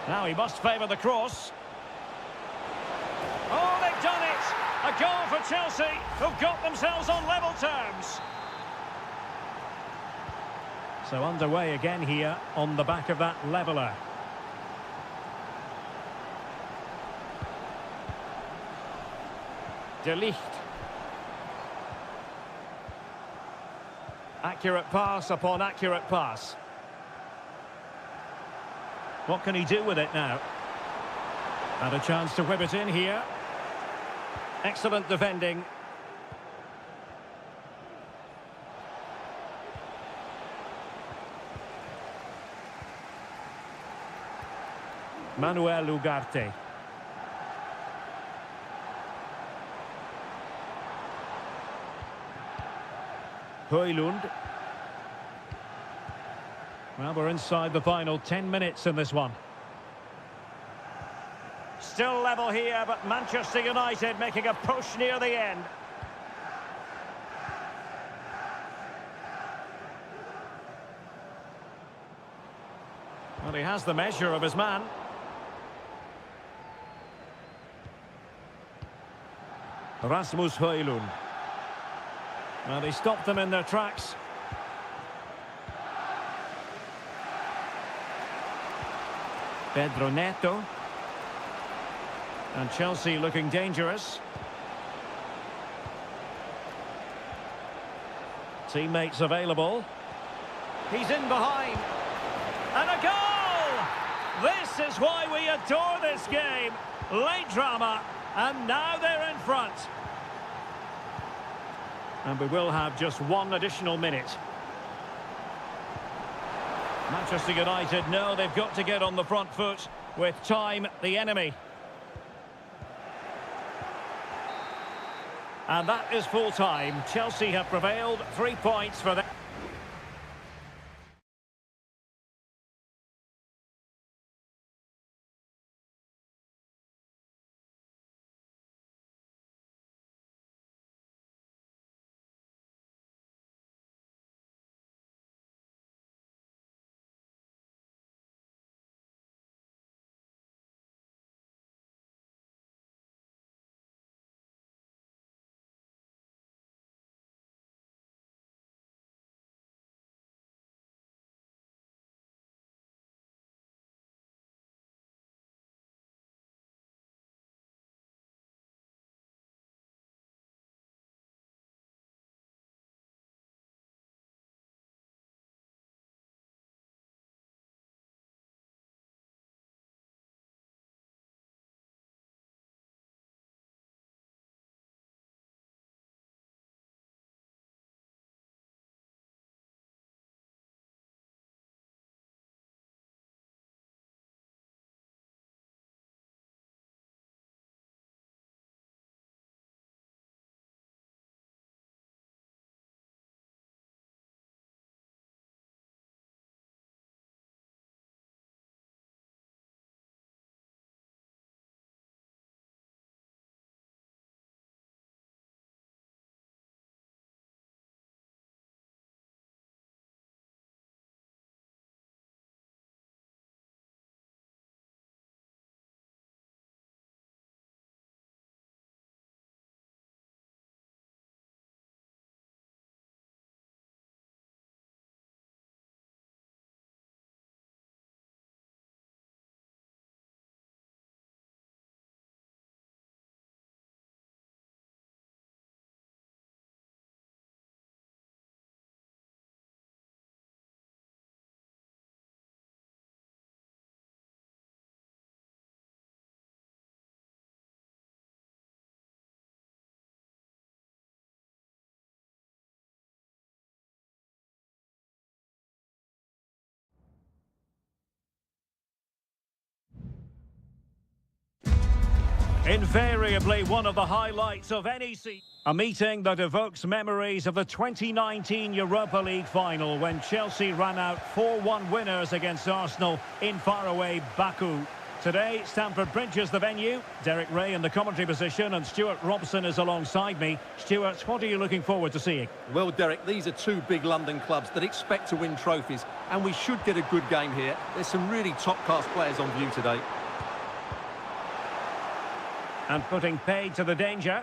[SPEAKER 1] Now he must favour the cross. Oh, they've done it! A goal for Chelsea, who've got themselves on level terms. So underway again here on the back of that leveller. De Ligt. Accurate pass upon accurate pass. What can he do with it now? And a chance to whip it in here. Excellent defending. Manuel Ugarte. Højlund. Well, we're inside the final 10 minutes in this one. Still level here, but Manchester United making a push near the end. Well, he has the measure of his man. Rasmus Højlund. Well, he stopped them in their tracks. Pedro Neto. And Chelsea looking dangerous. Teammates available. He's in behind. And a goal! This is why we adore this game. Late drama, and now they're in front. And we will have just one additional minute. Manchester United know they've got to get on the front foot with time the enemy. And that is full time. Chelsea have prevailed. 3 points for them. Invariably one of the highlights of any season. A meeting that evokes memories of the 2019 Europa League final when Chelsea ran out 4-1 winners against Arsenal in faraway Baku. Today, Stamford Bridge is the venue. Derek Ray in the commentary position and Stuart Robson is alongside me. Stuart, what are you looking forward to seeing?
[SPEAKER 2] Well, Derek, these are two big London clubs that expect to win trophies, and we should get a good game here. There's some really top-class players on view today.
[SPEAKER 1] And putting paid to the danger.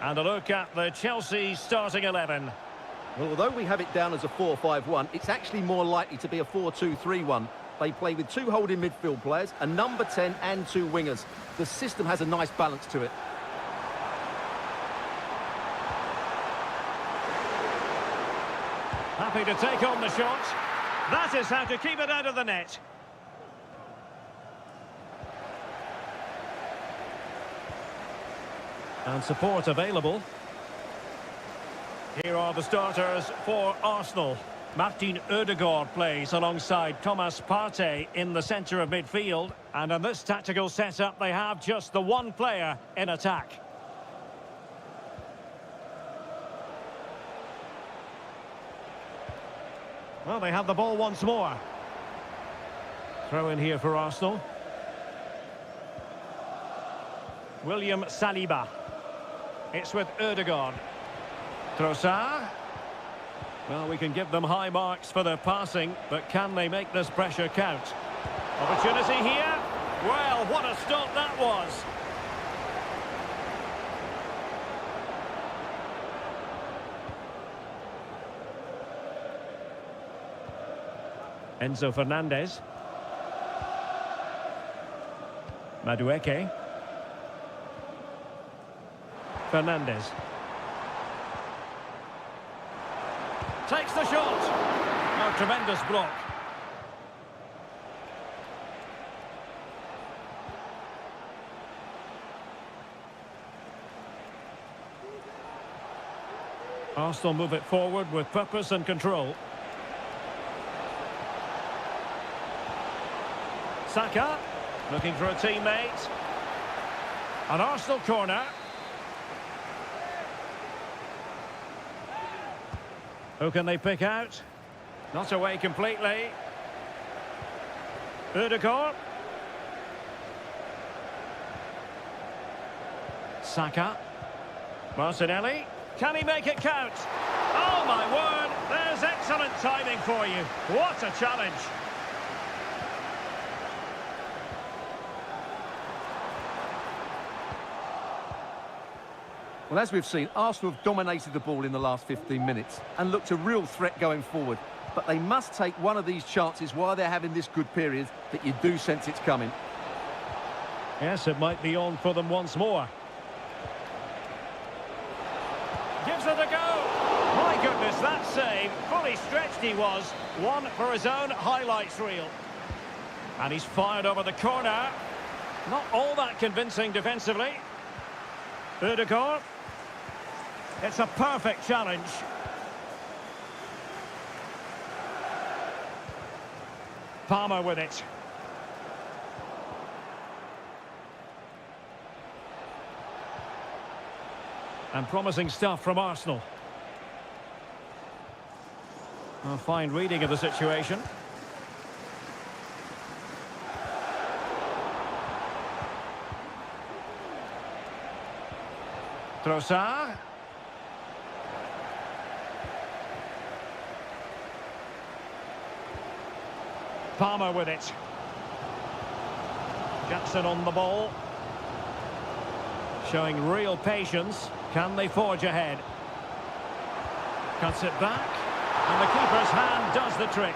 [SPEAKER 1] And a look at the Chelsea starting 11.
[SPEAKER 2] Well, although we have it down as a 4-5-1, it's actually more likely to be a 4-2-3-1. They play with two holding midfield players, a number 10 and two wingers. The system has a nice balance to it.
[SPEAKER 1] Happy to take on the shot. That is how to keep it out of the net. And support available. Here are the starters for Arsenal. Martin Ødegaard plays alongside Thomas Partey in the centre of midfield. And in this tactical setup, they have just the one player in attack. Well, they have the ball once more. Throw in here for Arsenal. William Saliba. It's with Ødegaard. Trossard. Well, we can give them high marks for their passing, but can they make this pressure count? Opportunity here. Well, what a stop that was. Enzo Fernandez. Madueke. Fernandez. Takes the shot. Oh, tremendous block. Arsenal move it forward with purpose and control. Saka, looking for a teammate. An Arsenal corner. Who can they pick out? Not away completely. Ødegaard. Saka. Martinelli. Can he make it count? Oh my word, there's excellent timing for you. What a challenge.
[SPEAKER 2] Well, as we've seen, Arsenal have dominated the ball in the last 15 minutes and looked a real threat going forward. But they must take one of these chances while they're having this good period that you do sense it's coming.
[SPEAKER 1] Yes, it might be on for them once more. Gives it a go. My goodness, that save. Fully stretched he was. One for his own highlights reel. And he's fired over the corner. Not all that convincing defensively. Ødegaard. It's a perfect challenge. Palmer with it. And promising stuff from Arsenal. A fine reading of the situation. Trossard. Palmer with it. Jackson on the ball. Showing real patience. Can they forge ahead? Cuts it back. And the keeper's hand does the trick.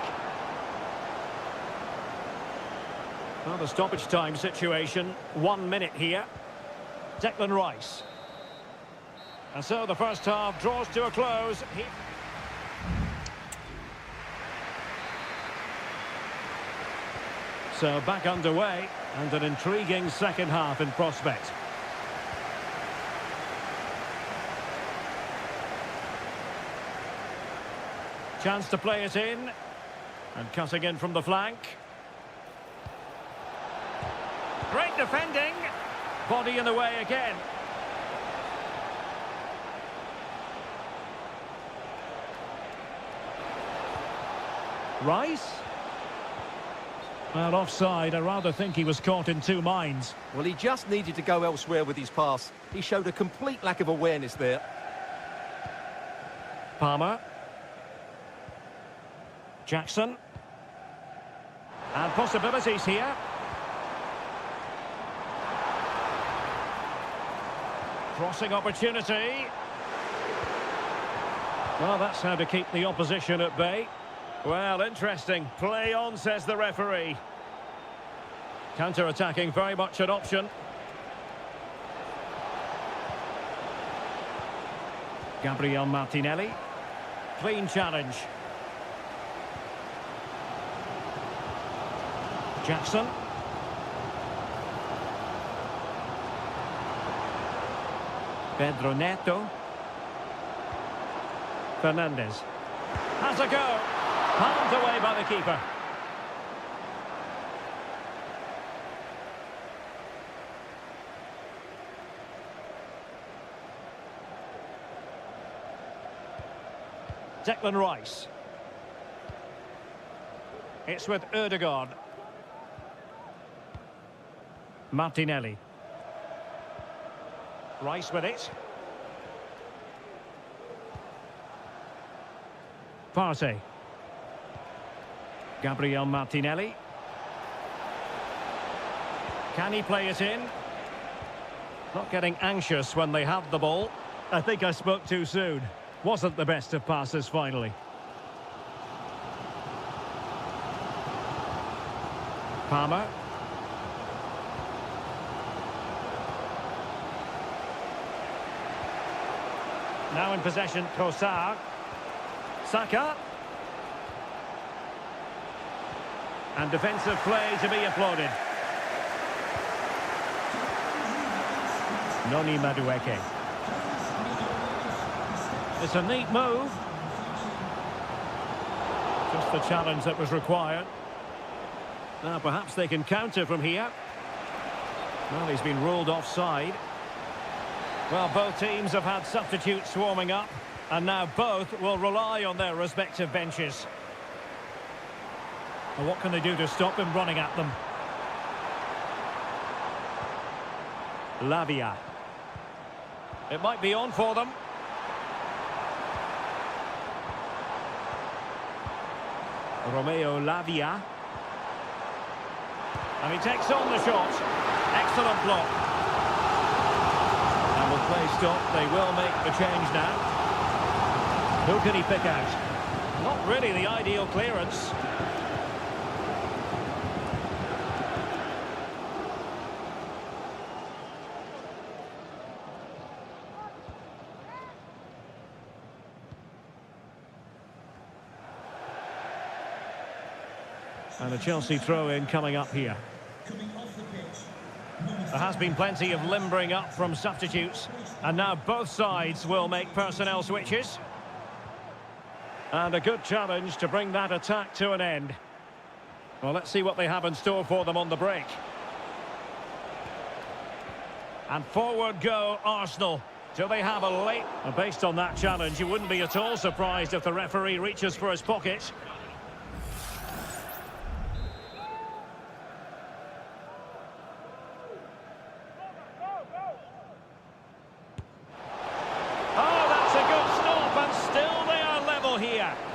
[SPEAKER 1] Well, the stoppage time situation. 1 minute here. Declan Rice. And so the first half draws to a close. So back underway, and an intriguing second half in prospect. Chance to play it in. And cutting in from the flank. Great defending. Body in the way again. Rice? Well, offside. I rather think he was caught in two minds.
[SPEAKER 2] Well, he just needed to go elsewhere with his pass. He showed a complete lack of awareness there.
[SPEAKER 1] Palmer. Jackson. And possibilities here. Crossing opportunity. Well, that's how to keep the opposition at bay. Well, interesting. Play on, says the referee. Counter-attacking, very much an option. Gabriel Martinelli. Clean challenge. Jackson. Pedro Neto. Fernandez. Has a go. Palmed away by the keeper. Declan Rice. It's with Ødegaard. Martinelli. Rice with it. Partey. Gabriel Martinelli. Can he play it in? Not getting anxious when they have the ball. I think I spoke too soon. Wasn't the best of passes finally. Palmer. Now in possession, Trossard. Saka. And defensive play to be applauded. Noni Madueke. It's a neat move. Just the challenge that was required. Now perhaps they can counter from here. Well, he's been ruled offside. Well, both teams have had substitutes swarming up, and now both will rely on their respective benches. Well, what can they do to stop him running at them? Lavia. It might be on for them. Romeo Lavia. And he takes on the shot. Excellent block. And with play stopped, they will make the change now. Who can he pick out? Not really the ideal clearance. And a Chelsea throw-in coming up here.
[SPEAKER 3] Coming off the pitch.
[SPEAKER 1] There has been plenty of limbering up from substitutes, and now both sides will make personnel switches. And a good challenge to bring that attack to an end. Well, let's see what they have in store for them on the break. And forward go Arsenal. Do they have a late... And based on that challenge, you wouldn't be at all surprised if the referee reaches for his pocket.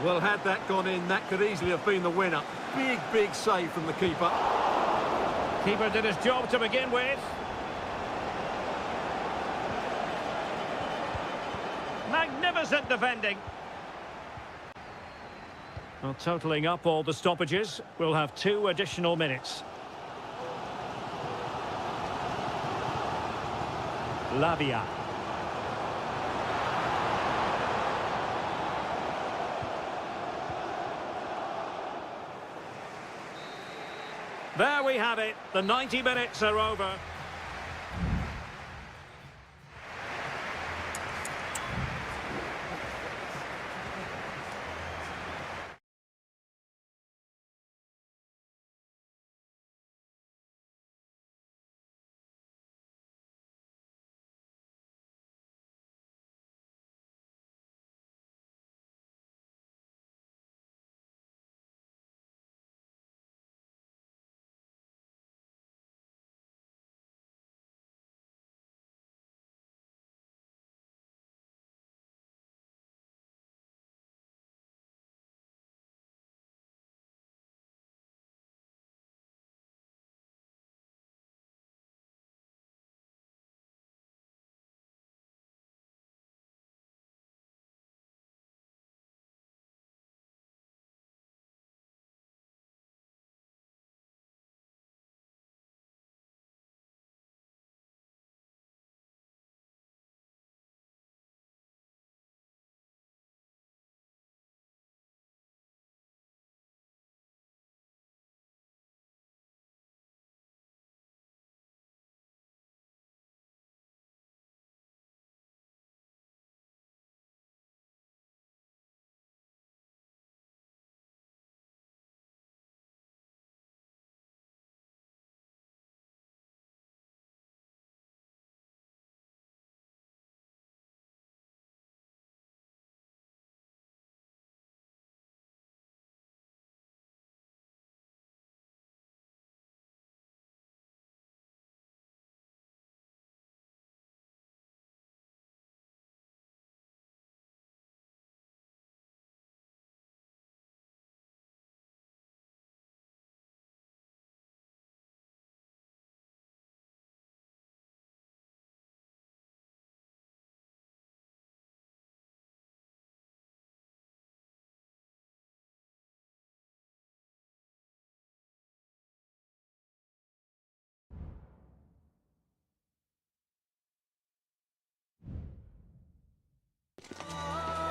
[SPEAKER 2] Well, had that gone in, that could easily have been the winner. Big, big save from the keeper.
[SPEAKER 1] Keeper did his job to begin with. Magnificent defending. Well, totalling up all the stoppages, we'll have 2 additional minutes. Lavia. There we have it. The 90 minutes are over.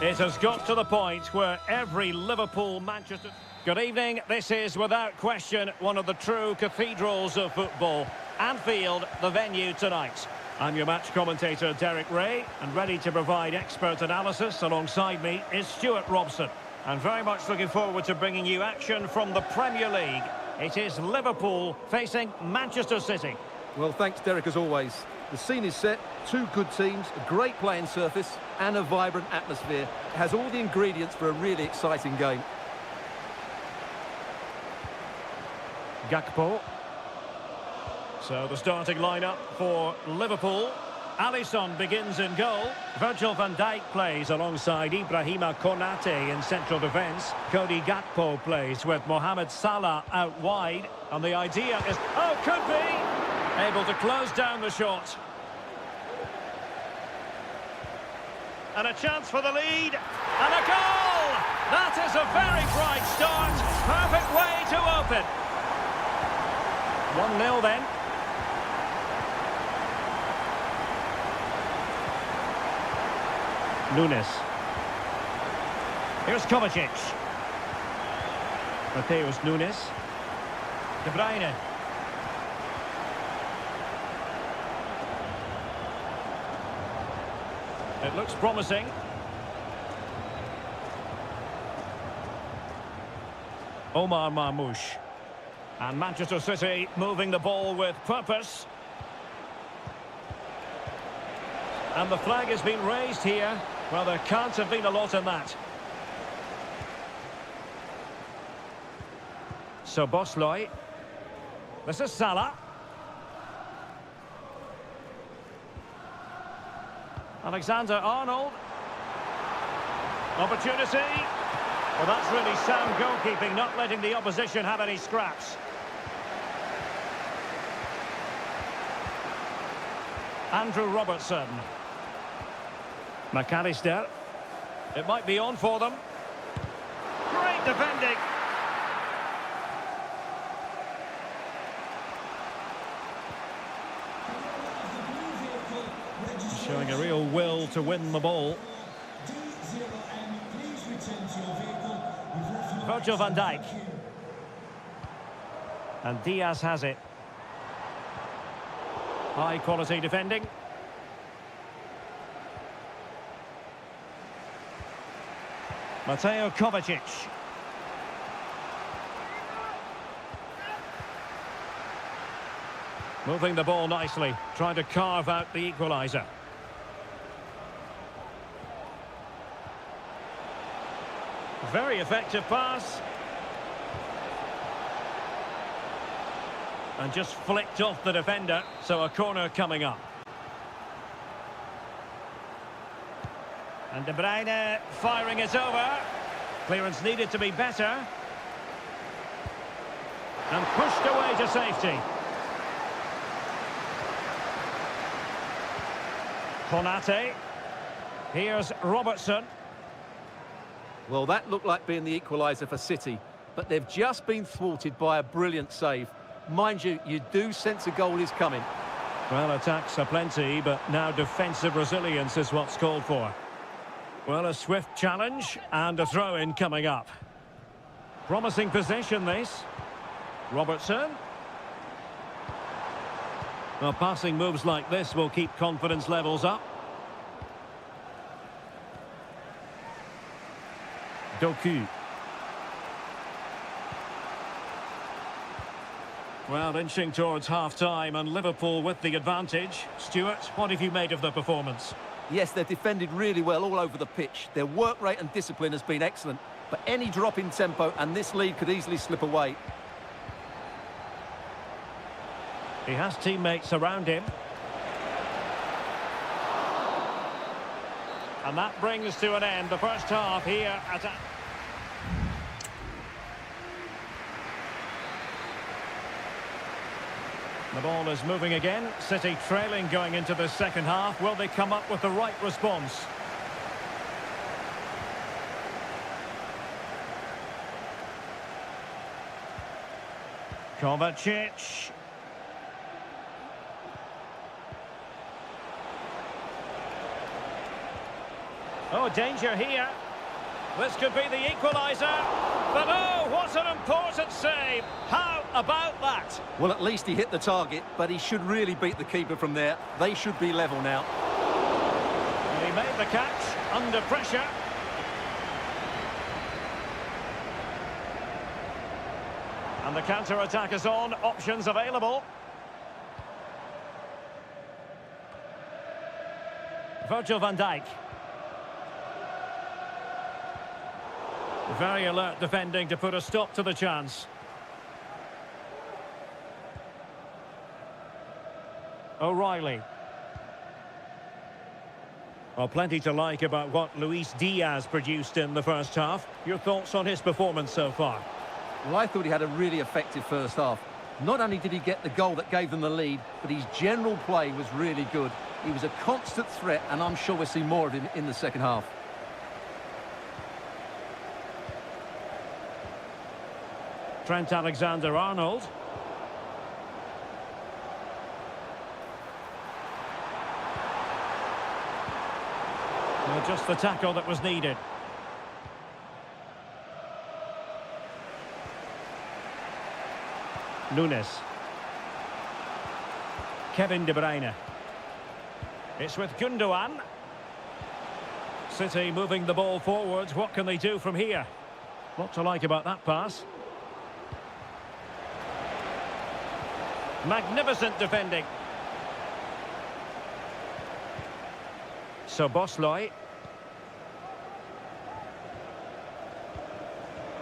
[SPEAKER 1] It has got to the point where every Liverpool, Manchester... Good evening. This is, without question, one of the true cathedrals of football. Anfield, the venue tonight. I'm your match commentator, Derek Ray, and ready to provide expert analysis alongside me is Stuart Robson. And very much looking forward to bringing you action from the Premier League. It is Liverpool facing Manchester City.
[SPEAKER 2] Well, thanks, Derek, as always. The scene is set, two good teams, a great playing surface, and a vibrant atmosphere. It has all the ingredients for a really exciting game.
[SPEAKER 1] Gakpo. So the starting lineup for Liverpool. Alisson begins in goal. Virgil van Dijk plays alongside Ibrahima Konate in central defence. Cody Gakpo plays with Mohamed Salah out wide. And the idea is... Oh, could be! Able to close down the shot. And a chance for the lead. And a goal! That is a very bright start. Perfect way to open. 1-0 then. Nunes. Here's Kovacic. Mateus Nunes. De Bruyne. It looks promising. Omar Marmoush. And Manchester City moving the ball with purpose. And the flag has been raised here. Well, there can't have been a lot in that. So Bosloy. This is Salah. Alexander-Arnold. Opportunity. Well, that's really sound goalkeeping, not letting the opposition have any scraps. Andrew Robertson. McAllister. It might be on for them. Great defending. Showing a real will to win the ball. Virgil van Dijk. And Diaz has it. High quality defending. Mateo Kovacic. Moving the ball nicely, trying to carve out the equaliser. Very effective pass. And just flicked off the defender, so a corner coming up. And De Bruyne firing it over. Clearance needed to be better. And pushed away to safety. Konate. Here's Robertson.
[SPEAKER 2] Well, that looked like being the equaliser for City, but they've just been thwarted by a brilliant save. Mind you, you do sense a goal is coming.
[SPEAKER 1] Well, attacks are plenty, but now defensive resilience is what's called for. Well, a swift challenge and a throw-in coming up. Promising possession, this. Robertson. Well, passing moves like this will keep confidence levels up. Doku. Well, inching towards half-time and Liverpool with the advantage. Stuart, what have you made of the performance?
[SPEAKER 2] Yes, they've defended really well all over the pitch. Their work rate and discipline has been excellent, but any drop in tempo and this lead could easily slip away.
[SPEAKER 1] He has teammates around him. And that brings to an end the first half here at... The ball is moving again. City trailing going into the second half. Will they come up with the right response? Kovacic. Oh, danger here. This could be the equaliser. But oh, what an important save. How about that?
[SPEAKER 2] Well, at least he hit the target, but he should really beat the keeper from there. They should be level now.
[SPEAKER 1] And he made the catch under pressure. And the counter-attack is on. Options available. Virgil van Dijk. Very alert defending to put a stop to the chance. O'Reilly. Well, plenty to like about what Luis Diaz produced in the first half. Your thoughts on his performance so far?
[SPEAKER 2] Well, I thought he had a really effective first half. Not only did he get the goal that gave them the lead, but his general play was really good. He was a constant threat, and I'm sure we'll see more of him in the second half.
[SPEAKER 1] Trent Alexander-Arnold. Well, just the tackle that was needed. Nunes. Kevin De Bruyne. It's with Gundogan. City moving the ball forwards. What can they do from here? Lot to like about that pass. Magnificent defending. So Bosloy.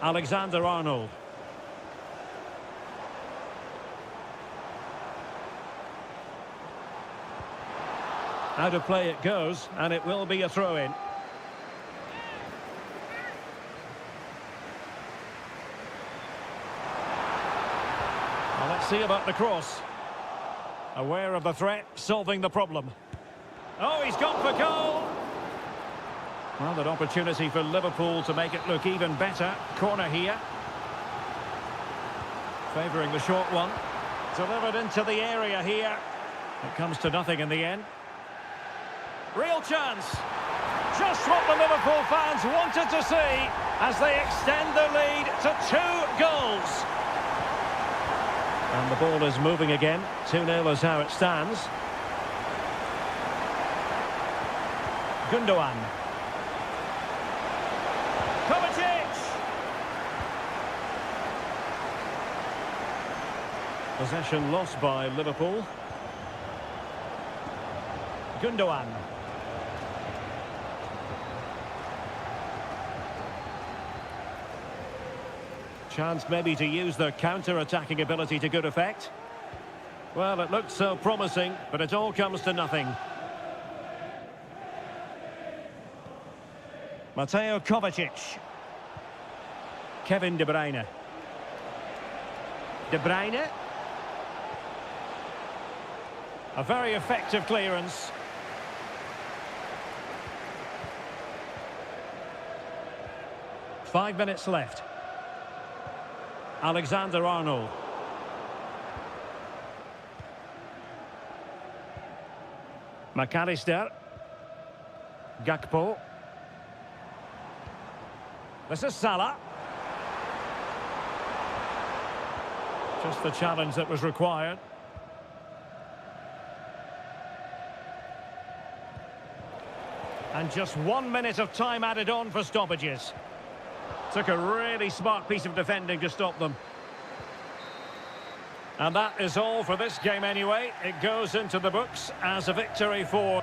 [SPEAKER 1] Alexander-Arnold. Out of play it goes, and it will be a throw-in. Well, let's see about the cross. Aware of the threat, solving the problem. Oh, he's gone for goal! Well, an opportunity for Liverpool to make it look even better. Corner here. Favouring the short one. Delivered into the area here. It comes to nothing in the end. Real chance. Just what the Liverpool fans wanted to see as they extend their lead to 2 goals. And the ball is moving again. 2-0 is how it stands. Gundogan. Kovacic. Possession lost by Liverpool. Gundogan. Chance maybe to use their counter-attacking ability to good effect. Well, it looked so promising, but it all comes to nothing. Mateo Kovacic. Kevin De Bruyne. De Bruyne. A very effective clearance. Five minutes left. Alexander-Arnold. McAllister. Gakpo. This is Salah. Just the challenge that was required. And just 1 minute of time added on for stoppages. Took a really smart piece of defending to stop them. And that is all for this game anyway. It goes into the books as a victory for...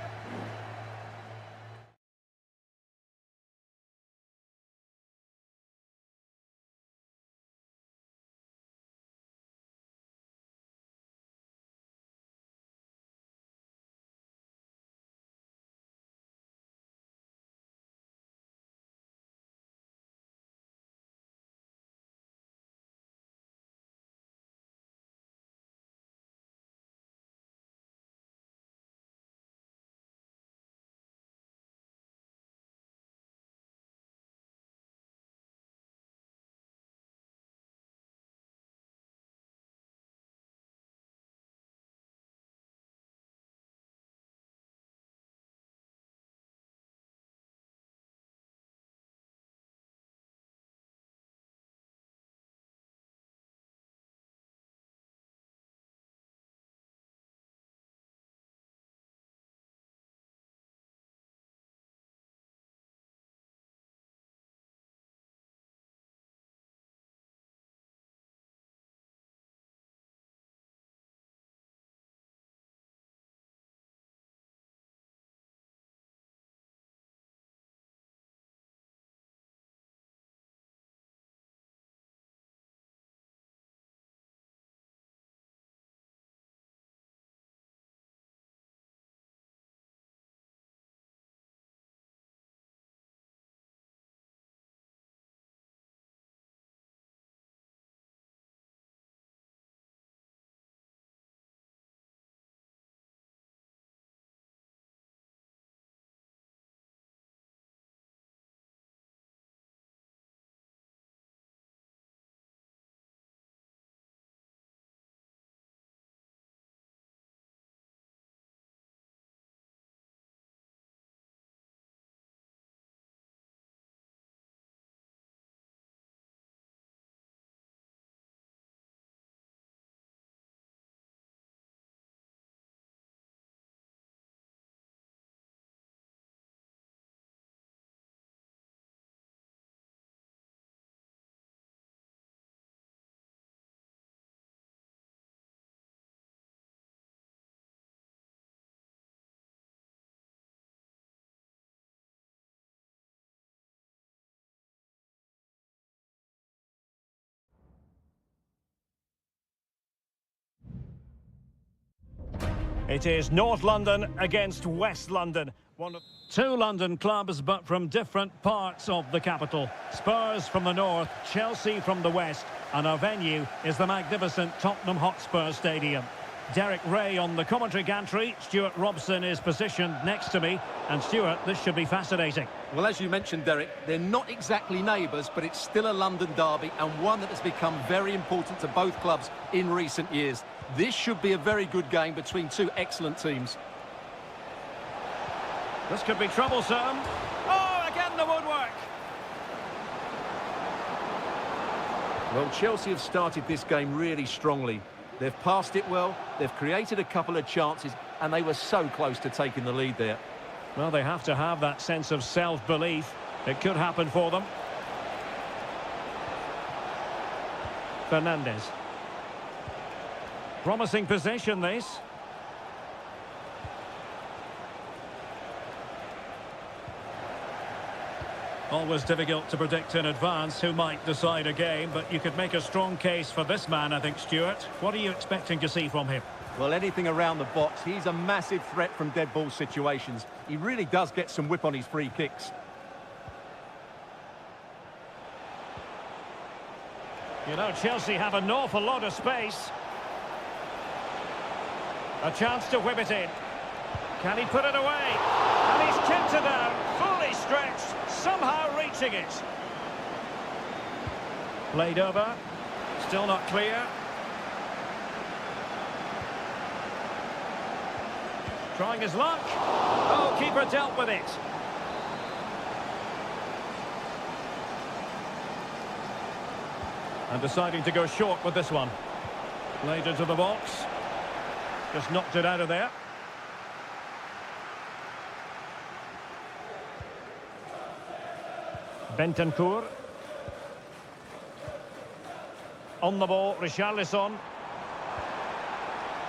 [SPEAKER 1] It is North London against West London. Two London clubs, but from different parts of the capital. Spurs from the north, Chelsea from the west, and our venue is the magnificent Tottenham Hotspur Stadium. Derek Ray on the commentary gantry. Stuart Robson is positioned next to me. And Stuart, this should be fascinating.
[SPEAKER 2] Well, as you mentioned, Derek, they're not exactly neighbours, but it's still a London derby and one that has become very important to both clubs in recent years. This should be a very good game between two excellent teams.
[SPEAKER 1] This could be troublesome. Oh, again the woodwork.
[SPEAKER 2] Well, Chelsea have started this game really strongly. They've passed it well, they've created a couple of chances, and they were so close to taking the lead there.
[SPEAKER 1] Well, they have to have that sense of self-belief. It could happen for them. Fernandes. Promising possession, this. Always difficult to predict in advance who might decide a game, but you could make a strong case for this man, I think, Stuart. What are you expecting to see from him?
[SPEAKER 2] Well, anything around the box. He's a massive threat from dead ball situations. He really does get some whip on his free kicks.
[SPEAKER 1] You know, Chelsea have an awful lot of space. A chance to whip it in. Can he put it away? And he's kicked it out, fully stretched, somehow reaching it. Played over, still not clear. Trying his luck. Oh, keeper dealt with it. And deciding to go short with this one. Played into the box. Just knocked it out of there. Bentancur. On the ball, Richarlison.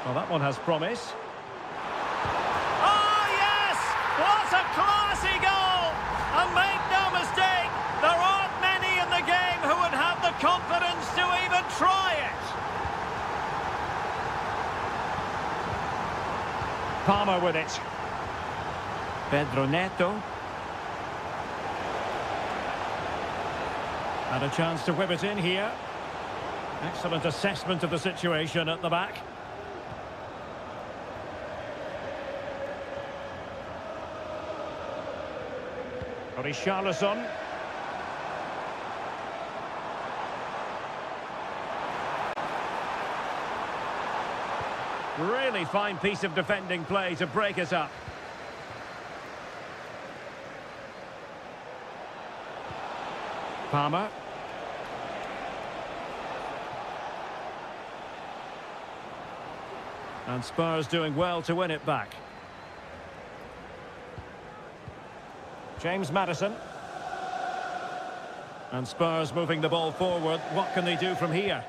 [SPEAKER 1] Well, that one has promise. Oh, yes! What a classy goal! And make no mistake, there aren't many in the game who would have the confidence to even try it. Palmer with it. Pedro Neto. And a chance to whip it in here. Excellent assessment of the situation at the back. Richarlison. Really fine piece of defending play to break us up. Palmer. And Spurs doing well to win it back. James Maddison. And Spurs moving the ball forward. What can they do from here?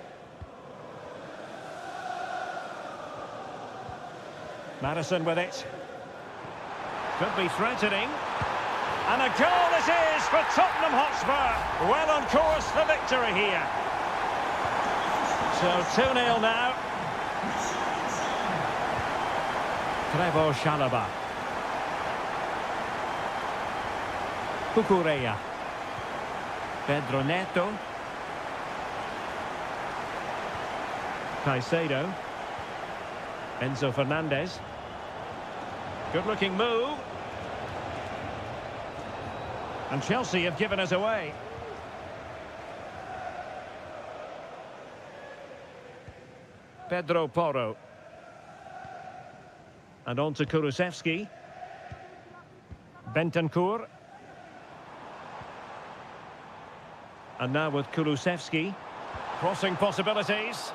[SPEAKER 1] Maddison with it. Could be threatening. And a goal it is for Tottenham Hotspur. Well on course for victory here. So 2-0 now. Trevoh Chalobah. Cucurella. Pedro Neto. Caicedo. Enzo Fernandez. Good looking move. And Chelsea have given us away. Pedro Porro. And on to Kulusevski. Bentancur. And now with Kulusevski. Crossing possibilities.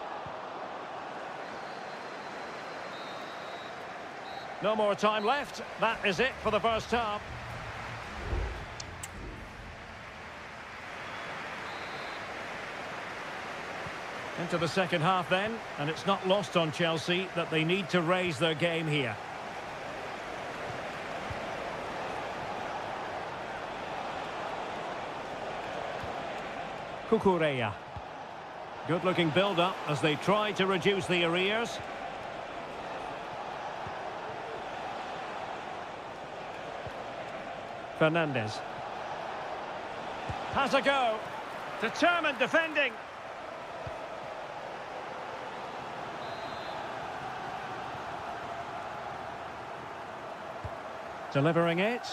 [SPEAKER 1] No more time left. That is it for the first half. Into the second half then, and it's not lost on Chelsea that they need to raise their game here. Cucurella. Good-looking build-up as they try to reduce the arrears. Fernandez. Has a go. Determined defending. Delivering it.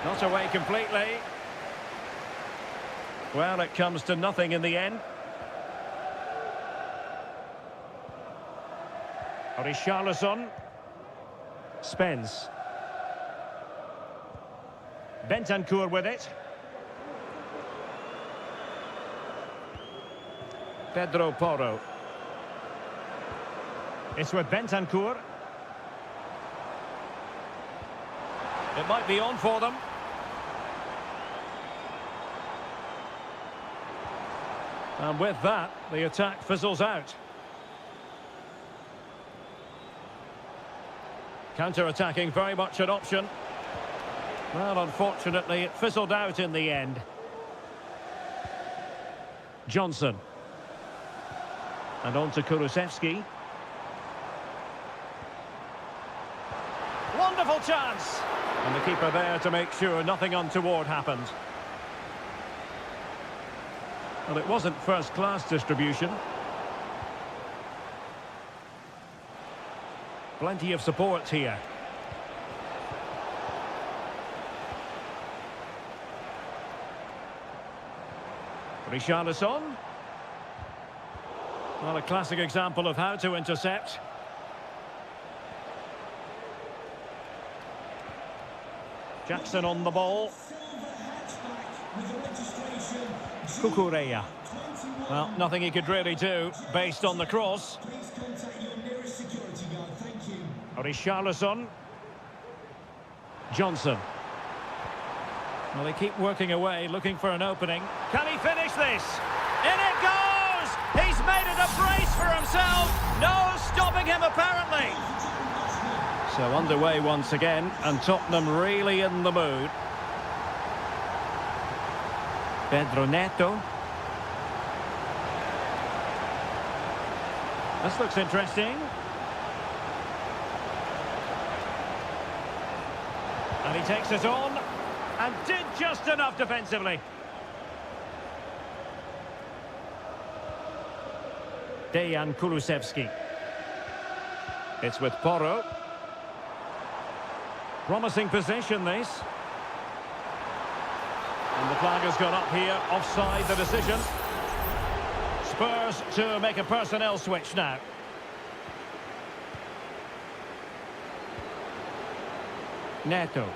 [SPEAKER 1] Not away completely. Well, it comes to nothing in the end. Richarlison. Spence. Bentancur with it. Pedro Porro. It's with Bentancur. It might be on for them. And with that, the attack fizzles out. Counter-attacking, very much an option. Well, unfortunately, it fizzled out in the end. Johnson. And on to Kulusevski. Wonderful chance! And the keeper there to make sure nothing untoward happened. Well, it wasn't first-class distribution. Plenty of support here. Richarlison. Well, a classic example of how to intercept. Jackson on the ball. Cucurella. Well, nothing he could really do based on the cross.
[SPEAKER 3] Please contact your nearest security guard. Thank you.
[SPEAKER 1] Richarlison. Johnson. Well, they keep working away, looking for an opening. Can he finish this? In it goes! He's made it a brace for himself. No stopping him, apparently. So underway once again, and Tottenham really in the mood. Pedro Neto. This looks interesting. And he takes it on. And did just enough defensively. Dejan Kulusevski. It's with Porro. Promising position, this. And the flag has gone up here, offside the decision. Spurs to make a personnel switch now. Neto.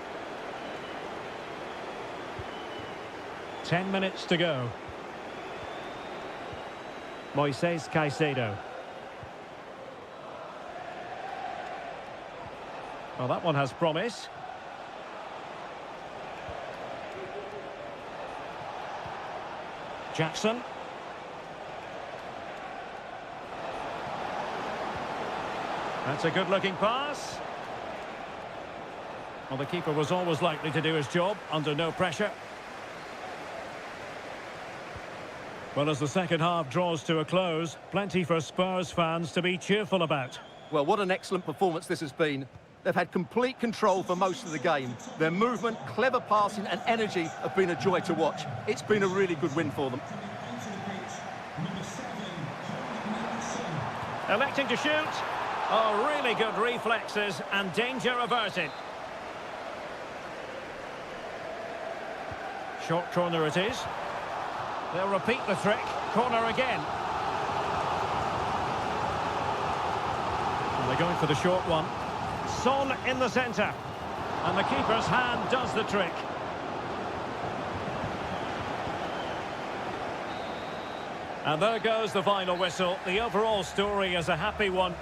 [SPEAKER 1] 10 minutes to go. Moises Caicedo. Well, that one has promise. Jackson. That's a good-looking pass. Well, the keeper was always likely to do his job under no pressure. Well, as the second half draws to a close, plenty for Spurs fans to be cheerful about.
[SPEAKER 2] Well, what an excellent performance this has been. They've had complete control for most of the game. Their movement, clever passing and energy have been a joy to watch. It's been a really good win for them.
[SPEAKER 1] Electing to shoot. Oh, really good reflexes and danger averted. Short corner it is. They'll repeat the trick. Corner again. And they're going for the short one. Son in the centre. And the keeper's hand does the trick. And there goes the final whistle. The overall story is a happy one.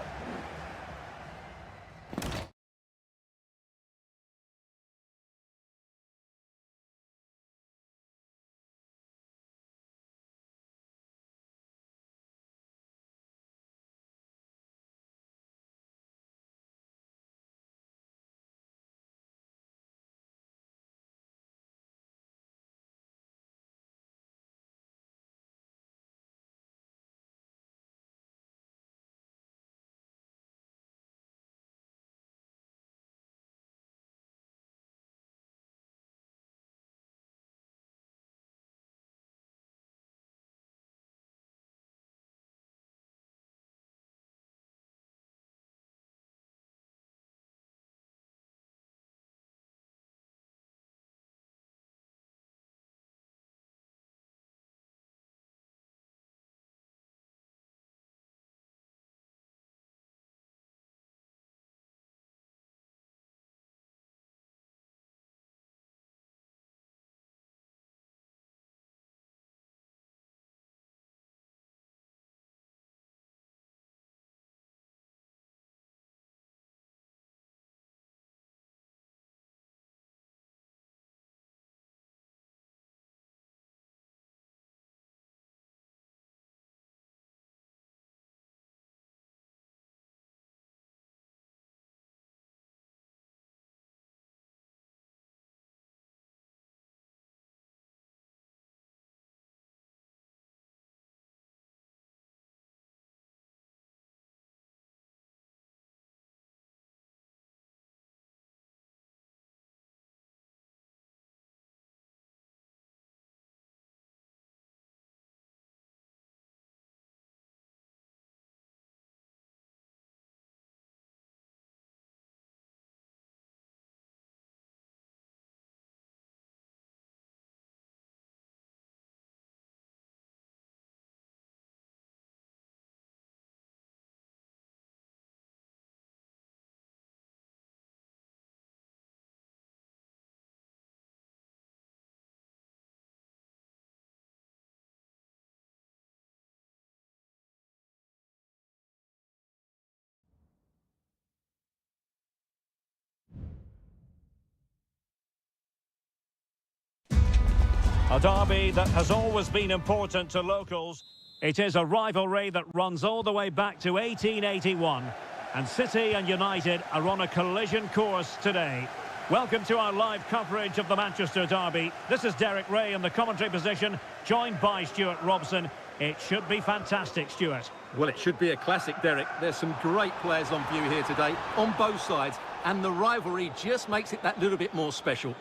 [SPEAKER 1] A derby that has always been important to locals. It is a rivalry that runs all the way back to 1881. And City and United are on a collision course today. Welcome to our live coverage of the Manchester derby. This is Derek Ray in the commentary position, joined by Stuart Robson. It should be fantastic, Stuart.
[SPEAKER 2] Well, it should be a classic, Derek. There's some great players on view here today, on both sides, and the rivalry just makes it that little bit more special.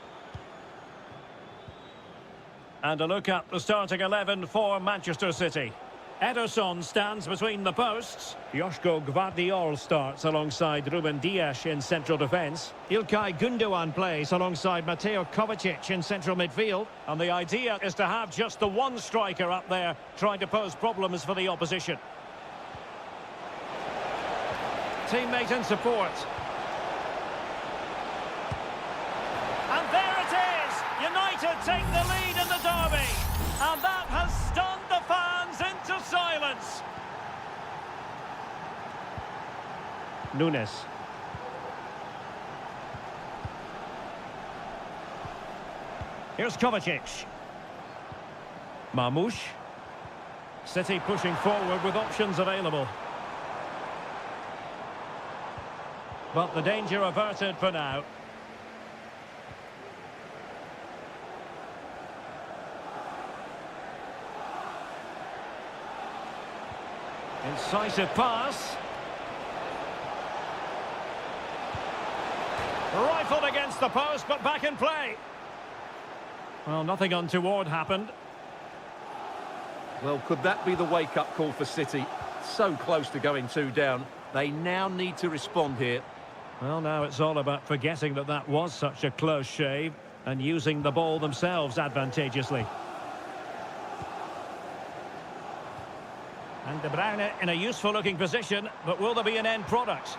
[SPEAKER 1] And a look at the starting 11 for Manchester City. Ederson stands between the posts. Joško Gvardiol starts alongside Ruben Dias in central defence. Ilkay Gundogan plays alongside Mateo Kovacic in central midfield. And the idea is to have just the one striker up there trying to pose problems for the opposition. Teammate in support. And there it is! United take the lead in the derby. And that has stunned the fans into silence. Nunes. Here's Kovacic. Marmoush. City pushing forward with options available. But the danger averted for now. Incisive pass. Rifled against the post, but back in play. Well, nothing untoward happened.
[SPEAKER 2] Well, could that be the wake-up call for City? So close to going 2 down. They now need to respond here.
[SPEAKER 1] Well, now it's all about forgetting that that was such a close shave and using the ball themselves advantageously. And De Bruyne in a useful-looking position, but will there be an end product?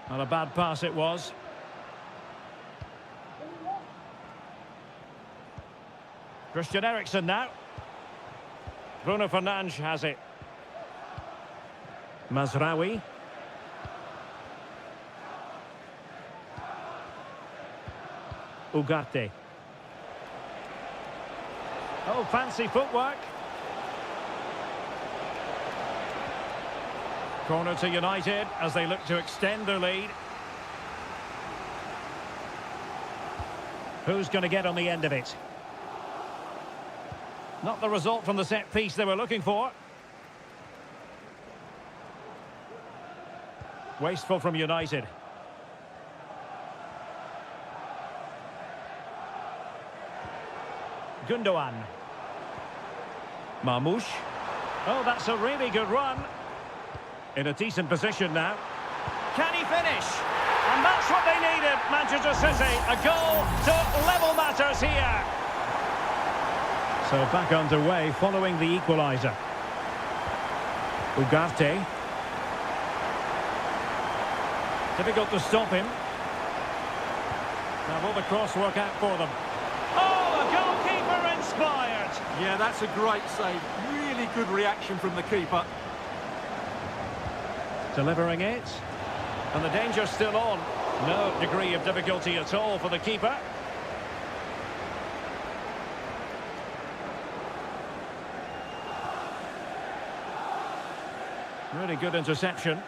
[SPEAKER 1] Not a bad pass it was. Christian Eriksen now. Bruno Fernandes has it. Mazraoui. Ugarte. Oh, fancy footwork. Corner to United as they look to extend their lead. Who's going to get on the end of it? Not the result from the set piece they were looking for. Wasteful from United. Gundogan. Marmoush. Oh, that's a really good run. In a decent position now. Can he finish? And that's what they needed, Manchester City. A goal to level matters here. So back underway following the equaliser. Ugarte. Difficult to stop him. Now will the cross work out for them? Oh, the goalkeeper inspired!
[SPEAKER 2] Yeah, that's a great save. Really good reaction from the keeper.
[SPEAKER 1] Delivering it. And the danger's still on. No degree of difficulty at all for the keeper. Really good interception.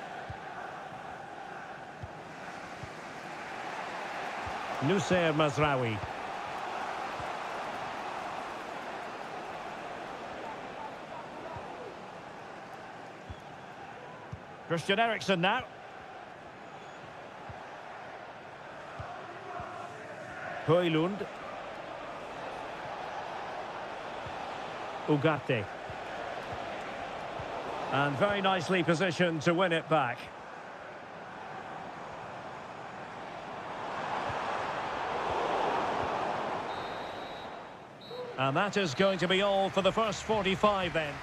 [SPEAKER 1] Noussair Mazraoui. Christian Eriksen now. Højlund. Ugarte. And very nicely positioned to win it back. And that is going to be all for the first 45 then.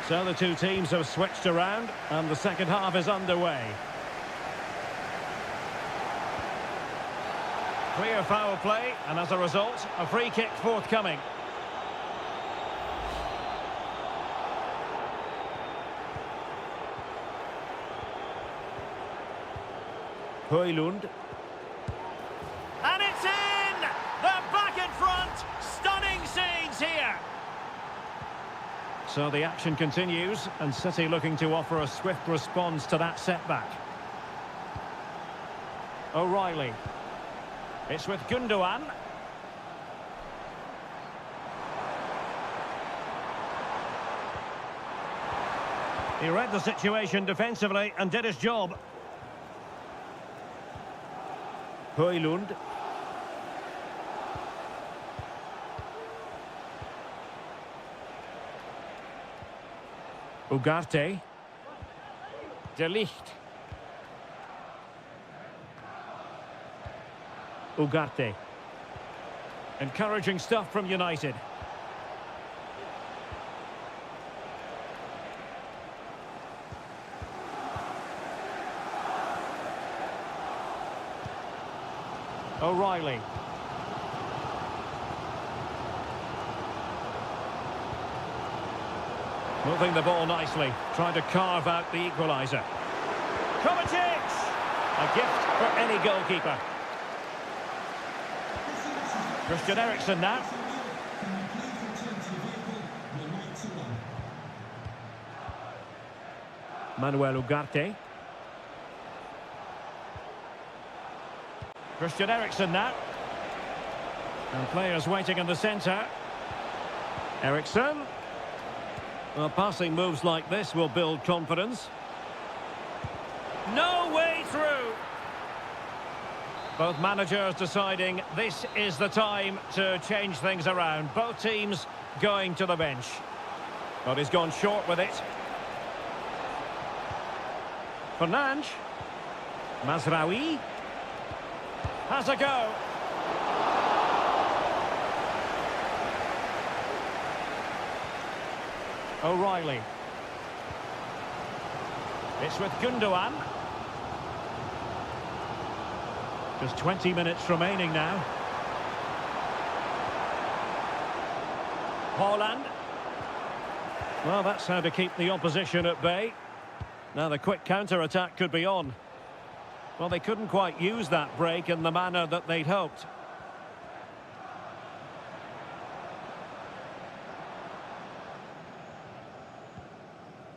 [SPEAKER 1] So the two teams have switched around and the second half is underway. Clear foul play, and as a result, a free kick forthcoming. Højlund. And it's in! They're back in front! Stunning scenes here! So the action continues, and City looking to offer a swift response to that setback. O'Reilly. It's with Gundogan. He read the situation defensively and did his job. Højlund. Ugarte. De Ligt. Ugarte. Encouraging stuff from United. O'Reilly. Moving the ball nicely, trying to carve out the equaliser. Kovacic! A gift for any goalkeeper. Christian Eriksen now. Manuel Ugarte. Christian Eriksen now. And players waiting in the centre. Eriksen. Well, passing moves like this will build confidence. No way through. Both managers deciding this is the time to change things around. Both teams going to the bench. But he's gone short with it. Fernandes. Mazraoui. Has a go. O'Reilly. It's with Gundogan. Just 20 minutes remaining now. Haaland. Well, that's how to keep the opposition at bay. Now the quick counter-attack could be on. Well, they couldn't quite use that break in the manner that they'd hoped.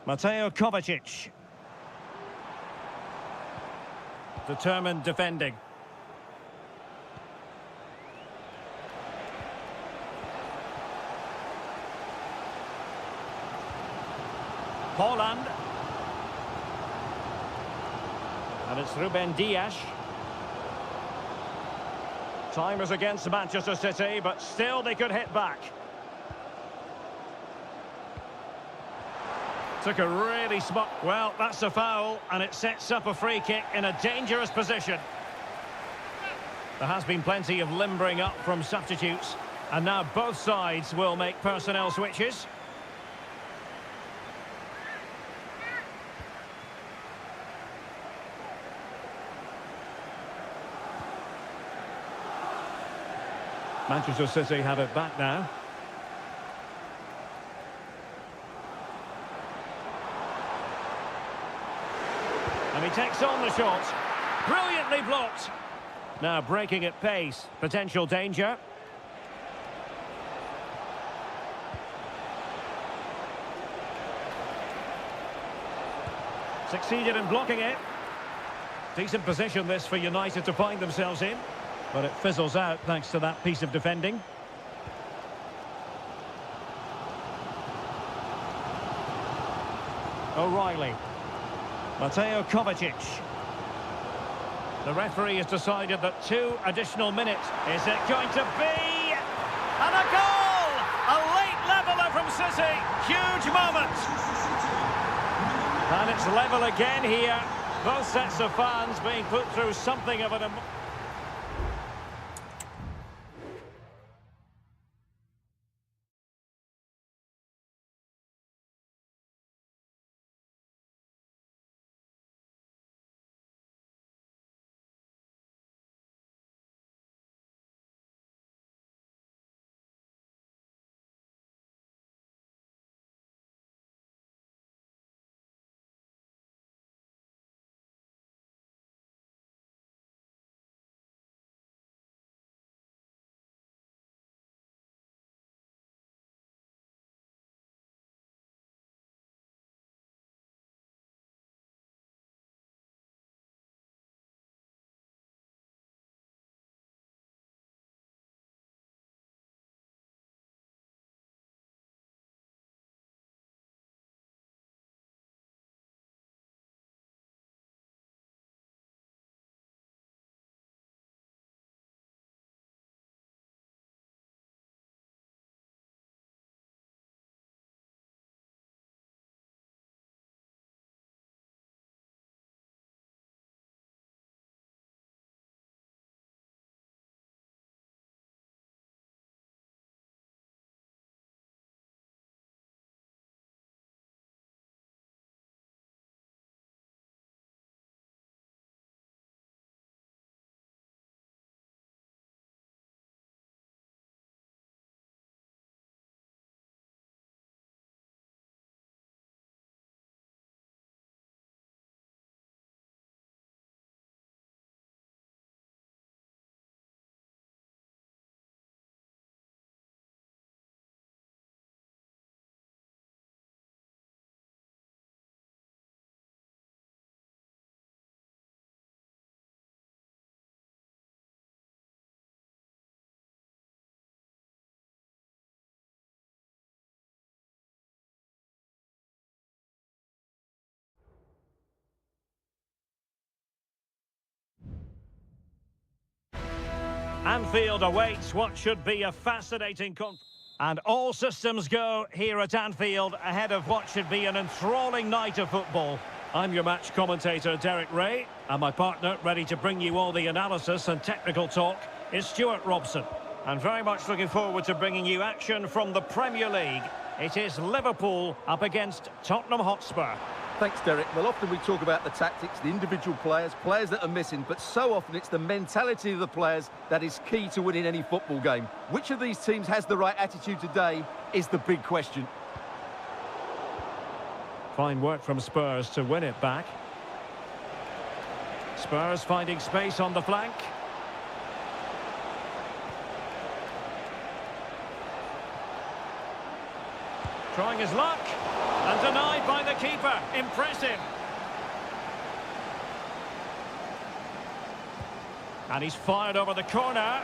[SPEAKER 1] Mateo Kovacic. Determined defending. Haaland. And it's Ruben Dias. Time is against Manchester City, but still they could hit back. Took a really smart... Well, that's a foul, and it sets up a free kick in a dangerous position. There has been plenty of limbering up from substitutes, and now both sides will make personnel switches. Manchester City have it back now. And he takes on the shot. Brilliantly blocked. Now breaking at pace. Potential danger. Succeeded in blocking it. Decent position this for United to find themselves in. But it fizzles out thanks to that piece of defending. O'Reilly. Mateo Kovacic. The referee has decided that 2 additional minutes. Is it going to be? And a goal! A late leveller from City. Huge moment. And it's level again here. Both sets of fans being put through something of an... Anfield awaits what should be a fascinating and all systems go here at Anfield ahead of what should be an enthralling night of football. I'm your match commentator, Derek Ray, and my partner, ready to bring you all the analysis and technical talk, is Stuart Robson. And very much looking forward to bringing you action from the Premier League. It is Liverpool up against Tottenham Hotspur.
[SPEAKER 2] Thanks, Derek. Well, often we talk about the tactics, the individual players that are missing, but so often it's the mentality of the players that is key to winning any football game. Which of these teams has the right attitude today is the big question.
[SPEAKER 1] Fine work from Spurs to win it back. Spurs finding space on the flank. Trying his luck. And denied by the keeper. Impressive. And he's fired over the corner.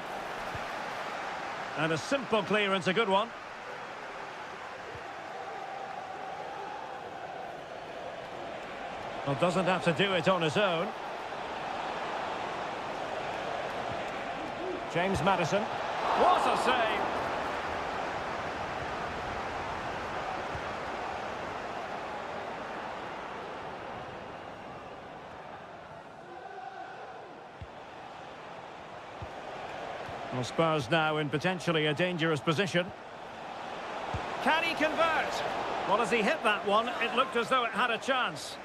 [SPEAKER 1] And a simple clearance, a good one. Well, doesn't have to do it on his own. James Maddison. What a save! Well, Spurs now in potentially a dangerous position. Can he convert? Well, as he hit that one, it looked as though it had a chance.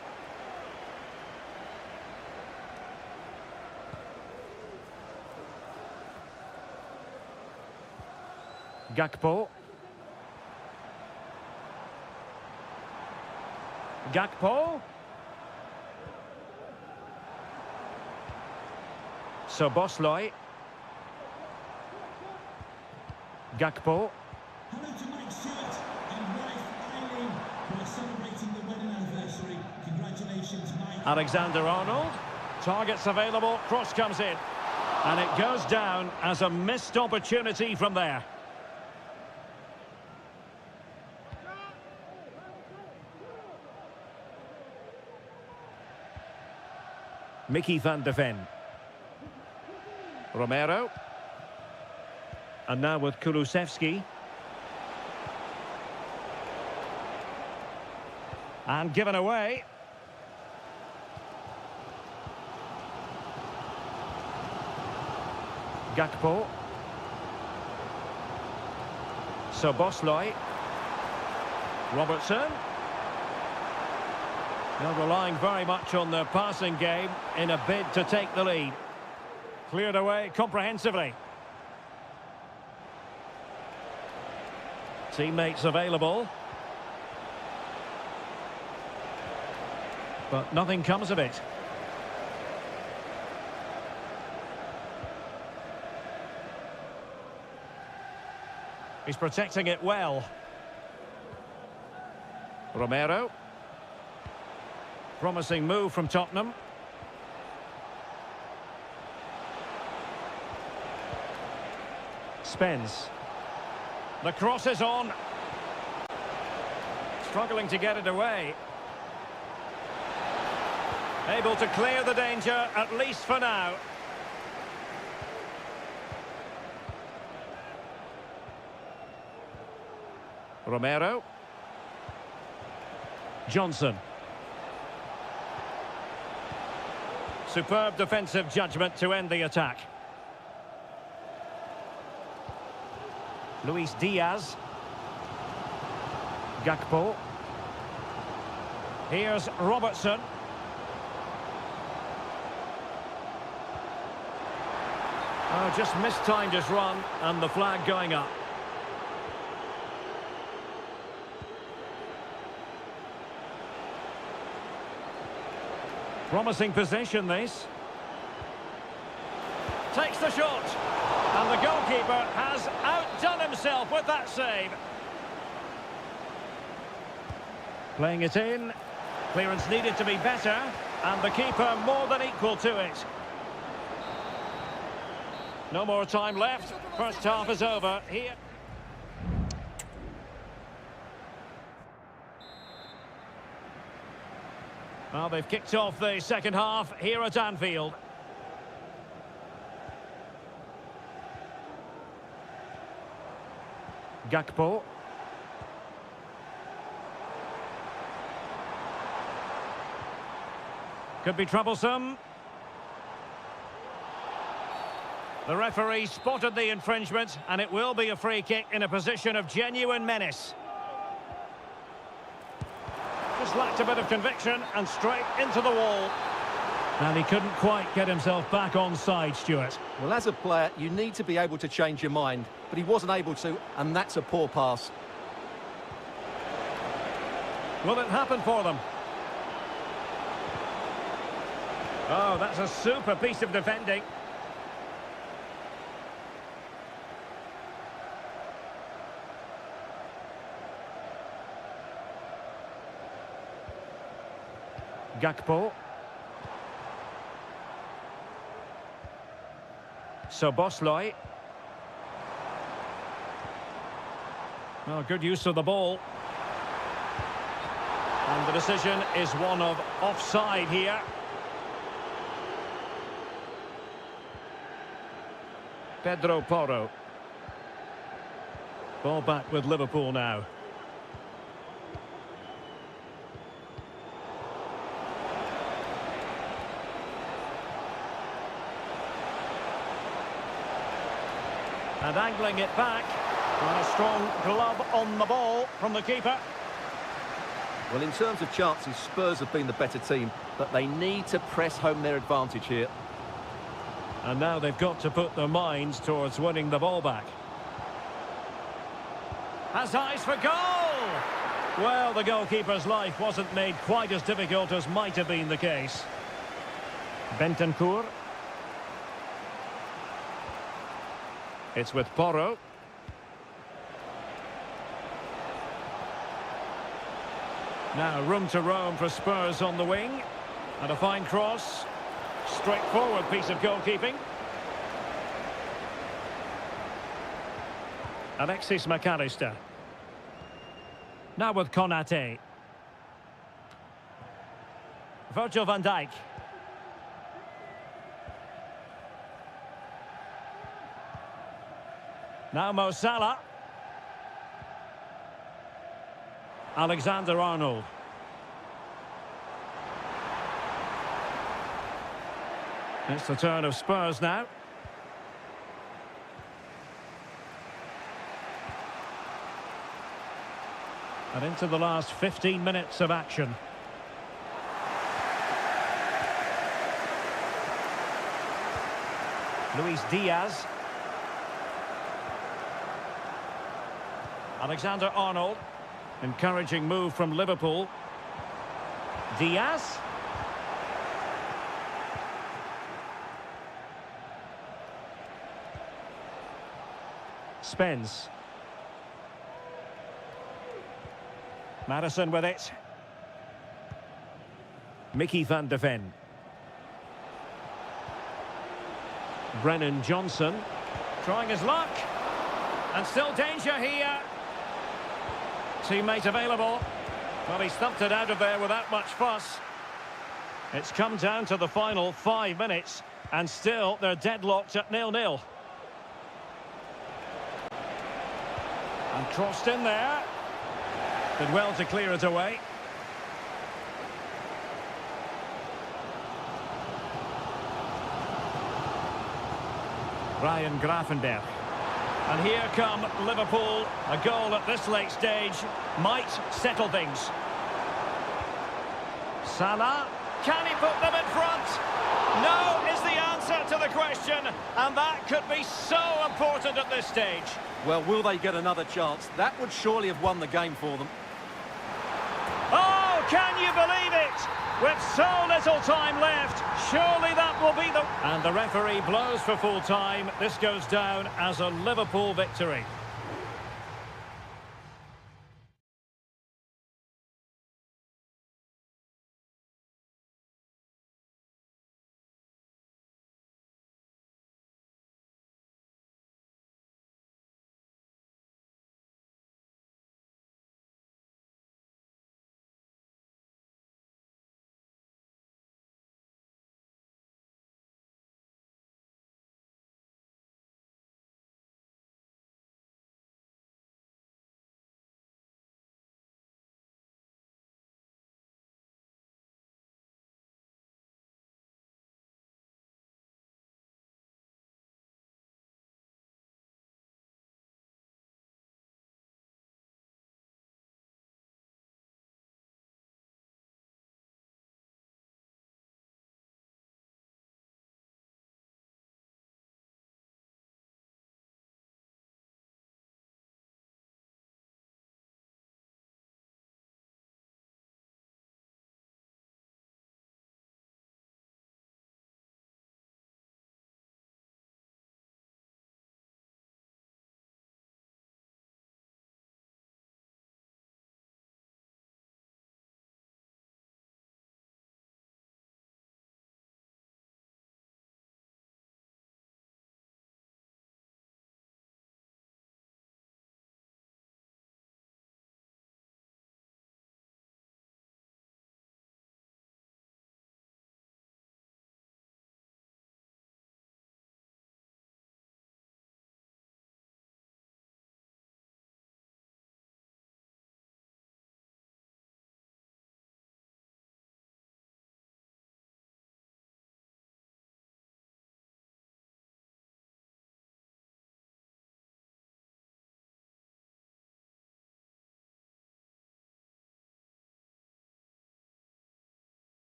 [SPEAKER 1] Gakpo. Gakpo. Soboslai. Gakpo.
[SPEAKER 3] Hello to Mike Stewart and wife Eileen, who are celebrating the wedding anniversary. Congratulations, Mike.
[SPEAKER 1] Alexander-Arnold. Targets available. Cross comes in. And it goes down as a missed opportunity from there. Mickey van de Ven. Romero. And now with Kulusevski. And given away. Gakpo. Soboslai. Robertson. They're relying very much on their passing game in a bid to take the lead. Cleared away comprehensively. Teammates available. But nothing comes of it. He's protecting it well. Romero. Promising move from Tottenham. Spence. The cross is on. Struggling to get it away. Able to clear the danger, at least for now. Romero. Johnson. Superb defensive judgment to end the attack. Luis Diaz. Gakpo. Here's Robertson. Oh, just mistimed his run and the flag going up. Promising position, this. Takes the shot. And the goalkeeper has outdone himself with that save. Playing it in. Clearance needed to be better. And the keeper more than equal to it. No more time left. First half is over. Here. Well, they've kicked off the second half here at Anfield. Gakpo. Could be troublesome. The referee spotted the infringement, and it will be a free kick in a position of genuine menace. Just lacked a bit of conviction, and straight into the wall. And he couldn't quite get himself back on side, Stuart.
[SPEAKER 2] Well, as a player, you need to be able to change your mind, but he wasn't able to, and that's a poor pass.
[SPEAKER 1] Will it happen for them? Oh, that's a super piece of defending. Gakpo. Bosley. Oh, good use of the ball. And the decision is one of offside here. Pedro Porro. Ball back with Liverpool now. And angling it back. And a strong glove on the ball from the keeper.
[SPEAKER 2] Well, in terms of chances, Spurs have been the better team, but they need to press home their advantage here.
[SPEAKER 1] And now they've got to put their minds towards winning the ball back. Has eyes for goal! Well, the goalkeeper's life wasn't made quite as difficult as might have been the case. Bentancur. It's with Porro. Now room to roam for Spurs on the wing. And a fine cross. Straightforward piece of goalkeeping. Alexis McAllister. Now with Konate. Virgil van Dijk. Now Mo Salah. Alexander-Arnold. It's the turn of Spurs now. And into the last 15 minutes of action. Luis Diaz. Alexander-Arnold. Encouraging move from Liverpool. Diaz. Spence. Madison with it. Mickey van de Ven. Brennan Johnson. Trying his luck. And still danger here. Teammate available. Well, he stumped it out of there without much fuss. It's come down to the final 5 minutes. And still, they're deadlocked at 0-0. And crossed in there. Did well to clear it away. Ryan Gravenberch. And here come Liverpool. A goal at this late stage might settle things. Salah. Can he put them in front? No is the answer to the question. And that could be so important at this stage.
[SPEAKER 2] Well, will they get another chance? That would surely have won the game for them.
[SPEAKER 1] Oh, can you believe it? With so little time left, surely that will be the... And the referee blows for full time. This goes down as a Liverpool victory.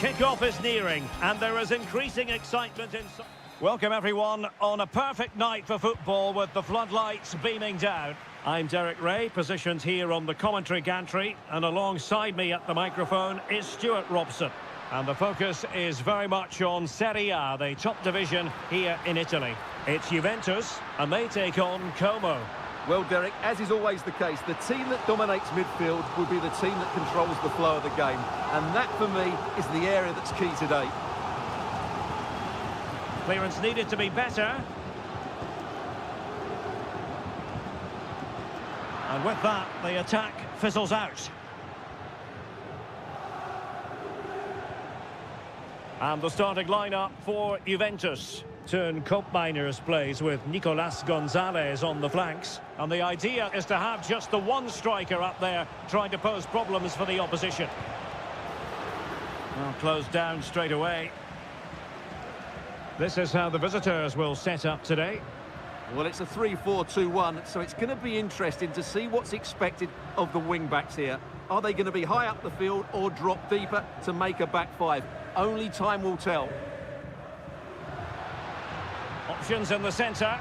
[SPEAKER 1] Kick-off is nearing, and there is increasing excitement in... Welcome, everyone, on a perfect night for football with the floodlights beaming down. I'm Derek Ray, positioned here on the commentary gantry, and alongside me at the microphone is Stuart Robson. And the focus is very much on Seria, the top division here in Italy. It's Juventus, and they take on Como.
[SPEAKER 2] Well, Derek, as is always the case, the team that dominates midfield will be the team that controls the flow of the game. And that, for me, is the area that's key today.
[SPEAKER 1] Clearance needed to be better. And with that, the attack fizzles out. And the starting lineup for Juventus. Turn Cope Miners plays with Nicolas Gonzalez on the flanks. And the idea is to have just the one striker up there trying to pose problems for the opposition. Well, closed down straight away. This is how the visitors will set up today.
[SPEAKER 2] Well, it's a 3-4-2-1, so it's going to be interesting to see what's expected of the wing-backs here. Are they going to be high up the field or drop deeper to make a back five? Only time will tell.
[SPEAKER 1] Options in the centre.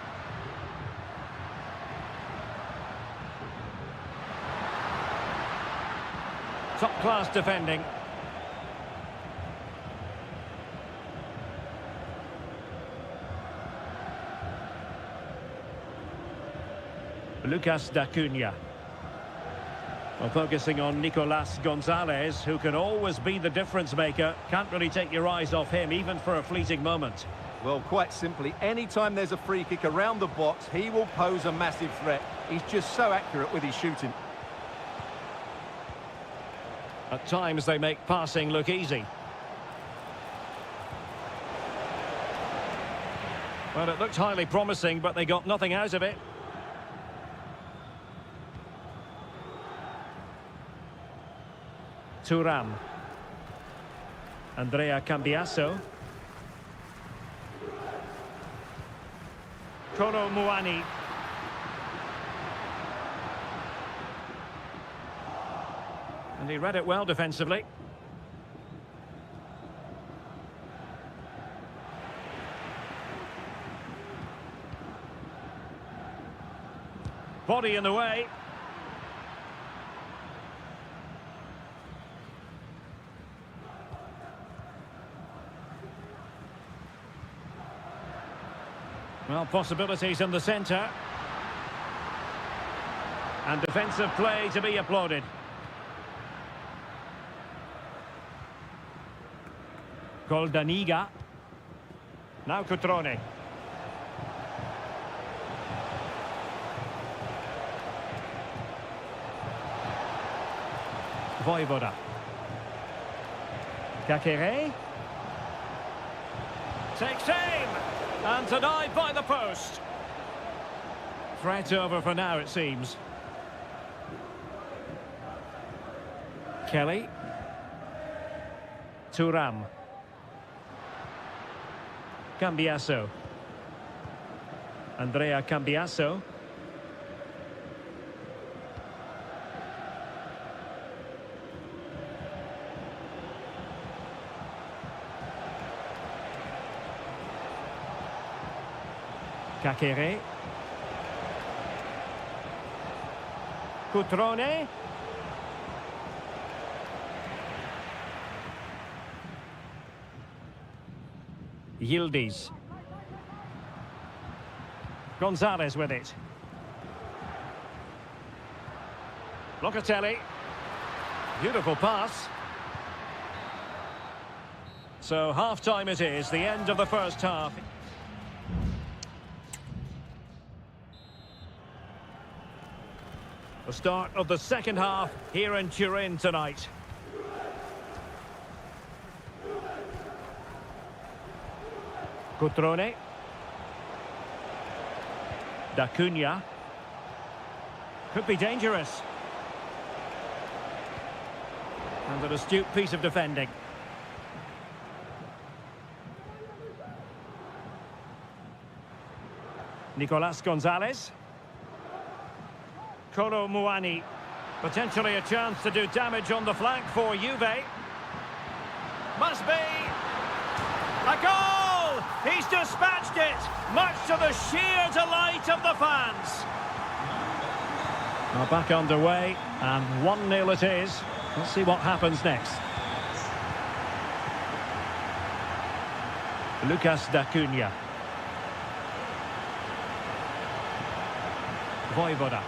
[SPEAKER 1] Top-class defending. Lucas D'Acunha. Well, focusing on Nicolas Gonzalez, who can always be the difference maker. Can't really take your eyes off him, even for a fleeting moment.
[SPEAKER 2] Well, quite simply, anytime there's a free kick around the box, he will pose a massive threat. He's just so accurate with his shooting.
[SPEAKER 1] At times they make passing look easy. Well, it looked highly promising, but they got nothing out of it. Thuram. Andrea Cambiasso. Kolo Muani. And he read it well defensively. Body in the way. Well, possibilities in the centre. And defensive play to be applauded. Goldaniga. Now Cutrone. Voivoda. Kakere. Takes aim. And denied by the post. Threat over for now, it seems. Kelly. Thuram. Cambiasso. Andrea Cambiasso. Kakere. Cutrone. Yildiz. Gonzalez with it. Locatelli. Beautiful pass. So half-time it is, the end of the first half. The start of the second half here in Turin tonight. Cutrone. D'Acunha. Could be dangerous. And an astute piece of defending. Nicolas Gonzalez. Kolo Muani. Potentially a chance to do damage on the flank for Juve. Must be a goal! He's dispatched it, much to the sheer delight of the fans. Well, back underway, and 1-0 it is. Let's see what happens next. Lucas D'Acunha. Vojvoda.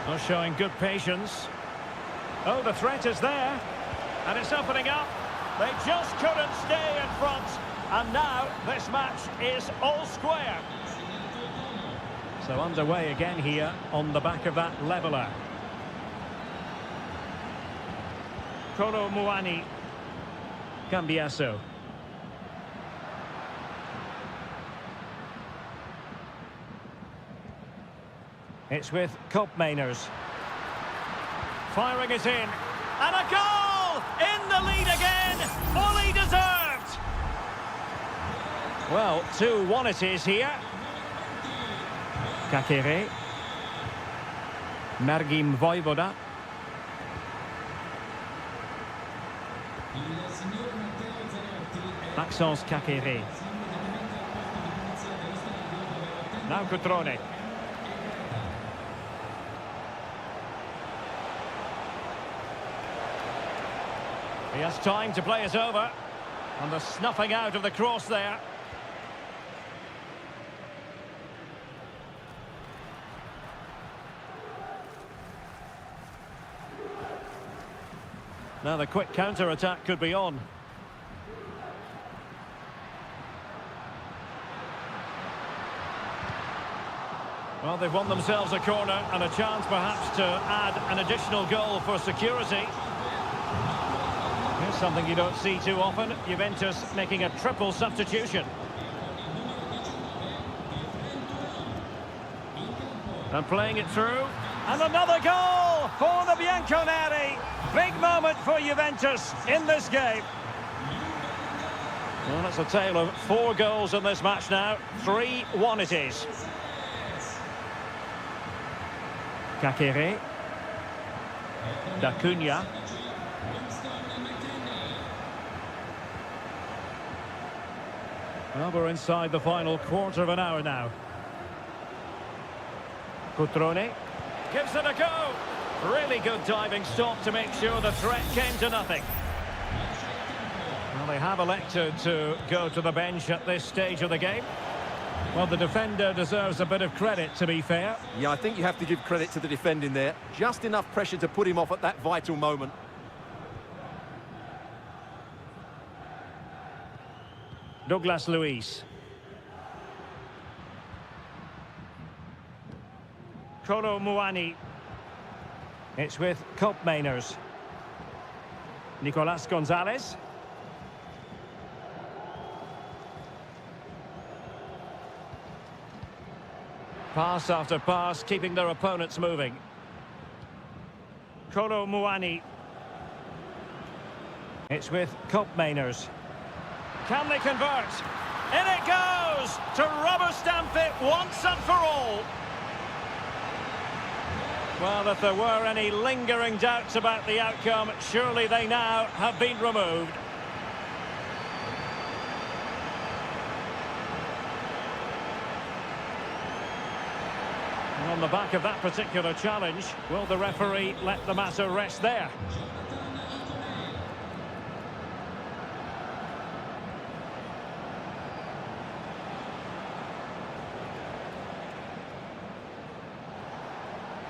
[SPEAKER 1] Not showing good patience. Oh, the threat is there. And it's opening up. They just couldn't stay in front. And now this match is all square. So underway again here on the back of that leveller. Kolo Muani. Cambiaso. It's with Koopmeiners. Firing it in. And a goal! In the lead again! Fully deserved! Well, 2-1 it is here. Kakere. Mergim Vojvoda. Maxence Kakere. Now Cutrone. He has time to play it over. And the snuffing out of the cross there. Now the quick counter-attack could be on. Well, they've won themselves a corner and a chance perhaps to add an additional goal for security. Here's something you don't see too often. Juventus making a triple substitution. And playing it through. And another goal for the Bianconeri. Big moment for Juventus in this game. Well, that's a tale of 4 goals in this match now. 3-1 it is. Kakere. D'Acunha. Well, we're inside the final quarter of an hour now. Cutrone gives it a go. Really good diving stop to make sure the threat came to nothing. Well, they have elected to go to the bench at this stage of the game. Well, the defender deserves a bit of credit, to be fair.
[SPEAKER 2] Yeah, I think you have to give credit to the defending there. Just enough pressure to put him off at that vital moment.
[SPEAKER 1] Douglas Luiz. Kolo Muani. It's with Koopmeiners. Nicolas Gonzalez. Pass after pass, keeping their opponents moving. Kolo Muani. It's with Koopmeiners. Can they convert? In it goes! To rubber stamp it once and for all. Well, if there were any lingering doubts about the outcome, surely they now have been removed. And on the back of that particular challenge, will the referee let the matter rest there?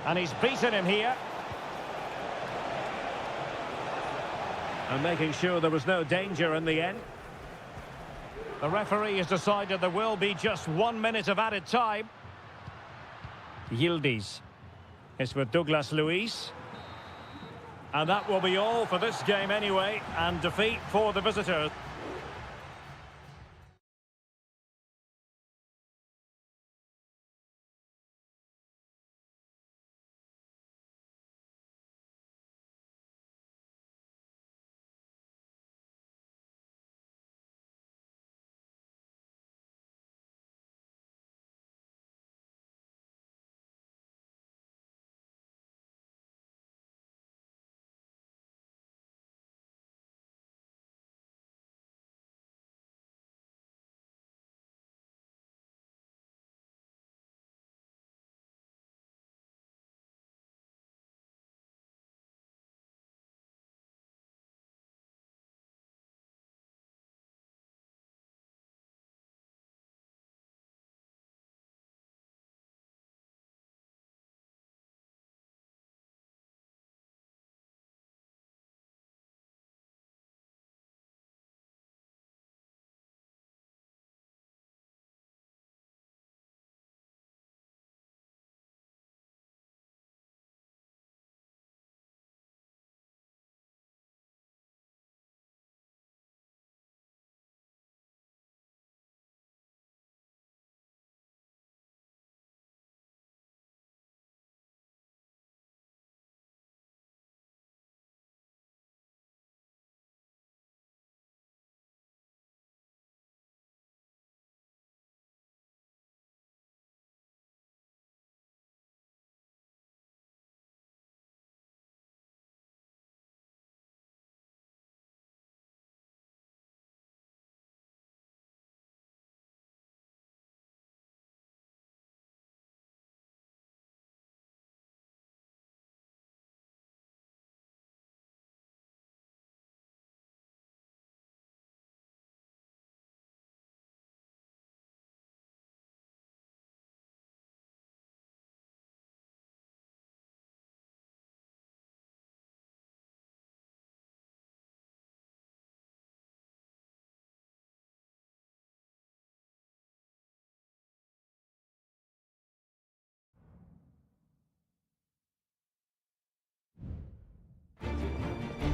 [SPEAKER 1] And he's beaten him here. And making sure there was no danger in the end. The referee has decided there will be just 1 minute of added time. Yildiz. It's with Douglas Luiz. And that will be all for this game anyway. And defeat for the visitors.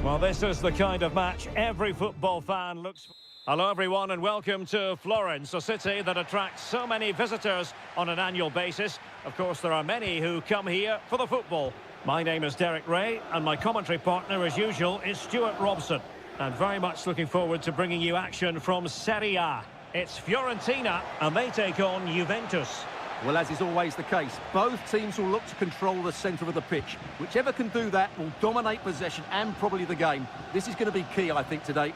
[SPEAKER 1] Well, this is the kind of match every football fan looks for. Hello, everyone, and welcome to Florence, a city that attracts so many visitors on an annual basis. Of course, there are many who come here for the football. My name is Derek Ray, and my commentary partner, as usual, is Stuart Robson. And very much looking forward to bringing you action from Seria. It's Fiorentina, and they take on Juventus.
[SPEAKER 2] Well, as is always the case, both teams will look to control the centre of the pitch. Whichever can do that will dominate possession and probably the game. This is going to be key, I think, today.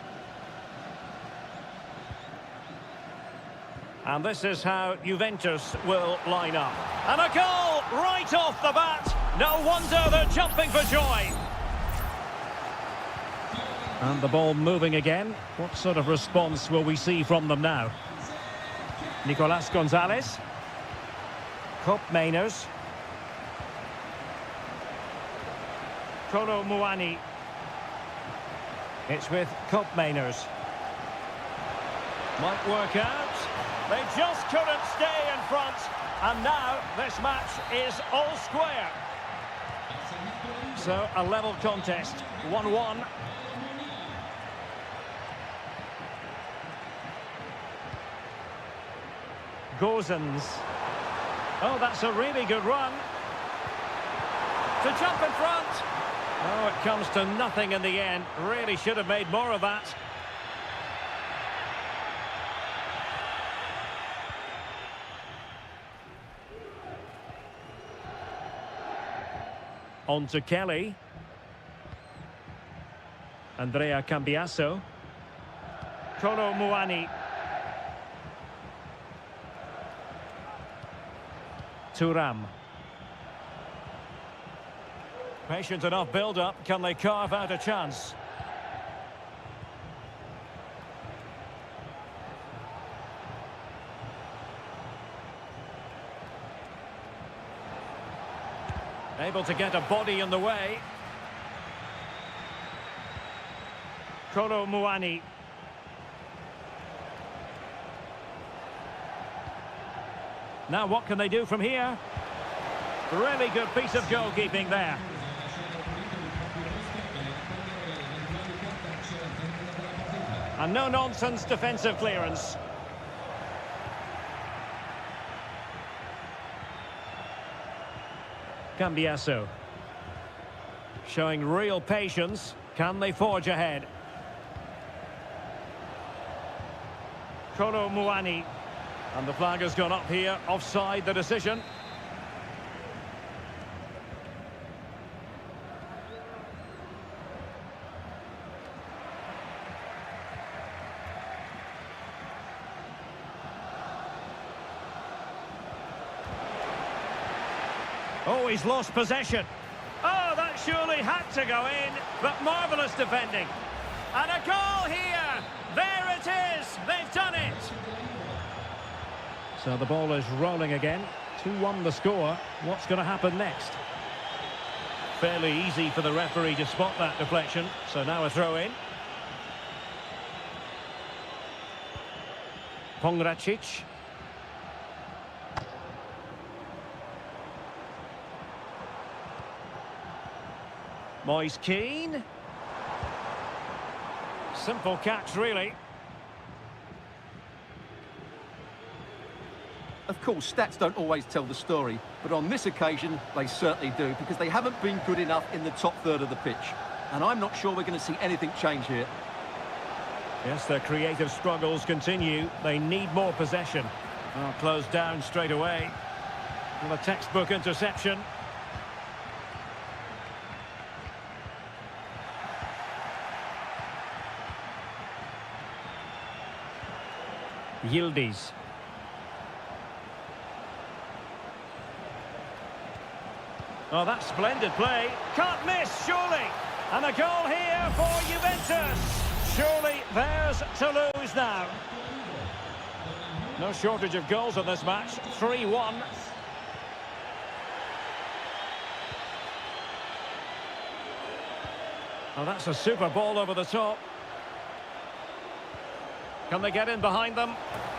[SPEAKER 1] And this is how Juventus will line up. And a goal right off the bat. No wonder they're jumping for joy. And the ball moving again. What sort of response will we see from them now? Nicolas Gonzalez. Cop Mainers. Kolo Muani. It's with Cop Mainers. Might work out. They just couldn't stay in front. And now this match is all square. So a level contest. 1-1. Gozens. Oh, that's a really good run. To jump in front. Oh, it comes to nothing in the end. Really should have made more of that. On to Kelly. Andrea Cambiaso. Kolo Muani. Thuram. Patient enough build-up. Can they carve out a chance? Able to get a body in the way. Kolo Muani. Now what can they do from here? Really good piece of goalkeeping there. And no-nonsense defensive clearance. Cambiaso. Showing real patience. Can they forge ahead? Kolo Muani. And the flag has gone up here. Offside the decision. Oh, he's lost possession. Oh, that surely had to go in, but marvellous defending. And a goal here. There it is. They've done it. So the ball is rolling again. 2-1 the score. What's going to happen next? Fairly easy for the referee to spot that deflection. So now a throw in. Pongracic. Moise Keane. Simple catch, really.
[SPEAKER 2] Of course, stats don't always tell the story, but on this occasion, they certainly do, because they haven't been good enough in the top third of the pitch. And I'm not sure we're going to see anything change here.
[SPEAKER 1] Yes, their creative struggles continue. They need more possession. Well, closed down straight away. Well, a textbook interception. Yildiz. Oh, that's splendid play. Can't miss, surely. And a goal here for Juventus. Surely theirs to lose now. No shortage of goals in this match. 3-1. Oh, that's a super ball over the top. Can they get in behind them?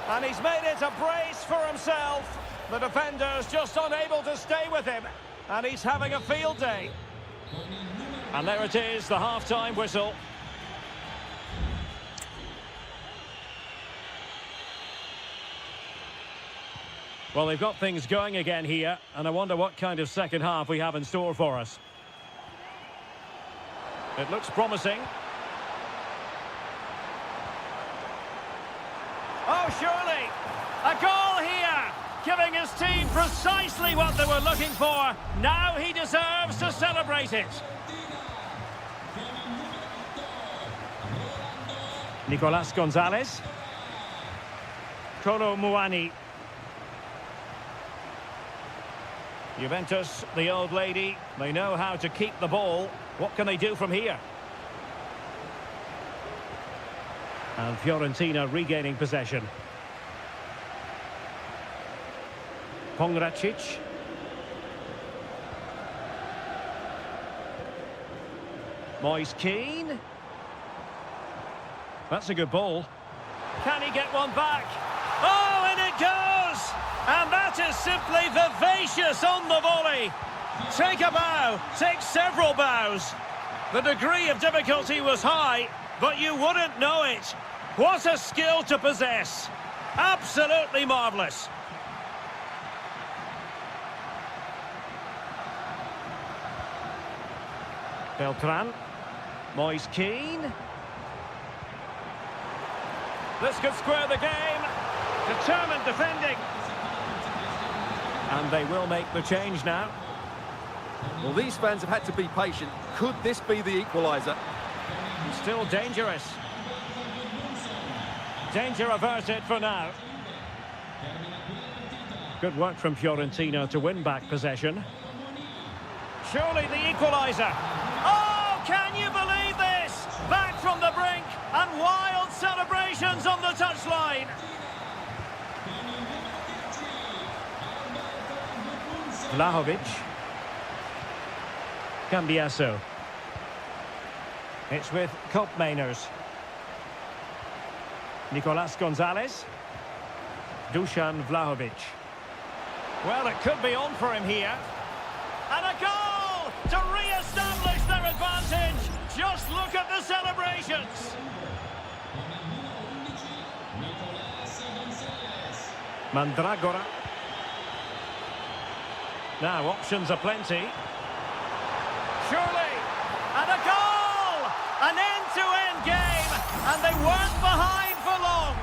[SPEAKER 1] And he's made it a brace for himself. The defender's just unable to stay with him. And he's having a field day. And there it is, the half-time whistle. Well, they've got things going again here, and I wonder what kind of second half we have in store for us. It looks promising. Oh, surely! A goal here! Giving his team precisely what they were looking for. Now he deserves to celebrate it. Nicolas Gonzalez. Kolo Muani. Juventus, the old lady, they know how to keep the ball. What can they do from here? And Fiorentina regaining possession. Pongracic. Moise Keane. That's a good ball. Can he get one back? Oh, and it goes! And that is simply vivacious on the volley. Take a bow, take several bows. The degree of difficulty was high, but you wouldn't know it. What a skill to possess. Absolutely marvellous. Beltran. Moise Keane. This could square the game. Determined defending. And they will make the change now.
[SPEAKER 2] Well, these fans have had to be patient. Could this be the equaliser?
[SPEAKER 1] He's still dangerous. Danger averted for now. Good work from Fiorentina to win back possession. Surely the equaliser. Oh, can you believe this? Back from the brink and wild celebrations on the touchline. Vlahovic. Cambiaso. It's with Kopmeiners. Nicolas Gonzalez. Dusan Vlahovic. Well, it could be on for him here. And a goal to re-establish their advantage. Just look at the celebrations. Mandragora. Now, options are plenty. Surely! And a goal! An end-to-end game! And they weren't behind for long.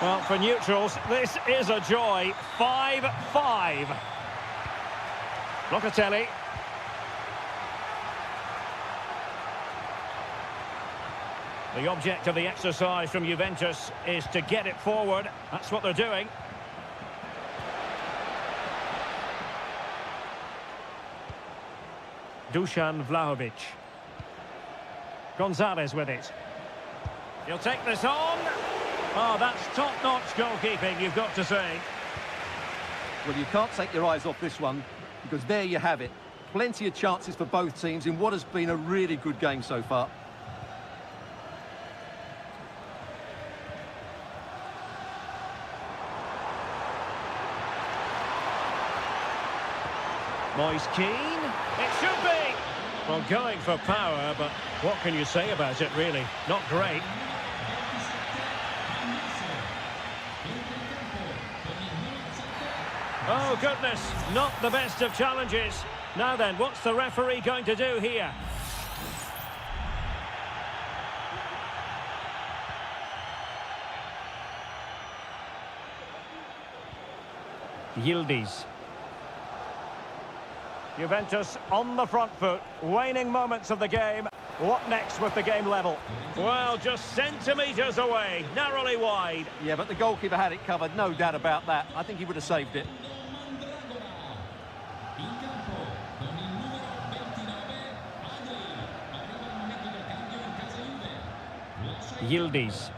[SPEAKER 1] Well, for neutrals, this is a joy. 5-5. Locatelli. The object of the exercise from Juventus is to get it forward. That's what they're doing. Dusan Vlahovic. Gonzalez with it. He'll take this on. Oh, that's top-notch goalkeeping, you've got to say.
[SPEAKER 2] Well, you can't take your eyes off this one, because there you have it. Plenty of chances for both teams in what has been a really good game so far.
[SPEAKER 1] Moise Keane. It should be. Well, going for power, but what can you say about it, really? Not great. Oh, goodness. Not the best of challenges. Now then, what's the referee going to do here? Yildiz. Juventus on the front foot, waning moments of the game. What next with the game level? Well, just centimetres away, narrowly wide.
[SPEAKER 2] Yeah, but the goalkeeper had it covered, no doubt about that. I think he would have saved it.
[SPEAKER 1] Yildiz.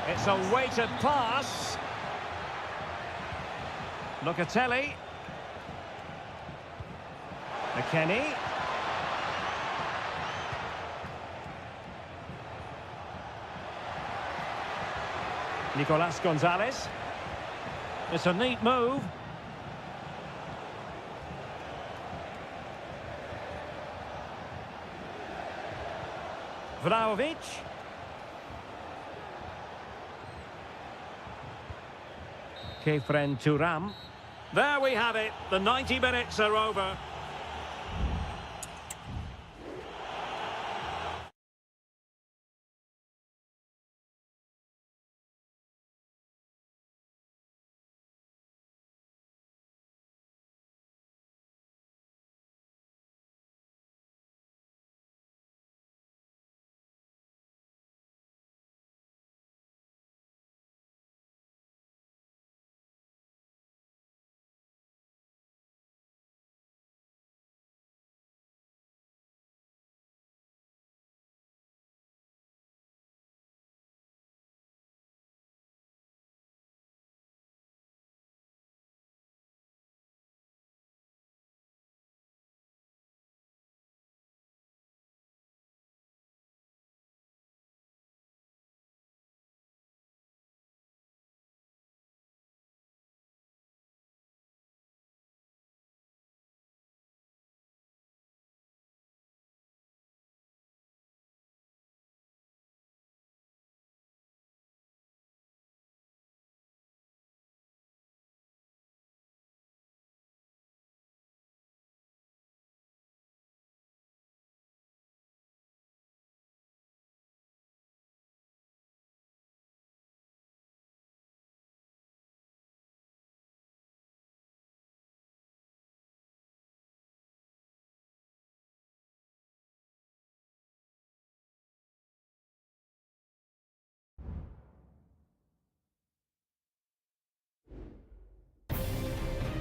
[SPEAKER 1] It's a weighted pass. Locatelli. McKennie. Nicolas Gonzalez. It's a neat move. Vlahovic. Kefren Turam. There we have it. The 90 minutes are over.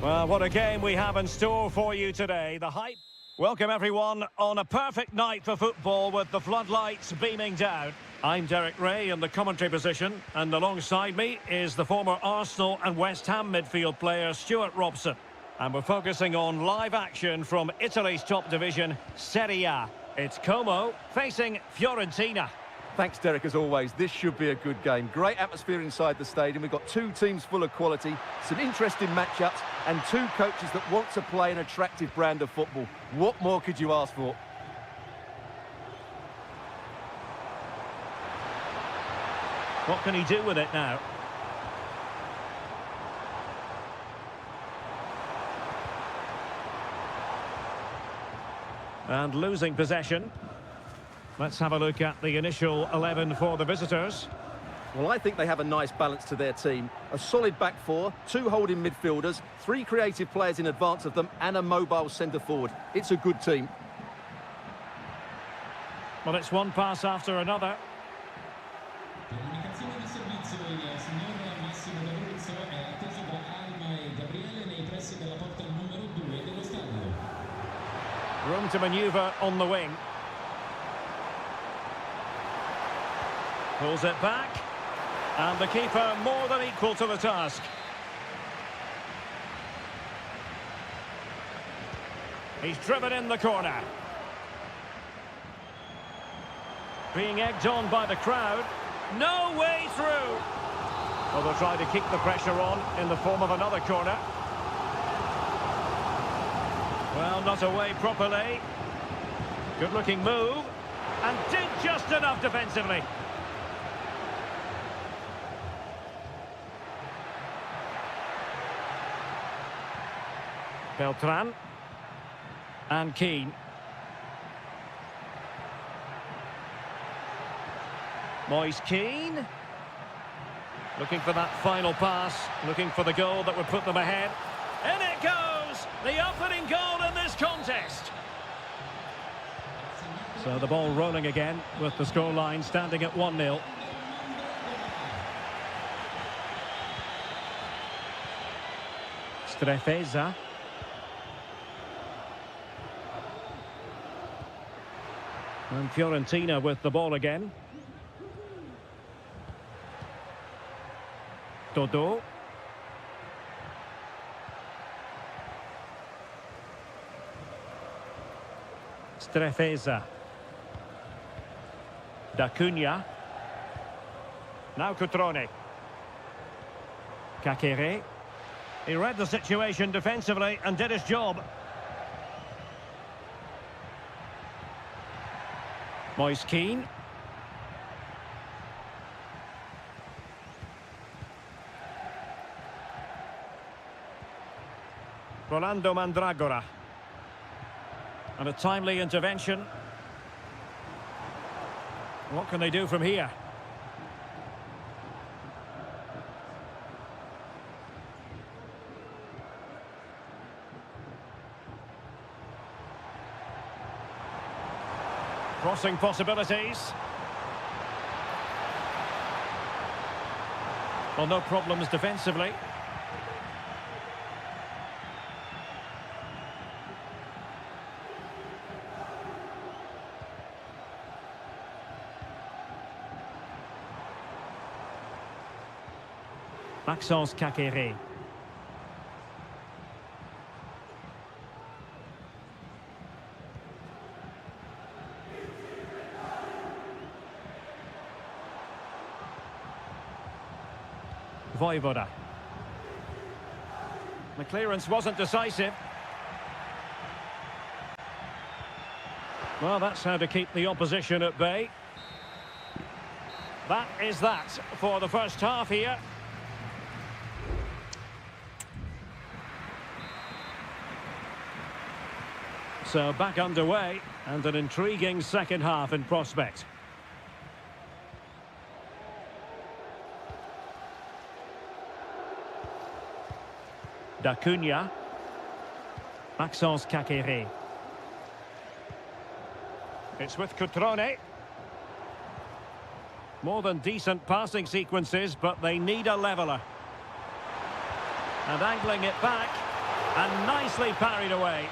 [SPEAKER 1] Well, what a game we have in store for you today. The hype. Welcome, everyone, on a perfect night for football with the floodlights beaming down. I'm Derek Ray in the commentary position, and alongside me is the former Arsenal and West Ham midfield player Stuart Robson. And we're focusing on live action from Italy's top division, Seria. It's Como facing Fiorentina.
[SPEAKER 2] Thanks, Derek, as always. This should be a good game. Great atmosphere inside the stadium. We've got two teams full of quality, some interesting matchups, and two coaches that want to play an attractive brand of football. What more could you ask for?
[SPEAKER 1] What can he do with it now? And losing possession. Let's have a look at the initial 11 for the visitors.
[SPEAKER 2] Well, I think they have a nice balance to their team. A solid back four, two holding midfielders, three creative players in advance of them, and a mobile centre-forward. It's a good team.
[SPEAKER 1] Well, it's one pass after another.
[SPEAKER 3] Comunicazione di servizio, il signor Massimo D'Abruzzo è atteso da Alma e Gabriele nei pressi della porta numero 2 dello stadio.
[SPEAKER 1] Room to manoeuvre on the wing. Pulls it back. And the keeper more than equal to the task. He's driven in the corner. Being egged on by the crowd. No way through. Well, they'll try to keep the pressure on in the form of another corner. Well, not away properly. Good-looking move. And did just enough defensively. Beltran. And Keane. Moise Keane. Looking for that final pass. Looking for the goal that would put them ahead. In it goes! The opening goal in this contest. So the ball rolling again with the scoreline standing at 1-0. Strefeza. And Fiorentina with the ball again. Dodo. Strefeza. Da Cunha. Now Cutrone. Kakere. He read the situation defensively and did his job. Moise Keane. Rolando Mandragora. And a timely intervention. What can they do from here? Crossing possibilities. Well, no problems defensively. Maxence Kakere. Voivoda. The clearance wasn't decisive. Well, that's how to keep the opposition at bay. That is that for the first half here. So back underway, and an intriguing second half in prospect. D'Acunha. Maxence Kakere. It's with Cutrone. More than decent passing sequences, but they need a leveller. And angling it back, and nicely parried away.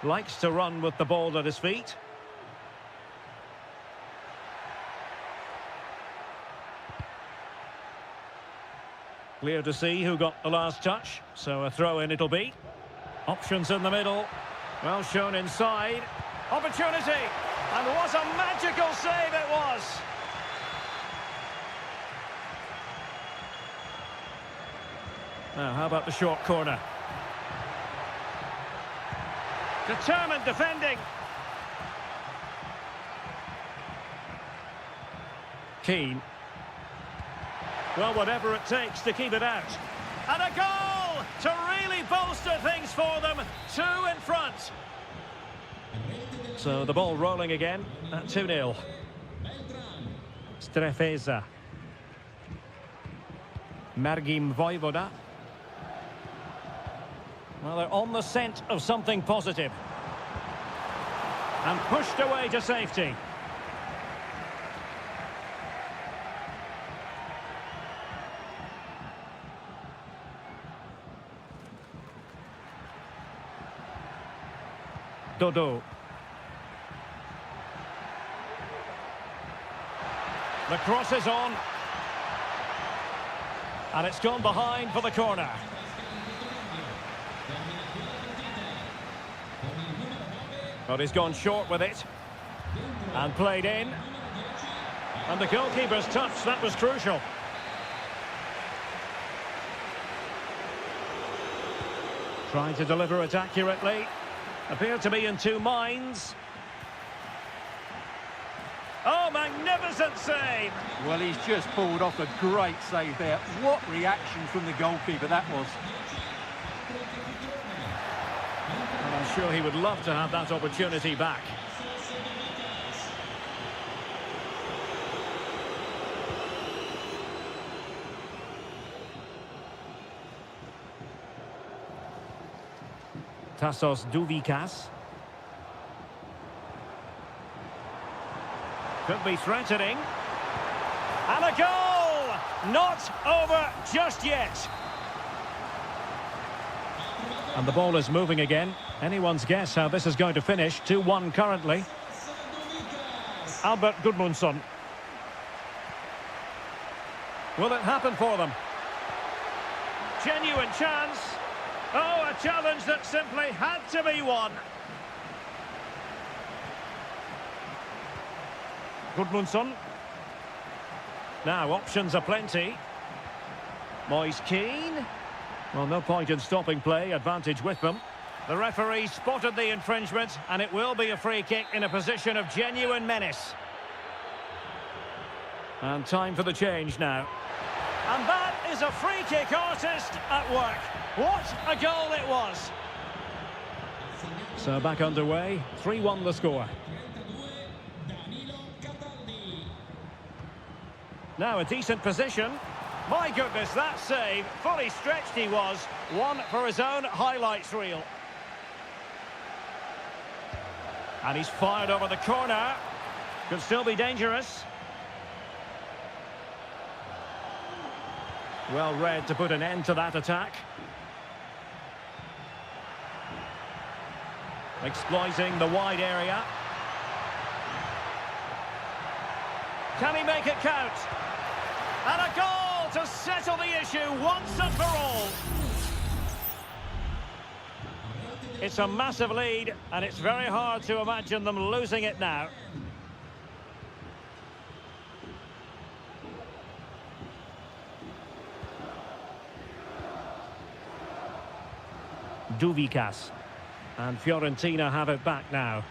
[SPEAKER 1] Likes to run with the ball at his feet. Clear to see who got the last touch, so a throw-in it'll be. Options in the middle. Well shown inside. Opportunity! And what a magical save it was! Now, how about the short corner? Determined defending. Keane. Well, whatever it takes to keep it out. And a goal to really bolster things for them. 2 in front. So the ball rolling again at 2-0. Strefeza. Margim Voivoda. Well, they're on the scent of something positive. And pushed away to safety. Dodo. The cross is on. And it's gone behind for the corner. But he's gone short with it. And played in. And the goalkeeper's touch, that was crucial. Trying to deliver it accurately. Appeared to be in two minds. Oh, magnificent save!
[SPEAKER 2] Well, he's just pulled off a great save there. What reaction from the goalkeeper that was.
[SPEAKER 1] And I'm sure he would love to have that opportunity back. Tassos Douvikas. Could be threatening. And a goal! Not over just yet. And the ball is moving again. Anyone's guess how this is going to finish. 2-1 currently. Albert Gudmundsson. Will it happen for them? Genuine chance. Oh, a challenge that simply had to be won. Gudmundsson. Now, options are plenty. Moise Keane. Well, no point in stopping play. Advantage with them. The referee spotted the infringement, and it will be a free kick in a position of genuine menace. And time for the change now. And that is a free kick artist at work. What a goal it was. So back underway, 3-1 the score. Now a decent position. My goodness, that save, fully stretched he was. One for his own highlights reel. And he's fired over the corner. Could still be dangerous. Well read to put an end to that attack. Exploiting the wide area. Can he make it count? And a goal to settle the issue once and for all. It's a massive lead, and it's very hard to imagine them losing it now. Duvikas. And Fiorentina have it back now.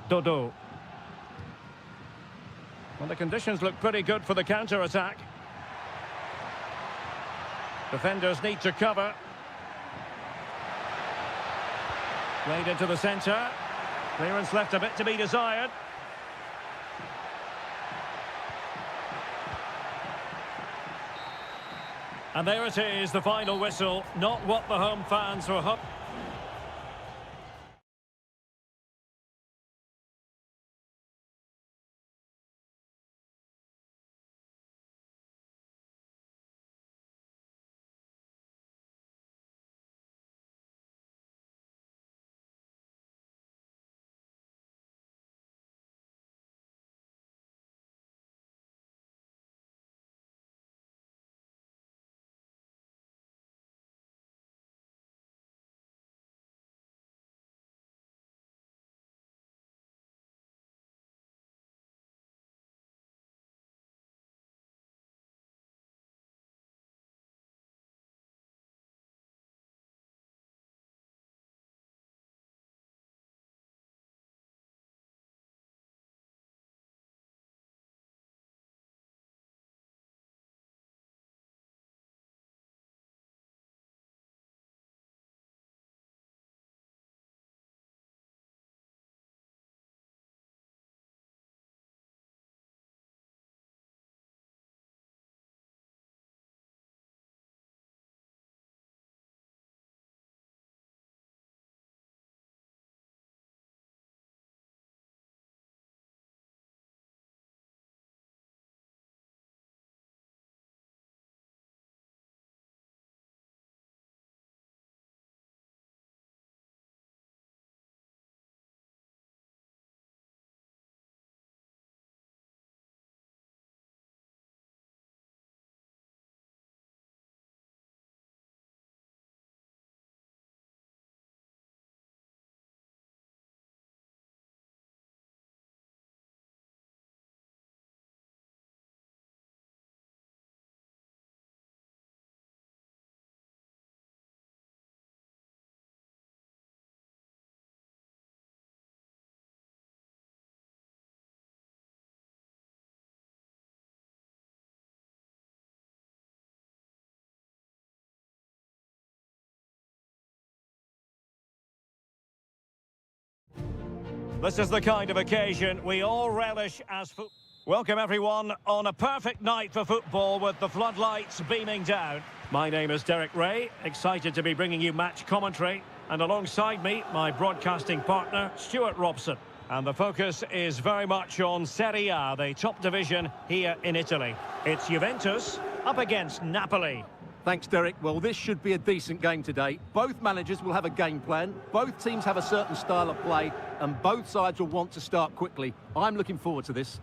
[SPEAKER 1] Dodo. Well, the conditions look pretty good for the counter-attack. Defenders need to cover. Played into the centre. Clearance left a bit to be desired. And there it is, the final whistle. Not what the home fans were hoping. This is the kind of occasion we all relish as Welcome everyone on a perfect night for football with the floodlights beaming down. My name is Derek Ray, excited to be bringing you match commentary. And alongside me, my broadcasting partner, Stuart Robson. And the focus is very much on Seria, the top division here in Italy. It's Juventus up against Napoli.
[SPEAKER 2] Thanks, Derek. Well, this should be a decent game today. Both managers will have a game plan. Both teams have a certain style of play, and both sides will want to start quickly. I'm looking forward to this.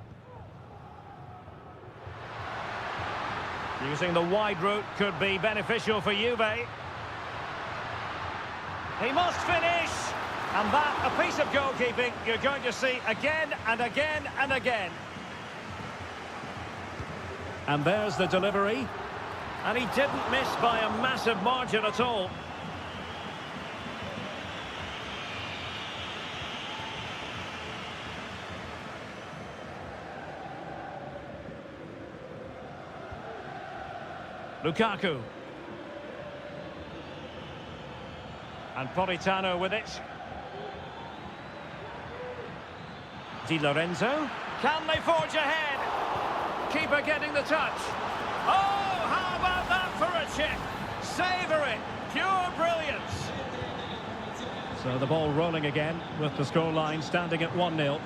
[SPEAKER 1] Using the wide route could be beneficial for Juve. He must finish. And that, a piece of goalkeeping you're going to see again and again and again. And there's the delivery. And he didn't miss by a massive margin at all. Lukaku. And Politano with it. Di Lorenzo. Can they forge ahead? Keeper getting the touch. Oh, how about that for a chip? Savour it. Pure brilliance. So the ball rolling again with the scoreline standing at 1-0.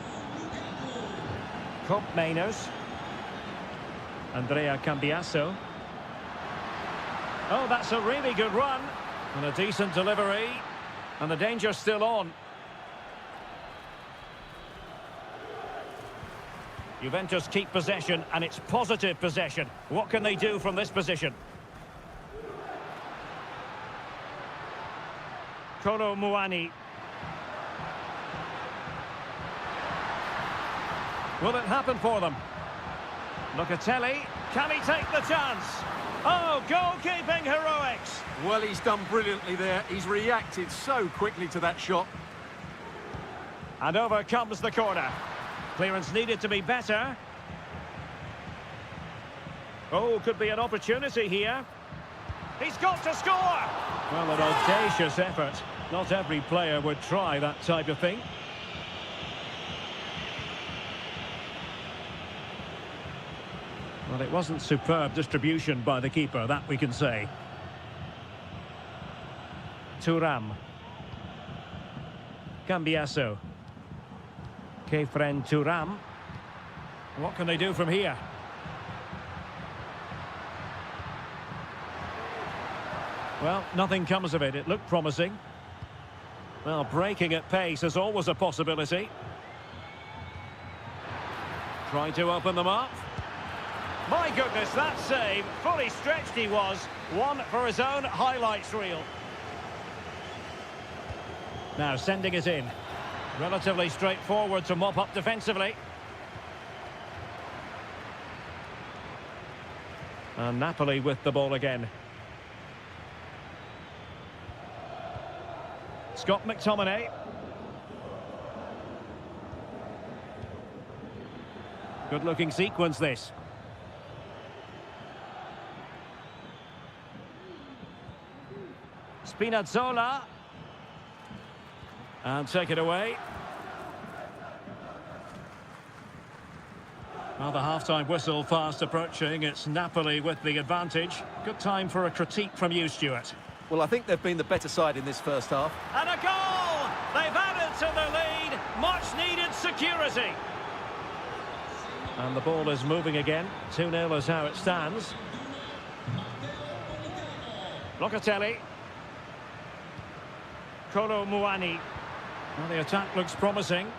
[SPEAKER 1] Cop Mainers. Andrea Cambiasso. Oh, that's a really good run. And a decent delivery. And the danger's still on. Juventus keep possession, and it's positive possession. What can they do from this position? Kolo Muani. Will it happen for them? Locatelli. Can he take the chance? Oh, goalkeeping heroics.
[SPEAKER 2] Well, he's done brilliantly there. He's reacted so quickly to that shot.
[SPEAKER 1] And over comes the corner. Clearance needed to be better. Oh, could be an opportunity here. He's got to score! Well, an audacious effort. Not every player would try that type of thing. Well, it wasn't superb distribution by the keeper, that we can say. Thuram. Cambiasso. Kefren Thuram. What can they do from here? Well, nothing comes of it. It looked promising. Well, breaking at pace is always a possibility. Trying to open them up. My goodness, that save. Fully stretched he was. One for his own highlights reel. Now sending it in. Relatively straightforward to mop up defensively. And Napoli with the ball again. Scott McTominay. Good-looking sequence, this. Spinazzola. And take it away. Well, the half-time whistle fast approaching. It's Napoli with the advantage. Good time for a critique from you, Stuart.
[SPEAKER 2] Well, I think they've been the better side in this first half.
[SPEAKER 1] And a goal! They've added to the lead. Much-needed security. And the ball is moving again. 2-0 is how it stands. Locatelli. Kolo Muani. Well, the attack looks promising.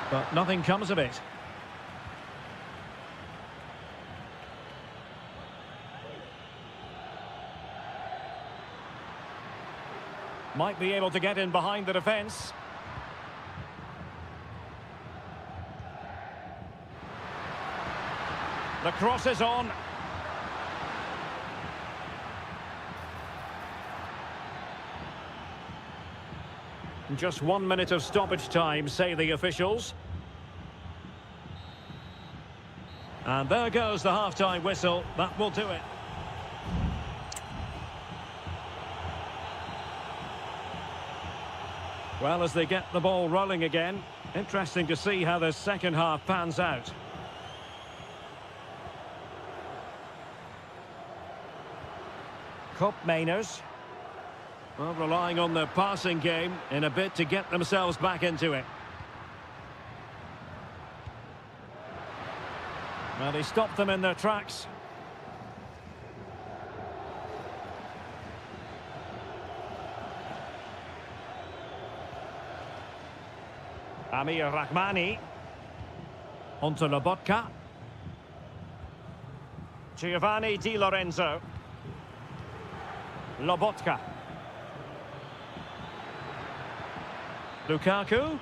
[SPEAKER 1] But nothing comes of it. Might be able to get in behind the defence. The cross is on. Just 1 minute of stoppage time, say the officials. And there goes the half-time whistle. That will do it. Well, as they get the ball rolling again, interesting to see how the second half pans out. Cop Mainers. Well, relying on their passing game in a bid to get themselves back into it. Well, they stopped them in their tracks. Amir Rahmani. Onto Lobotka. Giovanni Di Lorenzo. Lobotka. Lukaku.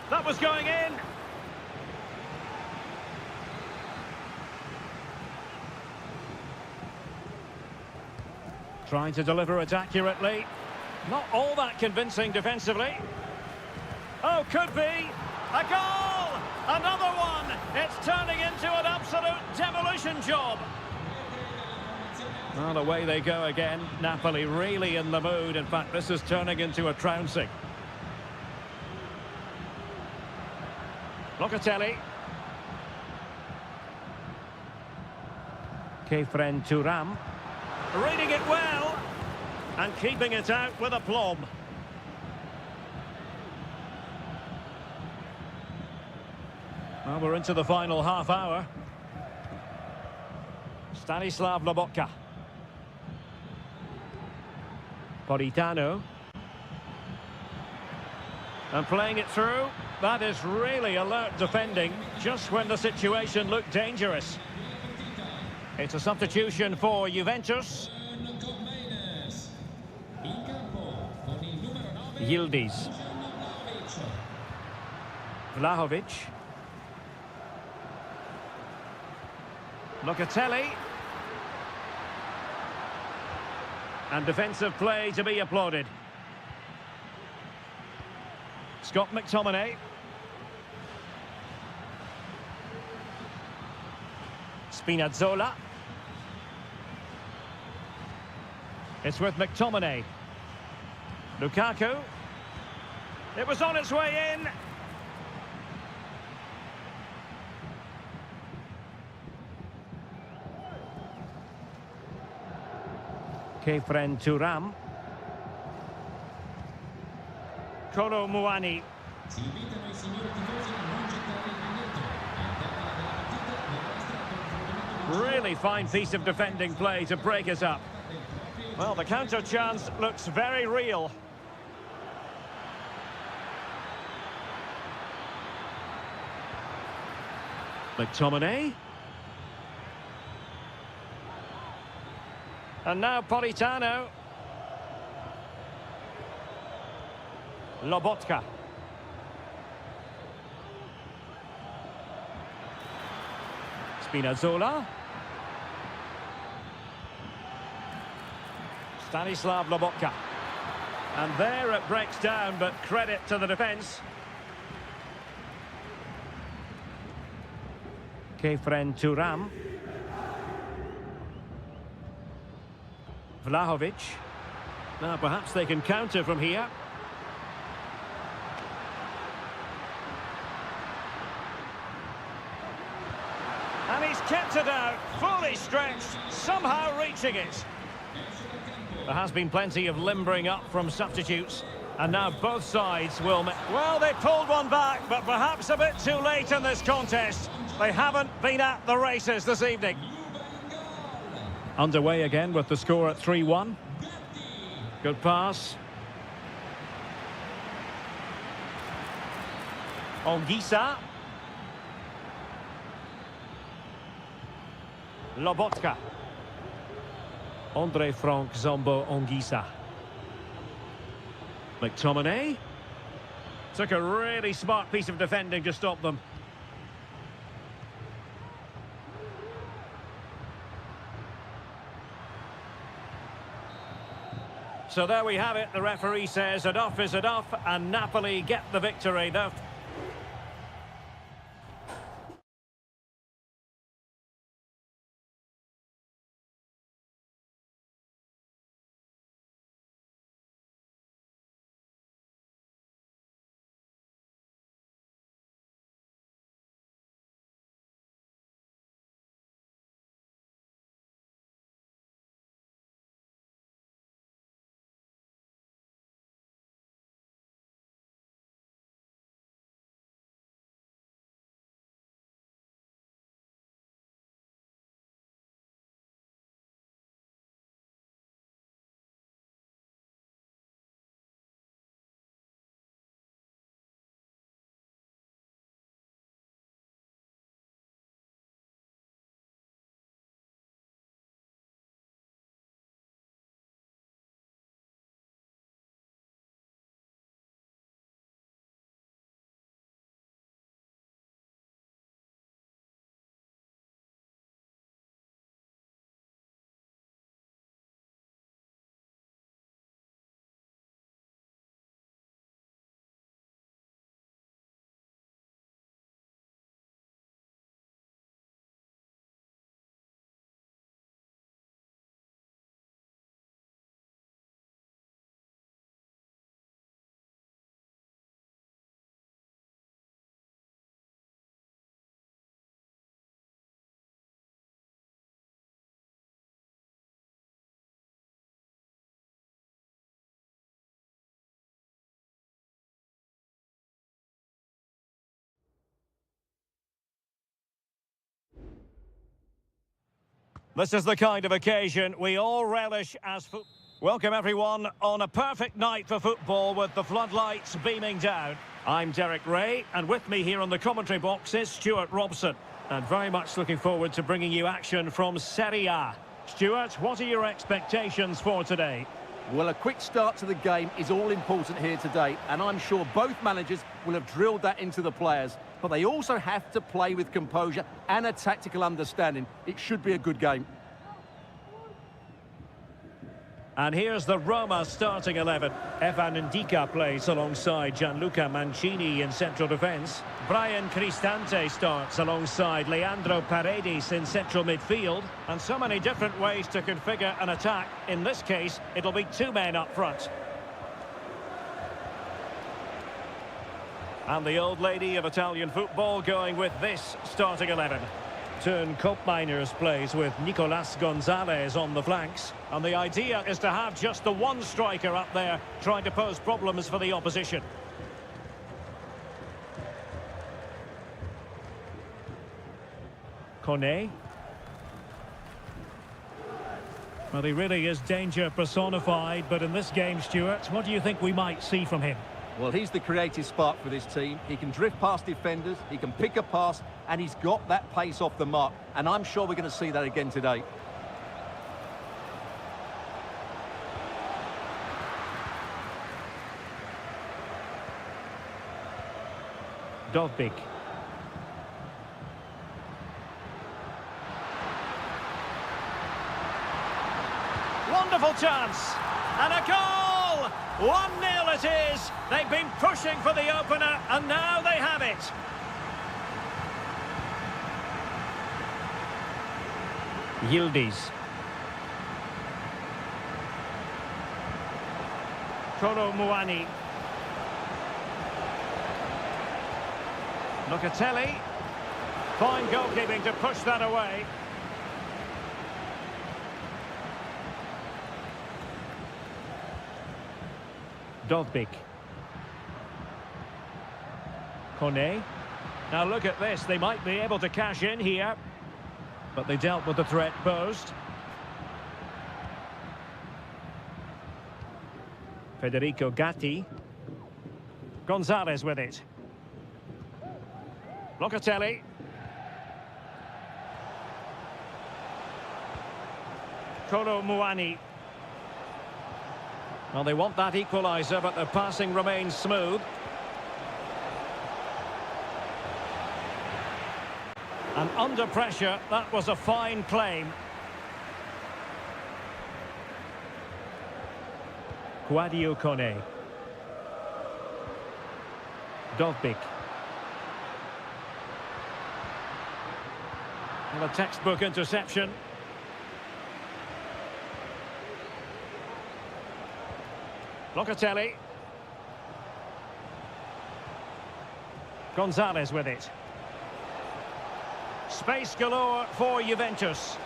[SPEAKER 1] That was going in. Trying to deliver it accurately. Not all that convincing defensively. Oh, could be. A goal! Another one! It's turning into an absolute demolition job. Well, away they go again. Napoli really in the mood. In fact, this is turning into a trouncing. Locatelli. Kefren Turam. Reading it well. And keeping it out with aplomb. Well, we're into the final half hour. Stanislav Lobotka. Politano. And playing it through. That is really alert defending, just when the situation looked dangerous. It's a substitution for Juventus. Yildiz. Vlahovic. Locatelli. And defensive play to be applauded. Scott McTominay. Spinazzola. It's with McTominay. Lukaku. It was on its way in. Kefren Turam. Kolo Muani. Really fine piece of defending play to break us up. Well, the counter chance looks very real. McTominay. And now Politano. Lobotka. Spinazzola. Stanislav Lobotka. And there it breaks down, but credit to the defence. Kefren Turam. Vlahovic. Now perhaps they can counter from here. And he's kept it out, fully stretched, somehow reaching it. There has been plenty of limbering up from substitutes, and now both sides will... Well, they pulled one back, but perhaps a bit too late in this contest. They haven't been at the races this evening. Underway again with the score at 3-1. Good pass. Ongisa. Lobotka. Andre Frank Zombo Ongisa. McTominay. Took a really smart piece of defending to stop them. So there we have it. The referee says enough is enough, and Napoli get the victory. This is the kind of occasion we all relish as football. Welcome everyone on a perfect night for football with the floodlights beaming down. I'm Derek Ray, and with me here on the commentary box is Stuart Robson. And very much looking forward to bringing you action from Seria. Stuart, what are your expectations for today?
[SPEAKER 2] Well, a quick start to the game is all important here today, and I'm sure both managers will have drilled that into the players. But they also have to play with composure and a tactical understanding. It should be a good game.
[SPEAKER 1] And here's the Roma starting 11. Evan Ndika plays alongside Gianluca Mancini in central defence. Brian Cristante starts alongside Leandro Paredes in central midfield. And so many different ways to configure an attack. In this case, it'll be two men up front. And the old lady of Italian football going with this starting 11. Turn Koopmeiners plays with Nicolas Gonzalez on the flanks. And the idea is to have just the one striker up there trying to pose problems for the opposition. Kone. Well, he really is danger personified, but in this game, Stuart, what do you think we might see from him?
[SPEAKER 2] Well, he's the creative spark for this team. He can drift past defenders, he can pick a pass, and he's got that pace off the mark. And I'm sure we're going to see that again today.
[SPEAKER 1] Dovbik. Wonderful chance. And a goal! 1-0 it is. They've been pushing for the opener, and now they have it. Yildiz. Kolo Muani. Locatelli. Fine goalkeeping to push that away. Dovbik. Kone. Now look at this, they might be able to cash in here. But they dealt with the threat posed. Federico Gatti. Gonzalez with it. Locatelli. Kolo Muani. Well, they want that equaliser, but the passing remains smooth. And under pressure, that was a fine claim. Guadio Kone. Dovbik. And a textbook interception. Locatelli. Gonzalez with it. Space galore for Juventus.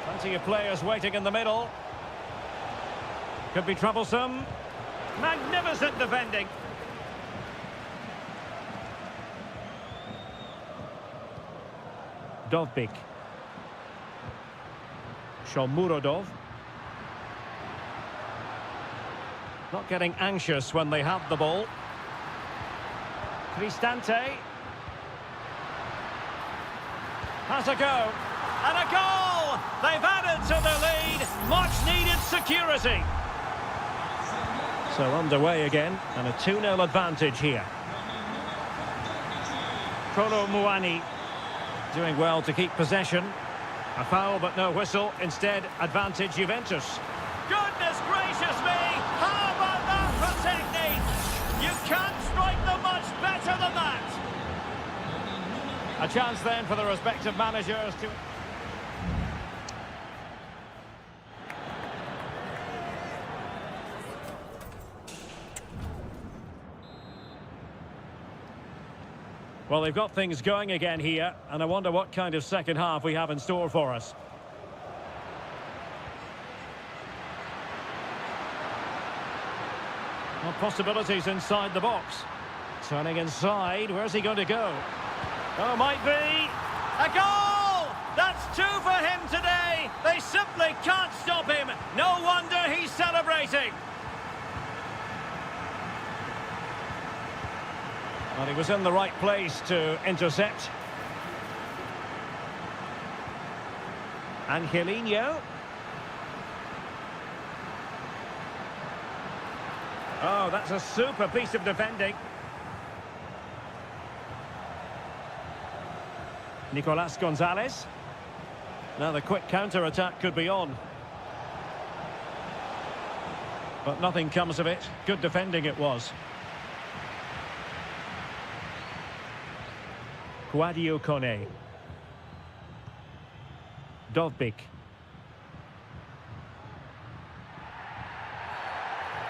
[SPEAKER 1] Plenty of players waiting in the middle. Could be troublesome. Magnificent defending. Dovbik. Shomurodov. Not getting anxious when they have the ball. Cristante. Has a go. And a goal! They've added to the lead. Much needed security. So underway again, and a 2-0 advantage here. Kolo Muani doing well to keep possession. A foul but no whistle. Instead, advantage Juventus. Goodness gracious me! How about that for technique? You can't strike them much better than that. A chance then for the respective managers to... Well, they've got things going again here, and I wonder what kind of second half we have in store for us. Well, possibilities inside the box. Turning inside, where's he going to go? Oh, might be. A goal! That's two for him today. They simply can't stop him. No wonder he's celebrating. Well, he was in the right place to intercept. Angelino. Oh, that's a super piece of defending. Nicolas Gonzalez. Now the quick counter-attack could be on. But nothing comes of it. Good defending it was. Guadio Kone. Dovbik.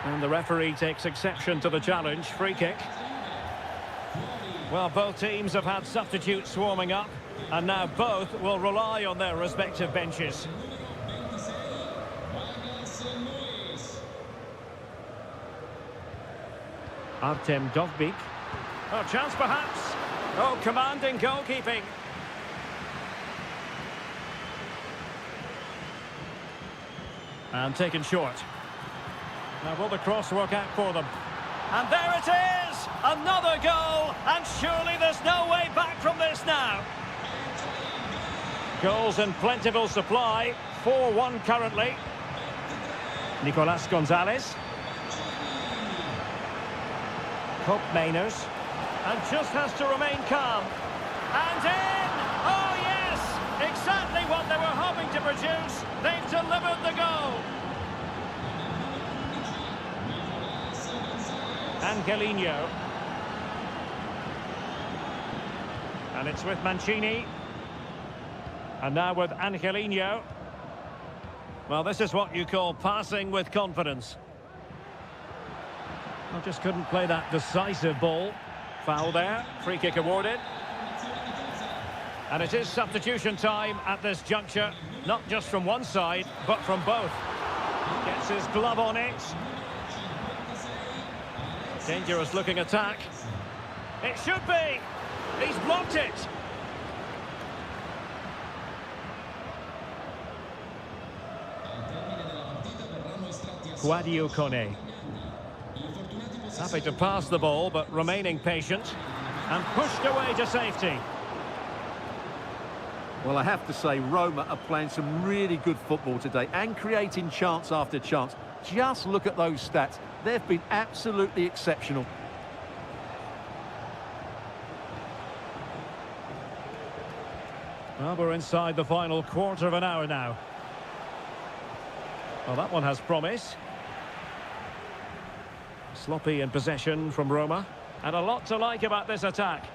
[SPEAKER 1] And the referee takes exception to the challenge. Free kick. Well, both teams have had substitutes swarming up, and now both will rely on their respective benches. Artem Dovbik. Oh, chance perhaps. Oh, commanding goalkeeping. And taken short. Now will the cross work out for them? And there it is! Another goal! And surely there's no way back from this now. Goals in plentiful supply. 4-1 currently. Nicolas Gonzalez. Cope Mainers. And just has to remain calm. And in! Oh yes! Exactly what they were hoping to produce. They've delivered the goal. Angelino. And it's with Mancini. And now with Angelino. Well, this is what you call passing with confidence. I just couldn't play that decisive ball. Foul there. Free kick awarded. And it is substitution time at this juncture. Not just from one side, but from both. Gets his glove on it. Dangerous looking attack. It should be. He's blocked it. Guadio Kone. Happy to pass the ball, but remaining patient. And pushed away to safety.
[SPEAKER 2] Well, I have to say, Roma are playing some really good football today and creating chance after chance. Just look at those stats. They've been absolutely exceptional.
[SPEAKER 1] Well, we're inside the final quarter of an hour now. Well, that one has promise. Sloppy in possession from Roma. And a lot to like about this attack.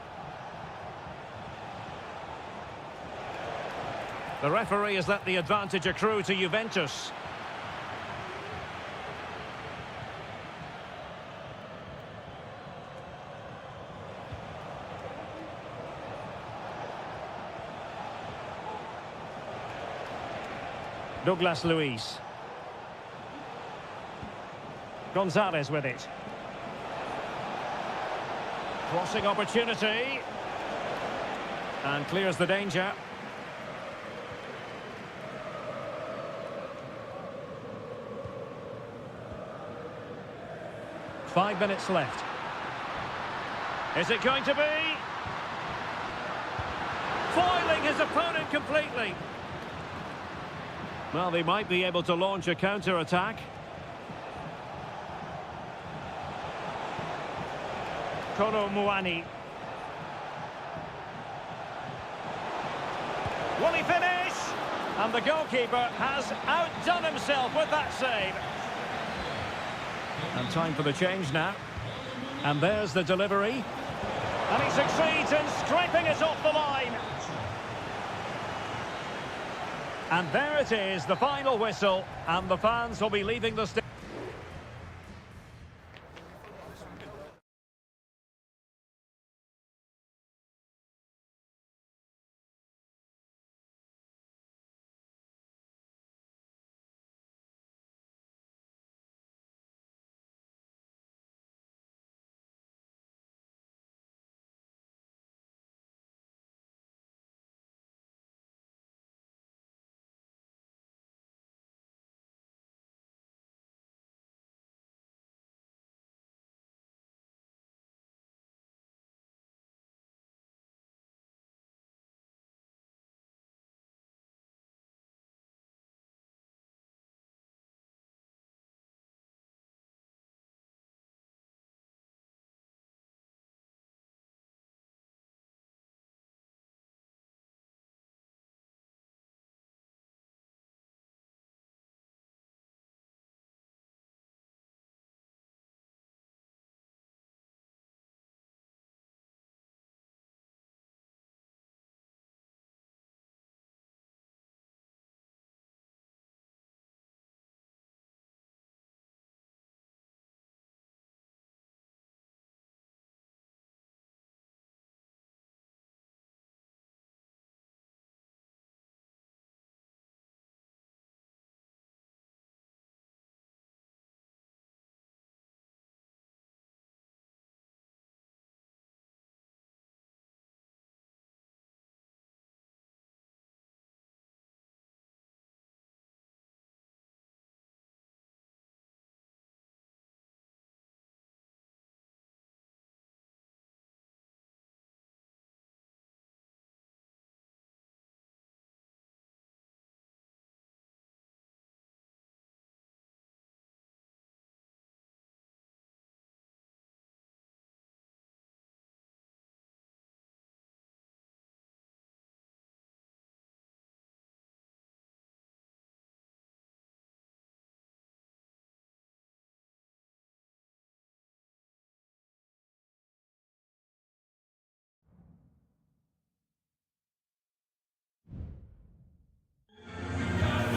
[SPEAKER 1] The referee has let the advantage accrue to Juventus. Douglas Luiz. Gonzalez with it. Crossing opportunity. And clears the danger. Five minutes left. Is it going to be? Foiling his opponent completely. Well, they might be able to launch a counter-attack. Kolo Muani. Will he finish? And the goalkeeper has outdone himself with that save. And time for the change now. And there's the delivery. And he succeeds in scraping it off the line. And there it is, the final whistle. And the fans will be leaving the stadium.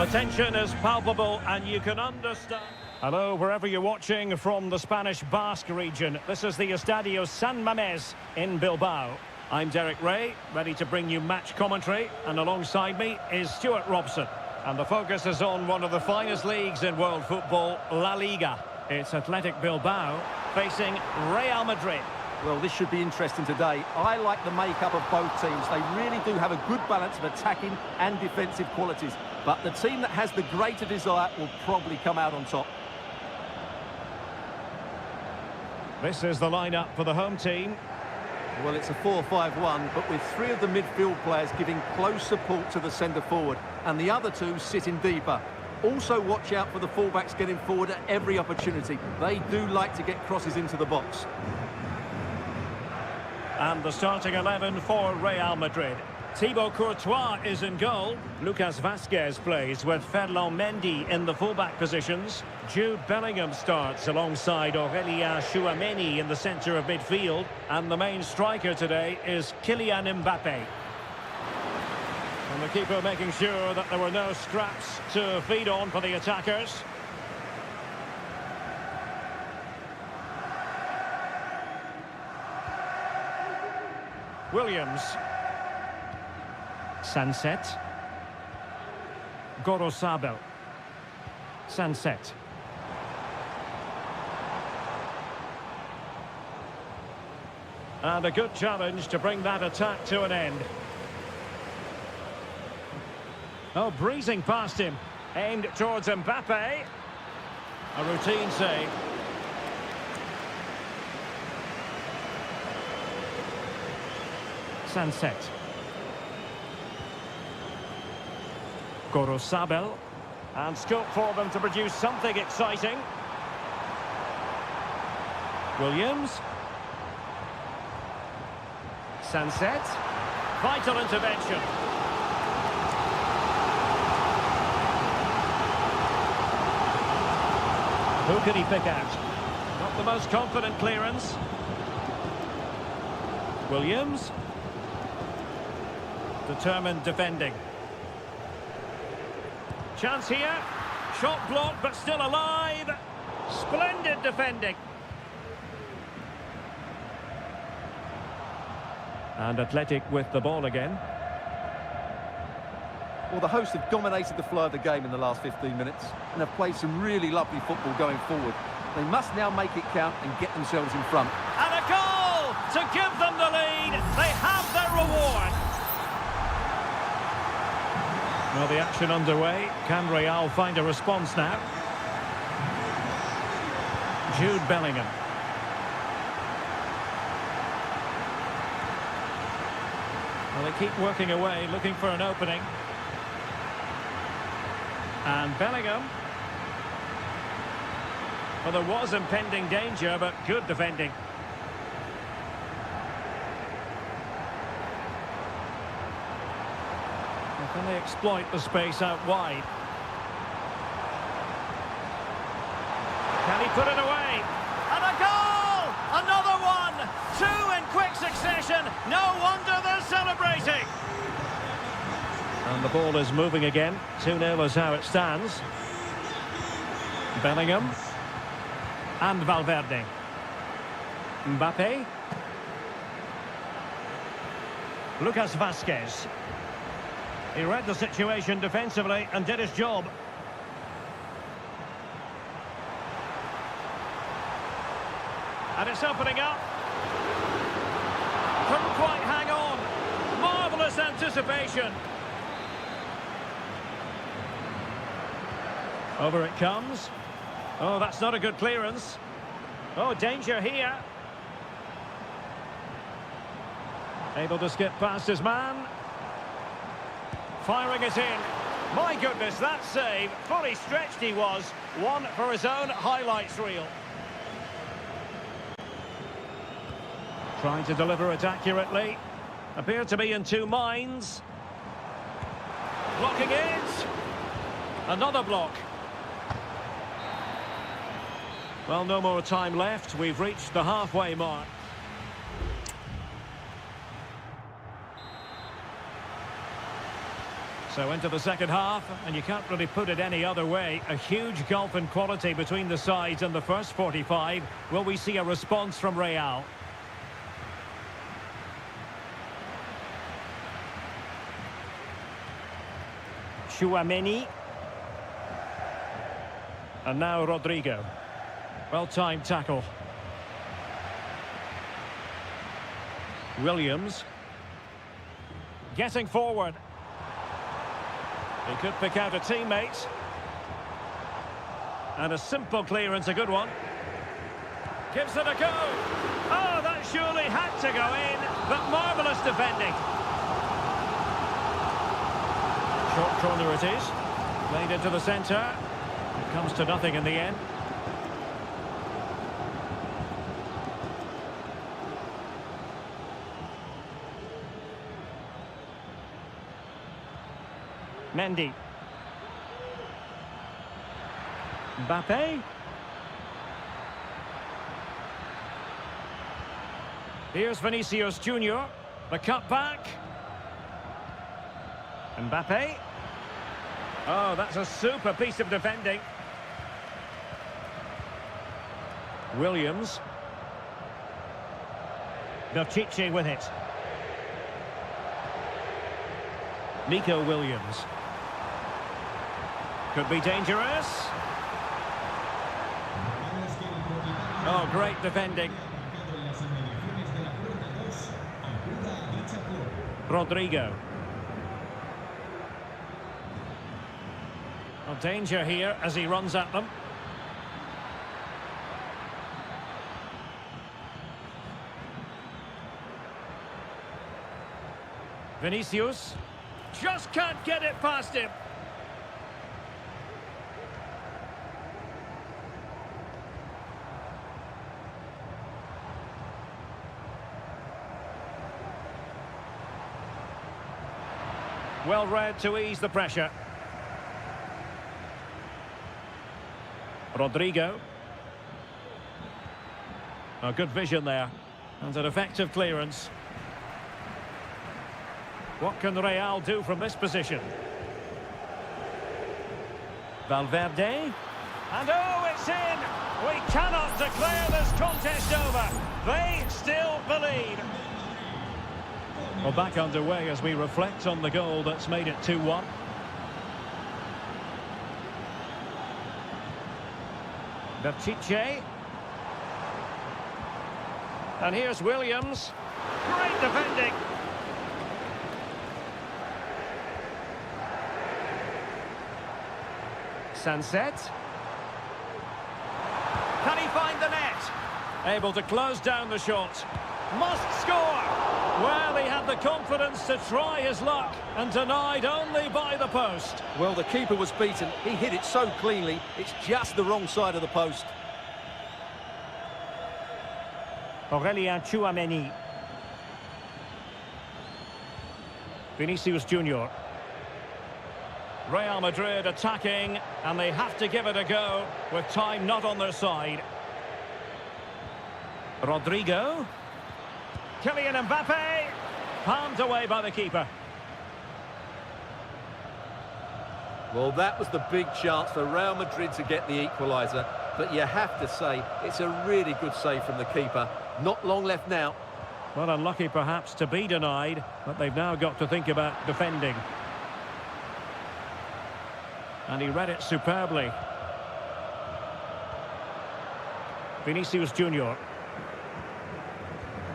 [SPEAKER 1] The tension is palpable and you can understand. Hello, wherever you're watching from the Spanish Basque region. This is the Estadio San Mamés in Bilbao. I'm Derek Ray, ready to bring you match commentary, and alongside me is Stuart Robson. And the focus is on one of the finest leagues in world football, La Liga. It's Athletic Bilbao facing Real Madrid.
[SPEAKER 2] Well, this should be interesting today. I like the makeup of both teams. They really do have a good balance of attacking and defensive qualities. But the team that has the greater desire will probably come out on top.
[SPEAKER 1] This is the lineup for the home team.
[SPEAKER 2] Well, it's a 4-5-1, but with three of the midfield players giving close support to the centre forward, and the other two sitting deeper. Also watch out for the fullbacks getting forward at every opportunity. They do like to get crosses into the box.
[SPEAKER 1] And the starting 11 for Real Madrid. Thibaut Courtois is in goal. Lucas Vazquez plays with Ferland Mendy in the fullback positions. Jude Bellingham starts alongside Aurélien Tchouaméni in the centre of midfield. And the main striker today is Kylian Mbappé. And the keeper making sure that there were no scraps to feed on for the attackers. Williams. Sunset. Gorosabel. Sunset. And a good challenge to bring that attack to an end. Oh, breezing past him. Aimed towards Mbappe. A routine save. Sunset. Gorosabel. And scope for them to produce something exciting. Williams. Sunset. Vital intervention. Who can he pick out? Not the most confident clearance. Williams. Determined defending. Chance here. Shot blocked, but still alive. Splendid defending. And Athletic with the ball again.
[SPEAKER 2] Well, the hosts have dominated the flow of the game in the last 15 minutes and have played some really lovely football going forward. They must now make it count and get themselves in front.
[SPEAKER 1] And a goal to give them the lead. They have their reward. Well, the action underway. Can Real find a response now? Jude Bellingham. Well, they keep working away, looking for an opening. And Bellingham. Well, there was impending danger, but good defending. Can they exploit the space out wide? Can he put it away? And a goal! Another one! Two in quick succession. No wonder they're celebrating. And the ball is moving again. 2-0 is how it stands. Bellingham. And Valverde. Mbappe. Lucas Vazquez. He read the situation defensively and did his job. And it's opening up. Couldn't quite hang on. Marvellous anticipation. Over it comes. Oh, that's not a good clearance. Oh, danger here. Able to skip past his man. Firing it in. My goodness, that save. Fully stretched he was. One for his own highlights reel. Trying to deliver it accurately. Appeared to be in two minds. Blocking it. Another block. Well, no more time left. We've reached the halfway mark. So into the second half, and you can't really put it any other way. A huge gulf in quality between the sides in the first 45. Will we see a response from Real? Tchouaméni. And now Rodrigo. Well-timed tackle. Williams. Getting forward. He could pick out a teammate. And a simple clearance, a good one. Gives it a go. Oh, that surely had to go in, but marvellous defending. Short corner it is. Played into the centre. It comes to nothing in the end. Mendy. Mbappe. Here's Vinicius Junior. The cutback. Mbappe. Oh, that's a super piece of defending. Williams. Pishit with it. Nico Williams. Could be dangerous. Oh, great defending. Rodrigo. Oh, danger here as he runs at them. Vinicius. Just can't get it past him. Well read to ease the pressure. Rodrigo. Oh, good vision there. And an effective clearance. What can Real do from this position? Valverde. And oh, it's in! We cannot declare this contest over. They still believe. Well, back underway as we reflect on the goal that's made it 2-1. Pishit. And here's Williams. Great defending. Sunset. Can he find the net? Able to close down the shot. Must score! Well, he had the confidence to try his luck and denied only by the post.
[SPEAKER 2] Well, the keeper was beaten. He hit it so cleanly, it's just the wrong side of the post.
[SPEAKER 1] Tchouaméni. Vinicius Junior. Real Madrid attacking, and they have to give it a go with time not on their side. Rodrigo. Kylian Mbappe. Palmed away by the keeper.
[SPEAKER 2] Well, that was the big chance for Real Madrid to get the equaliser. But you have to say, it's a really good save from the keeper. Not long left now.
[SPEAKER 1] Well, unlucky perhaps to be denied, but they've now got to think about defending. And he read it superbly. Vinicius Junior.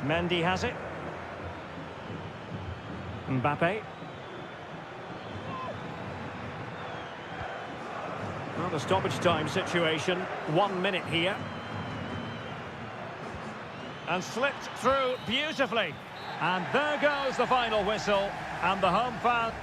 [SPEAKER 1] Mendy has it. Mbappe. Well, the stoppage time situation. 1 minute here. And slipped through beautifully. And there goes the final whistle. And the home fans...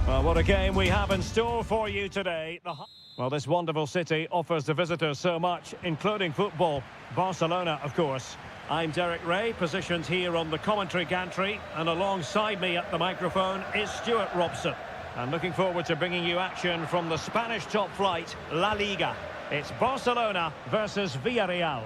[SPEAKER 1] Well, what a game we have in store for you today. Well, this wonderful city offers the visitors so much, including football. Barcelona, of course. I'm Derek Ray, positioned here on the commentary gantry, and alongside me at the microphone is Stuart Robson. I'm looking forward to bringing you action from the Spanish top flight, La Liga. It's Barcelona versus Villarreal.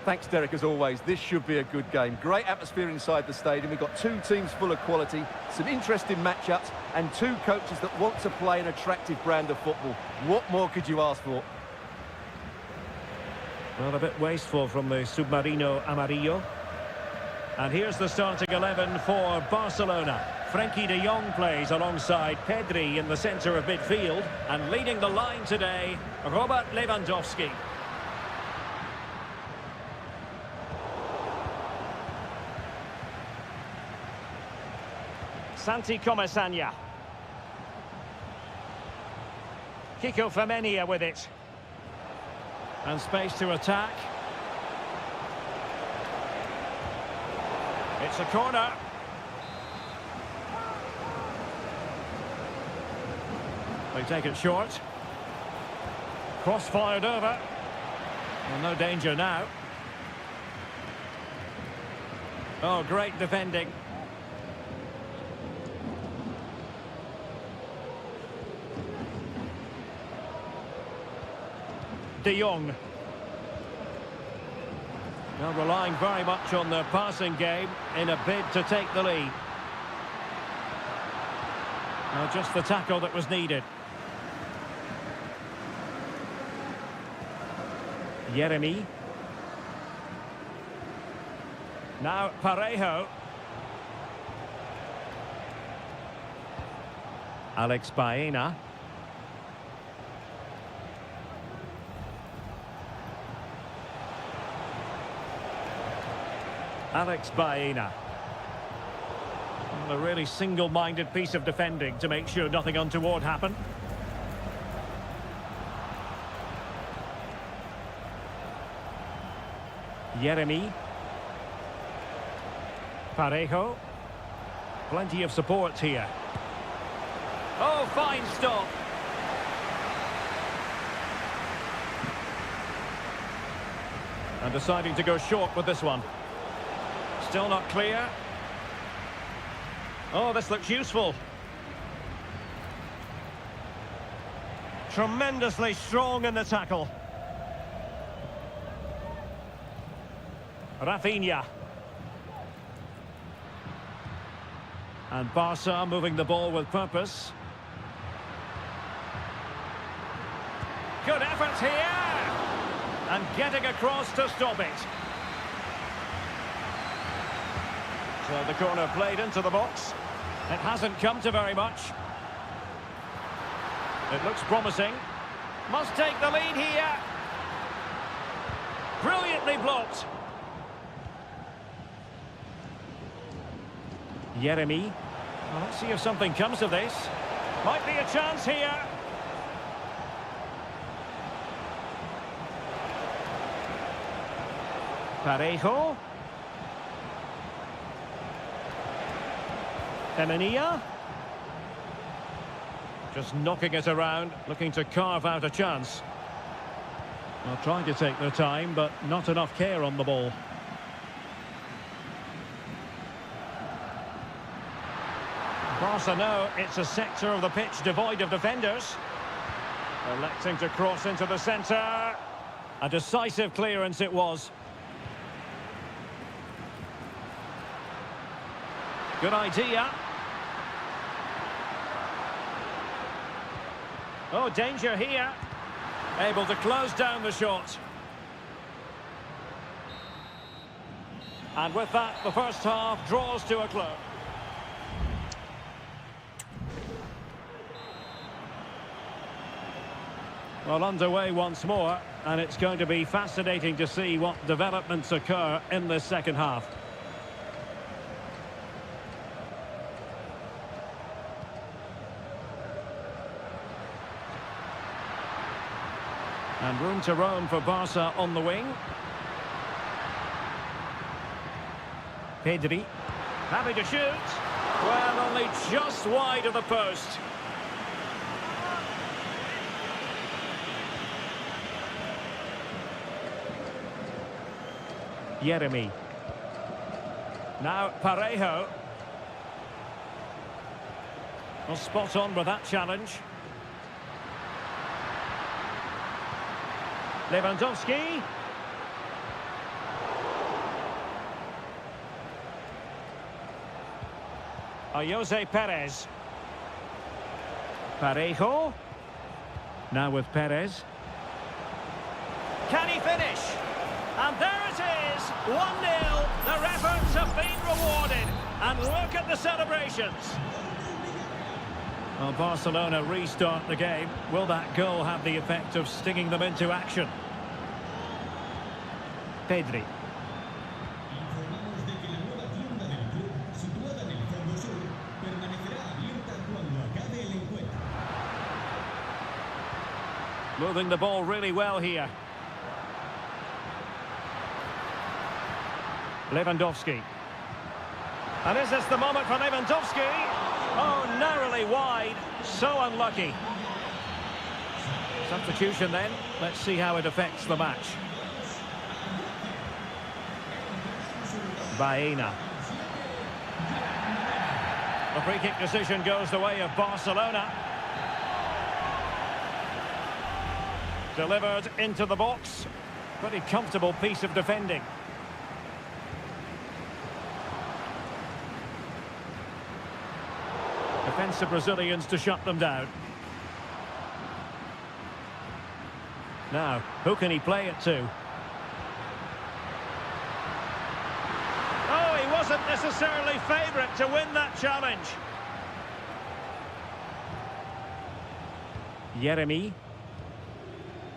[SPEAKER 2] Thanks, Derek, as always. This should be a good game. Great atmosphere inside the stadium. We've got two teams full of quality, some interesting matchups, and two coaches that want to play an attractive brand of football. What more could you ask for?
[SPEAKER 1] Well, a bit wasteful from the Submarino Amarillo. And here's the starting 11 for Barcelona. Frenkie de Jong plays alongside Pedri in the centre of midfield. And leading the line today, Robert Lewandowski. Santi Comesaña. Kiko Femenia with it. And space to attack. It's a corner. They take it short. Cross fired over. Well, no danger now. Oh, great defending. De Jong. Now relying very much on their passing game in a bid to take the lead. Now just the tackle that was needed. Jeremy. Now Parejo. Alex Baena. Alex Baena. A really single-minded piece of defending to make sure nothing untoward happened. Jeremy. Parejo. Plenty of support here. Oh, fine stop. And deciding to go short with this one. Still not clear. Oh, this looks useful. Tremendously strong in the tackle. Rafinha. And Barca moving the ball with purpose. Good effort here! And getting across to stop it. So the corner played into the box. It hasn't come to very much. It looks promising. Must take the lead here. Brilliantly blocked. Jeremy. Well, let's see if something comes of this. Might be a chance here. Parejo. Femenia. Just knocking it around, looking to carve out a chance. Well, trying to take their time, but not enough care on the ball. Barca know it's a sector of the pitch devoid of defenders. Electing to cross into the centre. A decisive clearance it was. Good idea. Oh, danger here. Able to close down the shot. And with that, the first half draws to a close. Well, underway once more, and it's going to be fascinating to see what developments occur in this second half. And room to roam for Barca on the wing. Pedri, happy to shoot. Well, only just wide of the post. Jeremy. Now Parejo. Well, spot on with that challenge. Lewandowski. Jose Perez. Parejo. Now with Perez. Can he finish? And there it is, 1-0. Their efforts have been rewarded. And look at the celebrations. Well, Barcelona restart the game. Will that goal have the effect of stinging them into action? Pedri.
[SPEAKER 3] Informamos de que la nueva tienda del club, situada en el fondo sur, permanecerá abierta cuando acabe el encuentro.
[SPEAKER 1] Moving the ball really well here. Lewandowski. And is this the moment for Lewandowski? Oh, narrowly wide. So unlucky. Substitution then. Let's see how it affects the match. Baena. The free kick decision goes the way of Barcelona. Delivered into the box. Pretty comfortable piece of defending. Defensive Brazilians to shut them down. Now, who can he play it to? Oh, he wasn't necessarily favourite to win that challenge. Jeremy.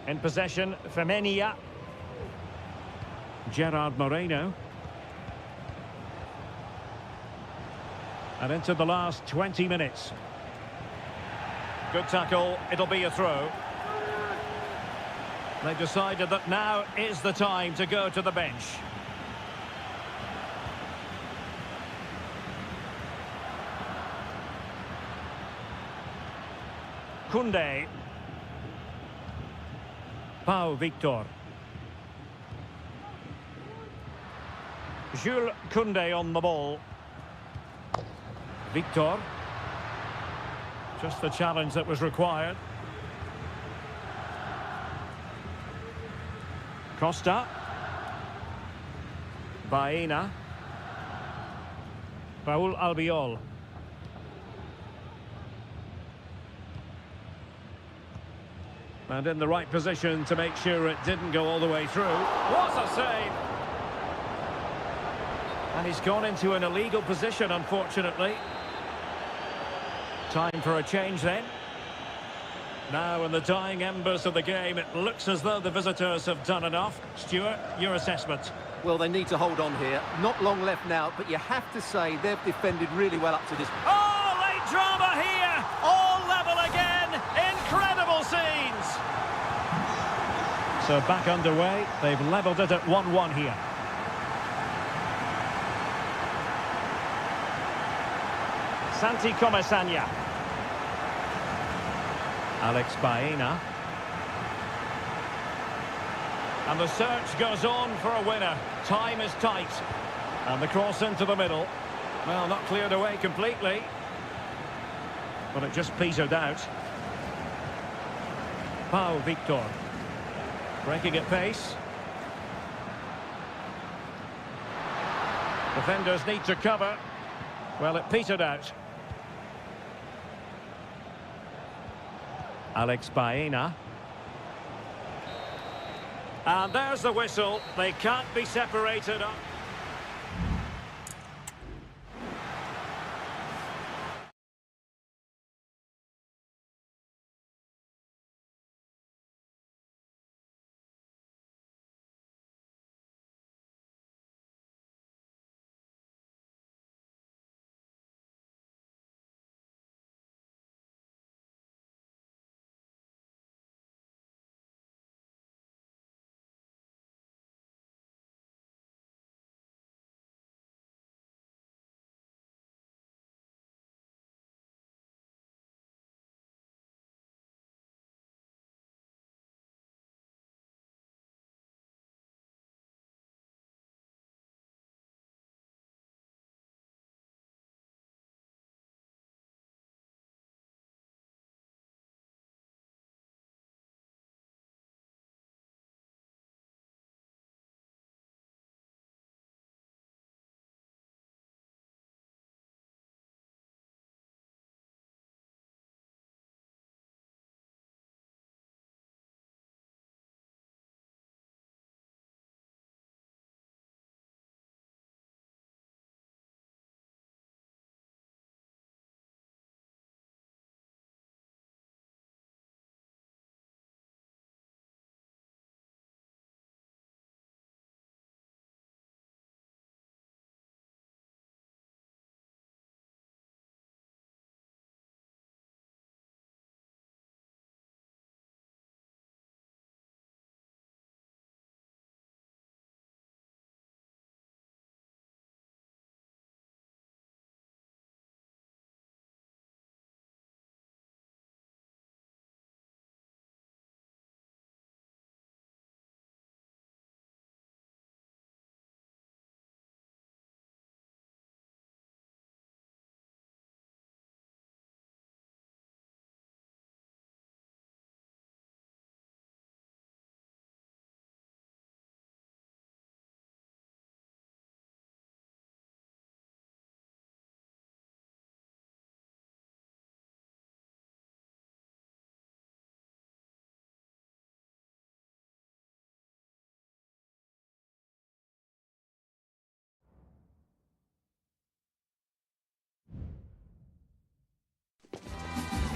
[SPEAKER 1] In possession, Femenia. Gerard Moreno. And into the last 20 minutes. Good tackle, it'll be a throw. They've decided that now is the time to go to the bench. Koundé. Pau Victor. Jules Koundé on the ball. Victor. Just the challenge that was required. Costa. Baena. Raúl Albiol. And in the right position to make sure it didn't go all the way through. What a save! And he's gone into an illegal position, unfortunately. Time for a change then. Now in the dying embers of the game, it looks as though the visitors have done enough. Stuart, your assessment?
[SPEAKER 2] Well, they need to hold on here. Not long left now, but you have to say they've defended really well up to this.
[SPEAKER 1] Oh, late drama here! All level again! Incredible scenes! So back underway. They've levelled it at 1-1 here. Santi Comesaña. Alex Baena. And the search goes on for a winner. Time is tight. And the cross into the middle. Well, not cleared away completely. But it just petered out. Pau Victor. Breaking at pace. Defenders need to cover. Well, it petered out. Alex Baena. And there's the whistle. They can't be separated up.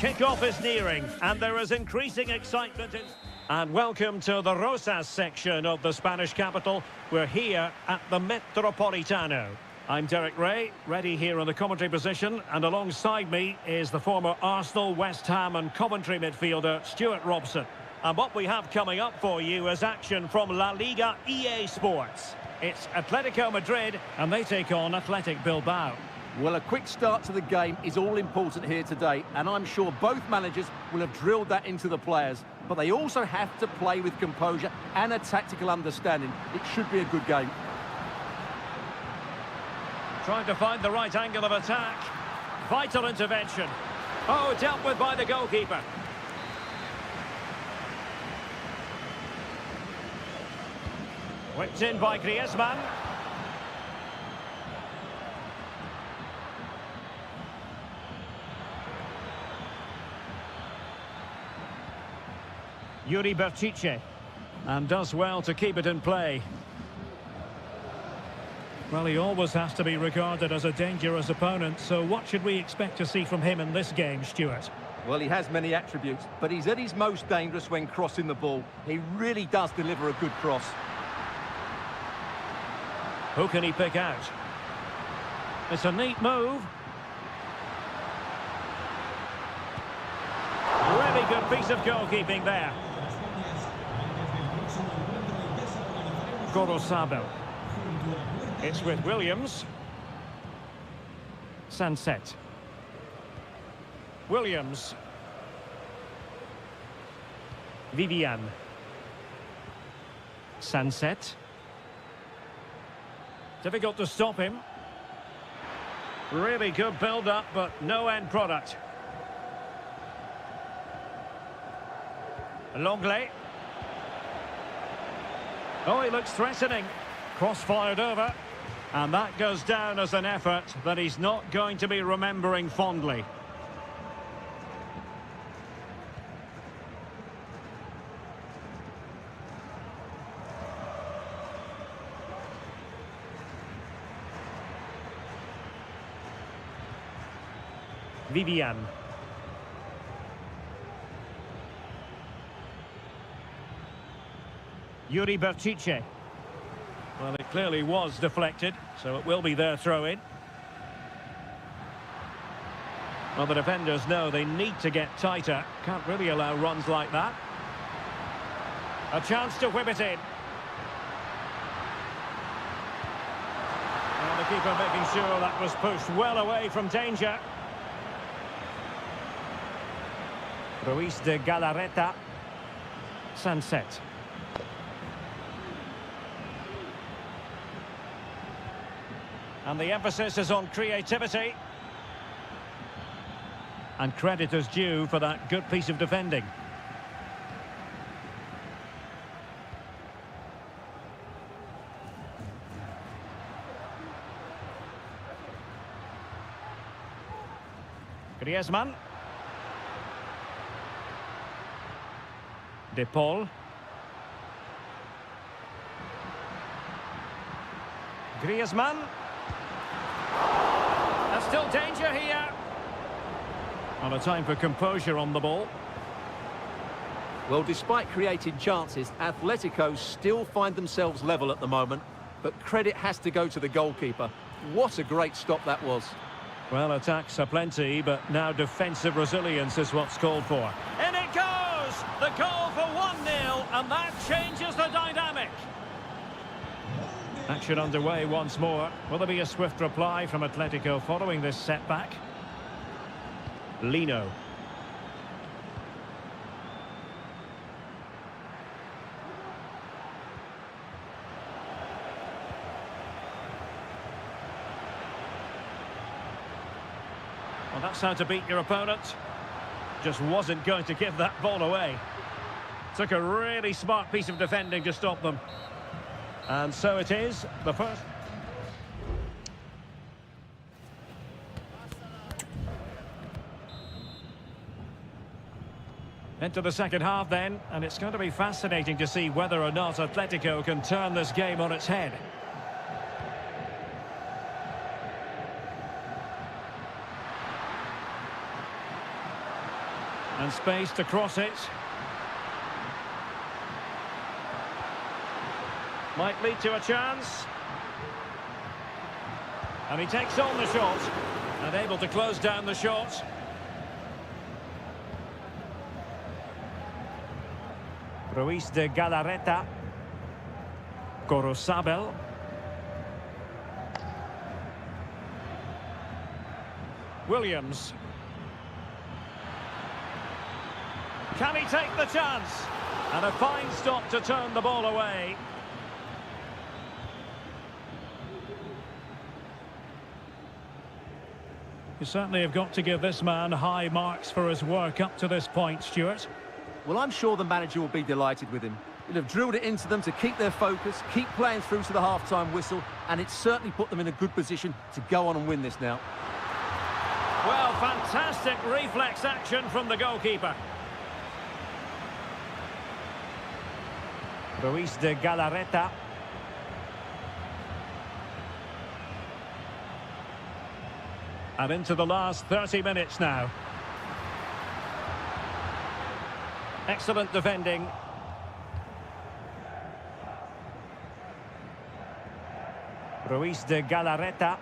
[SPEAKER 1] Kick-off is nearing, and there is increasing excitement in... And welcome to the Rosas section of the Spanish capital. We're here at the Metropolitano. I'm Derek Ray, ready here in the commentary position, and alongside me is the former Arsenal, West Ham and Coventry midfielder, Stuart Robson. And what we have coming up for you is action from La Liga EA Sports. It's Atletico Madrid, and they take on Athletic Bilbao.
[SPEAKER 2] Well, a quick start to the game is all important here today, and I'm sure both managers will have drilled that into the players. But they also have to play with composure and a tactical understanding. It should be a good game.
[SPEAKER 1] Trying to find the right angle of attack. Vital intervention. Oh, dealt with by the goalkeeper. Whipped in by Griezmann. Yuri Berchiche, and does well to keep it in play. Well, he always has to be regarded as a dangerous opponent, so what should we expect to see from him in this game, Stuart?
[SPEAKER 2] Well, he has many attributes, but he's at his most dangerous when crossing the ball. He really does deliver a good cross.
[SPEAKER 1] Who can he pick out? It's a neat move. Really good piece of goalkeeping there. Gorosabel. It's with Williams. Sunset. Williams. Vivian. Sunset. Difficult to stop him. Really good build-up, but no end product. Longley. Oh, he looks threatening. Cross fired over. And that goes down as an effort that he's not going to be remembering fondly. Vivian. Yuri Berchiche. Well, it clearly was deflected, so it will be their throw-in. Well, the defenders know they need to get tighter. Can't really allow runs like that. A chance to whip it in. Well, the keeper making sure that was pushed well away from danger. Ruiz de Galarreta. Sunset. And the emphasis is on creativity. And credit is due for that good piece of defending. Griezmann. De Paul. Griezmann. There's still danger here. On a time for composure on the ball.
[SPEAKER 2] Well, despite creating chances, Atletico still find themselves level at the moment, but credit has to go to the goalkeeper. What a great stop that was.
[SPEAKER 1] Well, attacks are plenty, but now defensive resilience is what's called for. In it goes! The goal for 1-0, and that changes the dynamic. Action underway once more. Will there be a swift reply from Atletico following this setback? Lino. Well, that's how to beat your opponent. Just wasn't going to give that ball away. Took a really smart piece of defending to stop them. And so it is, the first... Into the second half then, and it's going to be fascinating to see whether or not Atletico can turn this game on its head. And space to cross it. Might lead to a chance. And he takes on the shot. And able to close down the shot. Ruiz de Galarreta. Corosabel. Williams. Can he take the chance? And a fine stop to turn the ball away. You certainly have got to give this man high marks for his work up to this point, Stuart.
[SPEAKER 2] Well, I'm sure the manager will be delighted with him. He'll have drilled it into them to keep their focus, keep playing through to the half-time whistle, and it's certainly put them in a good position to go on and win this now.
[SPEAKER 1] Well, fantastic reflex action from the goalkeeper. Ruiz de Galarreta. And into the last 30 minutes now. Excellent defending. Ruiz de Galarreta.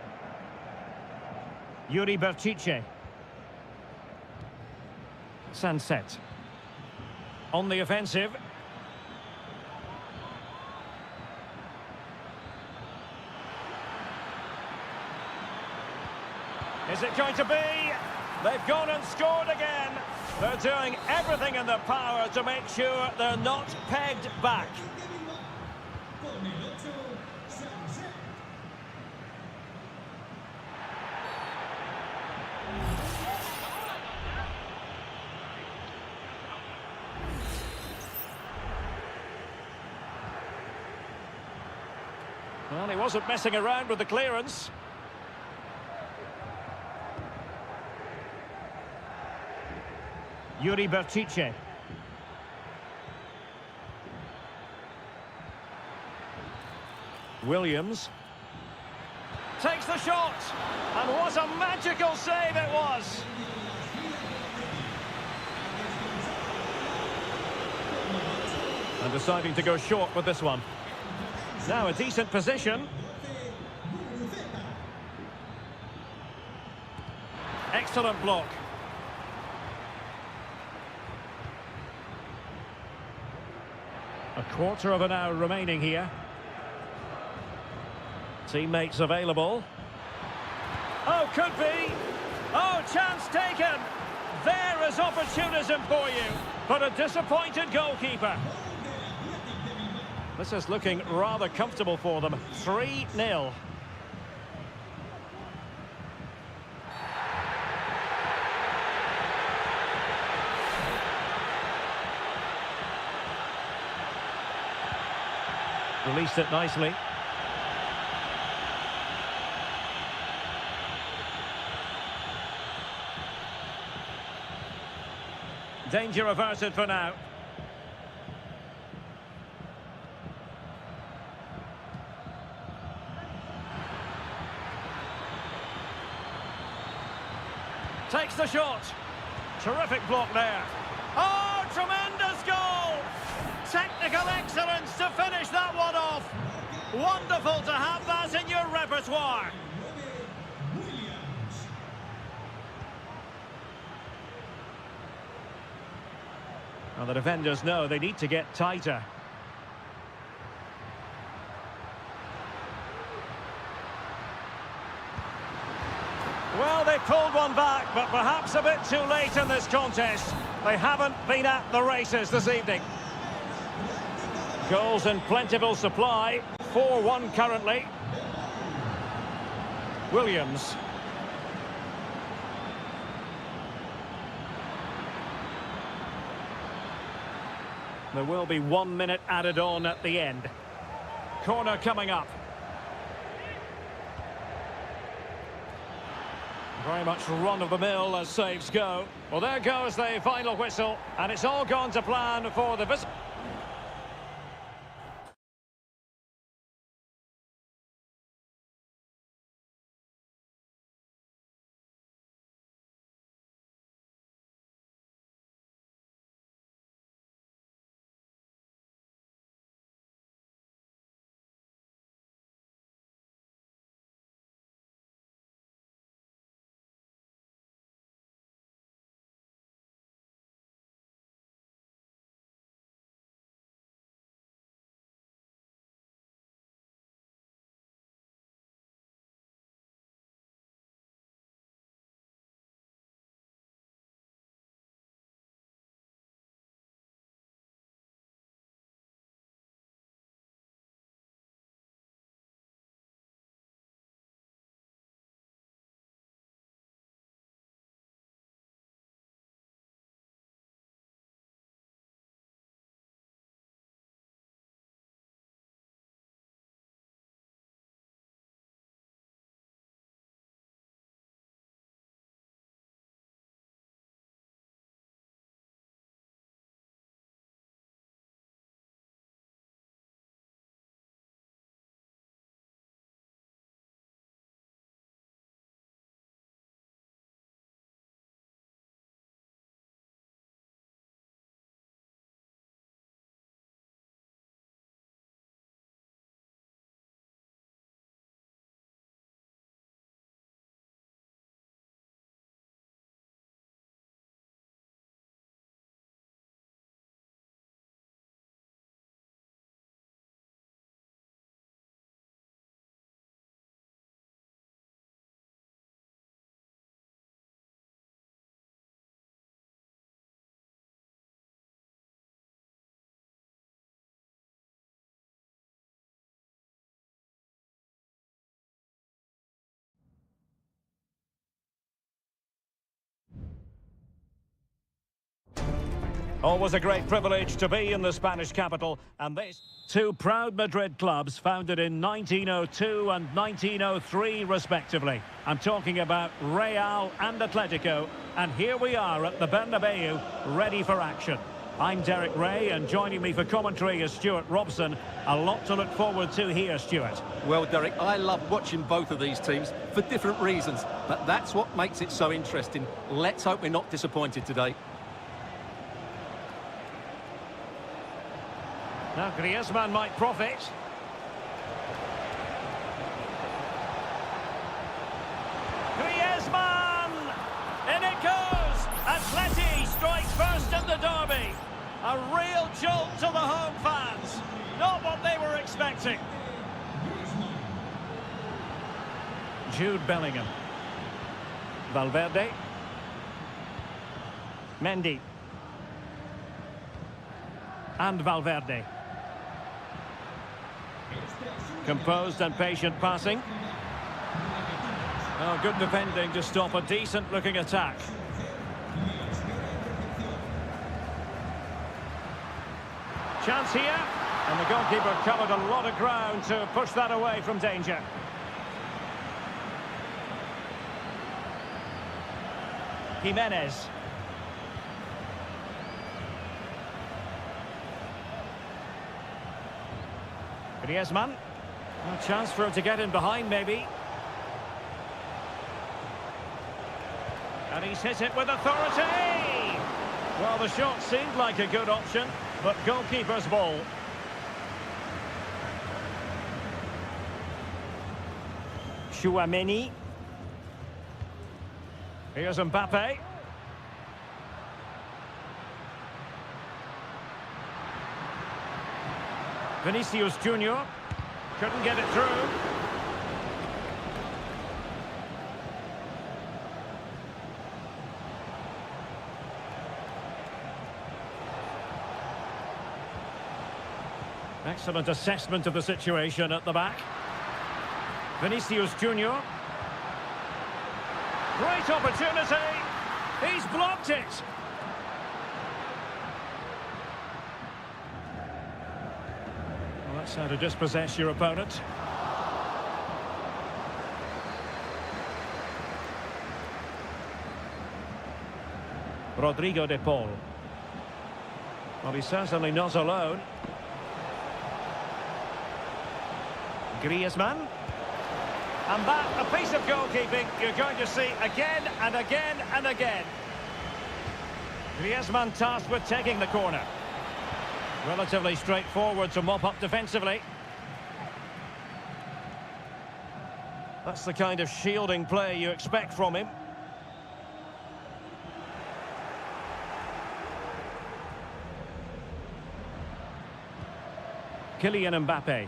[SPEAKER 1] Yuri Berchiche. Sunset. On the offensive. Is it going to be? They've gone and scored again. They're doing everything in their power to make sure they're not pegged back. Well, he wasn't messing around with the clearance. Yuri Berchiche. Williams. Takes the shot. And what a magical save it was. And deciding to go short with this one. Now a decent position. Excellent block. A quarter of an hour remaining here. Teammates available. Oh, could be. Oh, chance taken. There is opportunism for you. But a disappointed goalkeeper. This is looking rather comfortable for them. 3-0. Released it nicely. Danger averted for now. Takes the shot. Terrific block there. Oh, tremendous goal! Technical excellence to finish that one off. Wonderful to have that in your repertoire. Well, the defenders know they need to get tighter. Well, they pulled one back, but perhaps a bit too late in this contest. They haven't been at the races this evening. Goals in plentiful supply. 4-1 currently. Williams. There will be 1 minute added on at the end. Corner coming up. Very much run-of-the-mill as saves go. Well, there goes the final whistle, and it's all gone to plan for the visit. Always a great privilege to be in the Spanish capital, and this two proud Madrid clubs founded in 1902 and 1903 respectively. I'm talking about Real and Atletico, and here we are at the Bernabeu, ready for action. I'm Derek Ray, and joining me for commentary is Stuart Robson. A lot to look forward to here, Stuart.
[SPEAKER 2] Well, Derek, I love watching both of these teams for different reasons, but that's what makes it so interesting. Let's hope we're not disappointed today.
[SPEAKER 1] Now Griezmann might profit. Griezmann! In it goes! Atleti strikes first in the derby. A real jolt to the home fans. Not what they were expecting. Jude Bellingham. Valverde. Mendy. And Valverde. Composed and patient passing. Oh, good defending to stop a decent-looking attack. Chance here, and the goalkeeper covered a lot of ground to push that away from danger. Jimenez. Griezmann. A chance for him to get in behind, maybe. And he's hit it with authority! Well, the shot seemed like a good option, but goalkeeper's ball. Chouameni. Here's Mbappe. Vinicius Junior couldn't get it through. Excellent assessment of the situation at the back. Vinicius Junior. Great opportunity. He's blocked it. That's how to dispossess your opponent. Rodrigo de Paul. Well, he's certainly not alone. Griezmann. And that, a piece of goalkeeping you're going to see again and again and again. Griezmann tasked with taking the corner. Relatively straightforward to mop up defensively. That's the kind of shielding play you expect from him. Kylian Mbappe.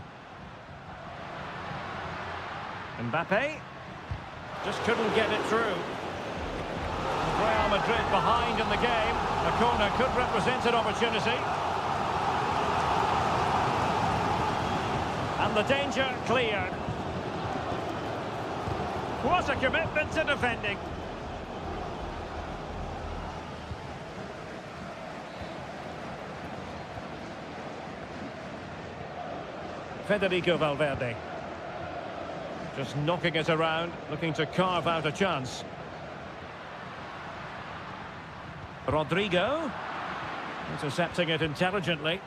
[SPEAKER 1] Mbappe just couldn't get it through. Real Madrid behind in the game. A corner could represent an opportunity. And the danger cleared. What a commitment to defending. Federico Valverde. Just knocking it around, looking to carve out a chance. Rodrigo. Intercepting it intelligently.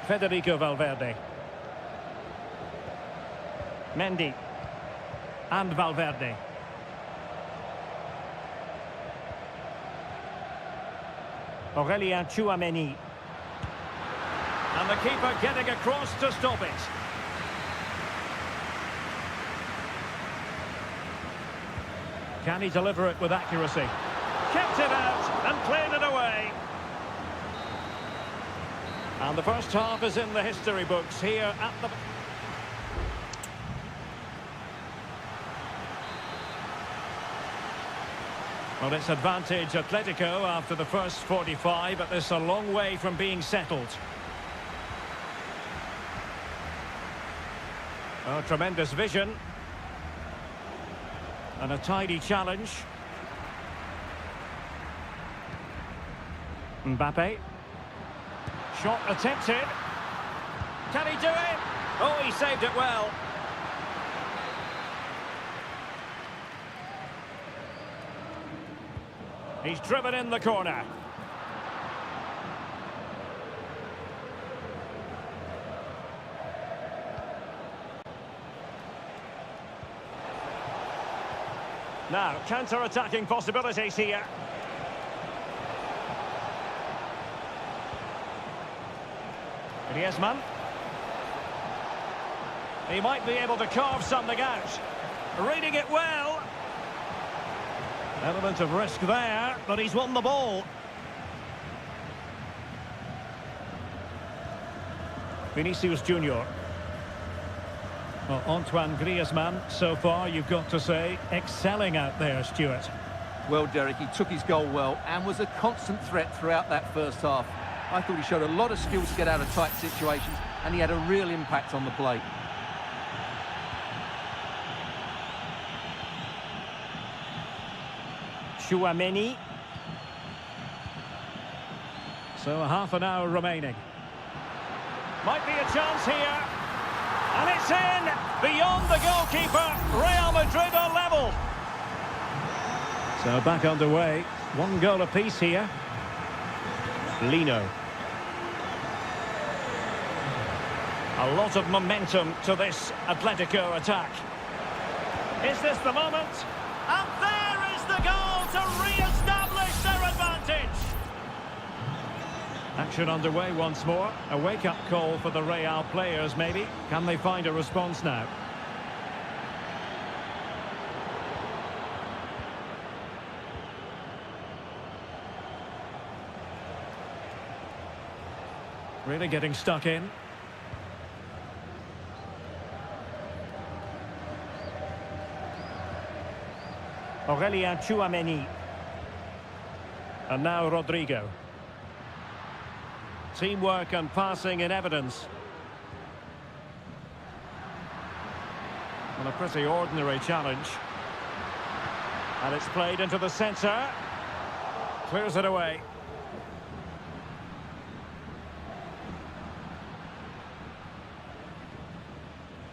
[SPEAKER 1] Federico Valverde. Mendy. And Valverde. Aurelien Chouameni. And the keeper getting across to stop it. Can he deliver it with accuracy? Kept it out and cleared it away. And the first half is in the history books here at the... Well, it's advantage Atletico after the first 45, but this is a long way from being settled. Oh, tremendous vision. And a tidy challenge. Mbappe. Shot attempted. Can he do it? Oh, he saved it well. He's driven in the corner. Now, counter-attacking possibilities here. Griezmann. He might be able to carve something out. Reading it well. Element of risk there, but he's won the ball. Vinicius Junior. Well, Antoine Griezmann, so far, you've got to say, excelling out there, Stuart.
[SPEAKER 2] Well, Derek, he took his goal well and was a constant threat throughout that first half. I thought he showed a lot of skills to get out of tight situations, and he had a real impact on the play.
[SPEAKER 1] Chouameni. So half an hour remaining. Might be a chance here. And it's in! Beyond the goalkeeper. Real Madrid are level. So back underway. One goal apiece here. Lino. A lot of momentum to this Atletico attack. Is this the moment? And there is the goal to re-establish their advantage. Action underway once more. A wake-up call for the Real players, maybe. Can they find a response now? Really getting stuck in. Aurélien Chouameni. And now Rodrigo. Teamwork and passing in evidence. Well, a pretty ordinary challenge. And it's played into the centre. Clears it away.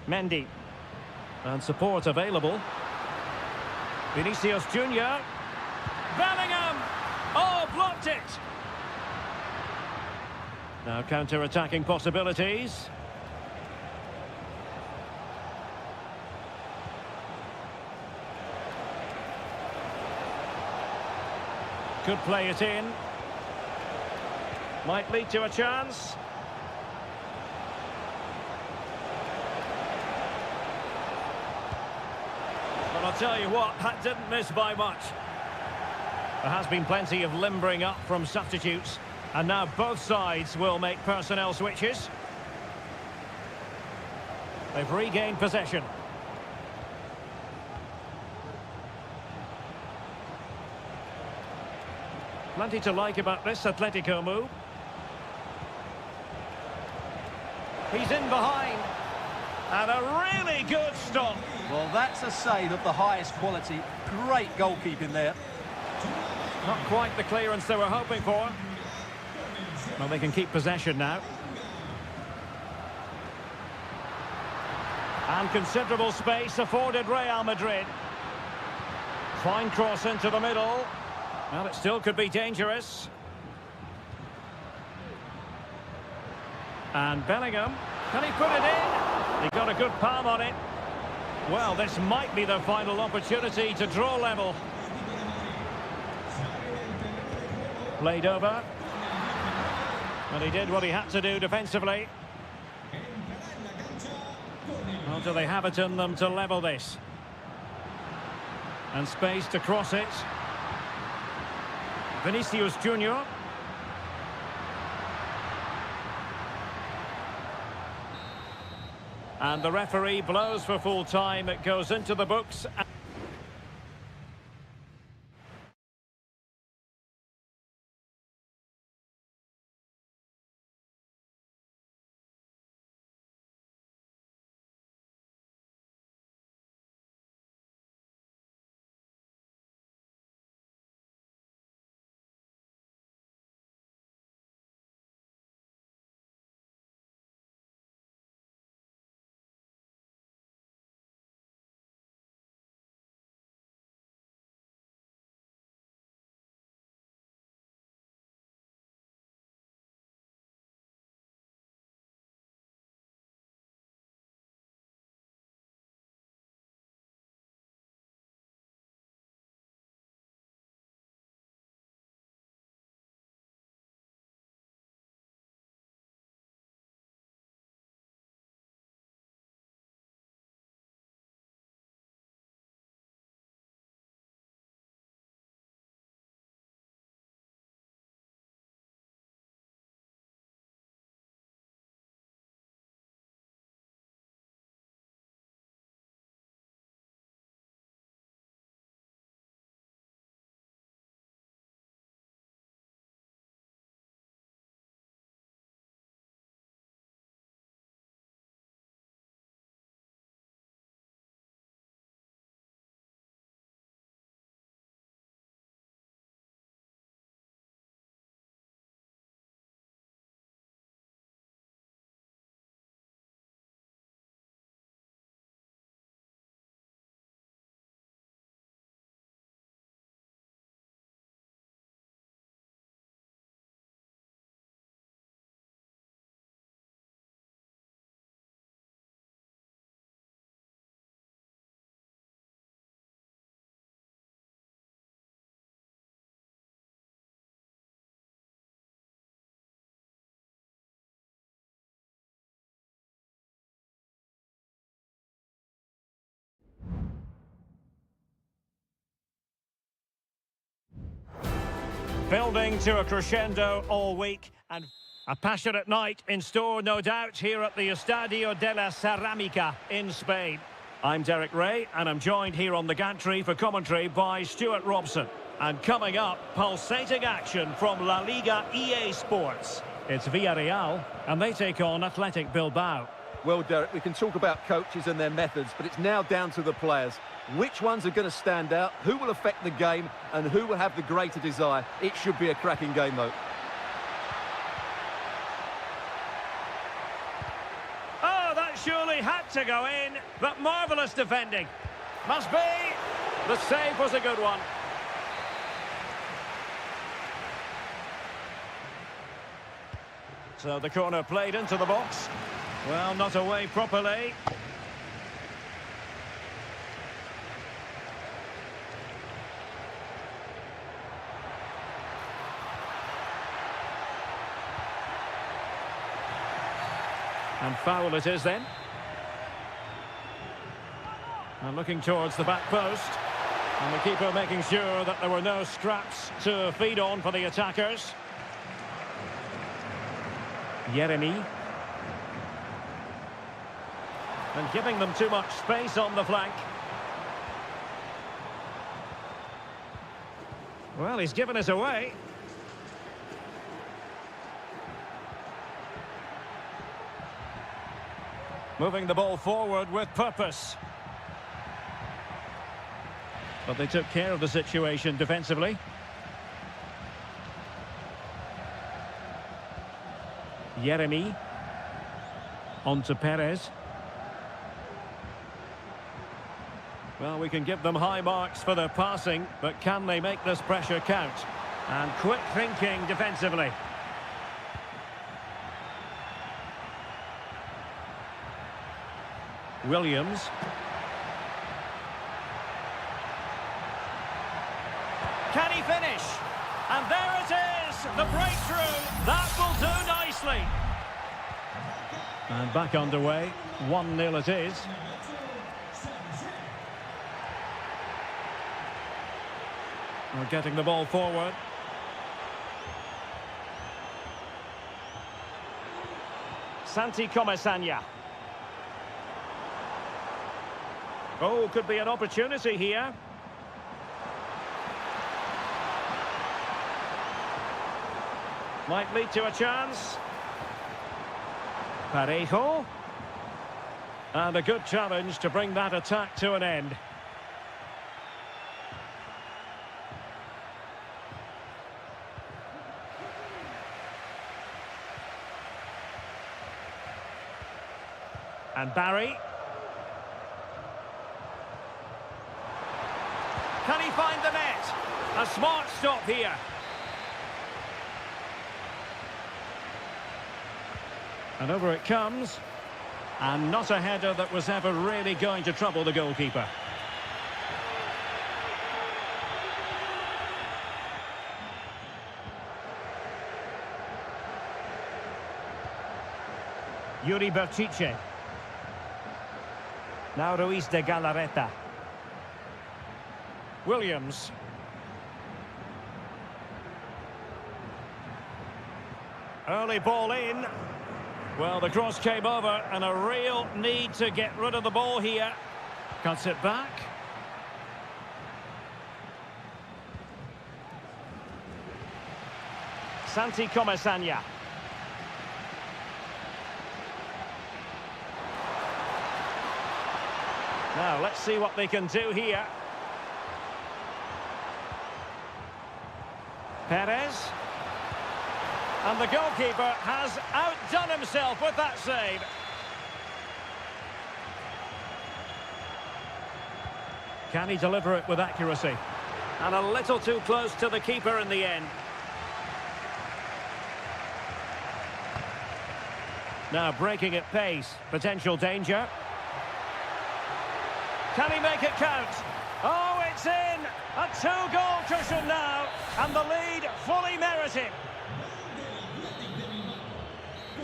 [SPEAKER 1] Mendy. And support available. Vinicius Junior. Bellingham! Oh, blocked it! Now counter-attacking possibilities. Could play it in. Might lead to a chance. But I'll tell you what, that didn't miss by much. There has been plenty of limbering up from substitutes. And now both sides will make personnel switches. They've regained possession. Plenty to like about this Atletico move. He's in behind. And a really good stop.
[SPEAKER 2] Well, that's a save of the highest quality. Great goalkeeping there.
[SPEAKER 1] Not quite the clearance they were hoping for. Well, they can keep possession now. And considerable space afforded Real Madrid. Fine cross into the middle. Well, it still could be dangerous. And Bellingham. Can he put it in? He got a good palm on it. Well, this might be their final opportunity to draw level. Played over. And he did what he had to do defensively. Well, do they have it in them to level this? And space to cross it. Vinicius Junior. And the referee blows for full time. It goes into the books. Building to a crescendo all week, and a passionate night in store, no doubt, here at the Estadio de la Cerámica in Spain. I'm Derek Ray, and I'm joined here on the gantry for commentary by Stuart Robson. And coming up, pulsating action from La Liga EA Sports. It's Villarreal, and they take on Athletic Bilbao.
[SPEAKER 2] Well, Derek, we can talk about coaches and their methods, but it's now down to the players. Which ones are going to stand out, who will affect the game, and who will have the greater desire? It should be a cracking game, though.
[SPEAKER 1] Oh, that surely had to go in, but marvellous defending. Must be. The save was a good one. So the corner played into the box. Well, not away properly. And foul it is then. And looking towards the back post. And the keeper making sure that there were no scraps to feed on for the attackers. Jeremy. And giving them too much space on the flank. Well, he's given us away. Moving the ball forward with purpose. But they took care of the situation defensively. Jeremy. On to Perez. Well, we can give them high marks for their passing, but can they make this pressure count? And quick thinking defensively. Williams. Can he finish? And there it is, the breakthrough. That will do nicely. And back underway, 1-0 it is. We're getting the ball forward. Santi Comesaña. Oh, could be an opportunity here. Might lead to a chance. Parejo. And a good challenge to bring that attack to an end. And Barry. Can he find the net? A smart stop here. And over it comes. And not a header that was ever really going to trouble the goalkeeper. Yuri Berchiche. Now Ruiz de Galarreta. Williams. Early ball in. Well, the cross came over and a real need to get rid of the ball here. Cuts it back. Santi Comesaña. Now, let's see what they can do here. Perez. And the goalkeeper has outdone himself with that save. Can he deliver it with accuracy? And a little too close to the keeper in the end. Now breaking at pace, potential danger. Can he make it count? Oh, it's in! A two-goal cushion now, and the lead fully merited.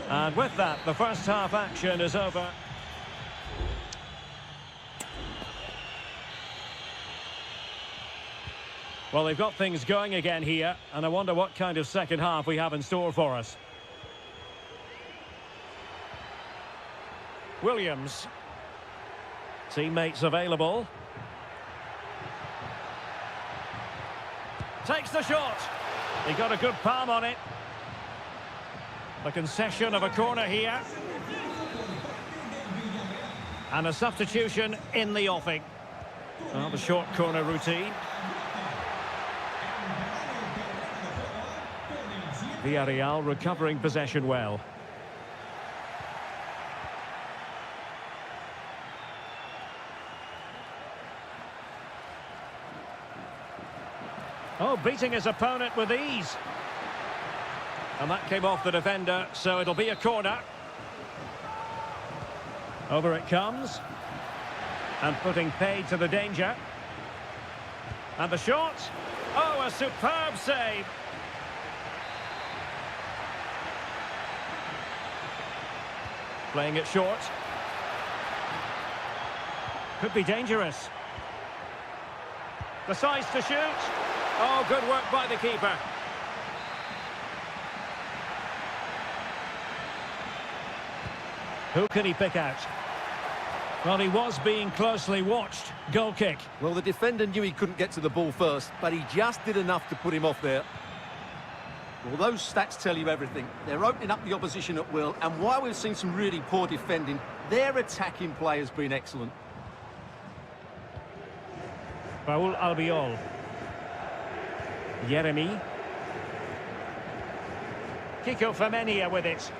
[SPEAKER 1] And with that, the first half action is over. Well, they've got things going again here, and I wonder what kind of second half we have in store for us. Williams. Teammates available. Takes the shot. He got a good palm on it. The concession of a corner here. And a substitution in the offing. Well, the short corner routine. Villarreal recovering possession well. Oh, beating his opponent with ease. And that came off the defender, so it'll be a corner. Over it comes. And putting paid to the danger. And the shot. Oh, a superb save. Playing it short. Could be dangerous. Decides to shoot. Oh, good work by the keeper. Who can he pick out? Well, he was being closely watched. Goal kick.
[SPEAKER 2] Well, the defender knew he couldn't get to the ball first, but he just did enough to put him off there. Well, those stats tell you everything. They're opening up the opposition at will, and while we've seen some really poor defending, their attacking play has been excellent.
[SPEAKER 1] Raul Albiol. Yeremy. Kiko Femenia with it.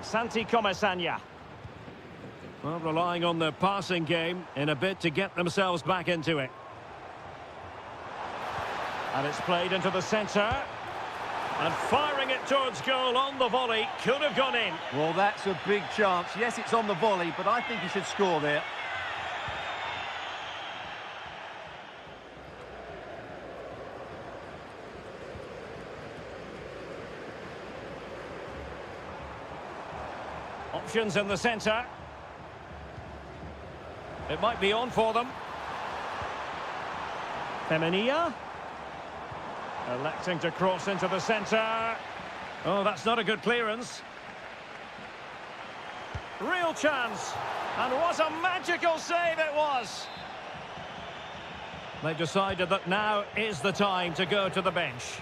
[SPEAKER 1] Santi Comesaña. Well, relying on the passing game in a bid to get themselves back into it. And it's played into the centre. And firing it towards goal on the volley. Could have gone in.
[SPEAKER 2] Well, that's a big chance. Yes, it's on the volley, but I think he should score there.
[SPEAKER 1] Options in the centre. It might be on for them. Femenia. Electing to cross into the centre. Oh, that's not a good clearance. Real chance. And what a magical save it was. They've decided that now is the time to go to the bench.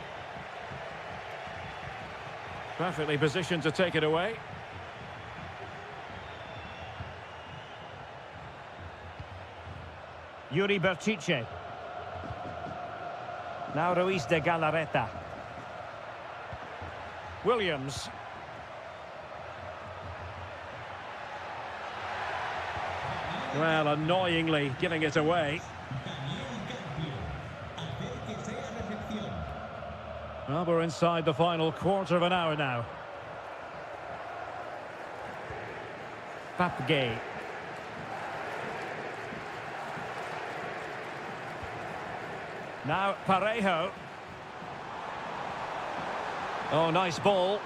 [SPEAKER 1] Perfectly positioned to take it away. Yuri Berchiche. Now Ruiz de Galarreta. Williams. Well, annoyingly giving it away. Well, we're inside the final quarter of an hour now. Papgay. Now Parejo. Oh, nice ball.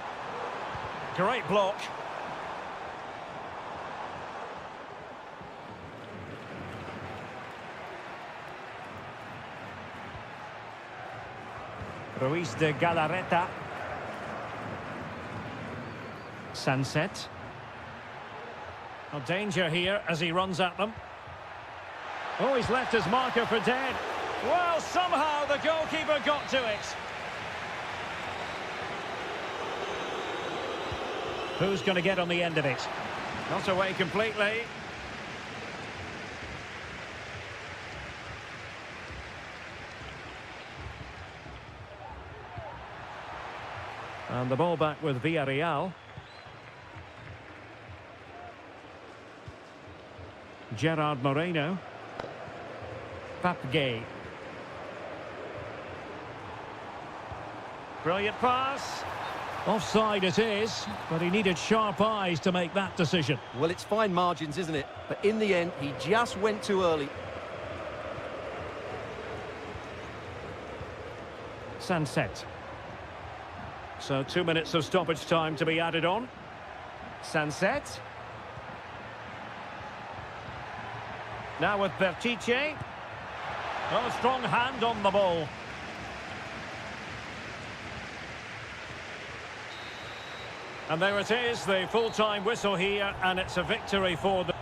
[SPEAKER 1] Great block. Ruiz de Galarreta. Sunset. A danger here as he runs at them. Oh, he's left his marker for dead. Well, somehow the goalkeeper got to it. Who's going to get on the end of it? Not away completely. And the ball back with Villarreal. Gerard Moreno. Papgay. Brilliant pass. Offside it is, but he needed sharp eyes to make that decision.
[SPEAKER 2] Well, it's fine margins, isn't it? But in the end, he just went too early.
[SPEAKER 1] Sunset. So 2 minutes of stoppage time to be added on. Sunset. Now with Berchiche. Well, a strong hand on the ball. And there it is, the full-time whistle here, and it's a victory for the...